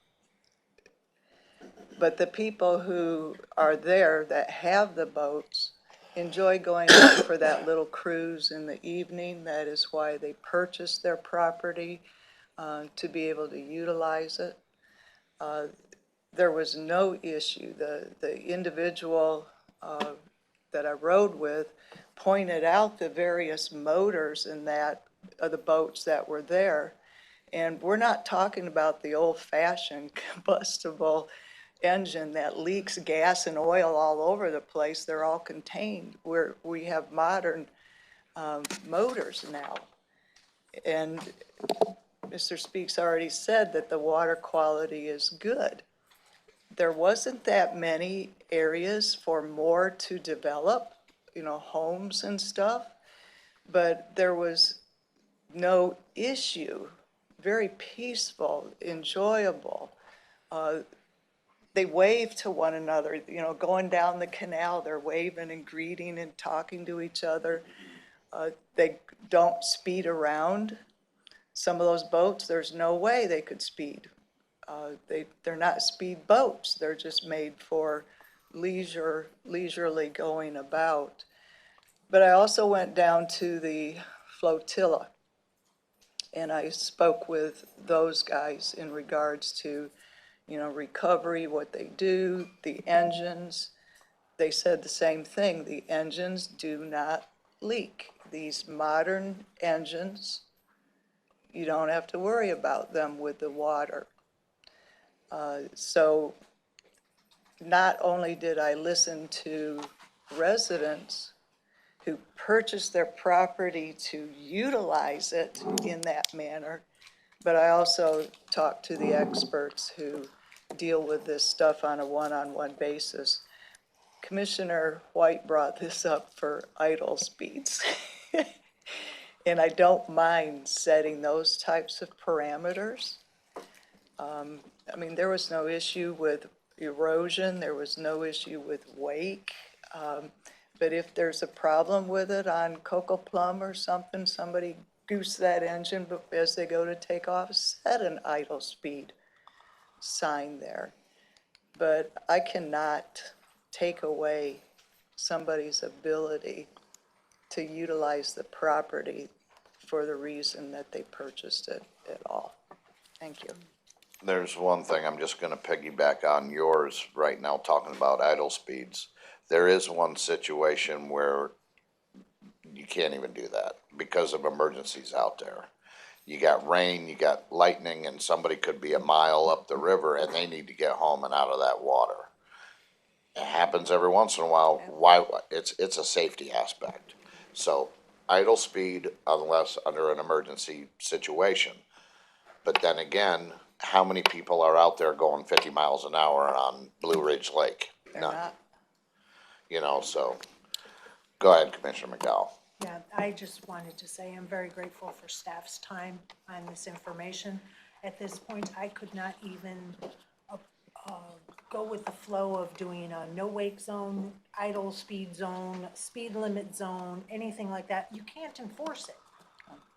But the people who are there that have the boats enjoy going out for that little cruise in the evening. That is why they purchased their property, to be able to utilize it. There was no issue. The individual that I rode with pointed out the various motors in that, of the boats that were there. And we're not talking about the old-fashioned combustible engine that leaks gas and oil all over the place. They're all contained. We have modern motors now. And Mr. Speaks already said that the water quality is good. There wasn't that many areas for more to develop, homes and stuff, but there was no issue, very peaceful, enjoyable. They wave to one another, going down the canal, they're waving and greeting and talking to each other. They don't speed around. Some of those boats, there's no way they could speed. They're not speed boats. They're just made for leisurely going about. But I also went down to the flotilla, and I spoke with those guys in regards to, recovery, what they do, the engines. They said the same thing. The engines do not leak. These modern engines, you don't have to worry about them with the water. So not only did I listen to residents who purchased their property to utilize it in that manner, but I also talked to the experts who deal with this stuff on a one-on-one basis. Commissioner White brought this up for idle speeds. And I don't mind setting those types of parameters. There was no issue with erosion. There was no issue with wake. But if there's a problem with it on Cocoa Plum or something, somebody goose that engine as they go to take off, set an idle speed sign there. But I cannot take away somebody's ability to utilize the property for the reason that they purchased it at all. Thank you. There's one thing, I'm just gonna piggyback on yours right now, talking about idle speeds. There is one situation where you can't even do that because of emergencies out there. You got rain, you got lightning, and somebody could be a mile up the river and they need to get home and out of that water. It happens every once in a while. Why? It's a safety aspect. So idle speed unless under an emergency situation. But then again, how many people are out there going 50 miles an hour on Blue Ridge Lake? They're None. not. You know, so, go ahead, Commissioner McDowell. Yeah, I just wanted to say I'm very grateful for staff's time on this information. At this point, I could not even go with the flow of doing a no-wake zone, idle speed zone, speed limit zone, anything like that. You can't enforce it.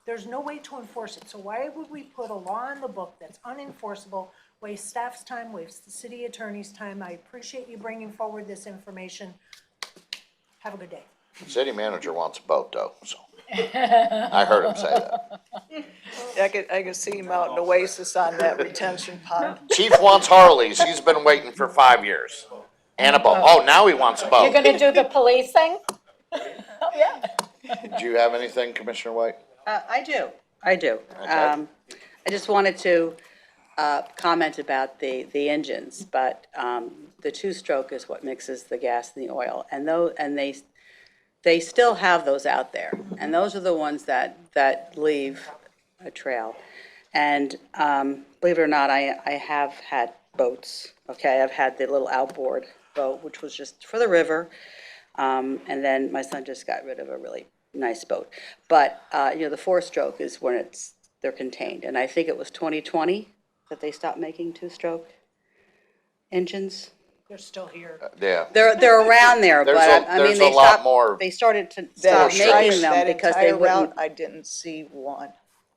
There's no way to enforce it. So why would we put a law in the book that's unenforceable, waste staff's time, waste the city attorney's time? I appreciate you bringing forward this information. Have a good day. The city manager wants a boat though, so. I heard him say that. I could see him out in Oasis on that retention pond. Chief wants Harleys. He's been waiting for 5 years. And a boat. Oh, now he wants a You're boat. gonna do the police thing? Do you have anything, Commissioner White? I do. Okay. I just wanted to comment about the engines, but the two-stroke is what mixes the gas and the oil. And they still have those out there. And those are the ones that leave a trail. And believe it or not, I have had boats, okay? I've had the little outboard boat, which was just for the river. And then my son just got rid of a really nice boat. But, the four-stroke is when they're contained. And I think it was 2020 that they stopped making two-stroke engines. They're still here. Yeah. They're around there, but I mean, There's a lot more. they started to That stop making them that because they entire wouldn't. route, I didn't see one.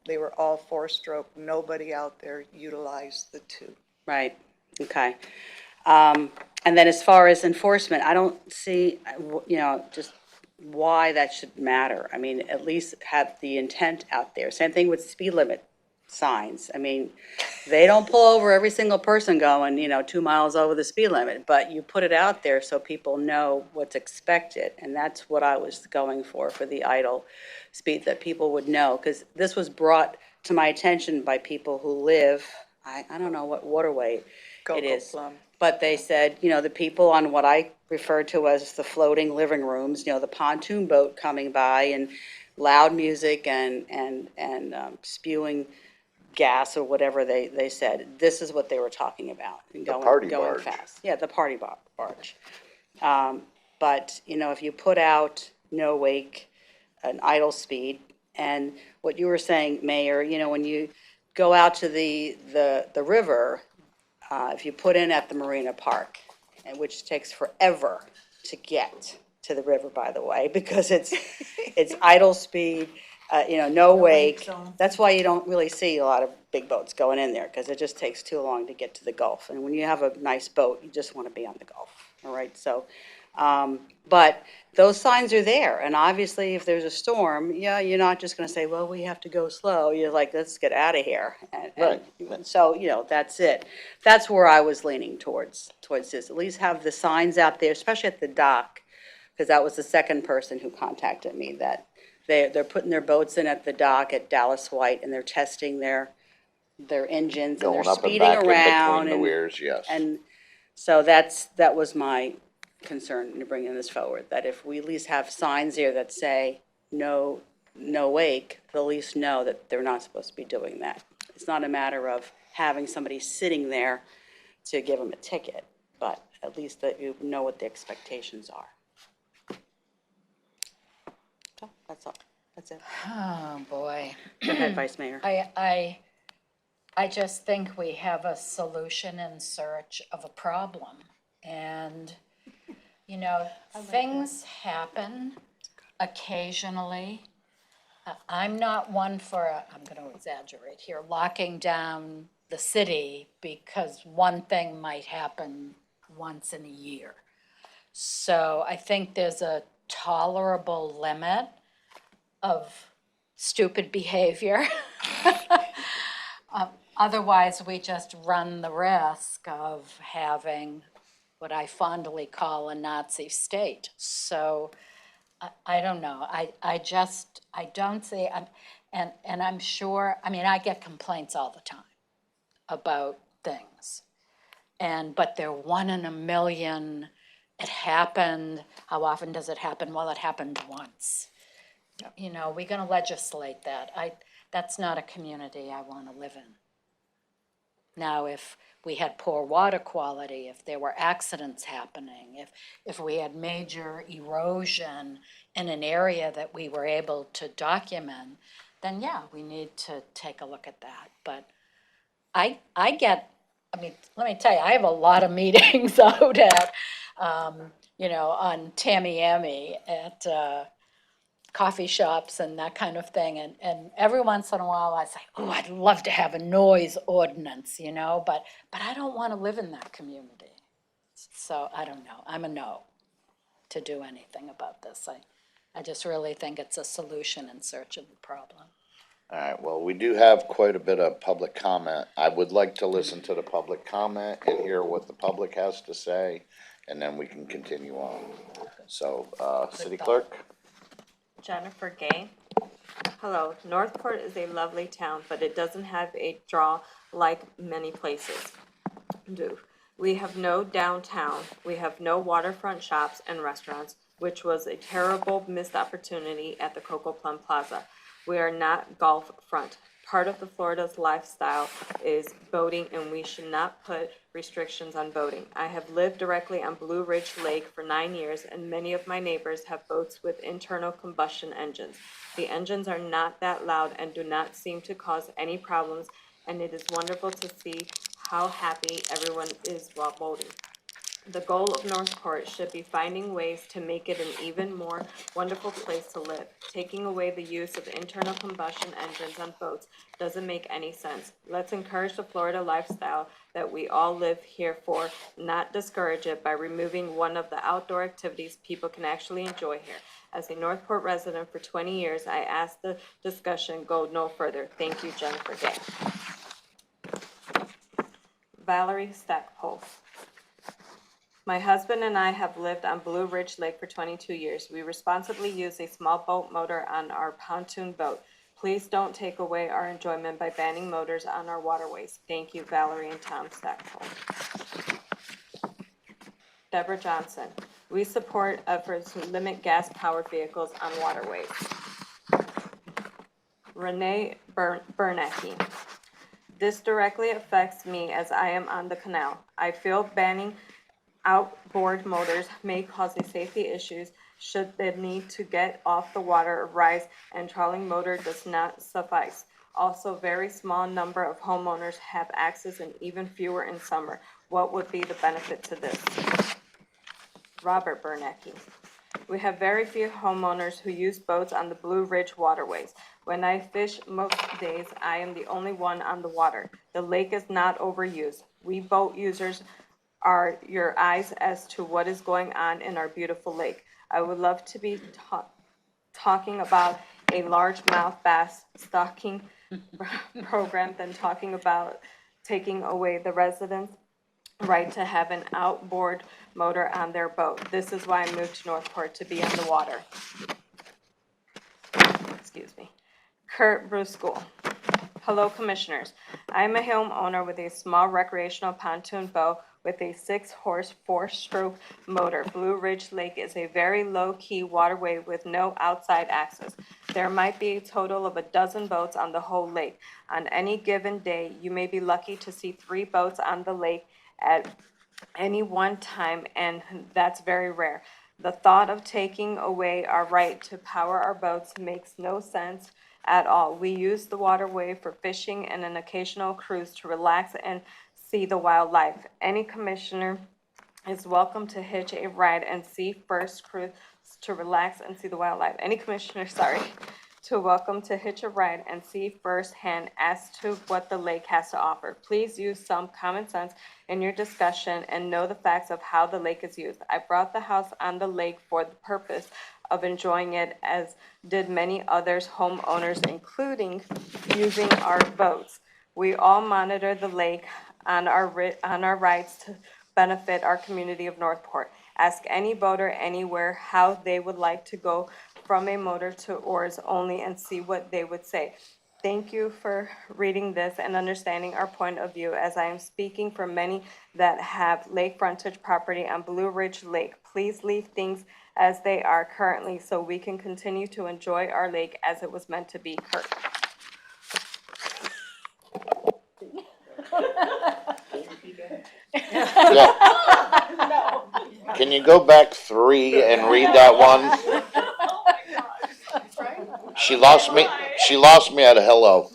They were all four-stroke. Nobody out there utilized the two. Right, okay. And then as far as enforcement, I don't see, just why that should matter. I mean, at least have the intent out there. Same thing with speed limit signs. I mean, they don't pull over every single person going, 2 miles over the speed limit, but you put it out there so people know what's expected. And that's what I was going for the idle speed, that people would know. Because this was brought to my attention by people who live, I don't know what waterway it is. Cocoa Plum. But they said, the people on what I refer to as the floating living rooms, the pontoon boat coming by and loud music and spewing gas or whatever they said. This is what they were talking about. And party going barge. fast. Yeah, the party barge. But, if you put out no wake, an idle speed, and what you were saying, Mayor, when you go out to the river, if you put in at the Marina Park, and which takes forever to get to the river, by the way, because it's idle speed, no wake. zone. That's why you don't really see a lot of big boats going in there, because it just takes too long to get to the Gulf. And when you have a nice boat, you just want to be on the Gulf, all right? So, but those signs are there, and obviously if there's a storm, you're not just going to say, well, we have to go slow. You're like, let's get out of here. And so, that's it. That's where I was leaning towards this. At least have the signs out there, especially at the dock, because that was the second person who contacted me, that they're putting their boats in at the dock at Dallas White, and they're testing their engines, and Going they're up and speeding back in around. between the weirs, yes. And so that was my concern in bringing this forward, that if we at least have signs here that say no wake, they'll at least know that they're not supposed to be doing that. It's not a matter of having somebody sitting there to give them a ticket, but at least that you know what the expectations are. So, that's all. That's it. Oh, boy. Go ahead, Vice Mayor. I just think we have a solution in search of a problem. And, things happen occasionally. I'm not one for, I'm going to exaggerate here, locking down the city because one thing might happen once in a year. So I think there's a tolerable limit of stupid behavior. Otherwise, we just run the risk of having what I fondly call a Nazi state. So I don't know. I don't see, and I'm sure, I get complaints all the time about things. But they're 1 in a million. It happened. How often does it happen? Well, it happened once. We're going to legislate that. That's not a community I want to live in. Now, if we had poor water quality, if there were accidents happening, if we had major erosion in an area that we were able to document, then yeah, we need to take a look at that. But I mean, let me tell you, I have a lot of meetings out at, on Tamiami at, coffee shops and that kind of thing, and every once in a while I say, oh, I'd love to have a noise ordinance, but I don't want to live in that community. So I don't know, I'm a no to do anything about this. I just really think it's a solution in search of the problem. All right, well, we do have quite a bit of public comment. I would like to listen to the public comment and hear what the public has to say, and then we can continue on. So, City Clerk? Jennifer Gay. Hello, Northport is a lovely town, but it doesn't have a draw like many places do. We have no downtown, we have no waterfront shops and restaurants, which was a terrible missed opportunity at the Coco Plum Plaza. We are not golf front. Part of the Florida's lifestyle is boating, and we should not put restrictions on boating. I have lived directly on Blue Ridge Lake for 9 years, and many of my neighbors have boats with internal combustion engines. The engines are not that loud and do not seem to cause any problems, and it is wonderful to see how happy everyone is while boating. The goal of Northport should be finding ways to make it an even more wonderful place to live. Taking away the use of internal combustion engines on boats doesn't make any sense. Let's encourage the Florida lifestyle that we all live here for, not discourage it by removing one of the outdoor activities people can actually enjoy here. As a Northport resident for 20 years, I ask the discussion go no further. Thank you, Jennifer Gay. Valerie Stackpole. My husband and I have lived on Blue Ridge Lake for 22 years. We responsibly use a small boat motor on our pontoon boat. Please don't take away our enjoyment by banning motors on our waterways. Thank you, Valerie and Tom Stackpole. Deborah Johnson. We support efforts to limit gas-powered vehicles on waterways. Renee Bernecki. This directly affects me as I am on the canal. I feel banning outboard motors may cause a safety issues should the need to get off the water arise, and trolling motor does not suffice. Also, very small number of homeowners have access and even fewer in summer. What would be the benefit to this? Robert Bernecki. We have very few homeowners who use boats on the Blue Ridge waterways. When I fish most days, I am the only one on the water. The lake is not overused. We boat users are your eyes as to what is going on in our beautiful lake. I would love to be talking about a largemouth bass stocking program than talking about taking away the residents' right to have an outboard motor on their boat. This is why I moved to Northport, to be on the water. Excuse me. Kurt Bruscool. Hello, Commissioners. I'm a homeowner with a small recreational pontoon boat with a 6-horse, 4-stroke motor. Blue Ridge Lake is a very low-key waterway with no outside access. There might be a total of a dozen boats on the whole lake. On any given day, you may be lucky to see 3 boats on the lake at any one time, and that's very rare. The thought of taking away our right to power our boats makes no sense at all. We use the waterway for fishing and an occasional cruise to relax and see the wildlife. Any commissioner is welcome to hitch a ride and see first cruise to relax and see the wildlife. Any commissioner, welcome to hitch a ride and see firsthand as to what the lake has to offer. Please use some common sense in your discussion and know the facts of how the lake is used. I brought the house on the lake for the purpose of enjoying it, as did many others homeowners, including using our boats. We all monitor the lake on our rights to benefit our community of Northport. Ask any boater anywhere how they would like to go from a motor to oars only and see what they would say. Thank you for reading this and understanding our point of view, as I am speaking for many that have lake frontage property on Blue Ridge Lake. Please leave things as they are currently so we can continue to enjoy our lake as it was meant to be. Kurt. Yeah. Can you go back 3 and read that one? She lost me at a hello.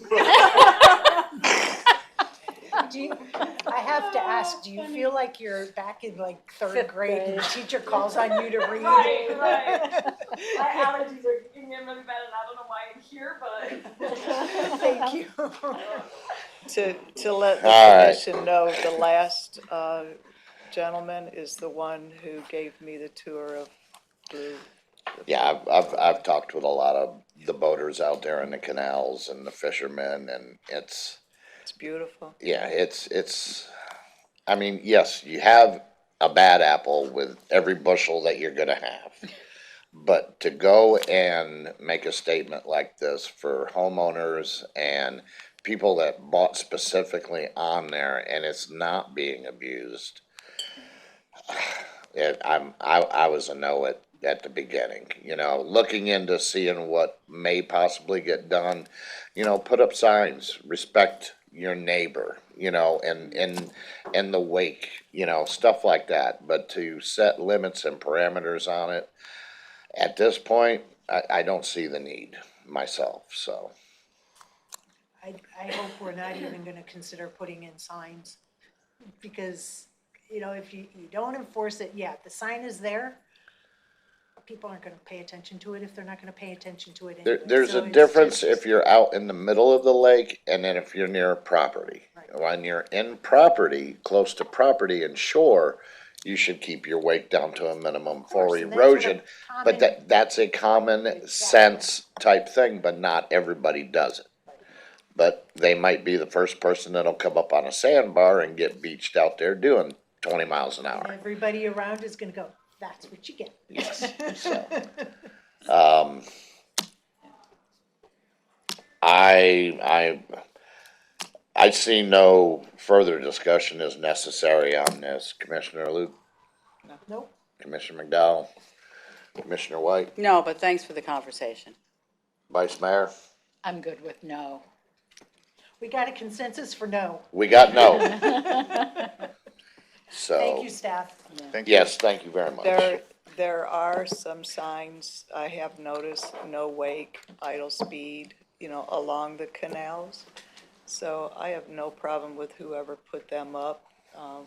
I have to ask, do you feel like you're back in like third grade and the teacher calls on you to read? Right. My allergies are kicking in really bad, and I don't know why I'm here, but. Thank you. To let the All right. commission know, the last gentleman is the one who gave me the tour of Blue. Yeah, I've talked with a lot of the boaters out there in the canals and the fishermen, and it's beautiful. yeah, I mean, yes, you have a bad apple with every bushel that you're gonna have. But to go and make a statement like this for homeowners and people that bought specifically on there and it's not being abused, I was a no at the beginning, looking into seeing what may possibly get done, put up signs, respect your neighbor, and in the wake, stuff like that. But to set limits and parameters on it, at this point, I don't see the need myself, so. I hope we're not even gonna consider putting in signs, because, if you don't enforce it, yeah, the sign is there, people aren't gonna pay attention to it if they're not gonna pay attention to it anyway. There's So a it's difference just- if you're out in the middle of the lake and then if you're near property. Right. When you're in property, close to property and shore, you should keep your weight down to a minimum for course, and that's what a erosion. But common- that's a common sense type thing, but not everybody does it. But they might be the first person that'll come up on a sandbar and get beached out there doing 20 miles an hour. Everybody around is gonna go, that's what you get. Yes, so, I see no further discussion is necessary on this. Commissioner Luke, Nope. Commissioner McDowell, Commissioner White, No, but thanks for the conversation. Vice Mayor, I'm good with no. We got a consensus for no. we got no. So. Thank you, staff. Thank you. Yes, thank you very much. There are some signs I have noticed, no wake, idle speed, along the canals. So I have no problem with whoever put them up,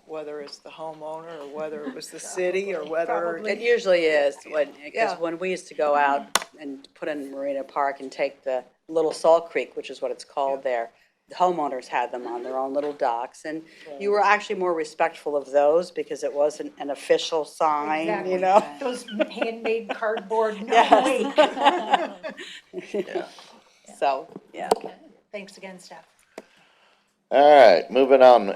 whether it's the homeowner or whether it was the city or whether. Probably. It usually is, because Yeah. when we used to go out and put in Marina Park and take the Little Salt Creek, which is what it's called there, the homeowners had them on their own little docks, and you were actually more respectful of those because it wasn't an official sign, Exactly. Those handmade cardboard, no Yes. wake. Yeah. So, yeah. Thanks again, staff. All right, moving on.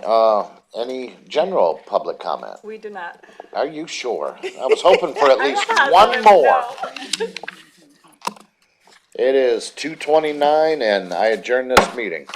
Any general public comment? We do not. Are you sure? I was hoping for at least one more. It is 2:29 and I adjourn this meeting.